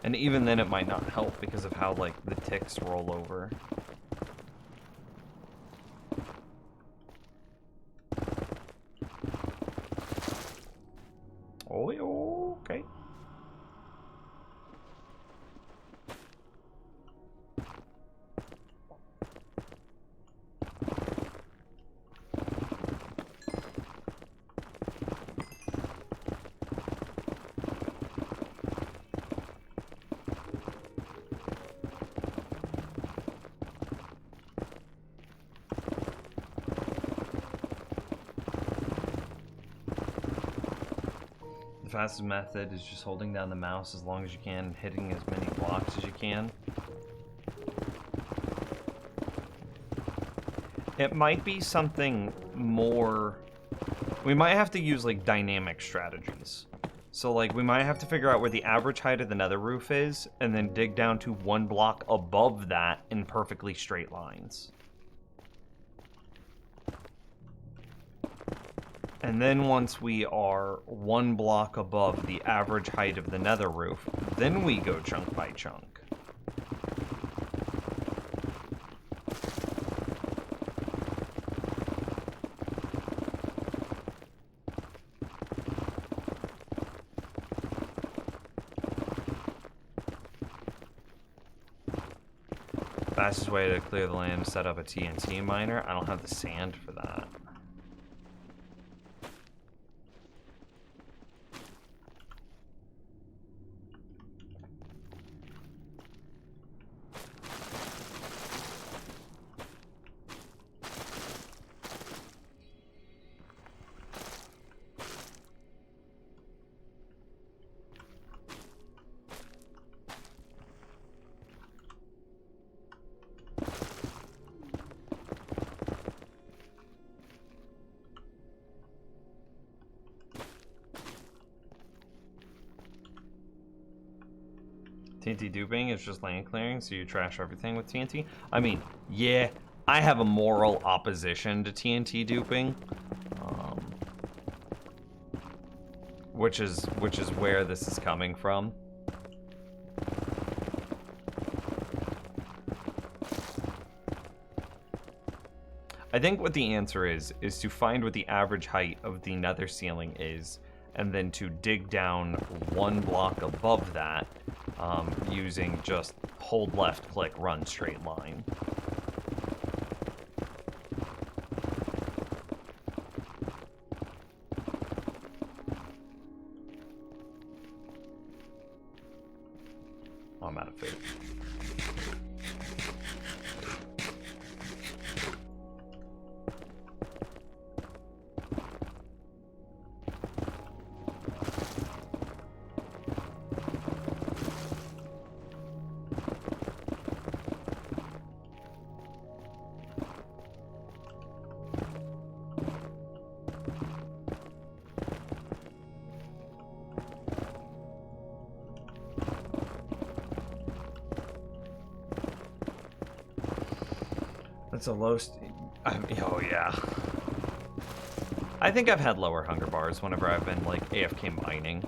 And even then it might not help because of how, like, the ticks roll over. Oh, okay. fastest method is just holding down the mouse as long as you can and hitting as many blocks as you can. It might be something more... We might have to use, like, dynamic strategies. So, like, we might have to figure out where the average height of the nether roof is, and then dig down to one block above that in perfectly straight lines. And then once we are one block above the average height of the nether roof, then we go chunk by chunk. Fastest way to clear the land is set up a TNT miner. I don't have the sand for that. TNT duping is just land clearing, so you trash everything with TNT. I mean, yeah, I have a moral opposition to TNT duping, which is where this is coming from. I think what the answer is to find what the average height of the nether ceiling is, and then to dig down one block above that, using just hold left click, run straight line. Oh, I'm out of food. That's a low... oh, yeah. I think I've had lower hunger bars whenever I've been, like, AFK mining.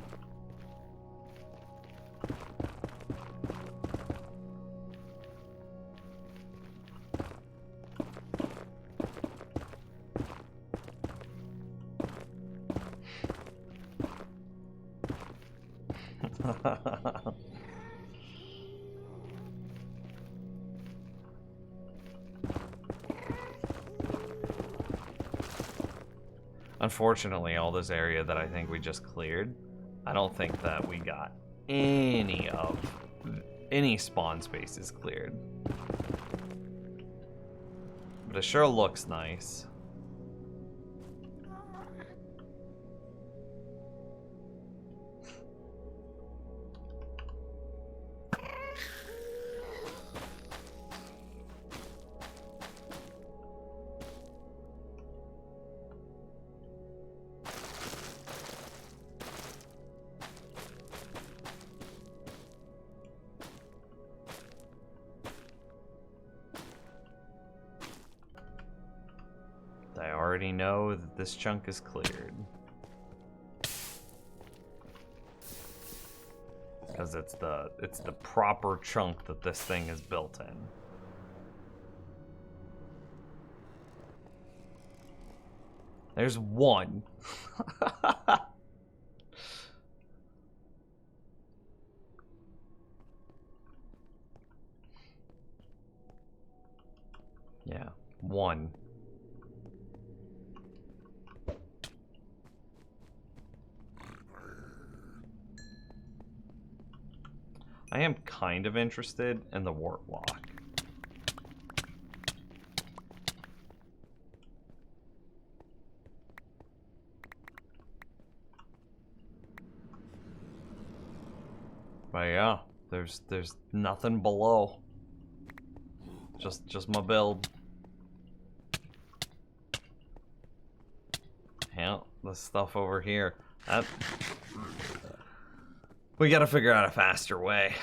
Unfortunately, all this area that I think we just cleared, I don't think that we got any spawn spaces cleared. But it sure looks nice. I already know that this chunk is cleared. Because it's the proper chunk that this thing is built in. There's one. Yeah, one. I am kind of interested in the wart block. But yeah, there's nothing below. Just my build. Yeah, the stuff over here. We gotta figure out a faster way.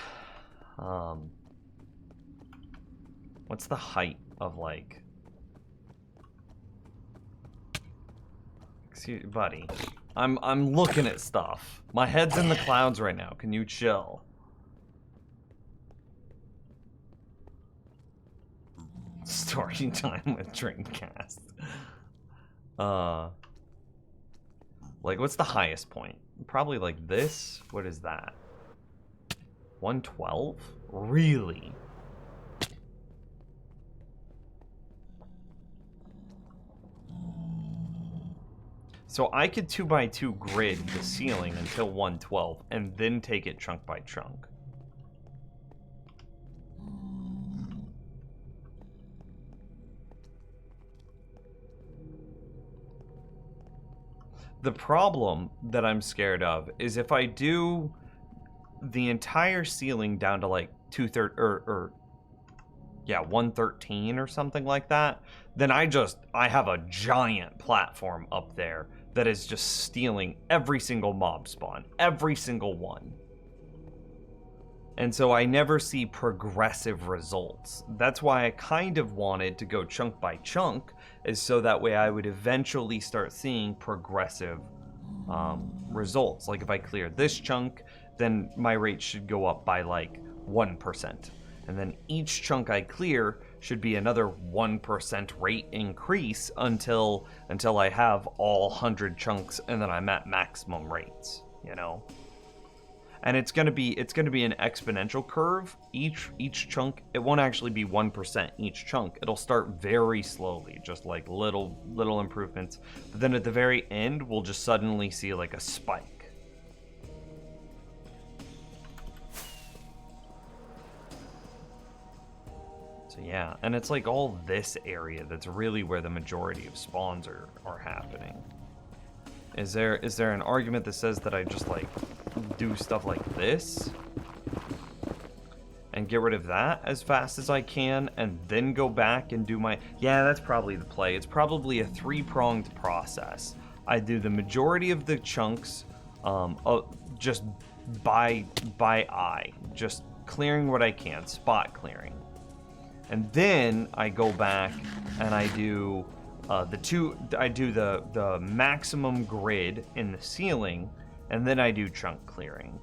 What's the height of, like... Excuse, buddy. I'm looking at stuff. My head's in the clouds right now. Can you chill? Story time with Dreamcast. Like, what's the highest point? Probably like this? What is that? 112? Really? So I could 2x2 grid the ceiling until 112 and then take it chunk by chunk. The problem that I'm scared of is if I do the entire ceiling down to like 113 or something like that, then I have a giant platform up there that is just stealing every single mob spawn, every single one. And so I never see progressive results. That's why I kind of wanted to go chunk by chunk, is so that way I would eventually start seeing progressive results. Like if I clear this chunk, then my rate should go up by like 1%. And then each chunk I clear should be another 1% rate increase until I have all 100 chunks and then I'm at maximum rates, you know? And it's gonna be an exponential curve. Each chunk, it won't actually be 1% each chunk. It'll start very slowly, just like little improvements. But then at the very end, we'll just suddenly see like a spike. So yeah, and it's like all this area that's really where the majority of spawns are happening. Is there an argument that says that I just like do stuff like this and get rid of that as fast as I can and then go back and do my... Yeah, that's probably the play. It's probably a three-pronged process. I do the majority of the chunks just by eye, just clearing what I can, spot clearing. And then I go back and I do the maximum grid in the ceiling, and then I do chunk clearing.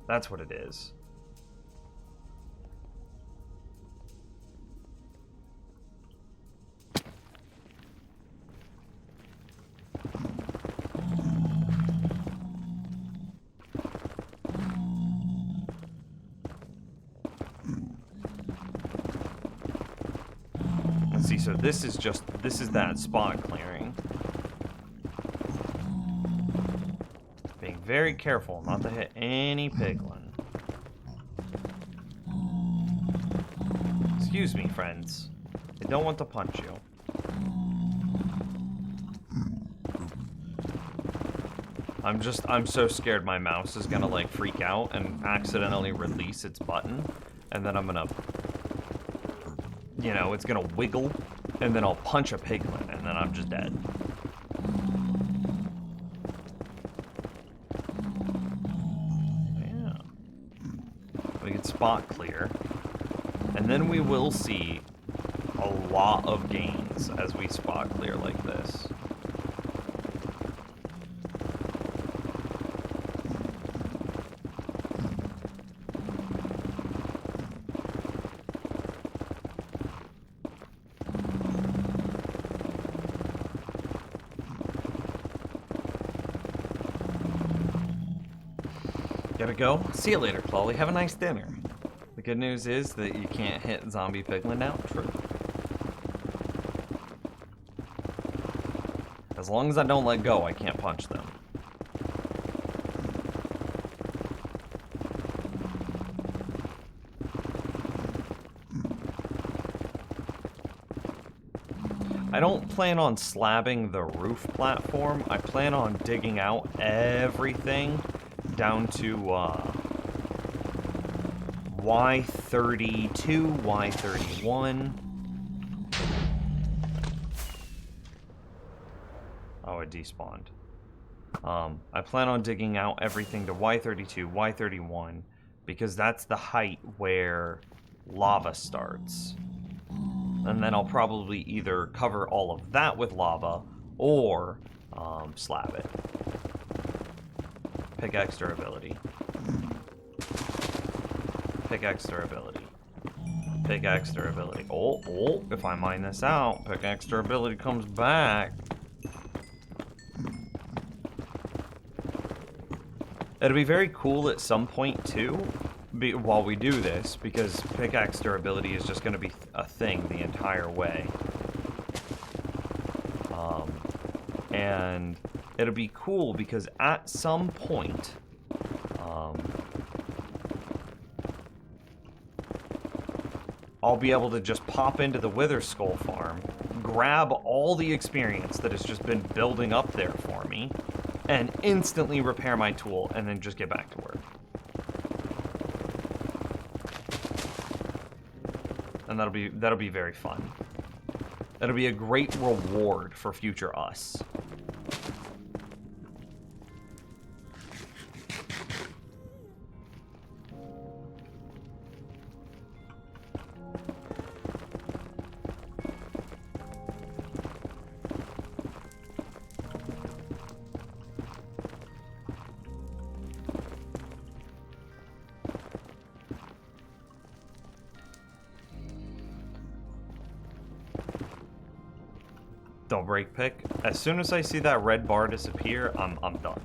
That's what it is. Let's see, so this is that spot clearing. Being very careful not to hit any piglin. Excuse me, friends. I don't want to punch you. I'm so scared my mouse is gonna like freak out and accidentally release its button, and then I'm gonna, you know, it's gonna wiggle, and then I'll punch a piglin, and then I'm just dead. Yeah. We can spot clear, and then we will see a lot of gains as we spot clear like this. Gotta go. See you later, Clawley. Have a nice dinner. The good news is that you can't hit zombie piglin now. True. As long as I don't let go, I can't punch them. I don't plan on slabbing the roof platform. I plan on digging out everything down to Y32, Y31. Oh, it despawned. I plan on digging out everything to Y32, Y31, because that's the height where lava starts. And then I'll probably either cover all of that with lava, or slab it. Pickaxe durability. Pickaxe durability. Pickaxe durability. Oh, if I mine this out, pickaxe durability comes back. It'll be very cool at some point, too, while we do this, because pickaxe durability is just going to be a thing the entire way. And it'll be cool because at some point, I'll be able to just pop into the Wither Skull farm, grab all the experience that has just been building up there for me, and instantly repair my tool, and then just get back to work. And that'll be very fun. That'll be a great reward for future us. Don't break pick. As soon as I see that red bar disappear, I'm done.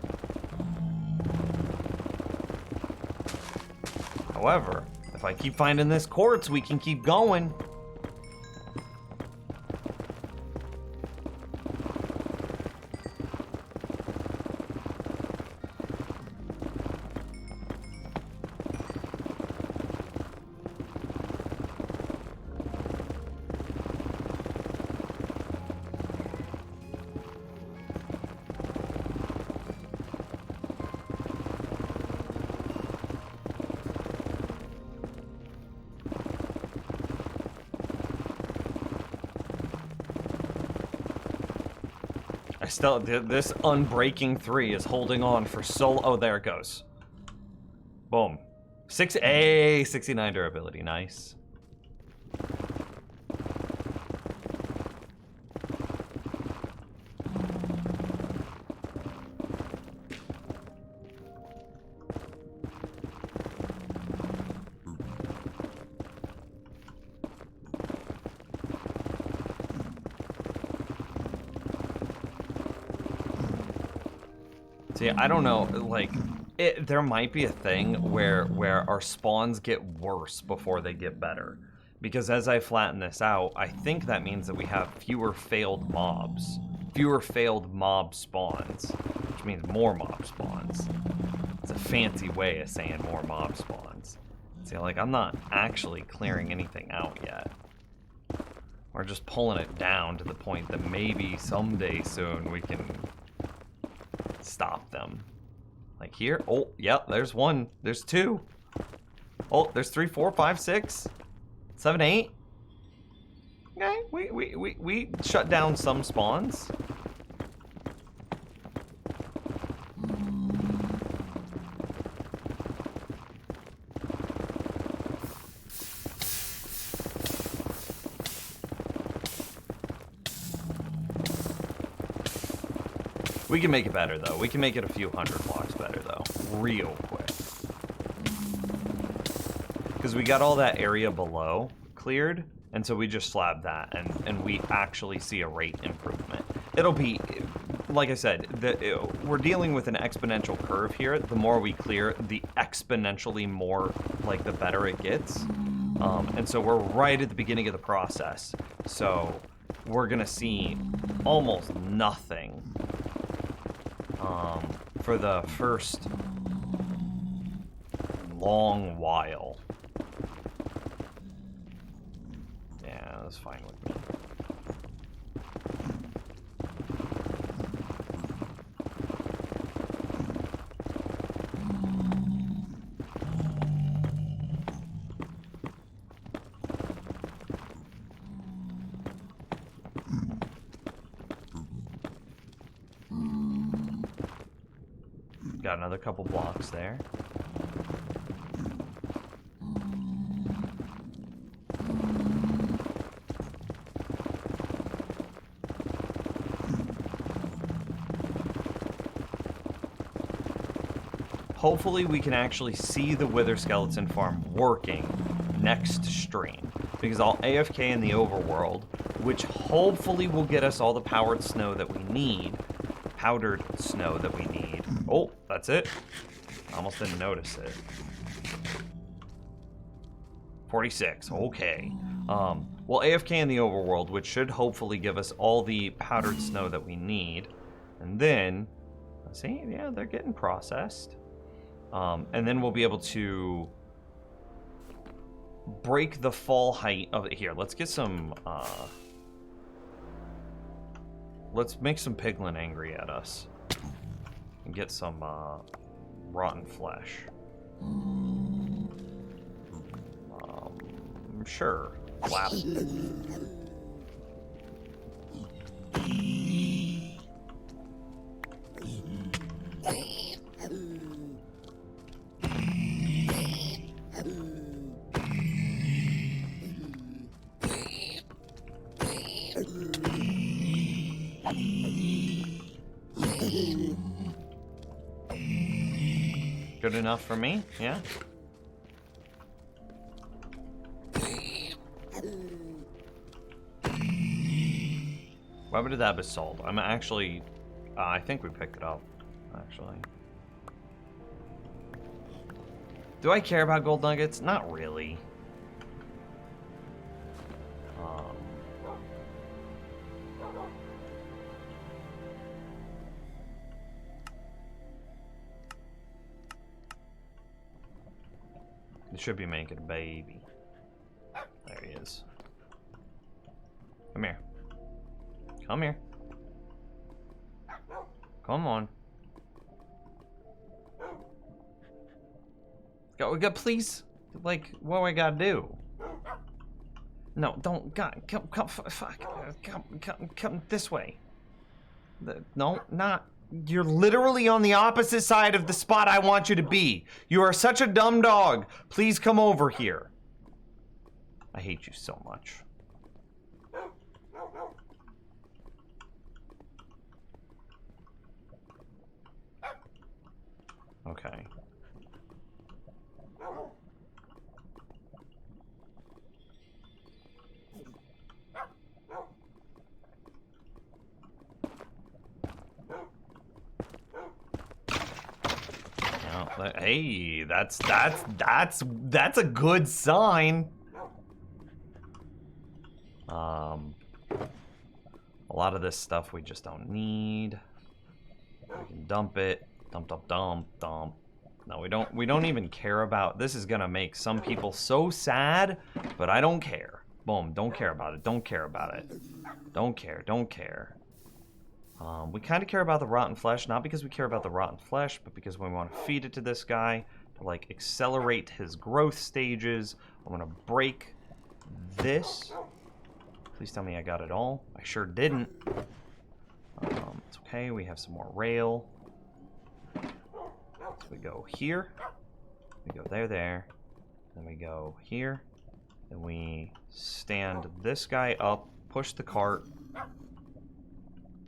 However, if I keep finding this quartz, we can keep going. This Unbreaking 3 is holding on for so... Oh, there it goes. Boom. 69 durability. Nice. See, I don't know, like, there might be a thing where our spawns get worse before they get better. Because as I flatten this out, I think that means that we have fewer failed mobs. Fewer failed mob spawns, which means more mob spawns. It's a fancy way of saying more mob spawns. See, like, I'm not actually clearing anything out yet. We're just pulling it down to the point that maybe someday soon we can stop them. Like here. Oh, yep, there's one. There's two. Oh, there's 3, 4, 5, 6, 7, 8. Okay, we shut down some spawns. We can make it better, though. We can make it a few hundred blocks better, though. Real quick. Because we got all that area below cleared, and so we just slabbed that, and we actually see a rate improvement. It'll be, like I said, we're dealing with an exponential curve here. The more we clear, the exponentially more, like, the better it gets. And so we're right at the beginning of the process. So we're going to see almost nothing for the first long while. Yeah, that's fine with me. got another couple blocks there. Hopefully we can actually see the Wither Skeleton Farm working next stream, because I'll AFK in the overworld, which hopefully will get us all the powdered snow that we need. Oh, that's it. Almost didn't notice it. 46, okay. Well, AFK in the overworld, which should hopefully give us all the powdered snow that we need. And then, see, yeah, they're getting processed. And then we'll be able to break the fall height of it. Here, let's get some, let's make some piglin angry at us. And get some, rotten flesh. Sure. Wow. Good enough for me, yeah? Web of that basalt. I'm actually... I think we picked it up, actually. Do I care about gold nuggets? Not really. It should be making a baby. There he is. Come here. Come here. Come on. Go, please. Like, what do I gotta do? No, don't. God, come this way. No, not. You're literally on the opposite side of the spot I want you to be. You are such a dumb dog. Please come over here. I hate you so much. Okay. Hey, that's a good sign. A lot of this stuff we just don't need. We can dump it. Dump. No, we don't even care about. This is gonna make some people so sad, but I don't care. Boom, don't care about it. Don't care about it. Don't care. We kind of care about the rotten flesh, not because we care about the rotten flesh, but because we want to feed it to this guy to, like, accelerate his growth stages. I want to break this. Please tell me I got it all. I sure didn't. It's okay, we have some more rail. So we go here. We go there. Then we go here. Then we stand this guy up, push the cart.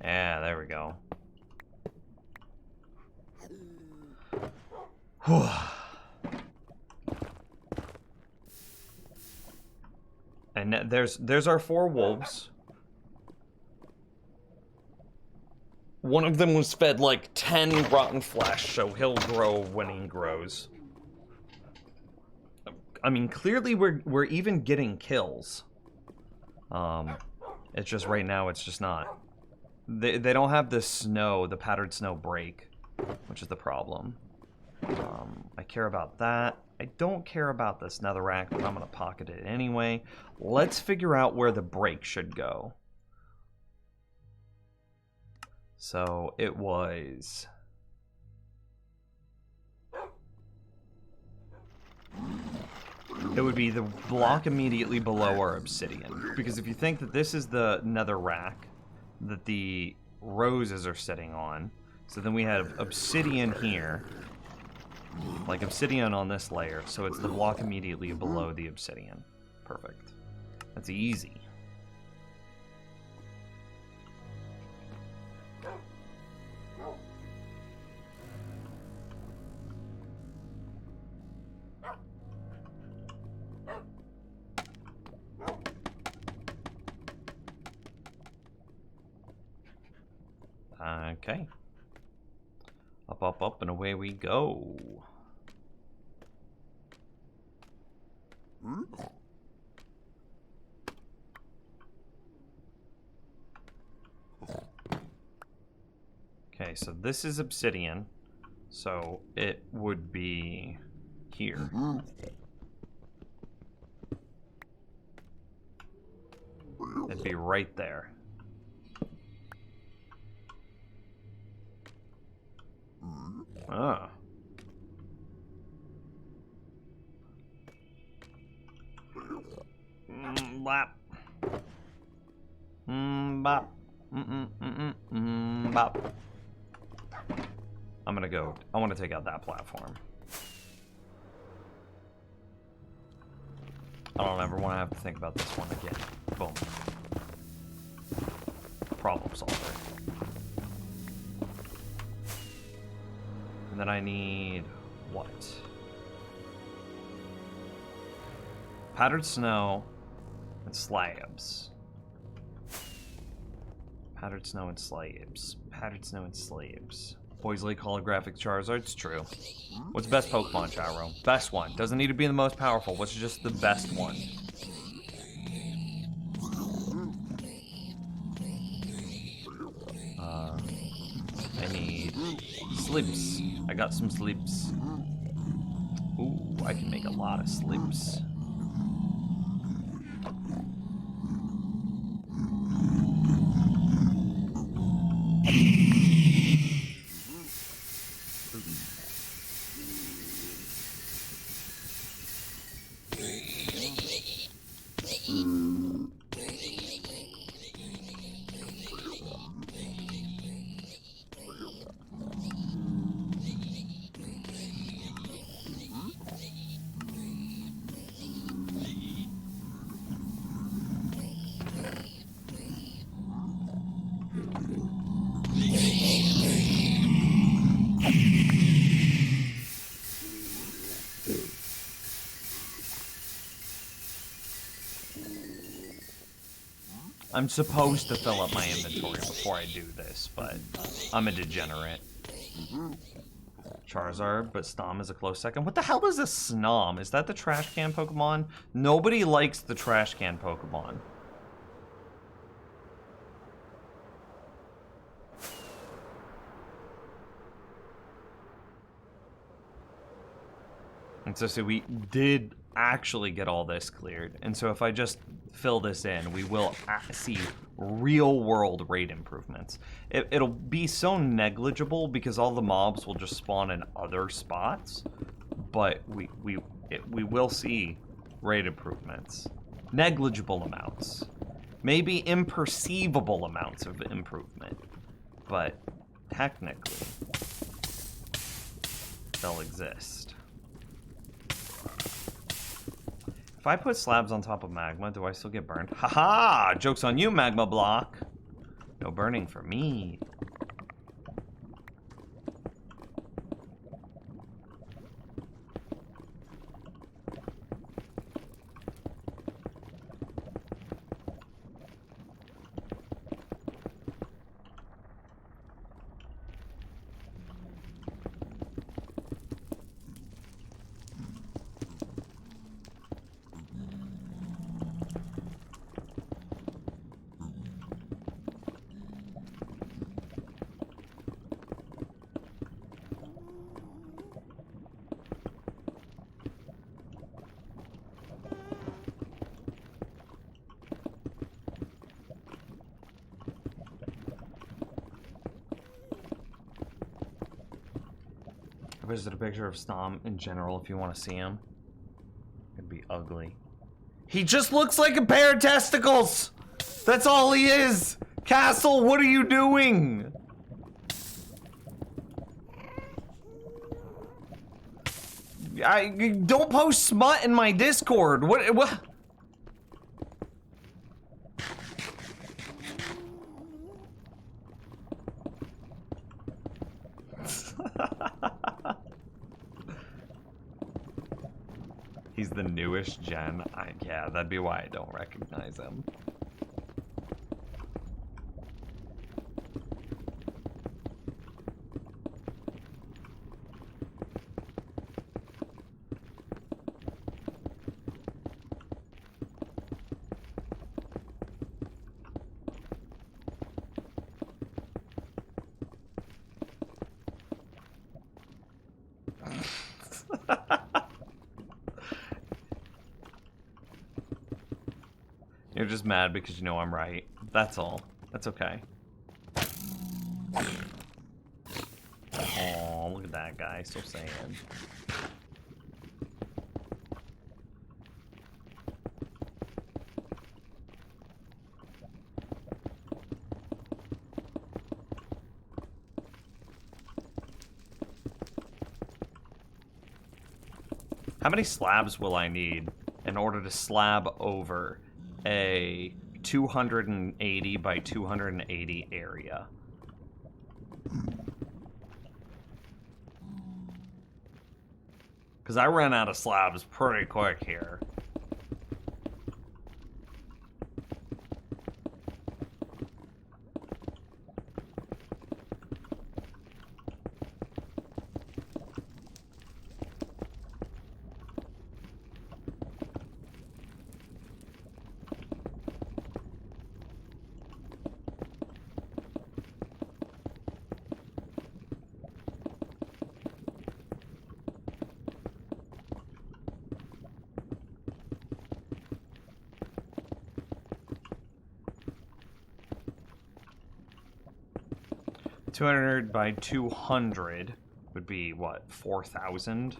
Yeah, there we go. And there's our 4 wolves. One of them was fed like 10 rotten flesh, so he'll grow when he grows. I mean, clearly we're even getting kills. It's just right now it's just not. They don't have the snow, the powdered snow break, which is the problem. I care about that. I don't care about this netherrack, but I'm gonna pocket it anyway. Let's figure out where the break should go. So it was... It would be the block immediately below our obsidian. Because if you think that this is the netherrack that the roses are sitting on, So then we have obsidian here. Like obsidian on this layer, so it's the block immediately below the obsidian. Perfect. That's easy. Okay. Up, up, up, and away we go. Okay, so this is obsidian, so it would be here. It'd be right there. Ah. Bop. Bop. Bop. I'm gonna go. I want to take out that platform. I don't ever want to have to think about this one again. Boom. Problem solver. And then I need what? Powdered snow and slabs. Powdered snow and slabs. Powdered snow and slabs. Boys Lake holographic Charizard. It's true. What's best Pokemon, Chairo? Best one. Doesn't need to be the most powerful. What's just the best one? I need slips. I got some slips. Ooh, I can make a lot of slips. I'm supposed to fill up my inventory before I do this, but I'm a degenerate. Charizard, but Snom is a close second. What the hell is a Snom? Is that the trash can Pokemon? Nobody likes the trash can Pokemon. And so we did actually get all this cleared. And so if I just fill this in, we will see real world rate improvements. It'll be so negligible because all the mobs will just spawn in other spots, but we will see rate improvements. Negligible amounts. Maybe imperceivable amounts of improvement, but technically they'll exist. If I put slabs on top of magma, do I still get burned? Haha! Joke's on you, magma block! No burning for me. I visited a picture of Snom in general if you want to see him. It'd be ugly. He just looks like a pair of testicles! That's all he is! Castle, what are you doing? don't post smut in my Discord. What? He's the newest gen. Yeah, that'd be why I don't recognize him. You're just mad because you know I'm right. That's all. That's okay. Oh, look at that guy. So sad. How many slabs will I need in order to slab over a 280 by 280 area? Because I ran out of slabs pretty quick here. $200 by 200 would be what, 4,000?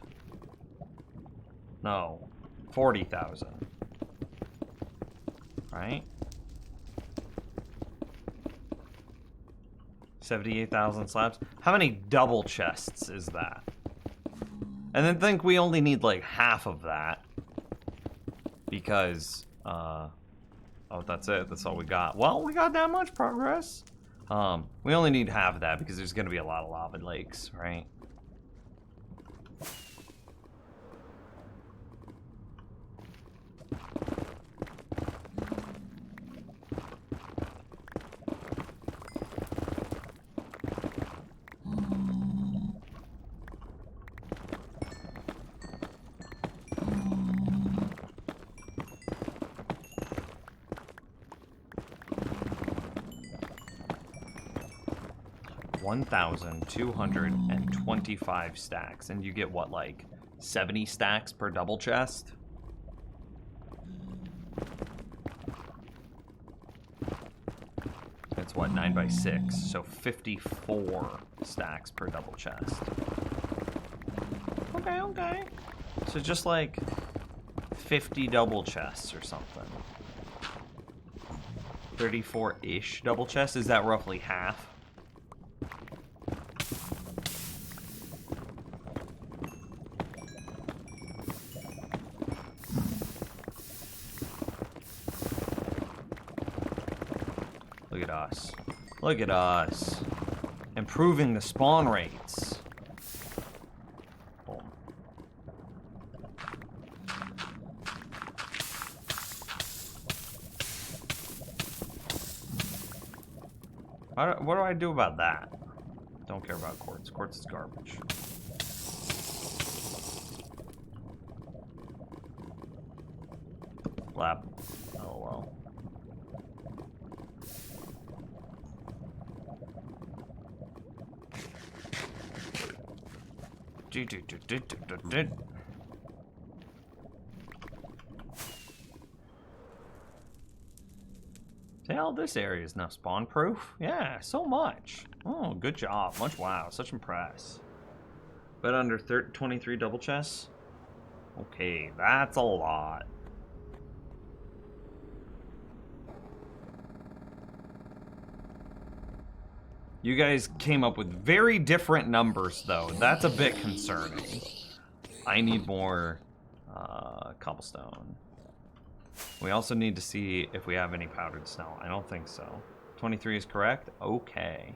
No, 40,000. Right? 78,000 slabs. How many double chests is that? And then think we only need like half of that because oh, that's it. That's all we got. Well, we got that much progress. We only need half of that because there's going to be a lot of lava lakes, right? $1,225 stacks, and you get what, like 70 stacks per double chest? It's what, 9 by 6, so 54 stacks per double chest. Okay, okay. So just like 50 double chests or something. 34-ish double chests, is that roughly half? Look at us. Look at us. Improving the spawn rates. Boom. What do I do about that? Don't care about quartz. Quartz is garbage. Lab. Oh well. Hell, this area is now spawn proof. Yeah, so much. Oh, good job. Much wow. Such impress. But under 23 double chests? Okay, that's a lot. You guys came up with very different numbers, though. That's a bit concerning. I need more cobblestone. We also need to see if we have any powdered snow. I don't think so. 23 is correct? Okay.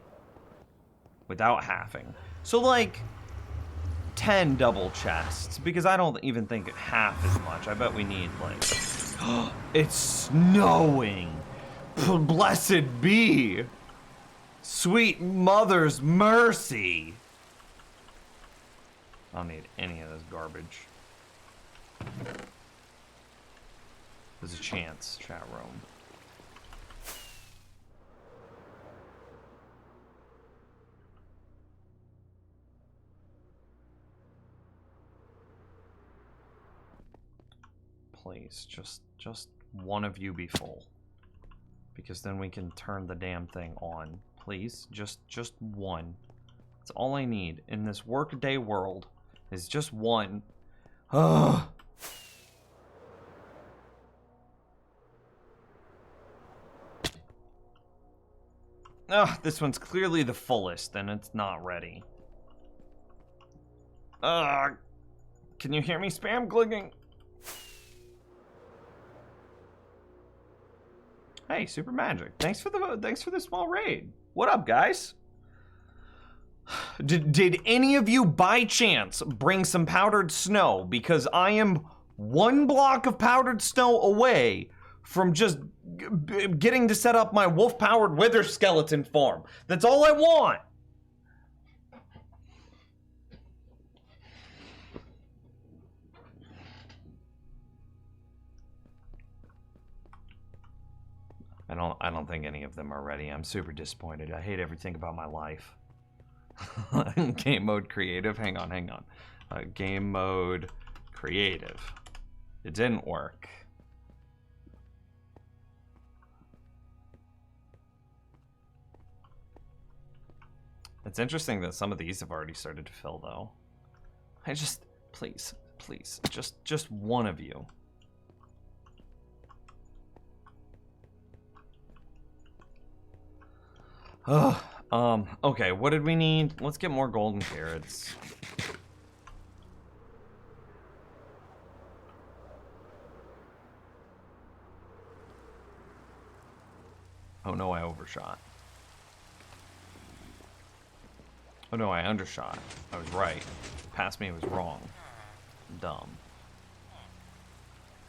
Without halving. So, like, 10 double chests, because I don't even think half as much. I bet we need, like... It's snowing! Blessed be! Sweet mother's mercy! I don't need any of this garbage. There's a chance, chat room. Please, just one of you be full. Because then we can turn the damn thing on. Please, just one. That's all I need in this workday world is just one. Ugh. Ugh, this one's clearly the fullest and it's not ready. Ugh. Can you hear me spam clicking? Hey, Super Magic. Thanks for the small raid. What up, guys? Did any of you by chance bring some powdered snow? Because I am one block of powdered snow away from just getting to set up my wolf-powered wither skeleton farm. That's all I want. I don't think any of them are ready. I'm super disappointed. I hate everything about my life. Game mode creative. Hang on. Game mode creative. It didn't work. It's interesting that some of these have already started to fill, though. Please, just one of you. Okay, what did we need? Let's get more golden carrots. Oh no, I overshot. Oh no, I undershot. I was right. Past me was wrong. Dumb.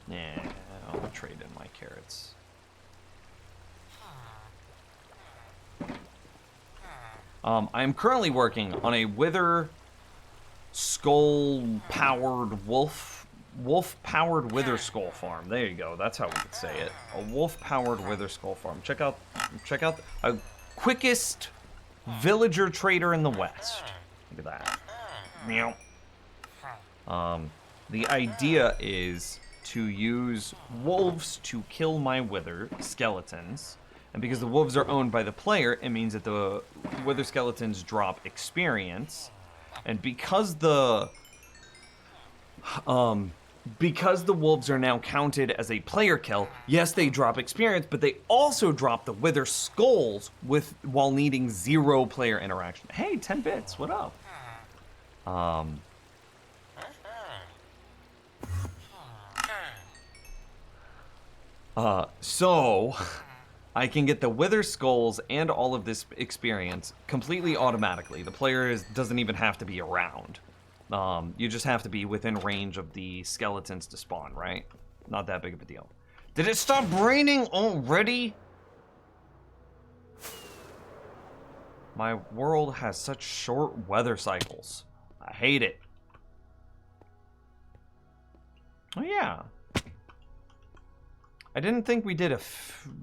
Yeah, I'll trade in my carrots. I'm currently working on a wither skull powered wolf powered wither skull farm. There you go. That's how we could say it. A wolf powered wither skull farm. Check out a quickest villager trader in the West. Look at that. Meow. The idea is to use wolves to kill my wither skeletons. And because the wolves are owned by the player, it means that the wither skeletons drop experience. And because the wolves are now counted as a player kill, yes, they drop experience, but they also drop the wither skulls while needing 0 player interaction. Hey, 10 bits, what up? So I can get the wither skulls and all of this experience completely automatically. The player doesn't even have to be around. You just have to be within range of the skeletons to spawn, right? Not that big of a deal. Did it stop raining already? My world has such short weather cycles. I hate it. Oh yeah. I didn't think we did a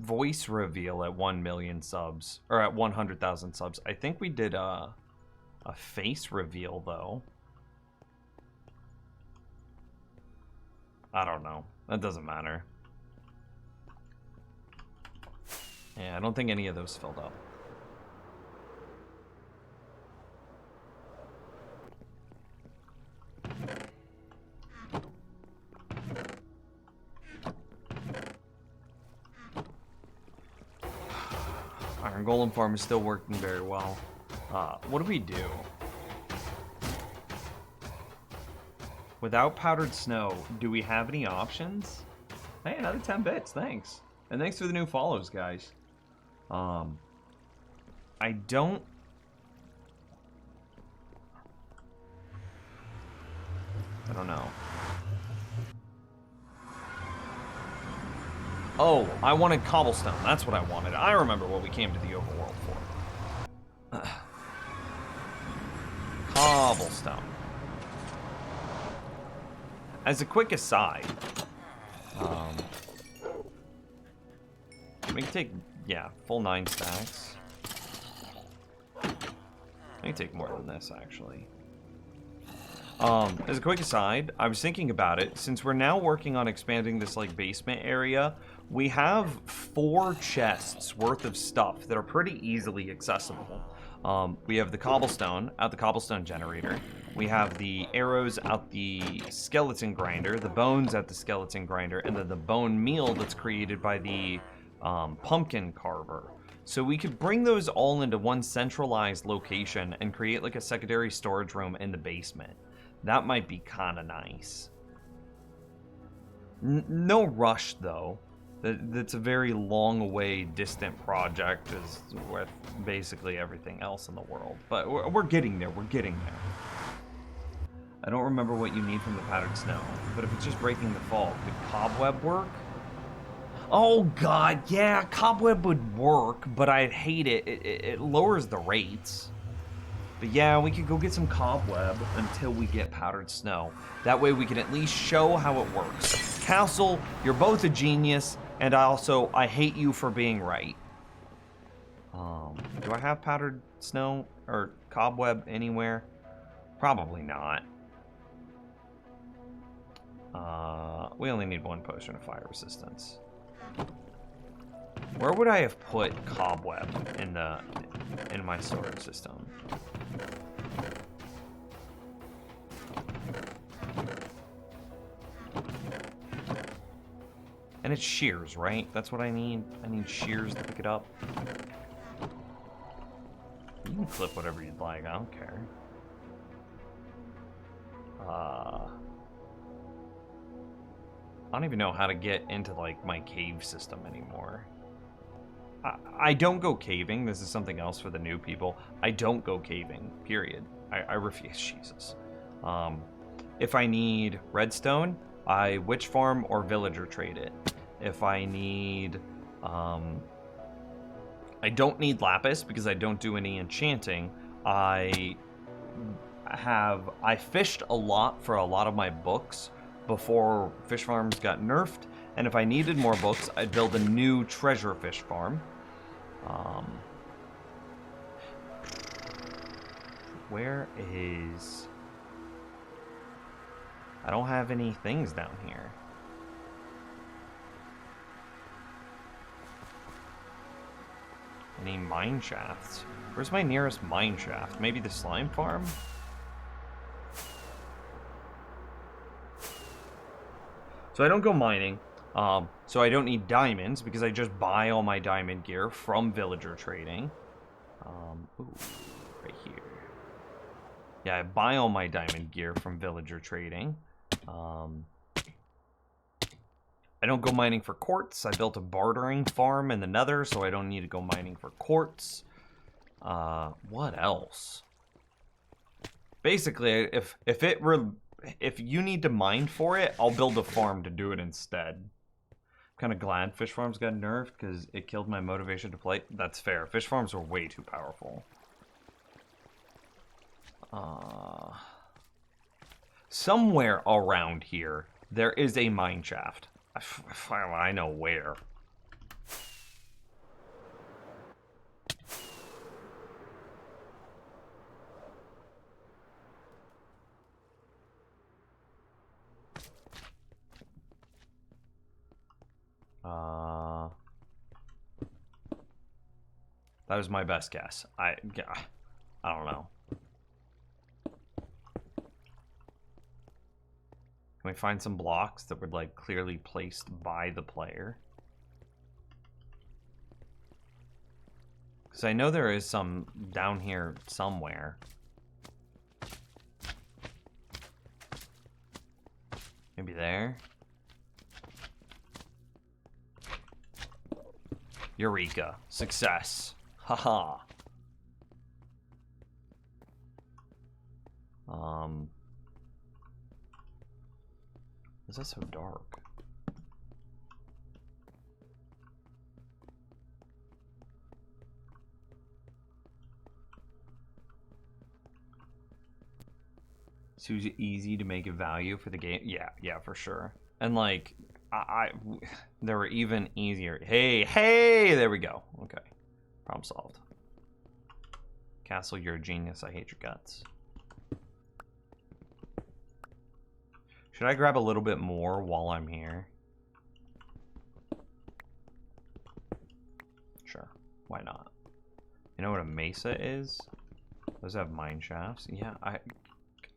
voice reveal at 1 million subs, or at 100,000 subs. I think we did a face reveal, though. I don't know. That doesn't matter. Yeah, I don't think any of those filled up. Iron Golem farm is still working very well. What do we do? Without powdered snow, do we have any options? Hey, another 10 bits, thanks. And thanks for the new follows, guys. I don't... I don't know. Oh, I wanted cobblestone. That's what I wanted. I remember what we came to the overworld for. Cobblestone. As a quick aside, we can take, yeah, full 9 stacks. We can take more than this, actually. As a quick aside, I was thinking about it. Since we're now working on expanding this, like, basement area, we have 4 chests worth of stuff that are pretty easily accessible. We have the cobblestone out the cobblestone generator. We have the arrows out the skeleton grinder, the bones at the skeleton grinder, and then the bone meal that's created by the pumpkin carver. So we could bring those all into one centralized location and create like a secondary storage room in the basement. That might be kind of nice. No rush though. That's a very long away, distant project as with basically everything else in the world. But we're getting there, we're getting there. I don't remember what you need from the powdered snow, but if it's just breaking the fall, could cobweb work? Oh god, yeah, cobweb would work, but I'd hate it. It lowers the rates. But yeah, we could go get some cobweb until we get powdered snow. That way we can at least show how it works. Castle, you're both a genius, and I hate you for being right. Do I have powdered snow or cobweb anywhere? Probably not. We only need 1 potion of fire resistance. Where would I have put cobweb in my storage system? And it's shears, right? That's what I need. I need shears to pick it up. You can clip whatever you'd like. I don't care. I don't even know how to get into like my cave system anymore. I don't go caving. This is something else for the new people. I don't go caving, period. I refuse. Jesus. If I need redstone, I witch farm or villager trade it. If I need... I don't need lapis because I don't do any enchanting. I fished a lot for a lot of my books before fish farms got nerfed, and if I needed more books, I'd build a new treasure fish farm. Where is... I don't have any things down here. Any mine shafts? Where's my nearest mine shaft? Maybe the slime farm? So I don't go mining. So I don't need diamonds because I just buy all my diamond gear from villager trading. Ooh, right here. Yeah, I buy all my diamond gear from villager trading. I don't go mining for quartz. I built a bartering farm in the nether, so I don't need to go mining for quartz. What else? Basically, if you need to mine for it, I'll build a farm to do it instead. I'm kind of glad fish farms got nerfed because it killed my motivation to play. That's fair. Fish farms are way too powerful. Somewhere around here, there is a mine shaft. I know where. That was my best guess. I don't know. Can we find some blocks that were like clearly placed by the player? Because I know there is some down here somewhere. Maybe there? Eureka. Success. Haha. Is that so dark? Too easy to make a value for the game. Yeah, for sure. And like, there were even easier. Hey, there we go. Okay, problem solved. Castle, you're a genius. I hate your guts. Should I grab a little bit more while I'm here? Sure, why not? You know what a mesa is? Those have mine shafts. Yeah, I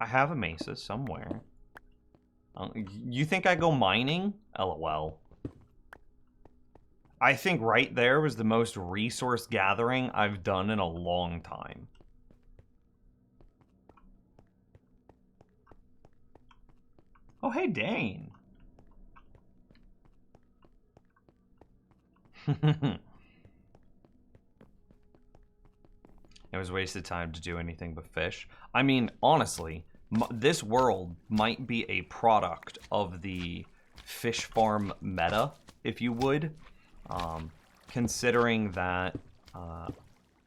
have a mesa somewhere. You think I go mining? LOL. I think right there was the most resource gathering I've done in a long time. Oh, hey, Dane. It was a waste of time to do anything but fish. I mean, honestly, this world might be a product of the fish farm meta, if you would. Considering that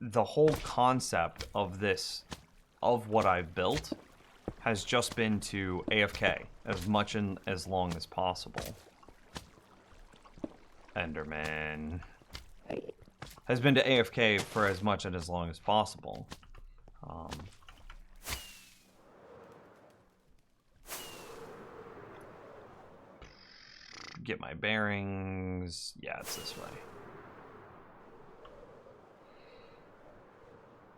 the whole concept of what I've built has just been to AFK as much and as long as possible. Enderman. Has been to AFK for as much and as long as possible. Get my bearings. Yeah, it's this way.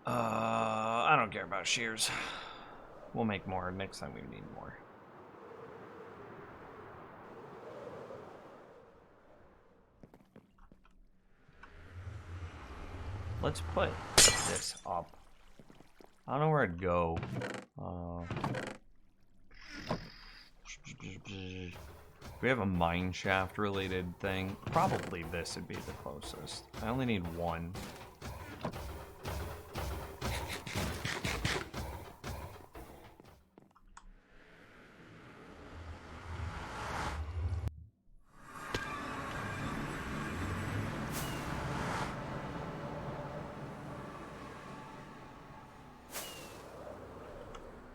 I don't care about shears. We'll make more next time we need more. Let's put this up. I don't know where I'd go. We have a mine shaft related thing. Probably this would be the closest. I only need one.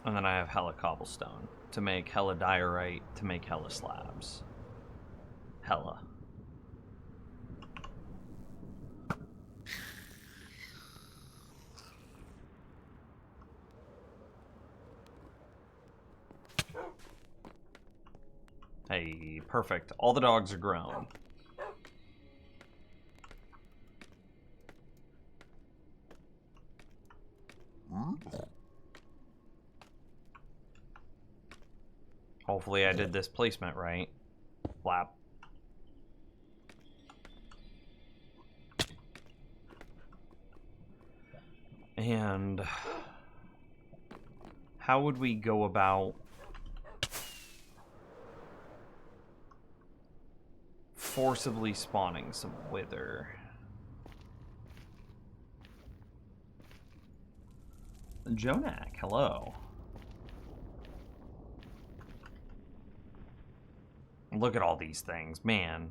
And then I have hella cobblestone to make hella diorite, to make hella slabs. Hella. Hey, perfect. All the dogs are grown. Hopefully I did this placement right. Flap. And how would we go about forcibly spawning some wither? Jonak, hello. Look at all these things, man.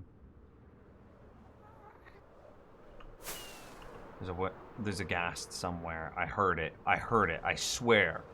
There's a ghast somewhere. I heard it. I swear.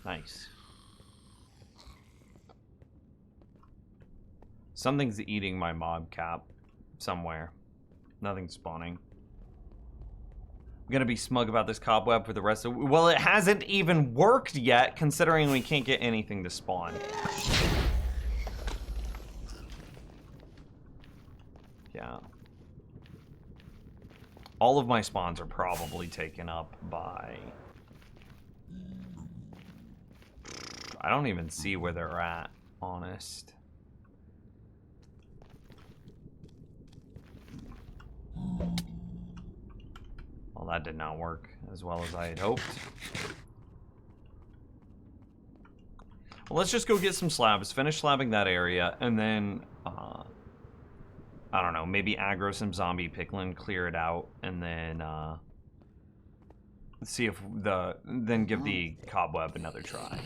Nice. Something's eating my mob cap somewhere. Nothing's spawning. I'm gonna be smug about this cobweb for the rest of... Well, it hasn't even worked yet, considering we can't get anything to spawn. Yeah. All of my spawns are probably taken up by... I don't even see where they're at, honest. Well, that did not work as well as I had hoped. Well, let's just go get some slabs, finish slabbing that area, and then, I don't know, maybe aggro some zombie piglin, clear it out, and then, see if then give the cobweb another try.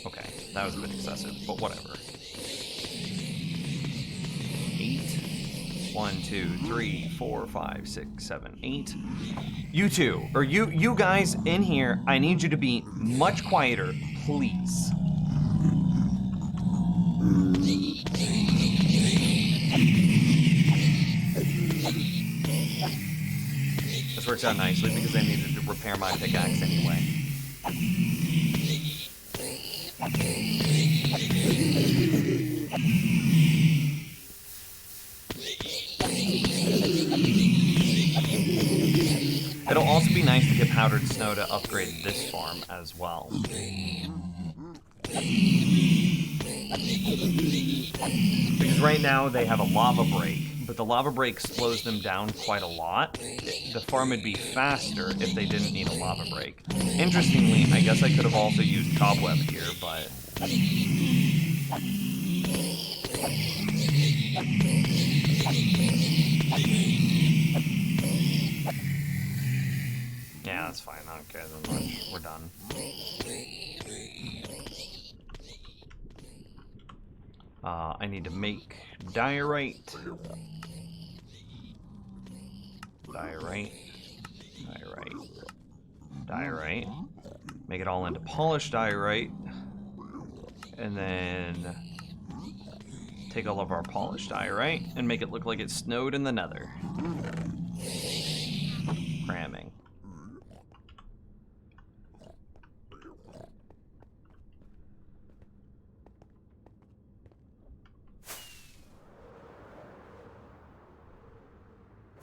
Okay, that was a bit excessive, but whatever. 8. 1, 2, 3, 4, 5, 6, 7, 8. You two, or you guys in here, I need you to be much quieter, please. This works out nicely because I needed to repair my pickaxe anyway. It'll also be nice to get powdered snow to upgrade this farm as well. Because right now they have a lava break, but the lava break slows them down quite a lot. The farm would be faster if they didn't need a lava break. Interestingly, I guess I could have also used cobweb here, but... yeah, that's fine. I don't care that much. We're done. I need to make diorite. Diorite. Diorite. Diorite. Make it all into polished diorite. And then take all of our polished diorite and make it look like it snowed in the nether. Cramming.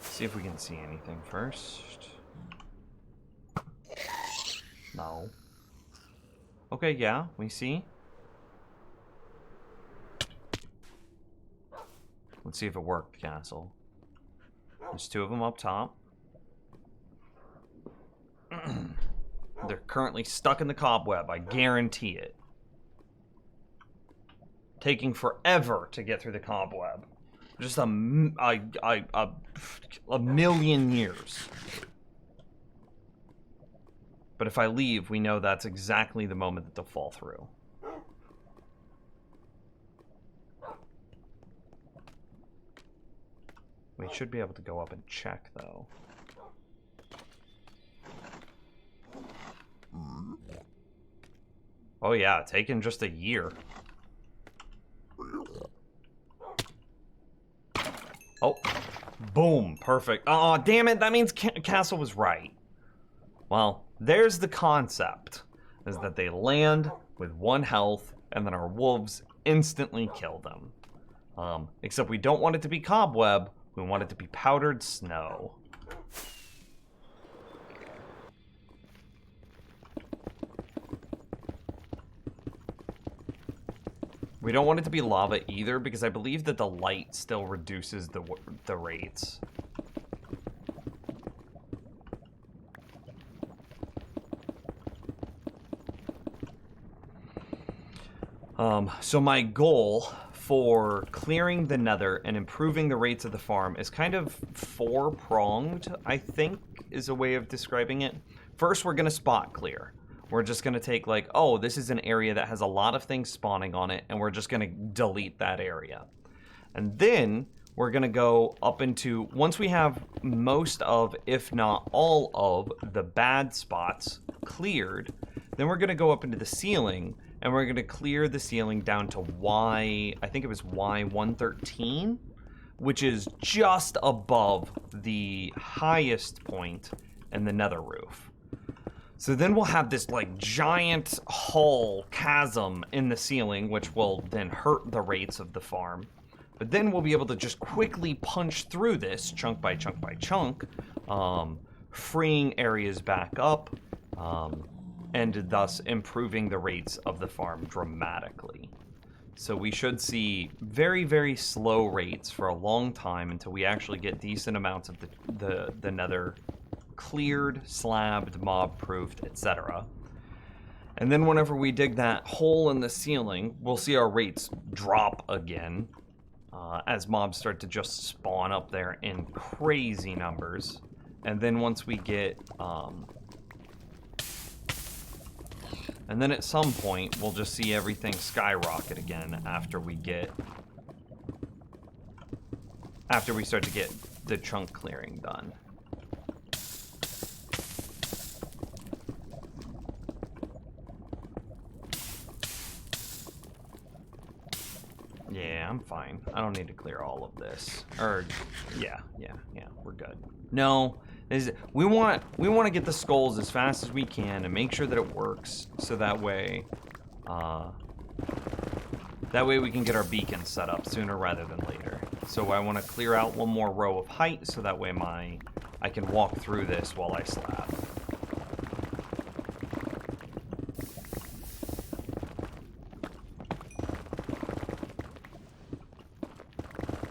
See if we can see anything first. No. Okay, yeah, we see. Let's see if it worked, Castle. There's 2 of them up top. They're currently stuck in the cobweb, I guarantee it. Taking forever to get through the cobweb. Just a million years. But if I leave, we know that's exactly the moment that they'll fall through. We should be able to go up and check, though. Oh yeah, taking just a year. Oh, boom, perfect. Oh, damn it, that means Castle was right. Well, there's the concept, is that they land with 1 health, and then our wolves instantly kill them. Except we don't want it to be cobweb, we want it to be powdered snow. We don't want it to be lava either, because I believe that the light still reduces the rates. So my goal for clearing the nether and improving the rates of the farm is kind of 4-pronged, I think, is a way of describing it. First, we're going to spot clear. We're just going to take like, oh, this is an area that has a lot of things spawning on it, and we're just going to delete that area. And then we're going to go up into, once we have most of, if not all of, the bad spots cleared, then we're going to go up into the ceiling, and we're going to clear the ceiling down to Y, I think it was Y113, which is just above the highest point in the nether roof. So then we'll have this like giant hole chasm in the ceiling, which will then hurt the rates of the farm. But then we'll be able to just quickly punch through this chunk by chunk by chunk, freeing areas back up, and thus improving the rates of the farm dramatically. So we should see very, very slow rates for a long time until we actually get decent amounts of the nether cleared, slabbed, mob-proofed, etc. And then whenever we dig that hole in the ceiling, we'll see our rates drop again as mobs start to just spawn up there in crazy numbers. And then once we get... and then at some point, we'll just see everything skyrocket again after we start to get the chunk clearing done. Yeah, I'm fine. I don't need to clear all of this. Or, yeah, we're good. No, we want to get the skulls as fast as we can and make sure that it works, so that way we can get our beacon set up sooner rather than later. So I want to clear out one more row of height, so that way I can walk through this while I slab.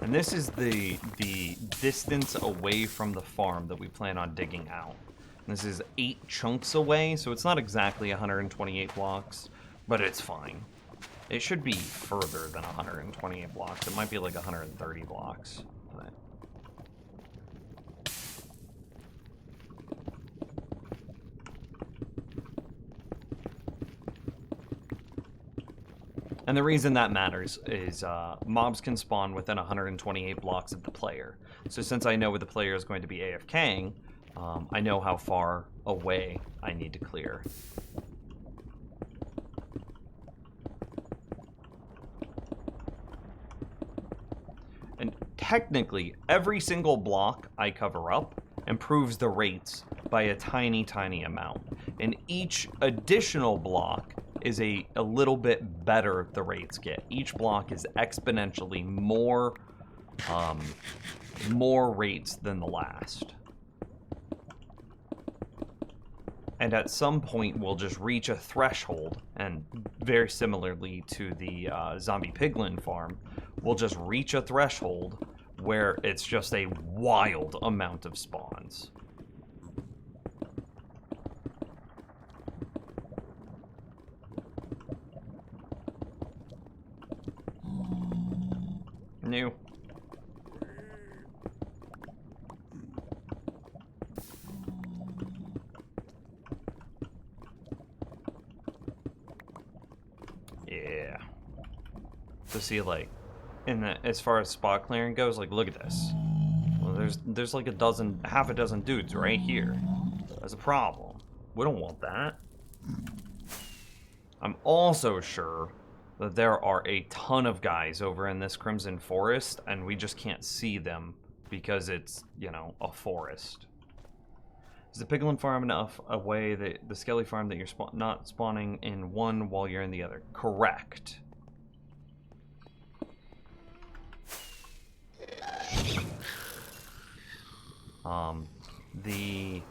And this is the distance away from the farm that we plan on digging out. And this is 8 chunks away, so it's not exactly 128 blocks, but it's fine. It should be further than 128 blocks. It might be like 130 blocks. But... And the reason that matters is mobs can spawn within 128 blocks of the player. So since I know where the player is going to be AFKing, I know how far away I need to clear. And technically, every single block I cover up improves the rates by a tiny, tiny amount. And each additional block is a little bit better the rates get. Each block is exponentially more rates than the last. And at some point we'll just reach a threshold, and very similarly to the zombie piglin farm, we'll just reach a threshold where it's just a wild amount of spawns. New. Yeah. To see, like, as far as spot clearing goes, like, look at this. Well, there's like half a dozen dudes right here. That's a problem. We don't want that. I'm also sure that there are a ton of guys over in this Crimson Forest, and we just can't see them because it's, you know, a forest. Is the piglin farm enough away that the skelly farm that you're not spawning in one while you're in the other? Correct. The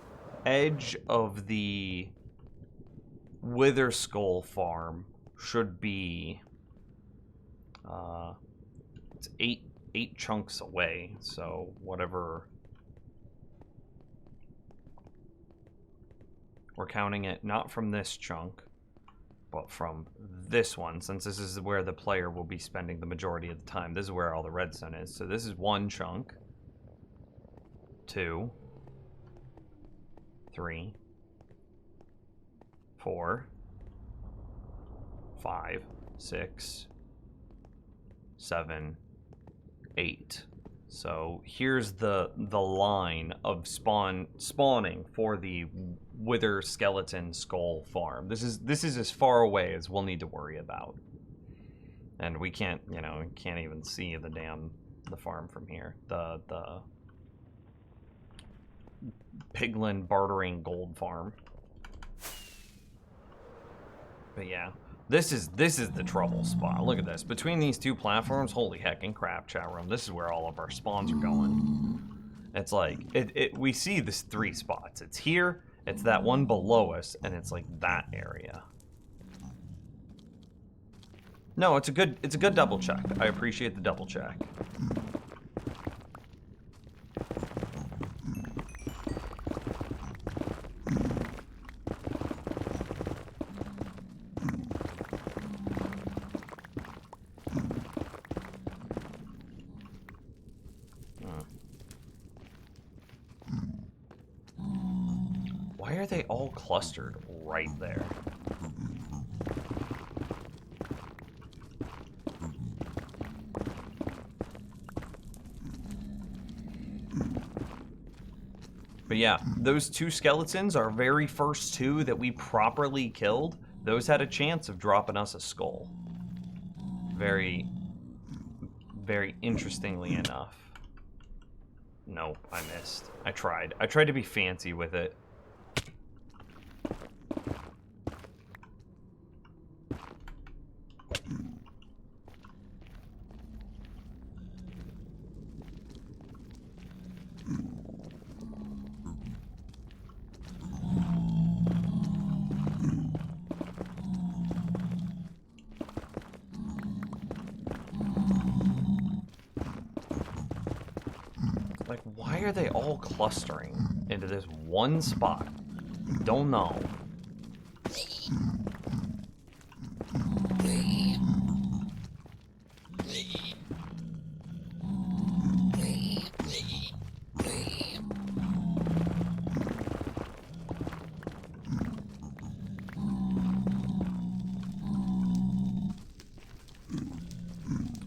edge of the Wither Skull farm should be it's eight chunks away, so whatever we're counting it not from this chunk but from this one, since this is where the player will be spending the majority of the time. This is where all the redstone is. So this is 1 chunk, 2, 3, 4, 5, 6, 7, 8. So here's the line of spawning for the Wither Skeleton Skull farm. This is as far away as we'll need to worry about. And we can't, you know, can't even see the farm from here. The Piglin bartering gold farm. But yeah, This is the trouble spot. Look at this. Between these two platforms, holy heckin' crap, chat room. This is where all of our spawns are going. It's like we see this 3 spots. It's here, it's that one below us, and it's like that area. No, it's a good double check. I appreciate the double check. Why are they all clustered right there? But yeah, those 2 skeletons, our very first 2 that we properly killed, those had a chance of dropping us a skull. Very, very interestingly enough. No, I missed. I tried. I tried to be fancy with it. Like, why are they all clustering into this one spot? Don't know.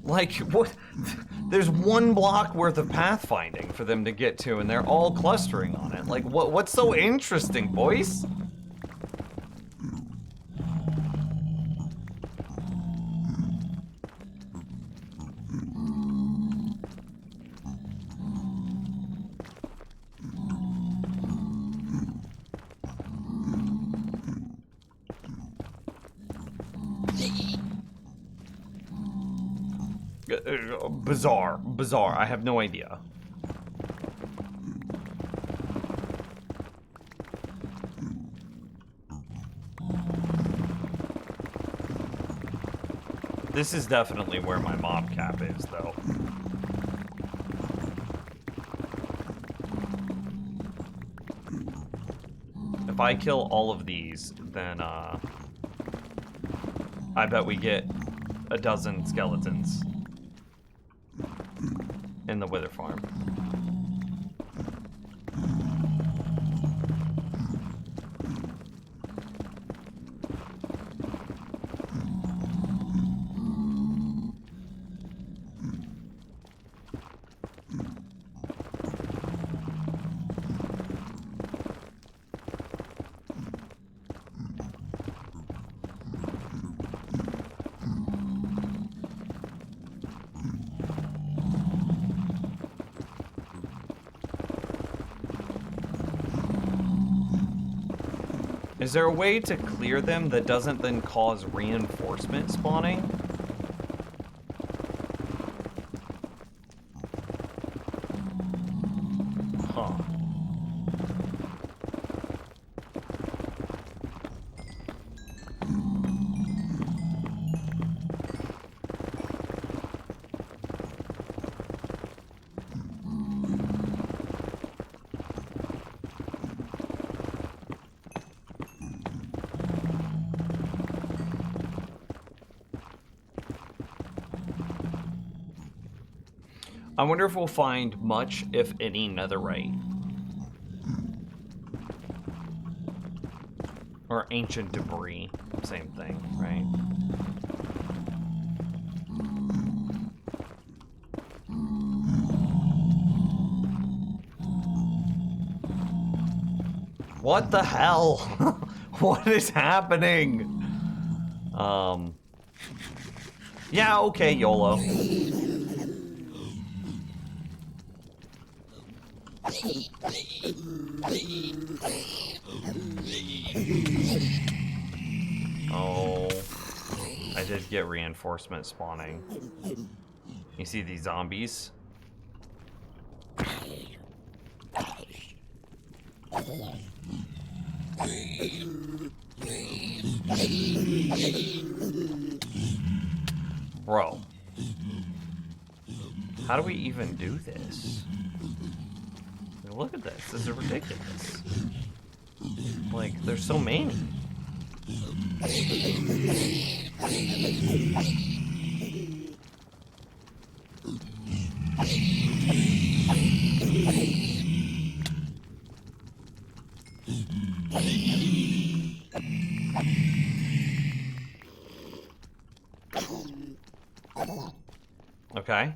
Like, what? There's 1 block worth of pathfinding for them to get to, and they're all clustering on it. Like, what's so interesting, boys? Bizarre. I have no idea. This is definitely where my mob cap is, though. If I kill all of these, then, I bet we get a dozen skeletons in the Wither Farm. Is there a way to clear them that doesn't then cause reinforcement spawning? Huh. I wonder if we'll find much, if any, netherite. Or ancient debris. Same thing, right? What the hell? What is happening? Yeah, okay, YOLO. Oh. did get reinforcement spawning. You see these zombies? Bro. How do we even do this? Look at this. This is ridiculous. Like, there's so many. Okay.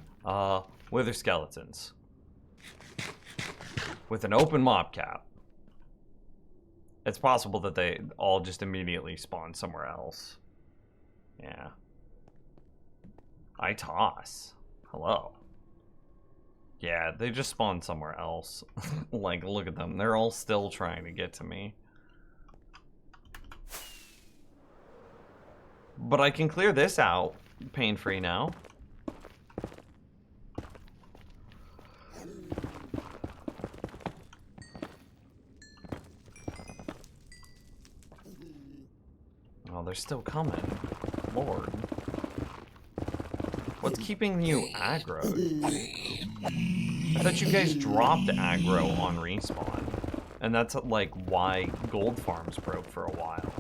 Wither skeletons. With an open mob cap. It's possible that they all just immediately spawn somewhere else. Yeah. I toss. Hello. Yeah, they just spawned somewhere else. Like, look at them. They're all still trying to get to me. But I can clear this out pain-free now. Oh, they're still coming. Lord. What's keeping you aggroed? I thought you guys dropped aggro on respawn. And that's like why gold farms broke for a while.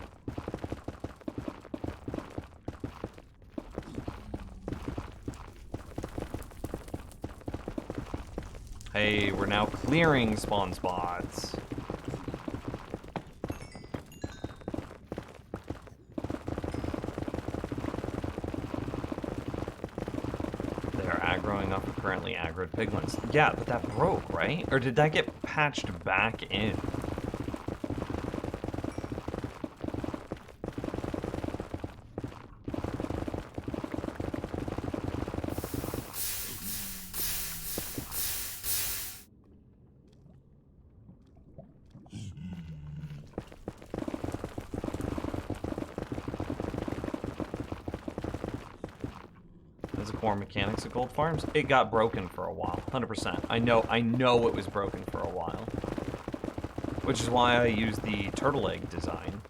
Hey, we're now clearing spawn spots. Aggroing off of currently aggroed piglins. Yeah, but that broke, right? Or did that get patched back in? Core mechanics of gold farms. It got broken for a while, 100%. I know it was broken for a while, which is why I used the turtle egg design.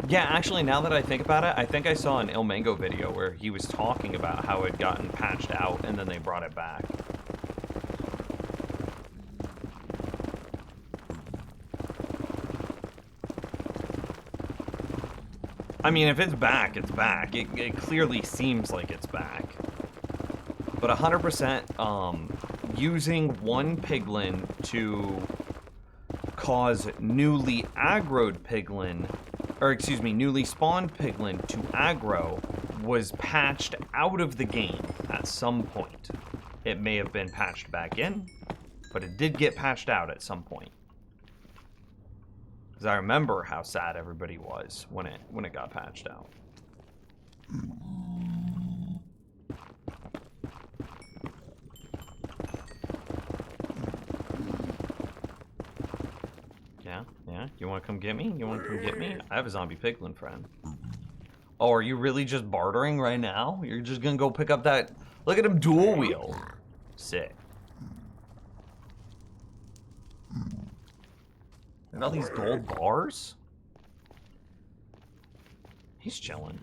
Yeah, actually, now that I think about it, I think I saw an Ilmango video where he was talking about how it had gotten patched out and then they brought it back. I mean, if it's back, it's back. It clearly seems like it's back. But 100%, using one piglin to cause newly aggroed piglin, or excuse me, newly spawned piglin to aggro was patched out of the game at some point. It may have been patched back in, but it did get patched out at some point. Because I remember how sad everybody was when it got patched out. Yeah, you want to come get me? You want to come get me? I have a zombie piglin friend. Oh, are you really just bartering right now? You're just gonna go pick up that... Look at him dual wheel. Sick. And all these gold bars? He's chilling.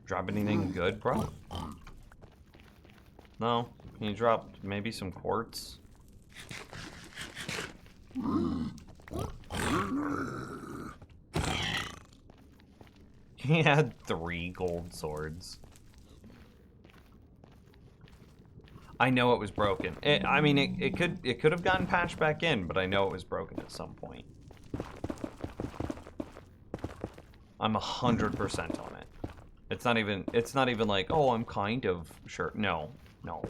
Drop anything good, bro? No? Can you drop maybe some quartz? He had 3 gold swords. I know it was broken. I mean, it could have gotten patched back in, but I know it was broken at some point. I'm 100% on it. It's not even like, oh, I'm kind of sure. No. No.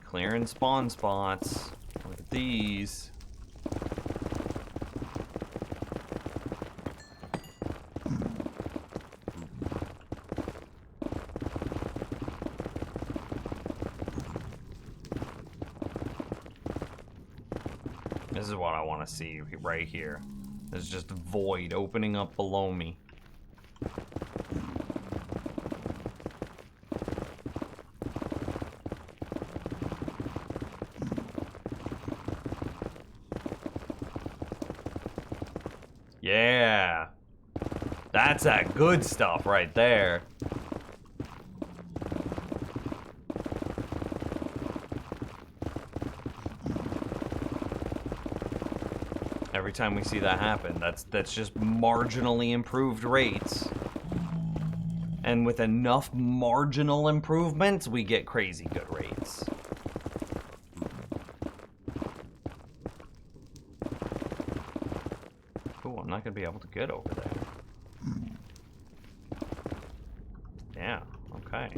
Clearing spawn spots. Look at these. This is what I want to see right here. There's just a void opening up below me. Yeah. That's that good stuff right there. Every time we see that happen, that's just marginally improved rates. And with enough marginal improvements, we get crazy good rates. Cool, I'm not gonna be able to get over there. Yeah, okay.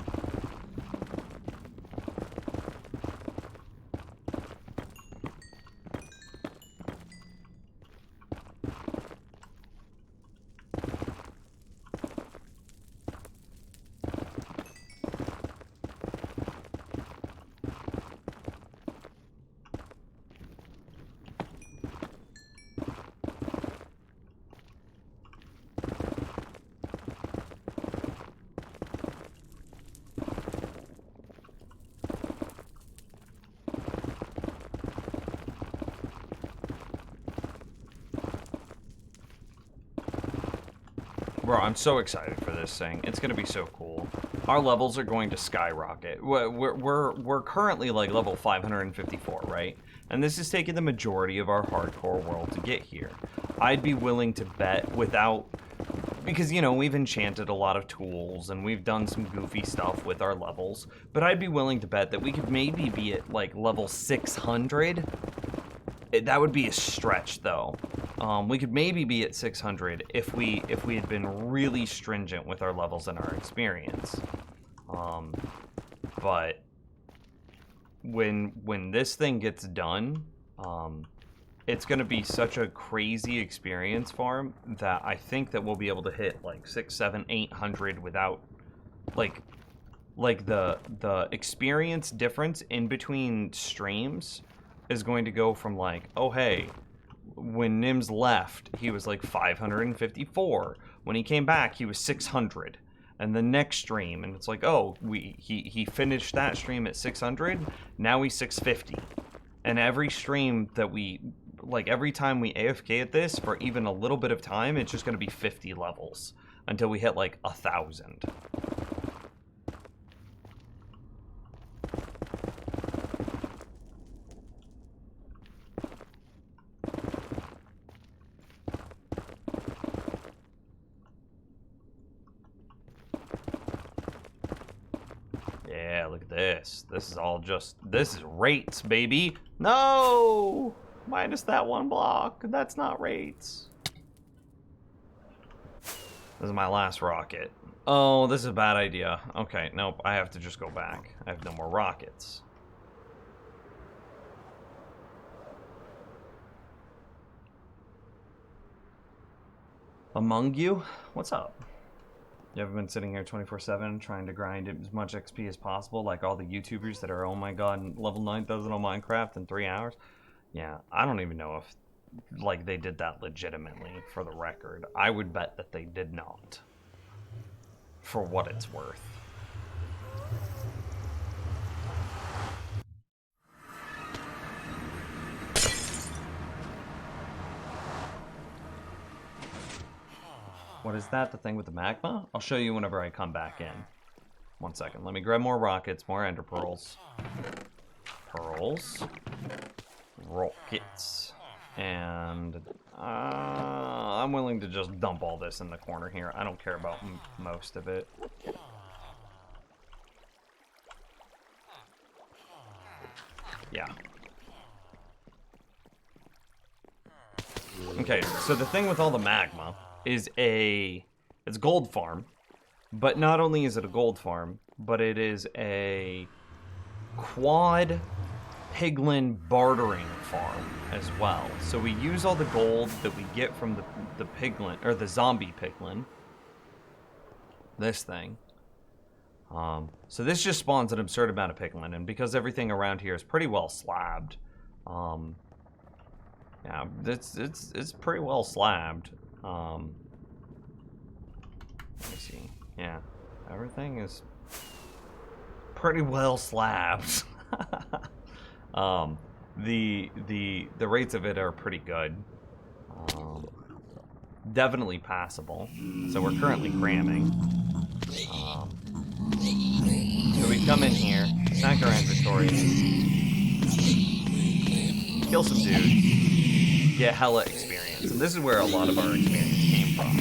Bro, I'm so excited for this thing. It's gonna be so cool. Our levels are going to skyrocket. We're currently like level 554, right? And this is taking the majority of our hardcore world to get here. I'd be willing to bet without... Because, you know, we've enchanted a lot of tools and we've done some goofy stuff with our levels. But I'd be willing to bet that we could maybe be at like level 600. That would be a stretch, though. We could maybe be at 600 if we had been really stringent with our levels and our experience. But when this thing gets done, it's going to be such a crazy experience for him that I think that we'll be able to hit like 600, 700, 800 without like the experience difference in between streams is going to go from like, oh hey, when Nims left, he was like 554. When he came back, he was 600. And the next stream, and it's like, oh, he finished that stream at 600. Now he's 650. And every stream that we, like every time we AFK at this for even a little bit of time, it's just going to be 50 levels until we hit like 1,000. Yeah, look at this. This is all just... This is rates, baby. No! Minus that one block. That's not rates. This is my last rocket. Oh, this is a bad idea. Okay, nope. I have to just go back. I have no more rockets. Among you? What's up? You ever been sitting here 24/7 trying to grind as much XP as possible, like all the YouTubers that are, oh my god, level 9,000 on Minecraft in 3 hours? Yeah, I don't even know if, like, they did that legitimately, for the record. I would bet that they did not. For what it's worth. What is that? The thing with the magma? I'll show you whenever I come back in. 1 second. Let me grab more rockets, more ender pearls. Pearls. Rockets. And I'm willing to just dump all this in the corner here. I don't care about most of it. Yeah. Okay, so the thing with all the magma is it's gold farm, but not only is it a gold farm, but it is a quad piglin bartering farm as well. So we use all the gold that we get from the piglin, or the zombie piglin, this thing. So this just spawns an absurd amount of piglin, and because everything around here is pretty well slabbed, yeah, it's pretty well slabbed. Let me see. Yeah, everything is pretty well slabbed. The rates of it are pretty good. Definitely passable. So we're currently cramming. So we come in here, snack our inventory, kill some dudes, get hella experience. And this is where a lot of our experience came from.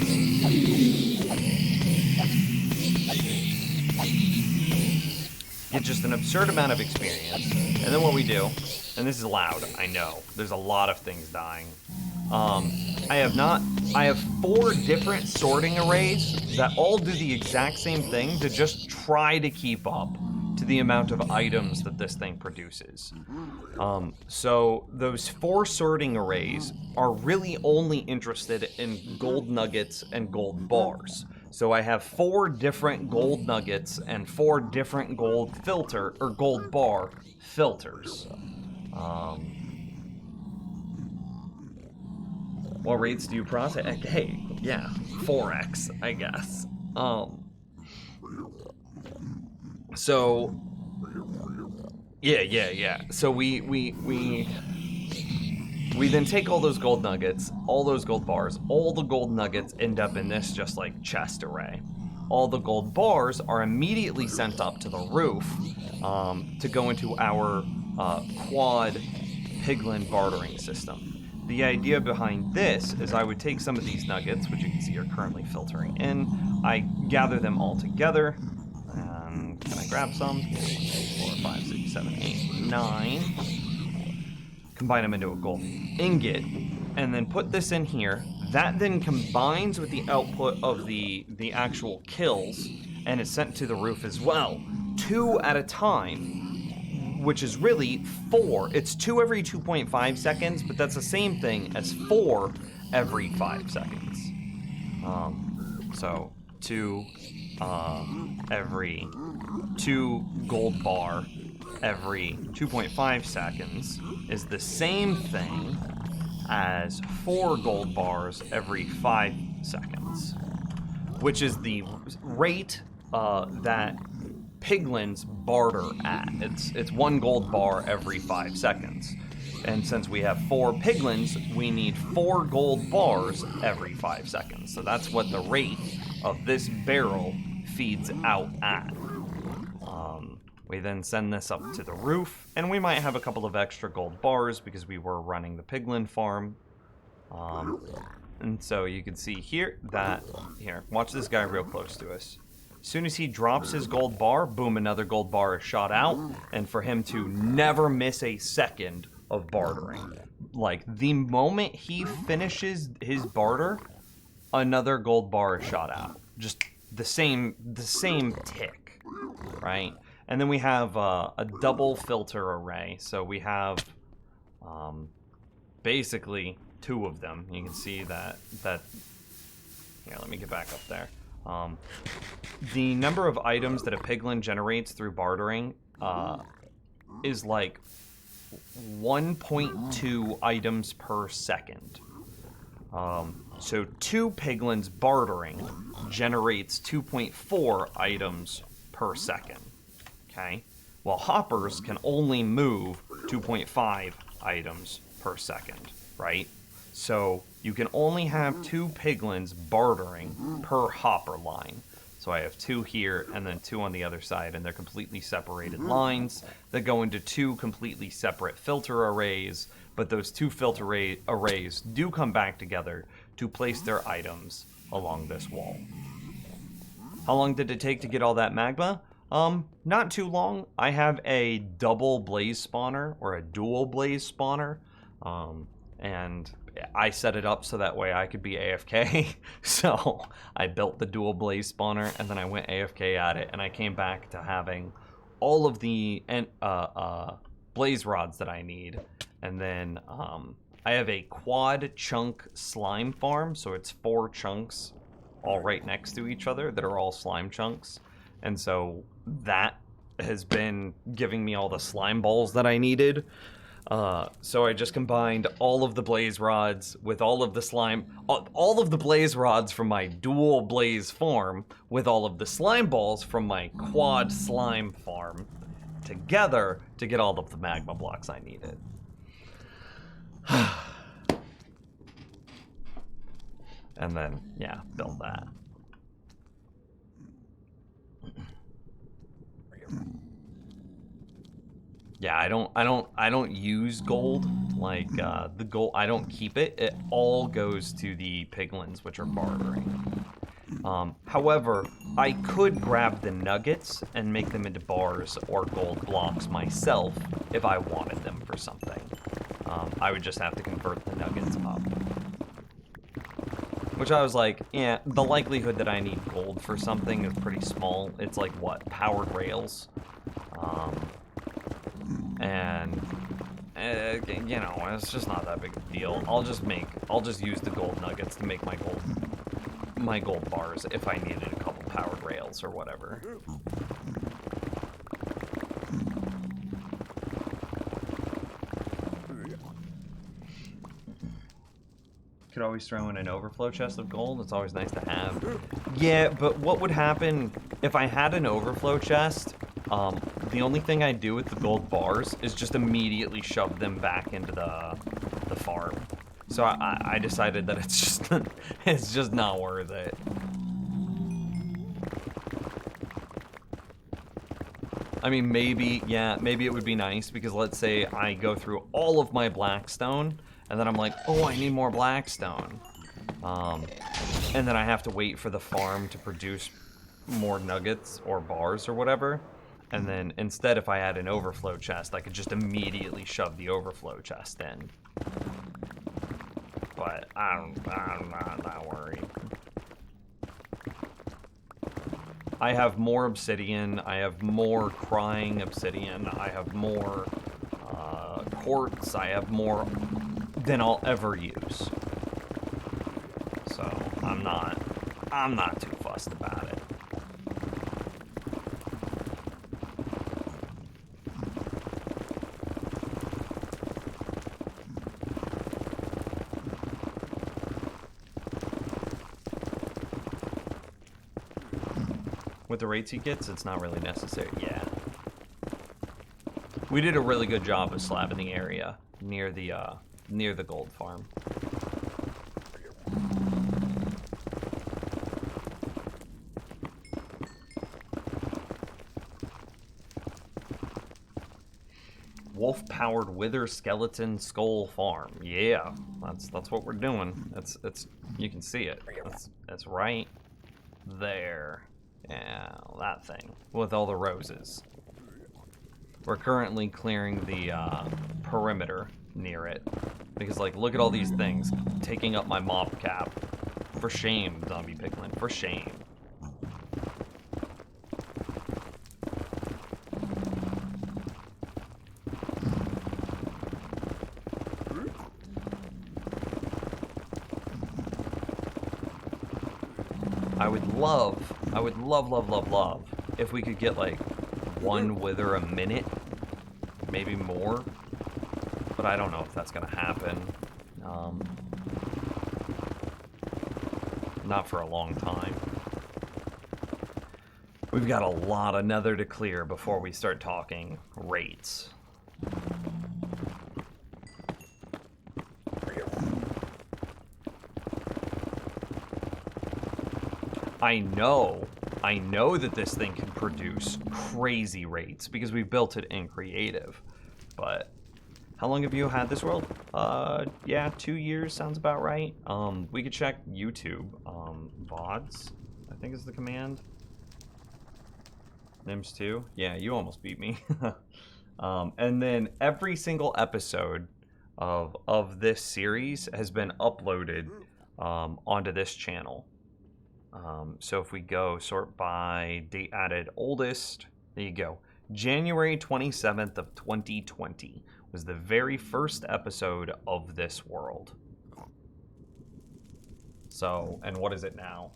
Get just an absurd amount of experience. And then what we do, and this is loud, I know. There's a lot of things dying. I have 4 different sorting arrays that all do the exact same thing to just try to keep up to the amount of items that this thing produces. So those 4 sorting arrays are really only interested in gold nuggets and gold bars. So I have 4 different gold nuggets and 4 different gold filter or gold bar filters. What rates do you process? Hey, yeah, 4x, I guess. So, yeah. So we then take all those gold nuggets, all those gold bars, all the gold nuggets end up in this just like chest array. All the gold bars are immediately sent up to the roof to go into our quad piglin bartering system. The idea behind this is I would take some of these nuggets, which you can see are currently filtering in. I gather them all together. And can I grab some? 4, 5, 6, 7, 8, 9. Combine them into a gold ingot, and then put this in here. That then combines with the output of the actual kills, and is sent to the roof as well. 2 at a time. Which is really 4. It's 2 every 2.5 seconds, but that's the same thing as 4 every 5 seconds. So 2 every 2 gold bar every 2.5 seconds is the same thing as 4 gold bars every 5 seconds, which is the rate that piglins barter at. It's 1 gold bar every 5 seconds. And since we have 4 piglins, we need 4 gold bars every 5 seconds. So that's what the rate of this barrel feeds out at. We then send this up to the roof, and we might have a couple of extra gold bars because we were running the piglin farm. And so you can see here that, here, watch this guy real close to us. As soon as he drops his gold bar, boom, another gold bar is shot out, and for him to never miss a second of bartering. Like, the moment he finishes his barter, another gold bar is shot out. Just the same tick, right? And then we have a double filter array, so we have basically 2 of them. You can see that here, let me get back up there. The number of items that a piglin generates through bartering is like 1.2 items per second. So 2 piglins bartering generates 2.4 items per second. Okay? While hoppers can only move 2.5 items per second, right? So you can only have 2 piglins bartering per hopper line. So I have 2 here and then 2 on the other side, and they're completely separated lines that go into 2 completely separate filter arrays, but those 2 filter arrays do come back together to place their items along this wall. How long did it take to get all that magma? Not too long. I have a double blaze spawner, or a dual blaze spawner, and I set it up so that way I could be AFK. So I built the dual blaze spawner, and then I went AFK at it, and I came back to having all of the blaze rods that I need. And then I have a quad chunk slime farm, so it's 4 chunks all right next to each other that are all slime chunks. And so that has been giving me all the slime balls that I needed. So I just combined all of the blaze rods with all of the slime, all of the blaze rods from my dual blaze farm with all of the slime balls from my quad slime farm together to get all of the magma blocks I needed. And then, yeah, build that. Yeah, I don't use gold. Like, the gold, I don't keep it. It all goes to the piglins, which are bartering. However, I could grab the nuggets and make them into bars or gold blocks myself if I wanted them for something. I would just have to convert the nuggets up. Which I was like, yeah, the likelihood that I need gold for something is pretty small. It's like, what, powered rails? And you know, it's just not that big of a deal. I'll just use the gold nuggets to make my gold bars if I needed a couple powered rails or whatever. Could always throw in an overflow chest of gold. It's always nice to have. Yeah, but what would happen if I had an overflow chest? The only thing I do with the gold bars is just immediately shove them back into the farm. So I decided that it's just not worth it. I mean, maybe it would be nice because let's say I go through all of my blackstone and then I'm like, oh, I need more blackstone. And then I have to wait for the farm to produce more nuggets or bars or whatever. And then instead, if I had an overflow chest, I could just immediately shove the overflow chest in. But I'm not worried. I have more obsidian. I have more crying obsidian. I have more quartz. I have more than I'll ever use. So I'm not too fussed about it. With the rates he gets, it's not really necessary. Yeah. We did a really good job of slabbing the area near the gold farm. Wolf-powered wither skeleton skull farm. Yeah, that's what we're doing. That's you can see it. That's right there. Yeah, that thing with all the roses. We're currently clearing the perimeter near it because, like, look at all these things taking up my mob cap. For shame, zombie piglin. For shame. I would love if we could get like 1 wither a minute, maybe more, but I don't know if that's gonna happen. Not for a long time. We've got a lot of nether to clear before we start talking rates. I know that this thing can produce crazy rates because we built it in creative. But how long have you had this world? Yeah, 2 years sounds about right. We could check YouTube. VODs, I think is the command. Nims 2? Yeah, you almost beat me. And then every single episode of this series has been uploaded onto this channel. So if we go sort by date added oldest, there you go. January 27th of 2020 was the very first episode of this world. So, and what is it now?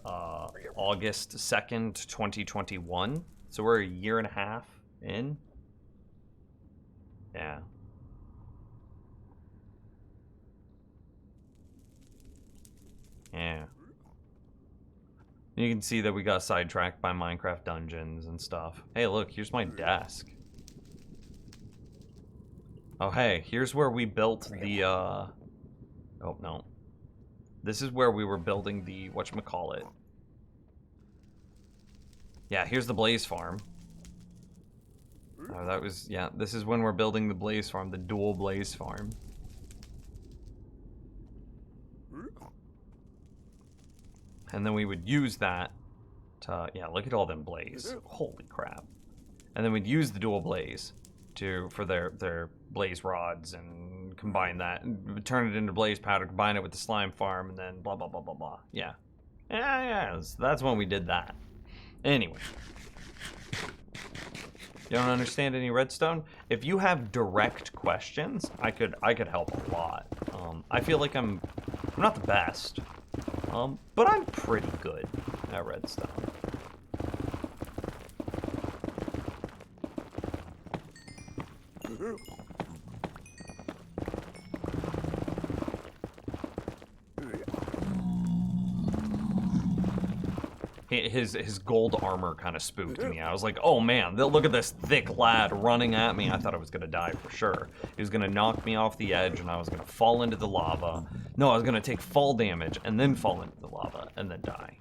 August 2nd, 2021. So we're a year and a half in. Yeah. Yeah. You can see that we got sidetracked by Minecraft dungeons and stuff. Hey, look, here's my desk. Oh, hey, here's where we built the, Oh, no. This is where we were building the, whatchamacallit. Yeah, here's the Blaze Farm. Oh, that was, yeah, this is when we're building the Blaze Farm, the dual Blaze Farm. And then we would use that to, yeah, look at all them blaze. Holy crap. And then we'd use the dual blaze for their blaze rods and combine that and turn it into blaze powder, combine it with the slime farm, and then blah, blah, blah, blah, blah. Yeah. Yeah, that's when we did that. Anyway. You don't understand any redstone? If you have direct questions, I could help a lot. I feel like I'm not the best. But I'm pretty good at redstone. His gold armor kind of spooked me. I was like, oh man, look at this thick lad running at me. I thought I was gonna die for sure. He was gonna knock me off the edge and I was gonna fall into the lava. No, I was gonna take fall damage and then fall into the lava and then die.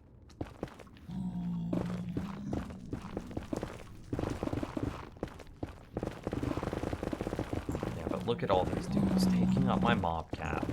Yeah, but look at all these dudes taking up my mob cap.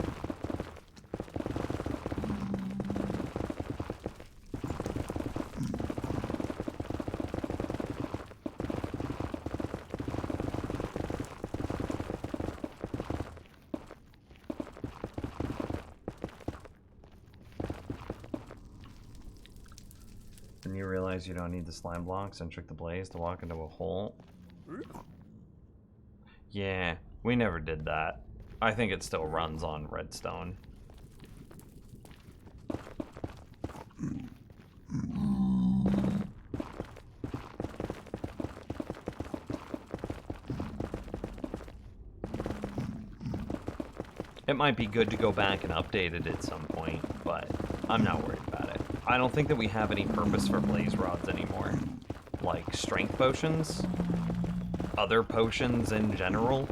You don't need the slime blocks and trick the blaze to walk into a hole. Yeah, we never did that. I think it still runs on redstone. It might be good to go back and update it at some point, but I'm not worried about it. I don't think that we have any purpose for blaze rods anymore. Like strength potions, other potions in general.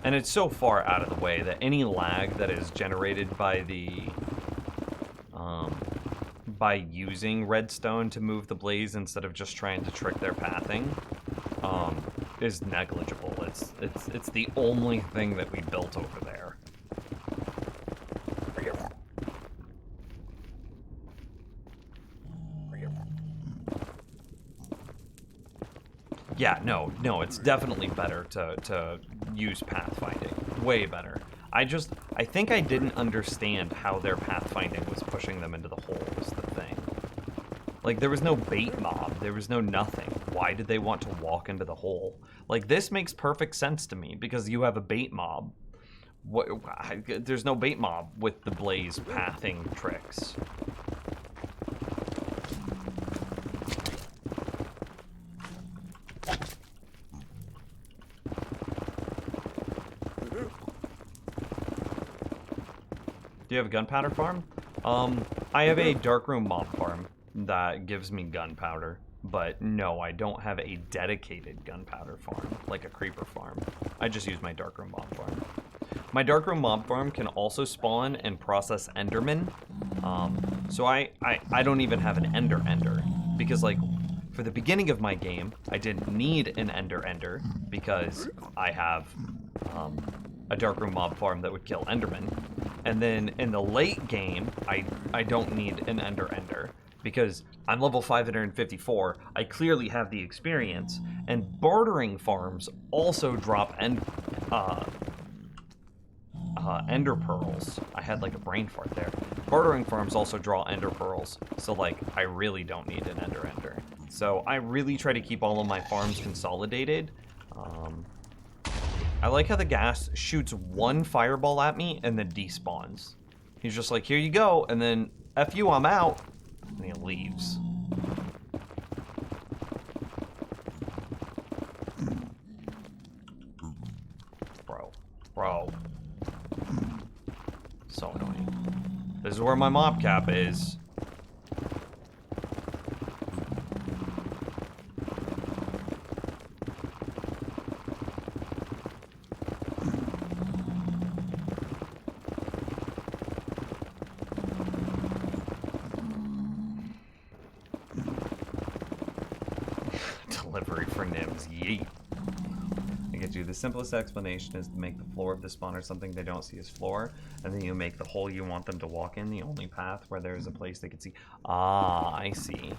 And it's so far out of the way that any lag that is generated by by using redstone to move the blaze instead of just trying to trick their pathing, is negligible. It's the only thing that we built over there. Yeah, no, it's definitely better to use pathfinding. Way better. I think I didn't understand how their pathfinding was pushing them into the hole was the thing. Like, there was no bait mob. There was no nothing. Why did they want to walk into the hole? Like, this makes perfect sense to me, because you have a bait mob. There's no bait mob with the blaze pathing tricks. Do you have a gunpowder farm? I have a darkroom mob farm. that gives me gunpowder. But no, I don't have a dedicated gunpowder farm, like a creeper farm. I just use my darkroom mob farm. My darkroom mob farm can also spawn and process endermen. So I don't even have an ender, because like for the beginning of my game, I didn't need an ender because I have a darkroom mob farm that would kill endermen. And then in the late game, I don't need an ender because I'm level 554. I clearly have the experience, and bartering farms also drop ender pearls. I had like a brain fart there. Bartering farms also draw ender pearls, so like I really don't need an ender. So I really try to keep all of my farms consolidated. I like how the gas shoots one fireball at me and then despawns. He's just like, here you go, and then F you, I'm out, and he leaves. Bro. So annoying. This is where my mob cap is. Delivery for Nims, yeet. I get you. The simplest explanation is to make the floor of the spawner something they don't see as floor, and then you make the hole you want them to walk in the only path where there is a place they can see. Ah, I see.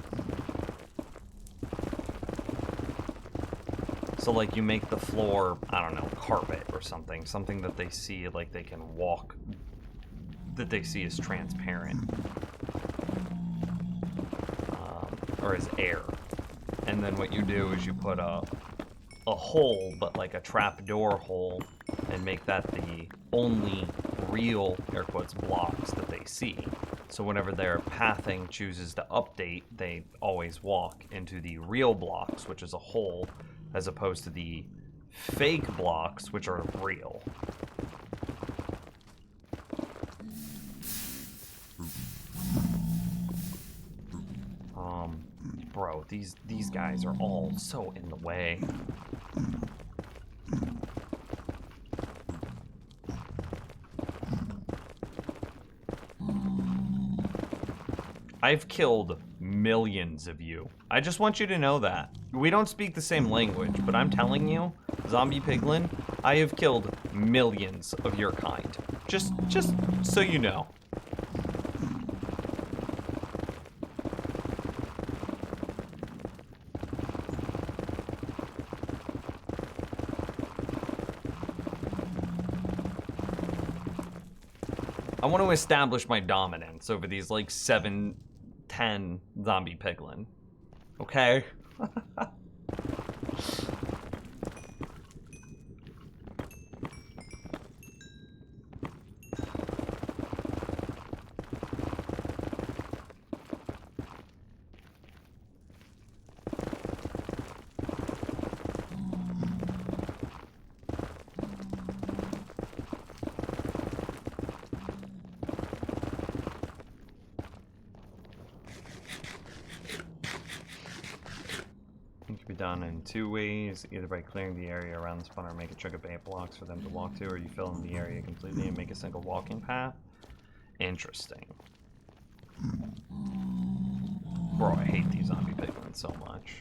So like you make the floor, I don't know, carpet or something that they see, like they can walk, that they see as transparent, or as air. And then what you do is you put a hole, but like a trapdoor hole, and make that the only real, air quotes, blocks that they see. So whenever their pathing chooses to update, they always walk into the real blocks, which is a hole, as opposed to the fake blocks, which are real. Bro, these guys are all so in the way. I've killed millions of you. I just want you to know that. We don't speak the same language, but I'm telling you, Zombie Piglin, I have killed millions of your kind. Just so you know. I want to establish my dominance over these like 7, 10 zombie piglin. Okay? Done in 2 ways, either by clearing the area around the spawner or make a chunk of bait blocks for them to walk to, or you fill in the area completely and make a single walking path. Interesting. Bro, I hate these zombie piglins so much.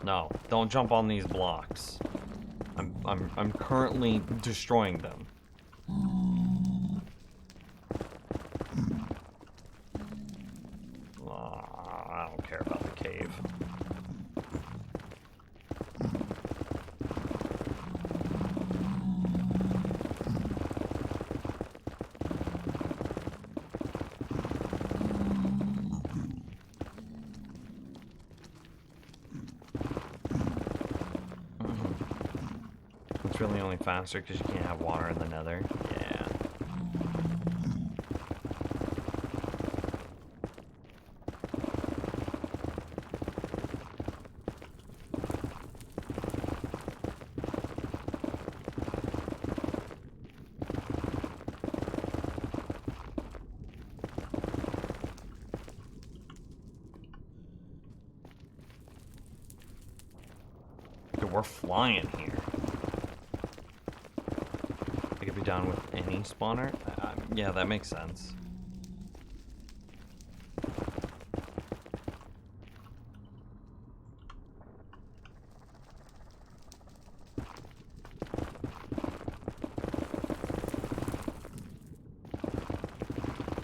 No, don't jump on these blocks. I'm currently destroying them. I don't care about the cave. It's really only faster because you can't have water in the nether. Yeah. we're flying here. It could be done with any spawner. Yeah, that makes sense.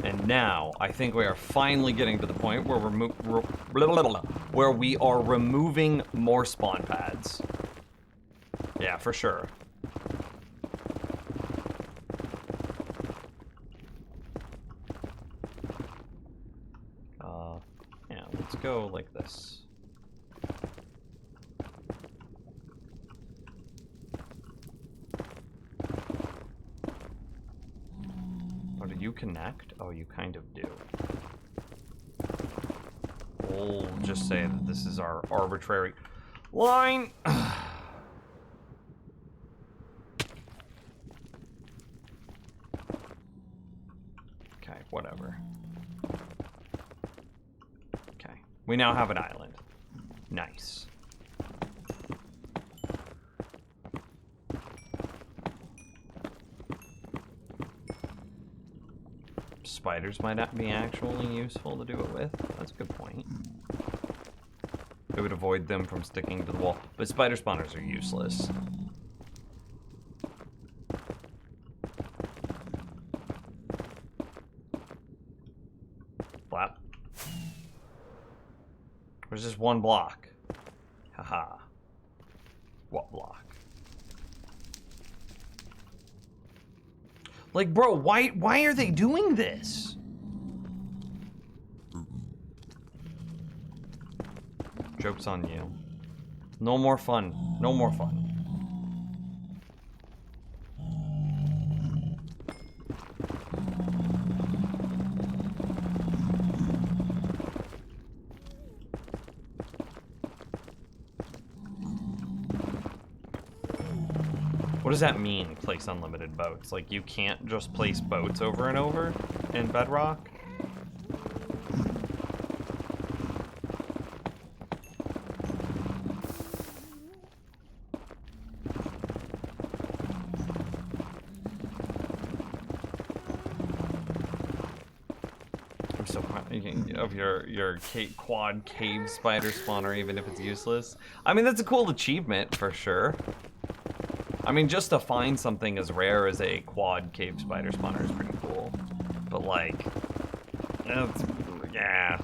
And now, I think we are finally getting to the point where where we are removing more spawn pads. Yeah, for sure. Yeah, let's go like this. Or do you connect? Oh, you kind of do. We'll just say that this is our arbitrary line. Okay, whatever. Okay, we now have an island. Nice. Spiders might not be actually useful to do it with. That's a good point. It would avoid them from sticking to the wall. But spider spawners are useless. Flap. There's just one block. Haha. What block? Like, bro, why are they doing this? Joke's on you. No more fun. No more fun. What does that mean, place unlimited boats? Like, you can't just place boats over and over in Bedrock? I'm so proud of your quad cave spider spawner, even if it's useless. I mean, that's a cool achievement, for sure. I mean, just to find something as rare as a quad cave spider spawner is pretty cool. But, like, yeah.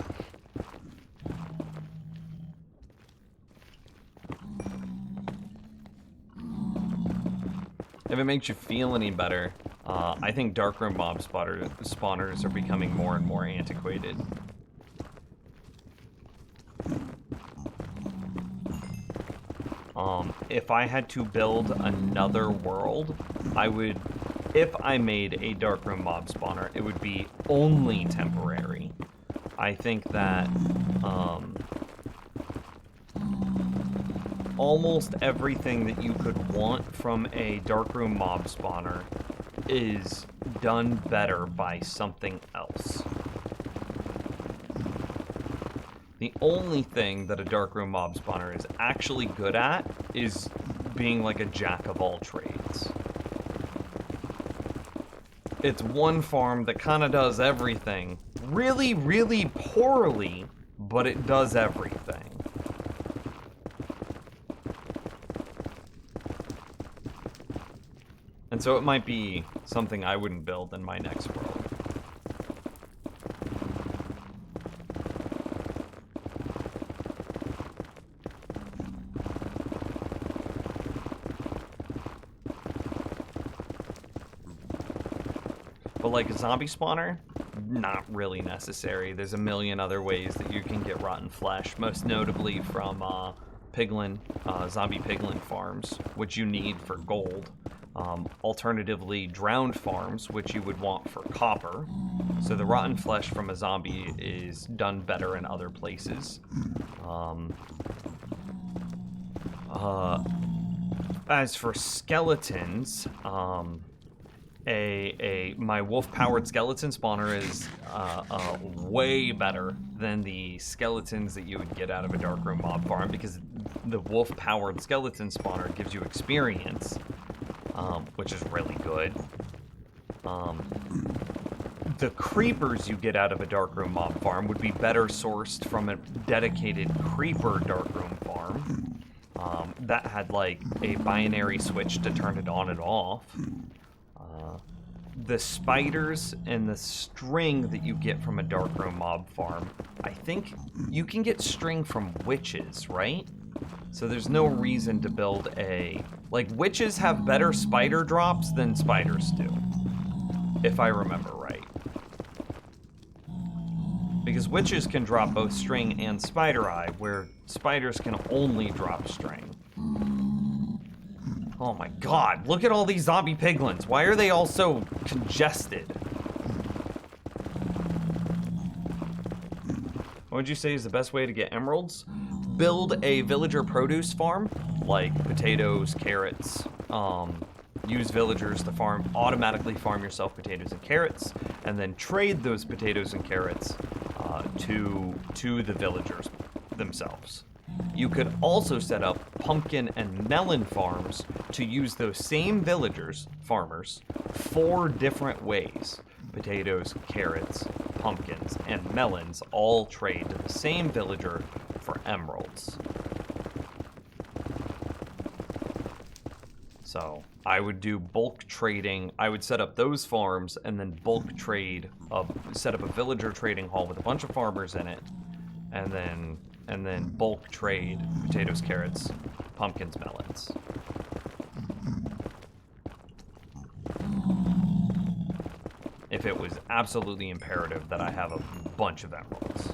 If it makes you feel any better, I think darkroom mob spawners are becoming more and more antiquated. If I had to build another world, if I made a darkroom mob spawner, it would be only temporary. I think that, almost everything that you could want from a darkroom mob spawner is done better by something else. The only thing that a darkroom mob spawner is actually good at is being like a jack of all trades. It's one farm that kind of does everything really, really poorly, but it does everything. And so it might be something I wouldn't build in my next world. But like a zombie spawner, not really necessary. There's a million other ways that you can get rotten flesh, most notably from piglin, zombie piglin farms, which you need for gold. Alternatively, drowned farms, which you would want for copper. So the rotten flesh from a zombie is done better in other places. As for skeletons, my wolf-powered skeleton spawner is way better than the skeletons that you would get out of a darkroom mob farm, because the wolf-powered skeleton spawner gives you experience, which is really good. The creepers you get out of a Darkroom mob farm would be better sourced from a dedicated creeper Darkroom farm that had like a binary switch to turn it on and off. The spiders and the string that you get from a Darkroom mob farm, I think you can get string from witches, right? So there's no reason to build a... Like, witches have better spider drops than spiders do, if I remember right. Because witches can drop both string and spider eye, where spiders can only drop string. Oh my god, look at all these zombie piglins. Why are they all so congested? What would you say is the best way to get emeralds? Build a villager produce farm, like potatoes, carrots. Use villagers to automatically farm yourself potatoes and carrots, and then trade those potatoes and carrots to the villagers themselves. You could also set up pumpkin and melon farms to use those same farmers, 4 different ways. Potatoes, carrots, pumpkins, and melons all trade to the same villager for emeralds. So I would do bulk trading. I would set up those farms and then bulk trade, set up a villager trading hall with a bunch of farmers in it, and then bulk trade potatoes, carrots, pumpkins, melons. If it was absolutely imperative that I have a bunch of emeralds.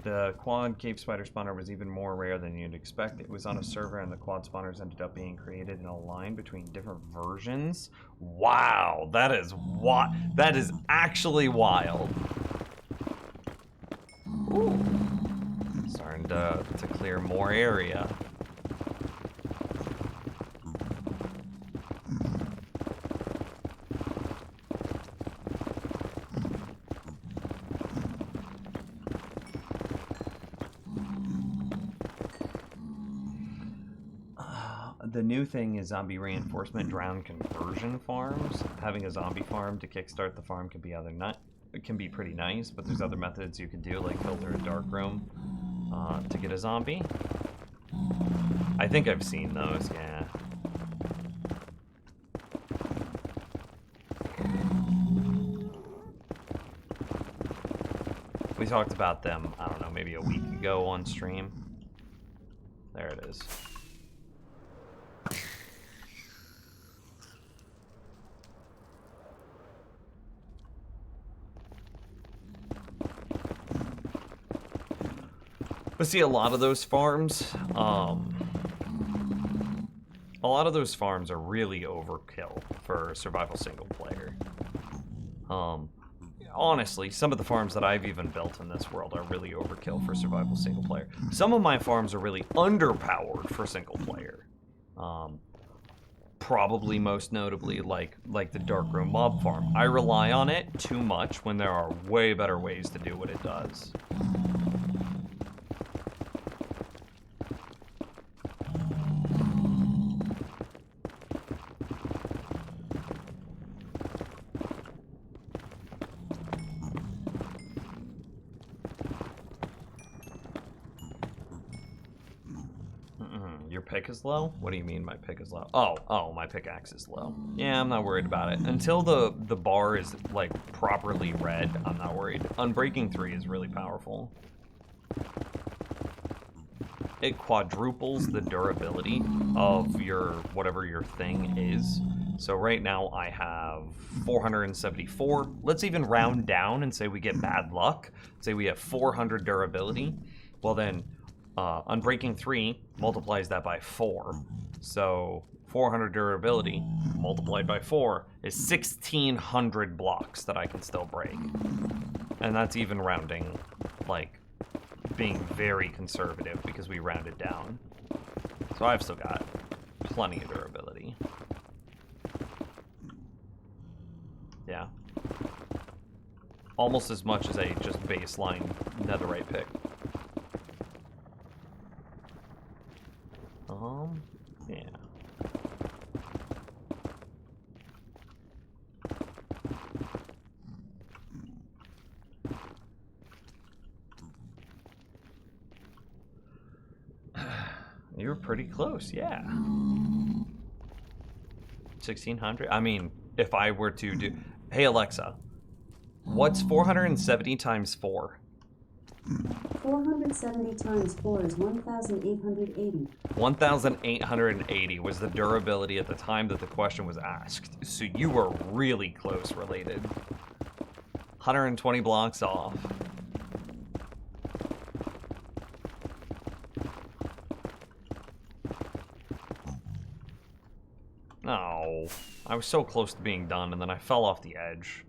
The quad cave spider spawner was even more rare than you'd expect. It was on a server and the quad spawners ended up being created in a line between different versions. Wow, that is actually wild. Ooh. Starting to clear more area. The new thing is zombie reinforcement drown conversion farms. Having a zombie farm to kickstart the farm can be pretty nice, but there's other methods you can do, like filter a dark room to get a zombie. I think I've seen those, yeah. We talked about them, I don't know, maybe a week ago on stream. There it is. But see, a lot of those farms, are really overkill for survival single player. Honestly, some of the farms that I've even built in this world are really overkill for survival single player. Some of my farms are really underpowered for single player. Probably most notably like the Darkroom mob farm. I rely on it too much when there are way better ways to do what it does. Your pick is low? What do you mean my pick is low? Oh, my pickaxe is low. Yeah, I'm not worried about it. Until the bar is, like, properly red, I'm not worried. Unbreaking 3 is really powerful. It quadruples the durability of whatever your thing is. So right now I have 474. Let's even round down and say we get bad luck. Say we have 400 durability. Well then, Unbreaking 3 multiplies that by 4. So 400 durability multiplied by 4 is 1,600 blocks that I can still break. And that's even rounding, like, being very conservative because we rounded down. So I've still got plenty of durability. Yeah. Almost as much as a just baseline netherite pick. You were pretty close, yeah. 1600? I mean, if I were to do... Hey, Alexa. What's 470 times 4? 470 times 4 is 1,880. 1,880 was the durability at the time that the question was asked. So you were really close related. 120 blocks off. No, I was so close to being done, and then I fell off the edge.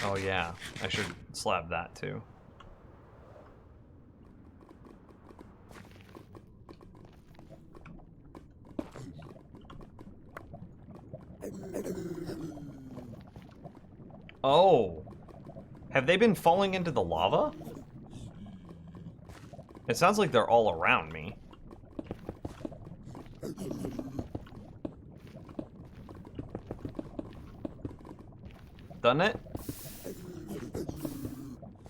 Oh yeah, I should slab that too. Oh, have they been falling into the lava? It sounds like they're all around me. Doesn't it?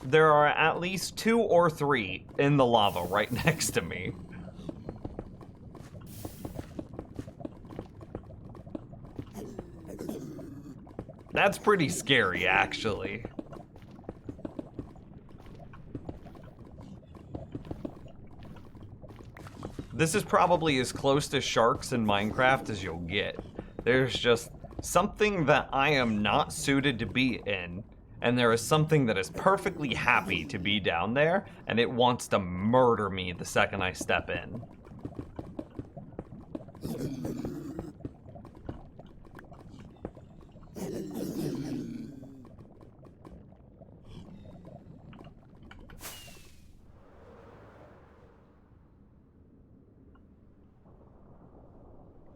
There are at least 2 or 3 in the lava right next to me. That's pretty scary, actually. This is probably as close to sharks in Minecraft as you'll get. There's just something that I am not suited to be in, and there is something that is perfectly happy to be down there, and it wants to murder me the second I step in.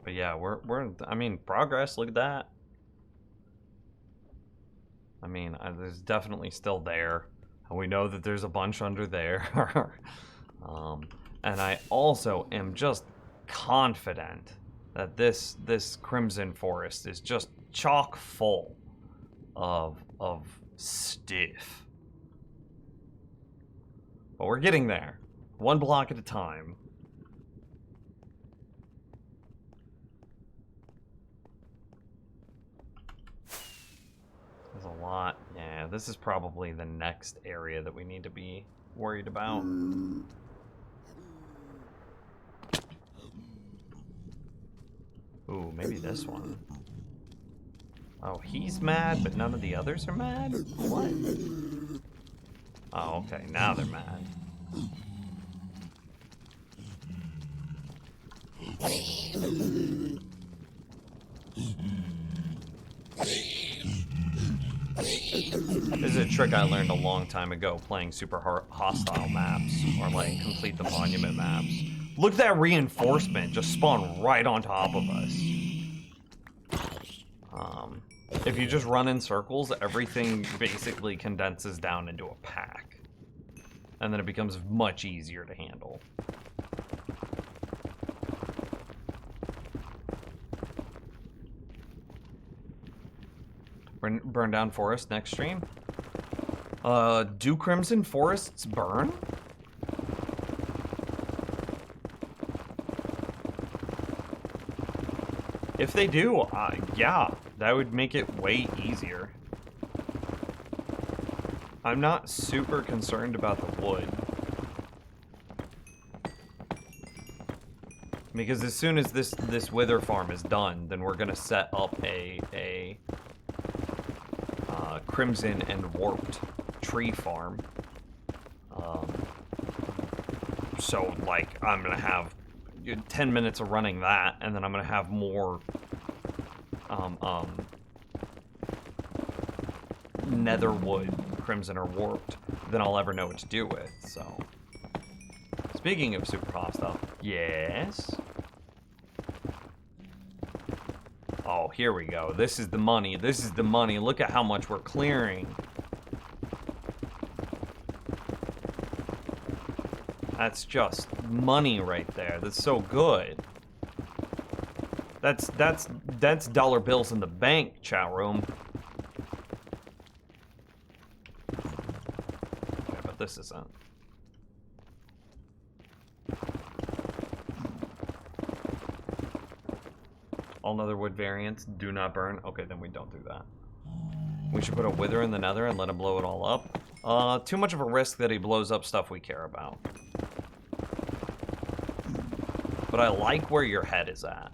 But yeah, I mean, progress, look at that. I mean, there's definitely still there. And we know that there's a bunch under there. And I also am just confident that this Crimson Forest is just chock full of stuff. But we're getting there, one block at a time. There's a lot. Yeah, this is probably the next area that we need to be worried about. Ooh, maybe this one. Oh, he's mad, but none of the others are mad? What? Oh, okay, now they're mad. This is a trick I learned a long time ago playing super hostile maps, or like complete the monument maps. Look at that reinforcement just spawn right on top of us. If you just run in circles, everything basically condenses down into a pack. And then it becomes much easier to handle. Burn down forest next stream. Do Crimson Forests burn? If they do, yeah, that would make it way easier. I'm not super concerned about the wood. Because as soon as this wither farm is done, then we're gonna set up a Crimson and Warped tree farm. So like I'm gonna have 10 minutes of running that, and then I'm gonna have more nether wood, Crimson or Warped, than I'll ever know what to do with. So speaking of super hostile, yes. Oh, here we go. This is the money. This is the money. Look at how much we're clearing. That's just money right there. That's so good. That's dollar bills in the bank, chat room. Okay, but this isn't. All Netherwood variants do not burn. Okay, then we don't do that. We should put a wither in the nether and let him blow it all up. Too much of a risk that he blows up stuff we care about. But I like where your head is at.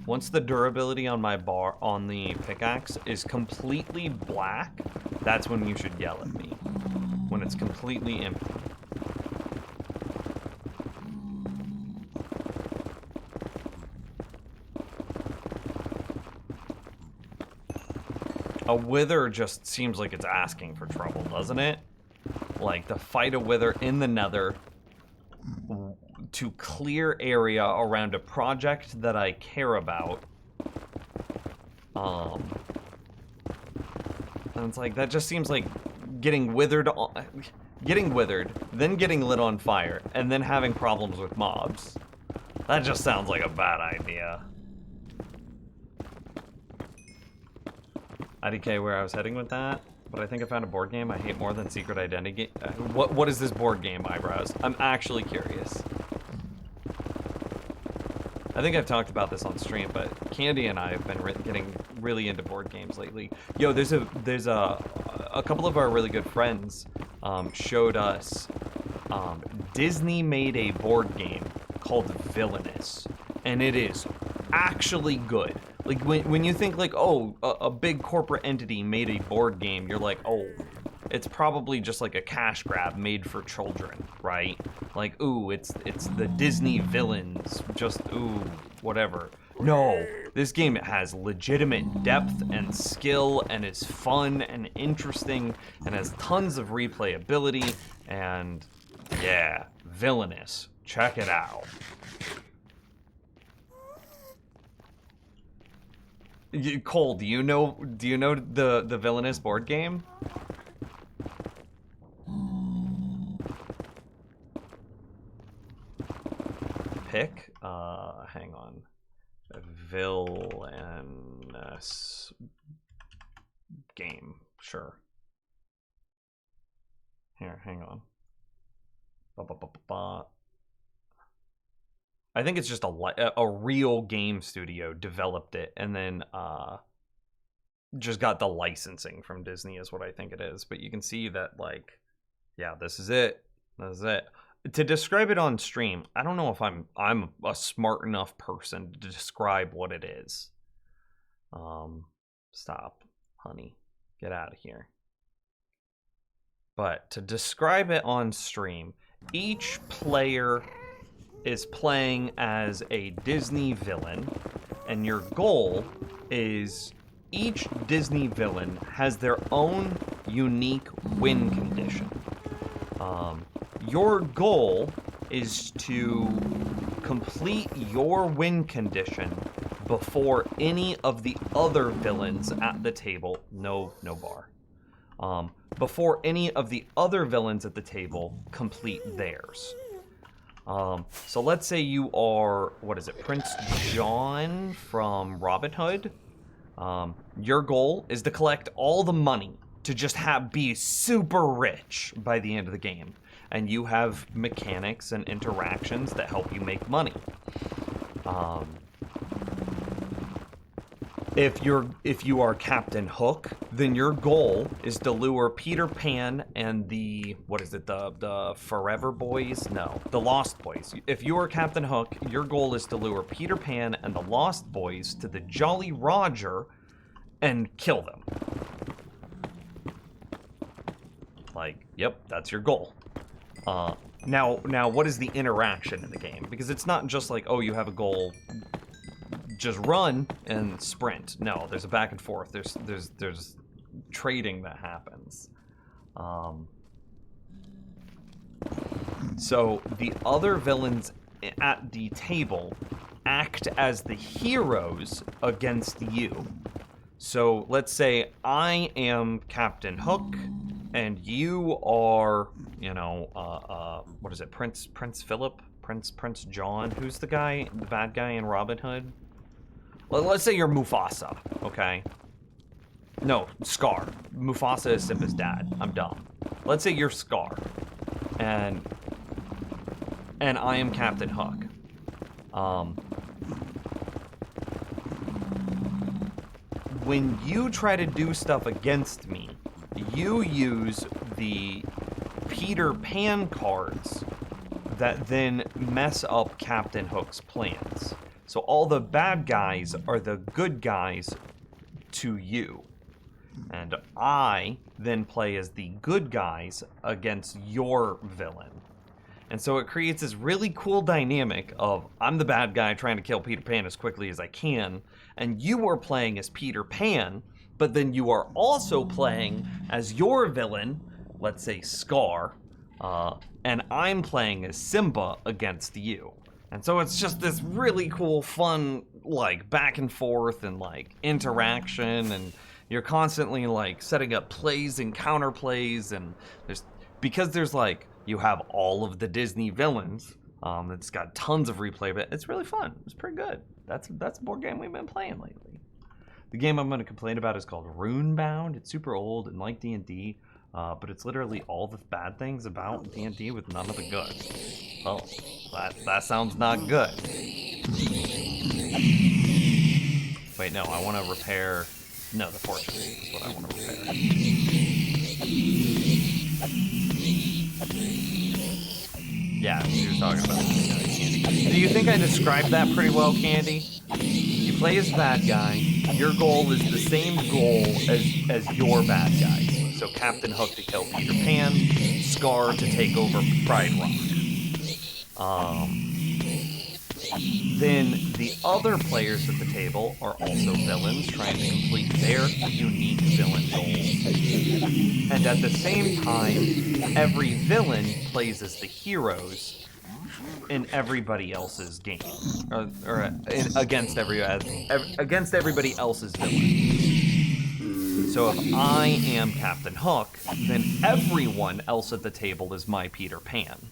Once the durability on my bar on the pickaxe is completely black, that's when you should yell at me. When it's completely empty. A wither just seems like it's asking for trouble, doesn't it? Like, to fight a wither in the nether to clear area around a project that I care about. And it's like, that just seems like getting withered, then getting lit on fire, and then having problems with mobs. That just sounds like a bad idea. IDK where I was heading with that, but I think I found a board game I hate more than Secret Identity. What is this board game, Eyebrows? I'm actually curious. I think I've talked about this on stream, but Candy and I have been getting really into board games lately. Yo, there's a couple of our really good friends showed us Disney made a board game called Villainous, and it is actually good. Like, when you think, like, oh, a big corporate entity made a board game, you're like, oh, it's probably just like a cash grab made for children, right? Like, ooh, it's the Disney villains, just, ooh, whatever. No, this game has legitimate depth and skill, and is fun and interesting, and has tons of replayability, and yeah, Villainous. Check it out. Cole, do you know the Villainous board game? Pick? Hang on. Villainous game. Sure. Here, hang on. I think it's just a real game studio developed it and then just got the licensing from Disney is what I think it is. But you can see that, like, yeah, this is it. This is it. To describe it on stream, I don't know if I'm a smart enough person to describe what it is. Stop, honey. Get out of here. But to describe it on stream, each player is playing as a Disney villain, and your goal is each Disney villain has their own unique win condition. Your goal is to complete your win condition before any of the other villains at the table, no bar, before any of the other villains at the table complete theirs. So let's say you are, what is it, Prince John from Robin Hood. Your goal is to collect all the money to just be super rich by the end of the game. And you have mechanics and interactions that help you make money. If you are Captain Hook, then your goal is to lure Peter Pan and the, what is it, the Forever Boys? No, the Lost Boys. If you are Captain Hook, your goal is to lure Peter Pan and the Lost Boys to the Jolly Roger and kill them. Like, yep, that's your goal. Now, what is the interaction in the game? Because it's not just like, oh, you have a goal, just run and sprint. No, there's a back and forth. There's trading that happens. So the other villains at the table act as the heroes against you. So let's say I am Captain Hook, and you are, you know, what is it, Prince Philip, Prince John? Who's the guy, the bad guy in Robin Hood? Well, let's say you're Mufasa, okay? No, Scar. Mufasa is Simba's dad. I'm dumb. Let's say you're Scar, and I am Captain Hook. When you try to do stuff against me, you use the Peter Pan cards that then mess up Captain Hook's plans. So all the bad guys are the good guys to you. And I then play as the good guys against your villain. And so it creates this really cool dynamic of I'm the bad guy trying to kill Peter Pan as quickly as I can, and you are playing as Peter Pan, but then you are also playing as your villain, let's say Scar, and I'm playing as Simba against you. And so it's just this really cool, fun, like, back and forth and, like, interaction, and you're constantly, like, setting up plays and counter plays, and because there's, like, you have all of the Disney villains, it's got tons of replay, but it's really fun. It's pretty good. That's a board game we've been playing lately. The game I'm going to complain about is called Runebound. It's super old and like D&D, but it's literally all the bad things about D&D with none of the good. Well, that sounds not good. Wait, no, I want to repair... No, the fortress is what I want to repair. Yeah, you're talking about Candy. Do you think I described that pretty well, Candy? You play as bad guy. Your goal is the same goal as your bad guys. So Captain Hook to kill Peter Pan, Scar to take over Pride Rock. Then the other players at the table are also villains trying to complete their unique villain goals. And at the same time, every villain plays as the heroes in everybody else's game, against everybody else's villain. So if I am Captain Hook, then everyone else at the table is my Peter Pan.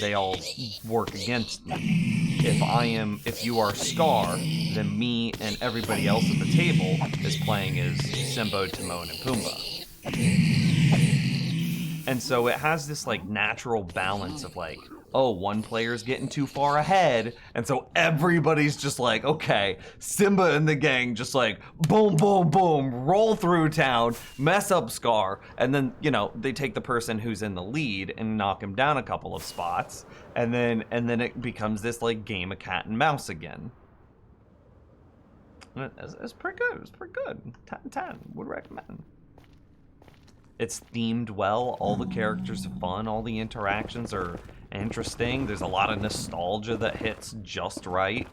They all work against me. If you are Scar, then me and everybody else at the table is playing as Simba, Timon, and Pumbaa. And so it has this like natural balance of like, oh, one player's getting too far ahead, and so everybody's just like, okay, Simba and the gang just like, boom, boom, boom, roll through town, mess up Scar, and then, you know, they take the person who's in the lead and knock him down a couple of spots, and then it becomes this like game of cat and mouse again. It's pretty good. It's pretty good. 10 10. Would recommend. It's themed well. All the characters are fun. All the interactions are interesting. There's a lot of nostalgia that hits just right.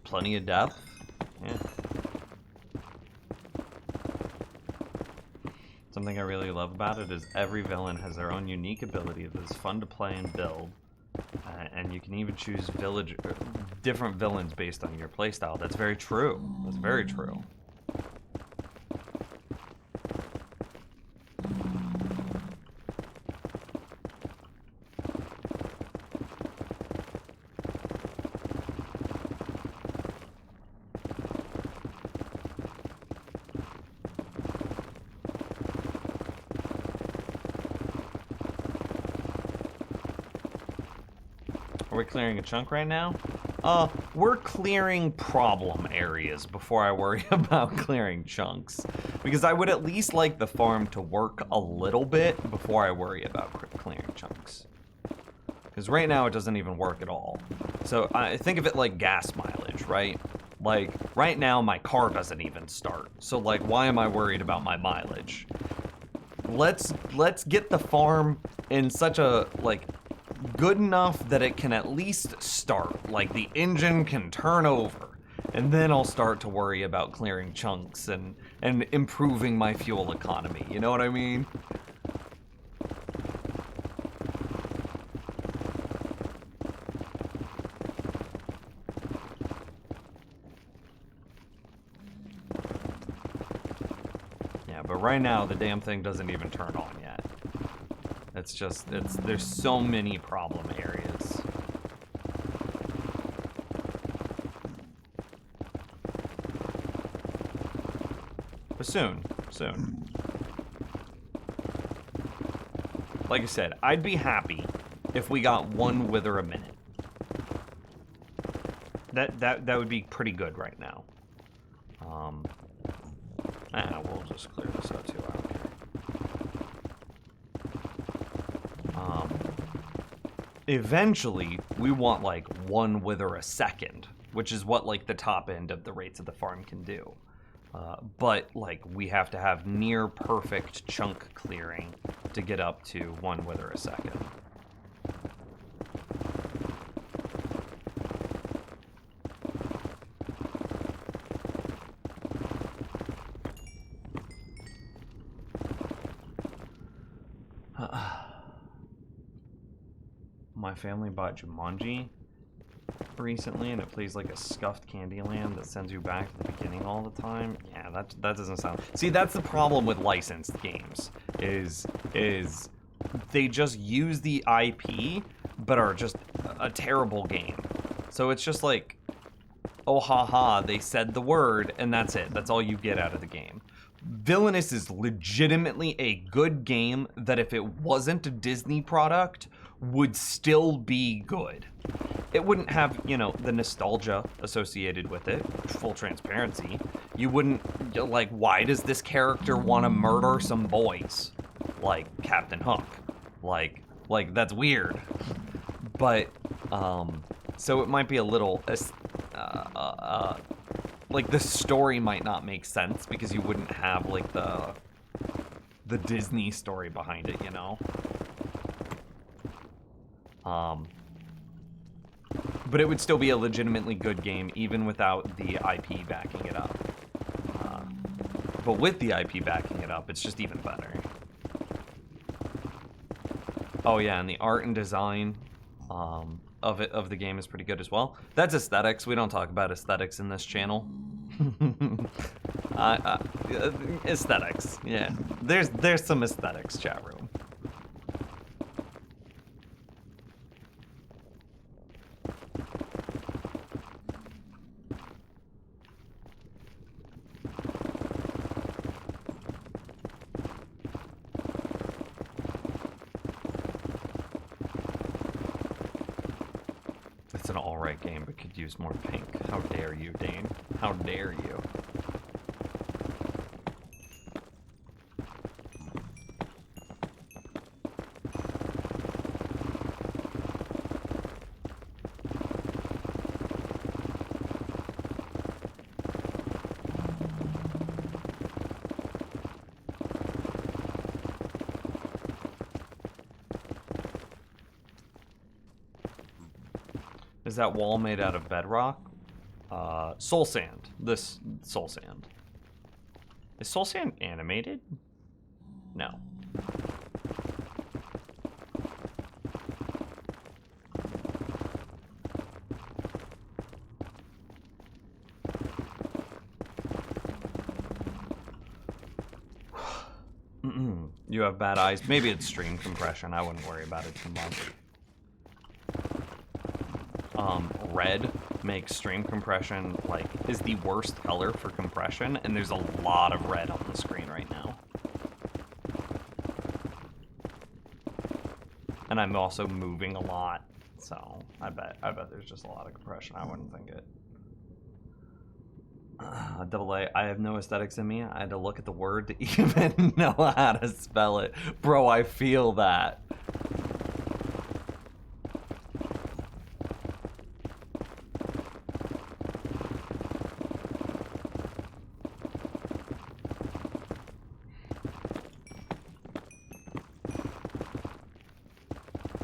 Plenty of depth. Yeah. Something I really love about it is every villain has their own unique ability that's fun to play and build. And you can even choose different villains based on your playstyle. That's very true. That's very true. Are we clearing a chunk right now? We're clearing problem areas before I worry about clearing chunks. Because I would at least like the farm to work a little bit before I worry about clearing chunks. Because right now it doesn't even work at all. So I think of it like gas mileage, right? Like, right now my car doesn't even start. So like, why am I worried about my mileage? Let's get the farm in such a, like, good enough that it can at least start. Like, the engine can turn over. And then I'll start to worry about clearing chunks and improving my fuel economy. You know what I mean? Yeah, but right now the damn thing doesn't even turn on yet. It's just, there's so many problem areas. But soon. Like I said, I'd be happy if we got 1 wither a minute. That would be pretty good right now. We'll just clear this out too, I don't care. Eventually, we want like 1 wither a second, which is what like the top end of the rates of the farm can do. But like we have to have near perfect chunk clearing to get up to 1 wither a second. My family bought Jumanji recently, and it plays like a scuffed Candyland that sends you back to the beginning all the time. Yeah, that doesn't sound... See, that's the problem with licensed games, is they just use the IP, but are just a terrible game. So it's just like, oh haha, they said the word, and that's it. That's all you get out of the game. Villainous is legitimately a good game that if it wasn't a Disney product, would still be good. It wouldn't have, you know, the nostalgia associated with it, full transparency. You wouldn't, like, why does this character want to murder some boys? Like Captain Hook. Like that's weird. But, so it might be a little, like the story might not make sense because you wouldn't have, like, the Disney story behind it, you know? But it would still be a legitimately good game even without the IP backing it up. But with the IP backing it up, it's just even better. Oh yeah, and the art and design of the game is pretty good as well. That's aesthetics. We don't talk about aesthetics in this channel. Aesthetics, yeah. There's some aesthetics, chat room. It's an alright game, but could use more pink. How dare you, Dane? How dare you? Is that wall made out of bedrock? Soul sand. This soul sand. Is soul sand animated? No. You have bad eyes. Maybe it's stream compression. I wouldn't worry about it too much. Red makes stream compression, like, is the worst color for compression, and there's a lot of red on the screen right now. And I'm also moving a lot, so I bet there's just a lot of compression. I wouldn't think it. Double A, I have no aesthetics in me. I had to look at the word to even know how to spell it. Bro, I feel that.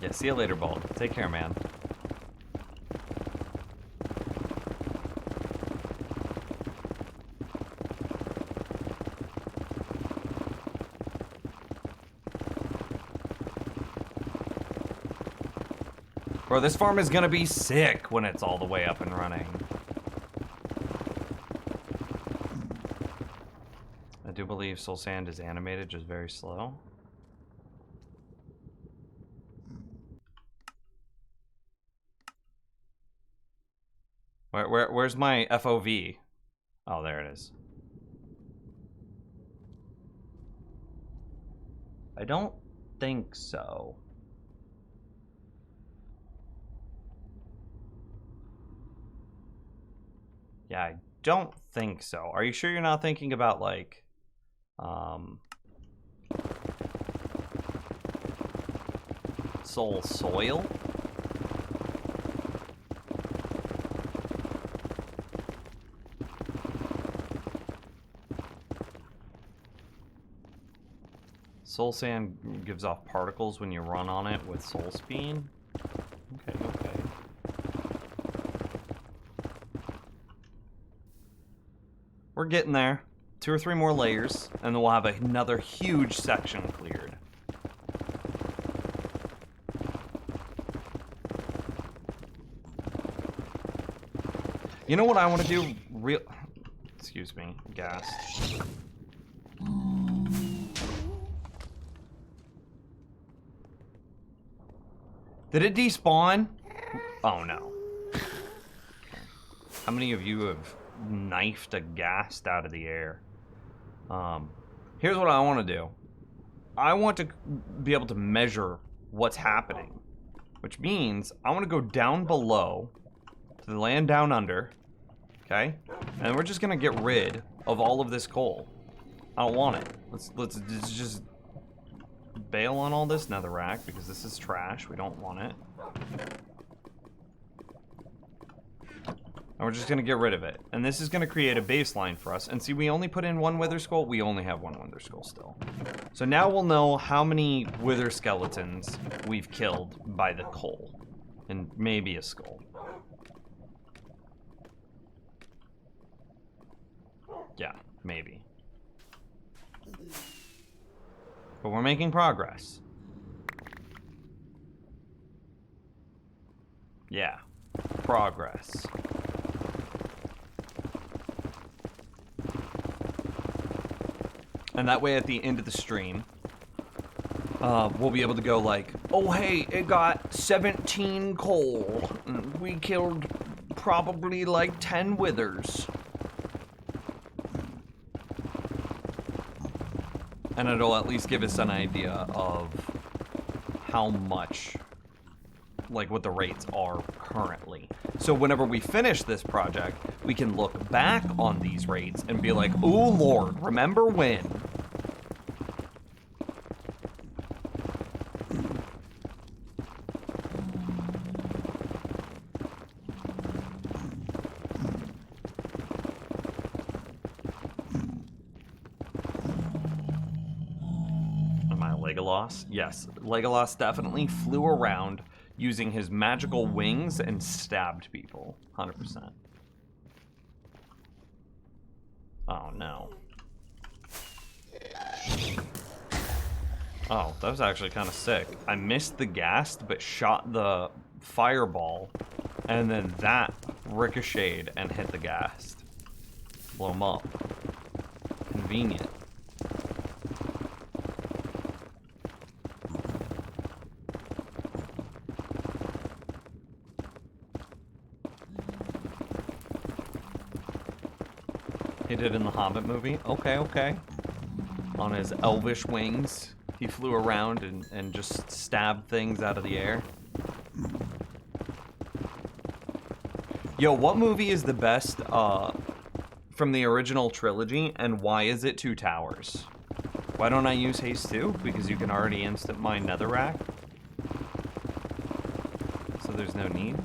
Yeah, Alright, see you later, Bald. Take care, man. Bro, this farm is gonna be sick when it's all the way up and running. I do believe Soul Sand is animated, just very slow. Where's my FOV? Oh, there it is. I don't think so. Yeah, I don't think so. Are you sure you're not thinking about, like, Soul Soil? Soul Sand gives off particles when you run on it with Soul Speed. Okay, okay. We're getting there. 2 or 3 more layers, and then we'll have another huge section cleared. You know what I want to do? Excuse me, gas. Did it despawn? Oh no. How many of you have knifed a ghast out of the air? Here's what I want to do. I want to be able to measure what's happening, which means I want to go down below to the land down under, okay? And we're just gonna get rid of all of this coal. I don't want it. Let's just bail on all this netherrack because this is trash. We don't want it. And we're just gonna get rid of it. And this is gonna create a baseline for us. And see, we only put in 1 wither skull. We only have 1 wither skull still. So now we'll know how many wither skeletons we've killed by the coal. And maybe a skull. Yeah, maybe. But we're making progress. Yeah, progress. And that way at the end of the stream, we'll be able to go like, oh hey, it got 17 coal. We killed probably like 10 withers. And it'll at least give us an idea of how much, like what the rates are currently. So whenever we finish this project, we can look back on these rates and be like, oh Lord, remember when? Legolas? Yes, Legolas definitely flew around using his magical wings and stabbed people. 100%. Oh no. Oh, that was actually kind of sick. I missed the ghast, but shot the fireball, and then that ricocheted and hit the ghast. Blow him up. Convenient. He did in the Hobbit movie. Okay, okay. On his elvish wings, he flew around and just stabbed things out of the air. Yo, what movie is the best from the original trilogy, and why is it Two Towers? Why don't I use Haste 2? Because you can already instant mine netherrack. So there's no need.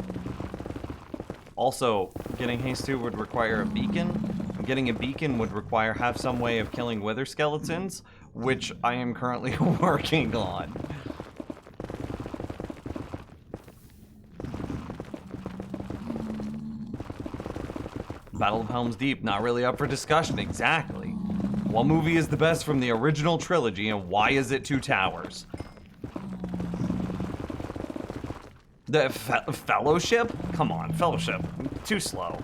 Also, getting Haste 2 would require a beacon. Getting a beacon would require have some way of killing wither skeletons, which I am currently working on. Battle of Helm's Deep, not really up for discussion, exactly. What movie is the best from the original trilogy, and why is it Two Towers? The Fellowship? Come on, Fellowship. Too slow.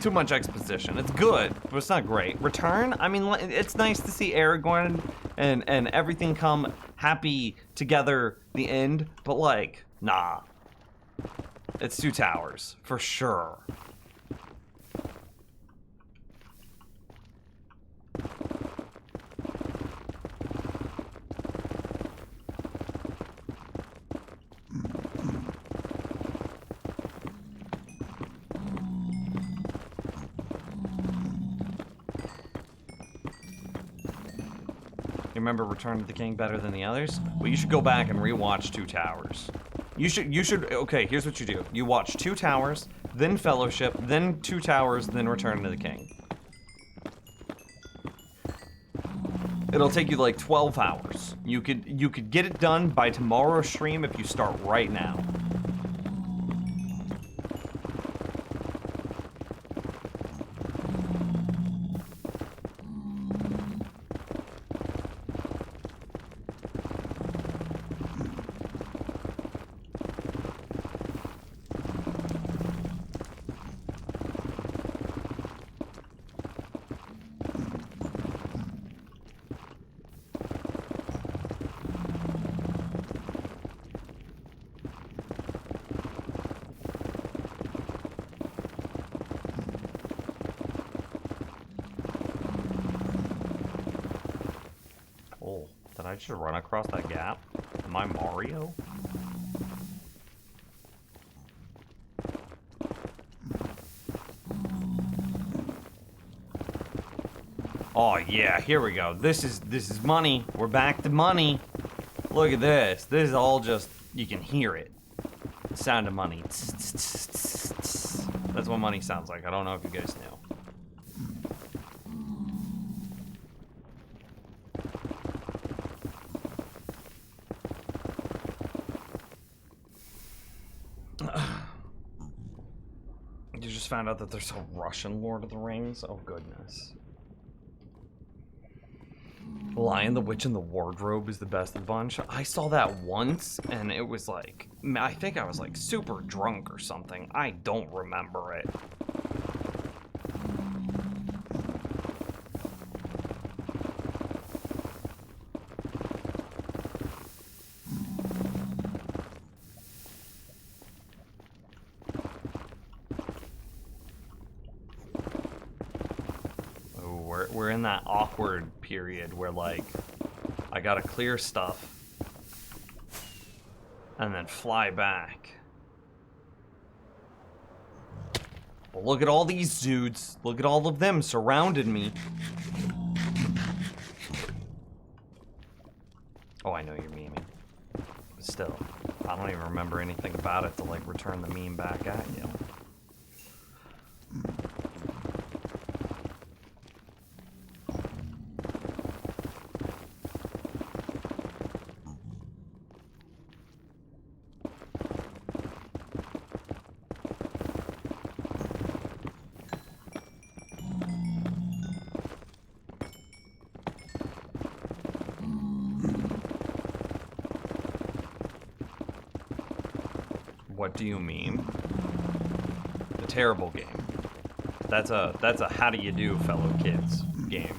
Too much exposition. It's good, but it's not great. Return? I mean, it's nice to see Aragorn and everything come happy together, the end, but like, nah. It's Two Towers, for sure. You remember Return of the King better than the others? Well, you should go back and rewatch Two Towers. You should, okay, here's what you do. You watch Two Towers, then Fellowship, then Two Towers, then Return of the King. It'll take you like 12 hours. You could get it done by tomorrow's stream if you start right now. Oh, did I just run across that gap? Am I Mario? Oh yeah, here we go. This is money. We're back to money. Look at this. This is all just, you can hear it. The sound of money. That's what money sounds like. I don't know if you guys knew. You just found out that there's a Russian Lord of the Rings? Oh goodness. Lion, the Witch, and the Wardrobe is the best of the bunch. I saw that once, and it was like, I think I was like super drunk or something. I don't remember it. We're in that awkward period where, like, I gotta clear stuff and then fly back. Well, look at all these dudes. Look at all of them surrounded me. Oh, I know you're memeing. But still, I don't even remember anything about it to, like, return the meme back at you. What do you mean? The terrible game. That's a how do you do, fellow kids game.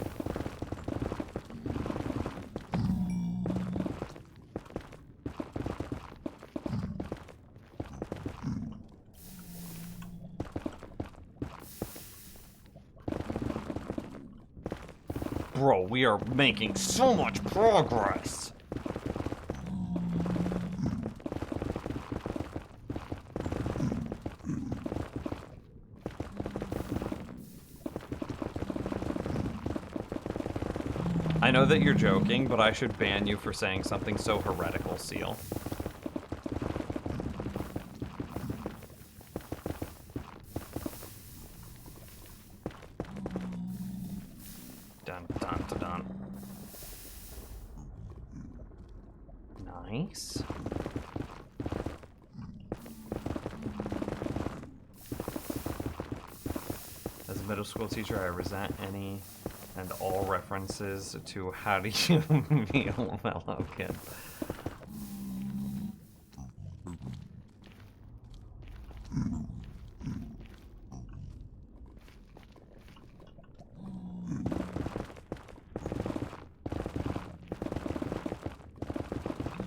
Bro, we are making so much progress. I know that you're joking, but I should ban you for saying something so heretical, Seal. Dun dun dun dun. Nice. a middle school teacher, I resent any and all references to how do you feel, fellow kid.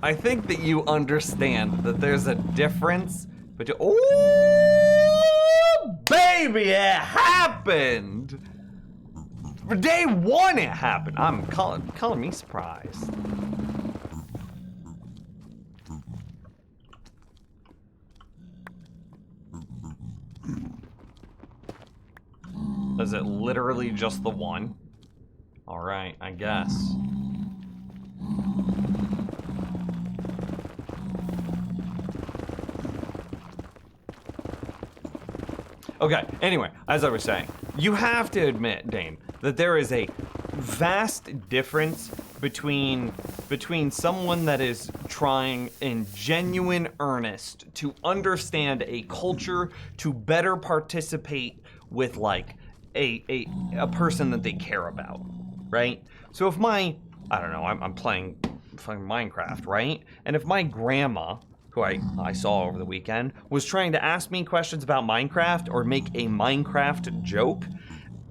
I think that you understand that there's a difference between. Oh, baby, it happened! For day one, it happened. I'm calling me surprised. Is it literally just the one? All right, I guess. Okay, anyway, as I was saying, you have to admit, Dane, that there is a vast difference between someone that is trying in genuine earnest to understand a culture, to better participate with like a person that they care about, right? So if I don't know, I'm playing Minecraft, right? And if my grandma, who I saw over the weekend, was trying to ask me questions about Minecraft or make a Minecraft joke,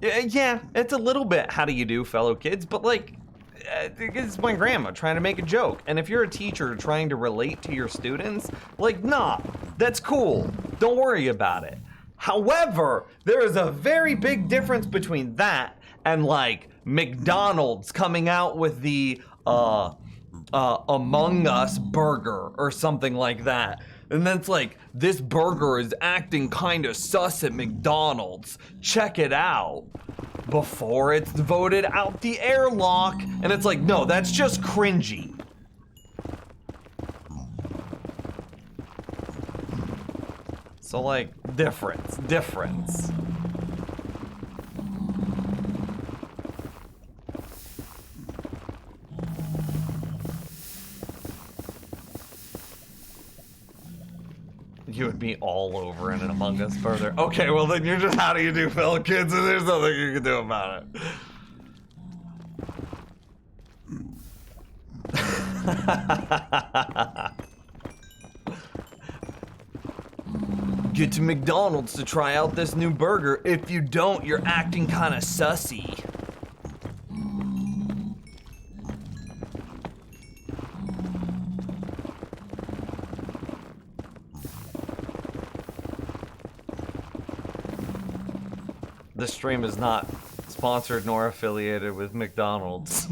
yeah, it's a little bit how do you do, fellow kids, but like, it's my grandma trying to make a joke. And if you're a teacher trying to relate to your students, like, nah, that's cool. Don't worry about it. However, there is a very big difference between that and like McDonald's coming out with the Among Us burger or something like that. And then it's like, this burger is acting kind of sus at McDonald's. Check it out. Before it's voted out the airlock. And it's like, no, that's just cringy. So like, difference. You would be all over in an Among Us burger. Okay, well then you're just how do you do, fellow kids, and there's nothing you can do about it. Get to McDonald's to try out this new burger. If you don't, you're acting kind of sussy. This stream is not sponsored nor affiliated with McDonald's.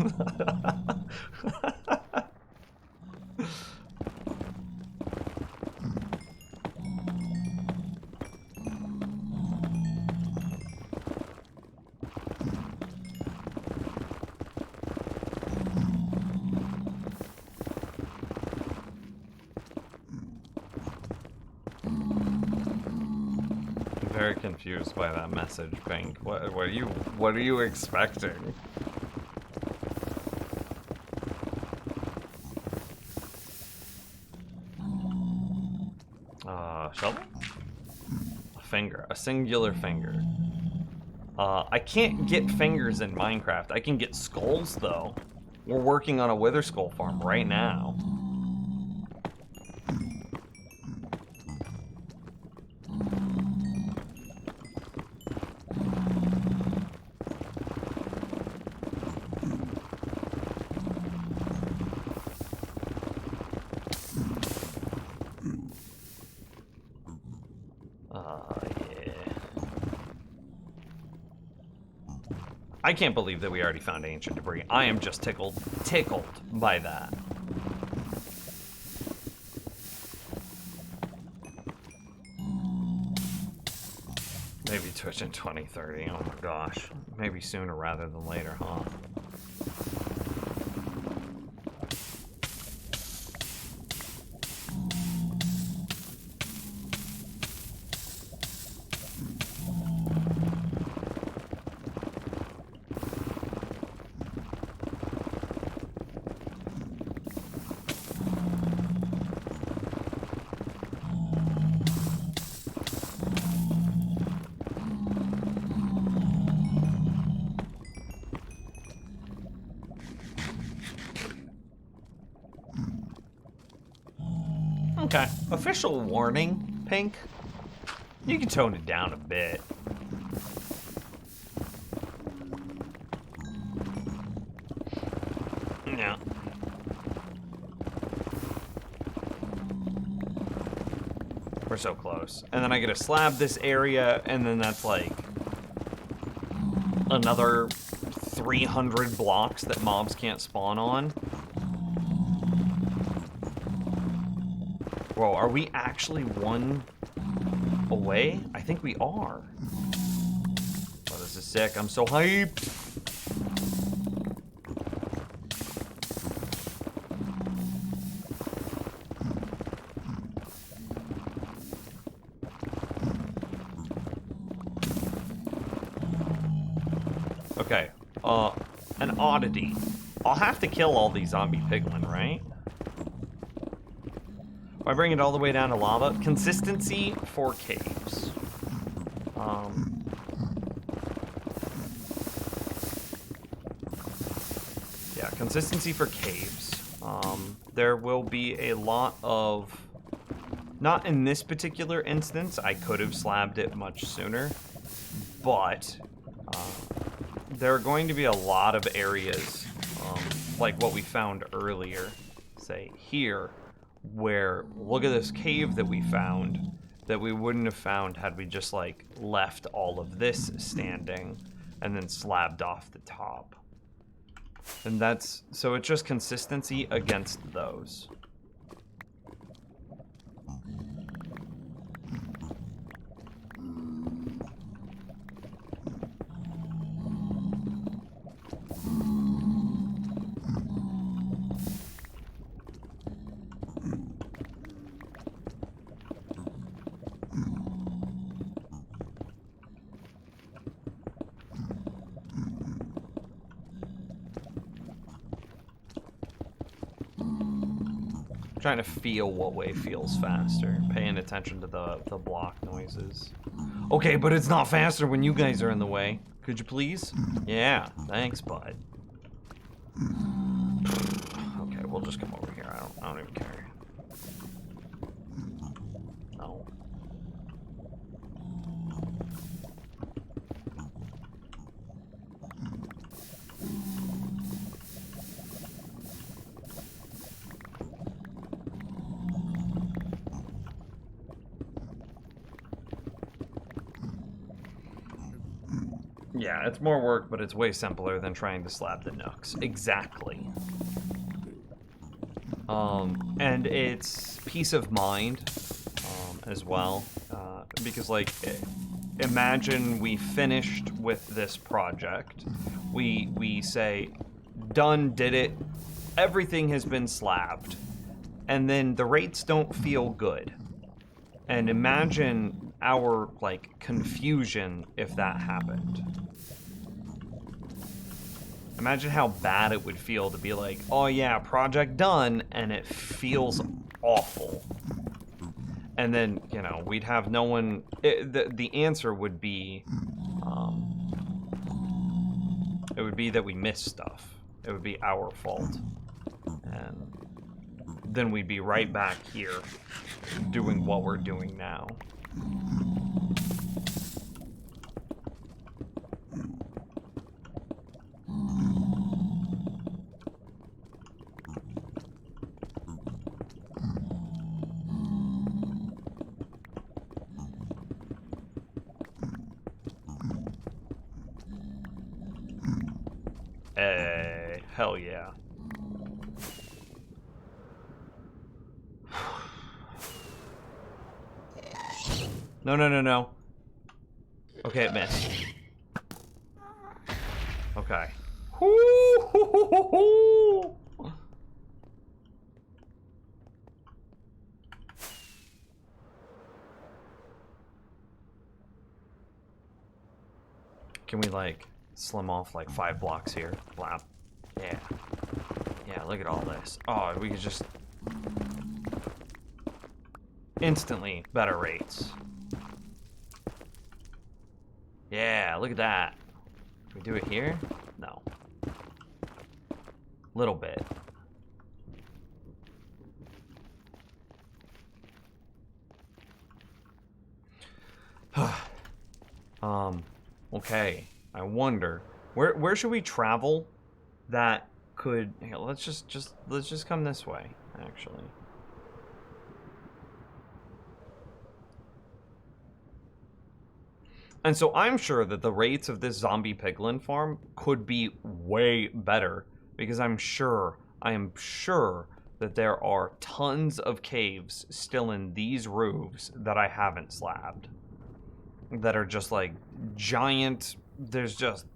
Very confused by that message, Pink. What are you expecting? Shovel? A finger, a singular finger. I can't get fingers in Minecraft. I can get skulls though. We're working on a wither skull farm right now. I can't believe that we already found ancient debris. I am just tickled by that. Maybe Twitch in 2030, oh my gosh. Maybe sooner rather than later, huh? Okay. Official warning, Pink. You can tone it down a bit. Yeah. We're so close. And then I get to slab this area, and then that's like another 300 blocks that mobs can't spawn on. Whoa, are we actually one away? I think we are. Oh, this is sick. I'm so hyped. Okay, an oddity. I'll have to kill all these zombie piglin, right? If I bring it all the way down to lava, consistency for caves. Yeah, consistency for caves. There will be a lot of, not in this particular instance, I could have slabbed it much sooner, but there are going to be a lot of areas, like what we found earlier, say here, where look at this cave that we found that we wouldn't have found had we just like left all of this standing and then slabbed off the top. And that's, so it's just consistency against those. Trying to feel what way feels faster, paying attention to the block noises. Okay, but it's not faster when you guys are in the way. Could you please? Yeah, thanks, bud. Okay, we'll just come over here. I don't even care. No. Yeah, it's more work, but it's way simpler than trying to slab the nooks. Exactly. And it's peace of mind, as well. Because, like, imagine we finished with this project. We say, done, did it, everything has been slabbed. And then the rates don't feel good. And imagine our, like, confusion if that happened. Imagine how bad it would feel to be like, oh yeah, project done, and it feels awful. And then, you know, we'd have no one, the answer would be, it would be that we missed stuff. It would be our fault. And then we'd be right back here doing what we're doing now. Hell yeah. No, no, no, no. Okay, it missed. Okay. Can we, like, slim off, like, 5 blocks here? Wow. Yeah. Yeah, look at all this. Oh, we could just... instantly better rates. Yeah, look at that. Can we do it here? No. Little bit. Okay. I wonder where should we travel that could here, let's just come this way, actually. And so I'm sure that the rates of this zombie piglin farm could be way better because I am sure that there are tons of caves still in these roofs that I haven't slabbed. That are just like giant, there's just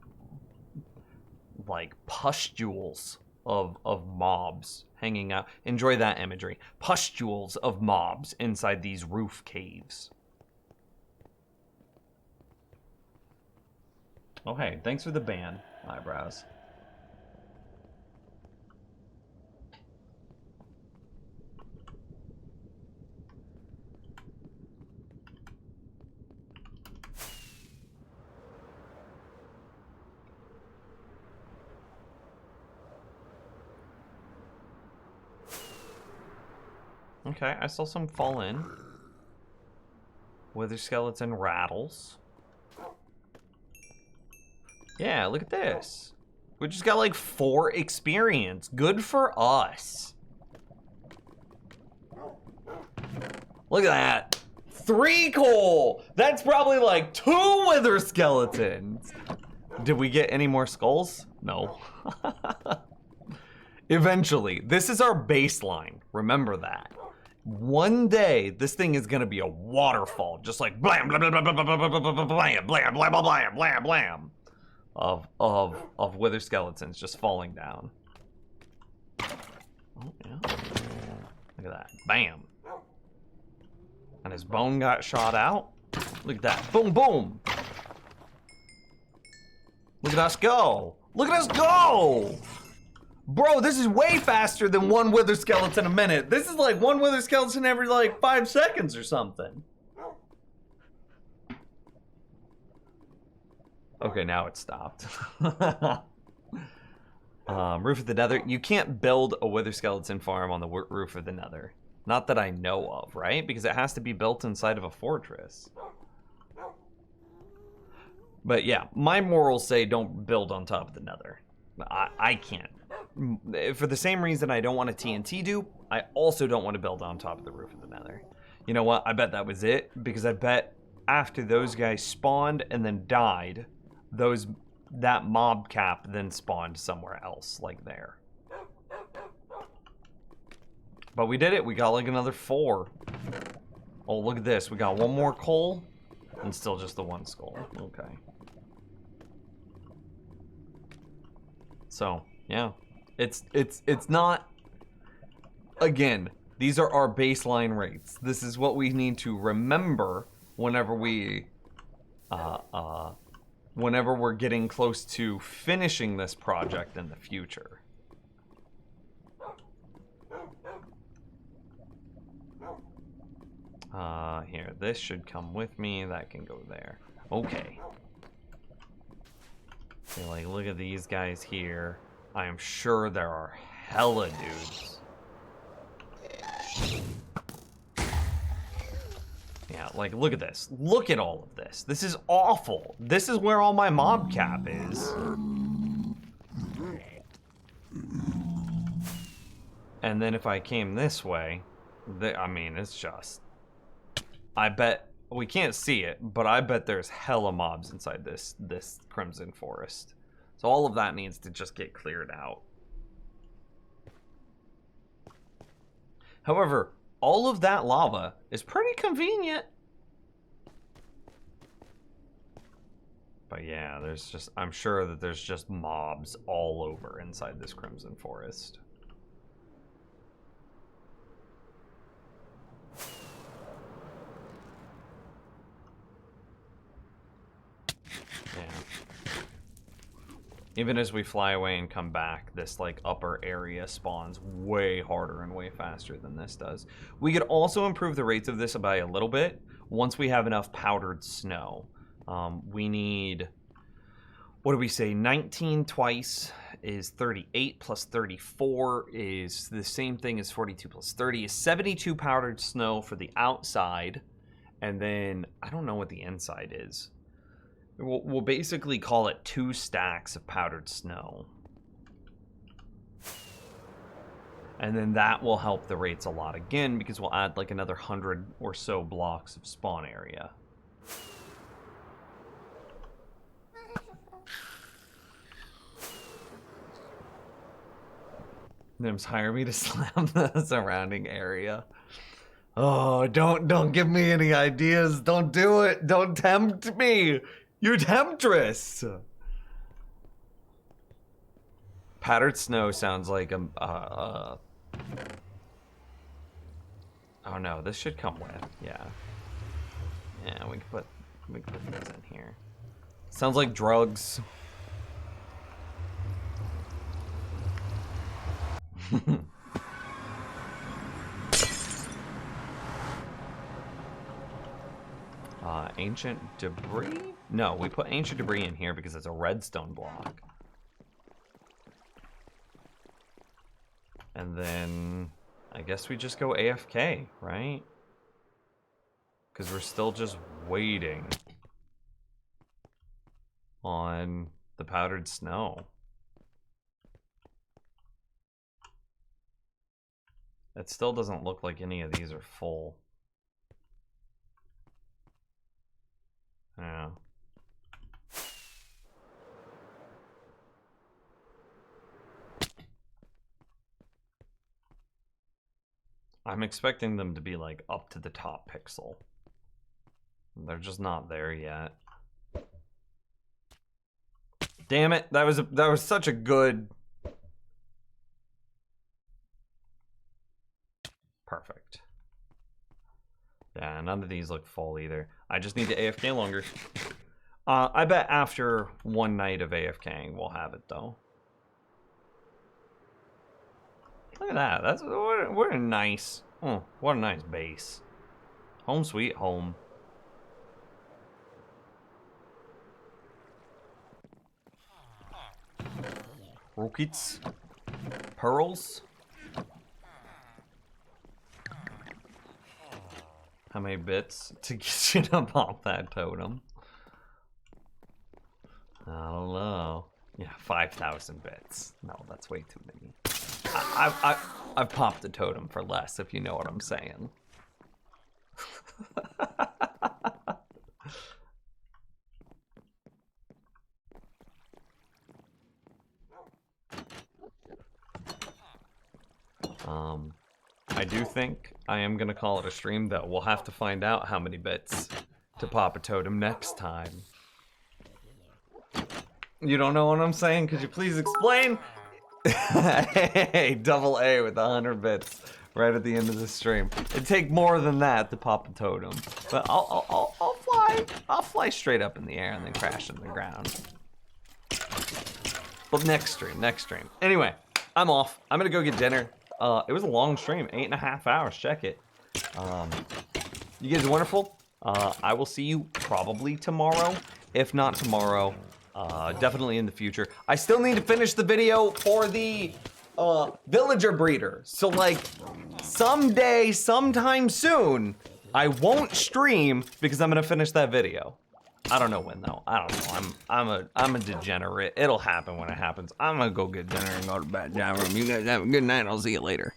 like pustules of mobs hanging out. Enjoy that imagery. Pustules of mobs inside these roof caves. Oh hey, thanks for the ban, eyebrows. Okay, I saw some fall in. Wither skeleton rattles. Yeah, look at this. We just got like 4 experience. Good for us. Look at that. 3 coal. That's probably like 2 wither skeletons. Did we get any more skulls? No. Eventually. This is our baseline. Remember that. One day, this thing is gonna be a waterfall, just like blam, blam, blam, blam, blam, blam, blam, blam, blam, blam, blam, blam, blam, blam, of wither skeletons just falling down. Oh yeah, look at that, bam, and his bone got shot out. Look at that, boom, boom. Look at us go! Look at us go! Bro, this is way faster than 1 wither skeleton a minute. This is like 1 wither skeleton every like 5 seconds or something. Okay, now it stopped. Roof of the Nether. You can't build a wither skeleton farm on the roof of the Nether. Not that I know of, right? Because it has to be built inside of a fortress. But yeah, my morals say don't build on top of the Nether. I can't. For the same reason I don't want a TNT dupe, I also don't want to build on top of the roof of the Nether. You know what? I bet that was it, because I bet after those guys spawned and then died, that mob cap then spawned somewhere else, like there. But we did it. We got like another 4. Oh, look at this. We got 1 more coal and still just the 1 skull. Okay. So, yeah. It's not, again, these are our baseline rates. This is what we need to remember whenever we're getting close to finishing this project in the future. Here, this should come with me. That can go there. Okay. Okay, like, look at these guys here. I am sure there are hella dudes. Yeah, like, look at this. Look at all of this. This is awful. This is where all my mob cap is. And then if I came this way, I mean, it's just... I bet... We can't see it, but I bet there's hella mobs inside this Crimson Forest. So all of that needs to just get cleared out. However, all of that lava is pretty convenient. But yeah, there's just, I'm sure that there's just mobs all over inside this Crimson Forest. Yeah. Even as we fly away and come back, this like upper area spawns way harder and way faster than this does. We could also improve the rates of this by a little bit once we have enough powdered snow. We need, what do we say, 19 twice is 38 plus 34 is the same thing as 42 plus 30 is 72 powdered snow for the outside. And then, I don't know what the inside is. We'll basically call it 2 stacks of powdered snow. And then that will help the rates a lot again, because we'll add like another 100 or so blocks of spawn area. Nims, hire me to slam the surrounding area. Oh, don't give me any ideas. Don't do it. Don't tempt me. You temptress. Powdered snow sounds like oh no, this should come with. Yeah, we can put these in here. Sounds like drugs. Ancient debris? No, we put ancient debris in here because it's a redstone block. And then I guess we just go AFK, right? Because we're still just waiting on the powdered snow. It still doesn't look like any of these are full. Yeah. I'm expecting them to be like up to the top pixel. They're just not there yet. Damn it, that was such a good. Perfect. Yeah, none of these look full either. I just need to AFK longer. I bet after one night of AFKing, we'll have it though. Look at that. That's what a nice. Oh, what a nice base. Home sweet home. Rockets. Pearls. How many bits to get you to pop that totem? I don't know. Yeah, 5,000 bits. No, that's way too many. I've popped the totem for less, if you know what I'm saying. I do think I am gonna call it a stream, though. We'll have to find out how many bits to pop a totem next time. You don't know what I'm saying? Could you please explain? Hey, double A with 100 bits right at the end of the stream. It'd take more than that to pop a totem, but I'll fly straight up in the air and then crash into the ground. But next stream. Anyway, I'm off. I'm gonna go get dinner. It was a long stream, 8.5 hours. Check it. You guys are wonderful. I will see you probably tomorrow. If not tomorrow, definitely in the future. I still need to finish the video for the villager breeder. So like someday, sometime soon, I won't stream because I'm gonna finish that video. I don't know when though. I don't know. I'm a degenerate. It'll happen when it happens. I'm gonna go get dinner and go to bed. You guys have a good night. I'll see you later.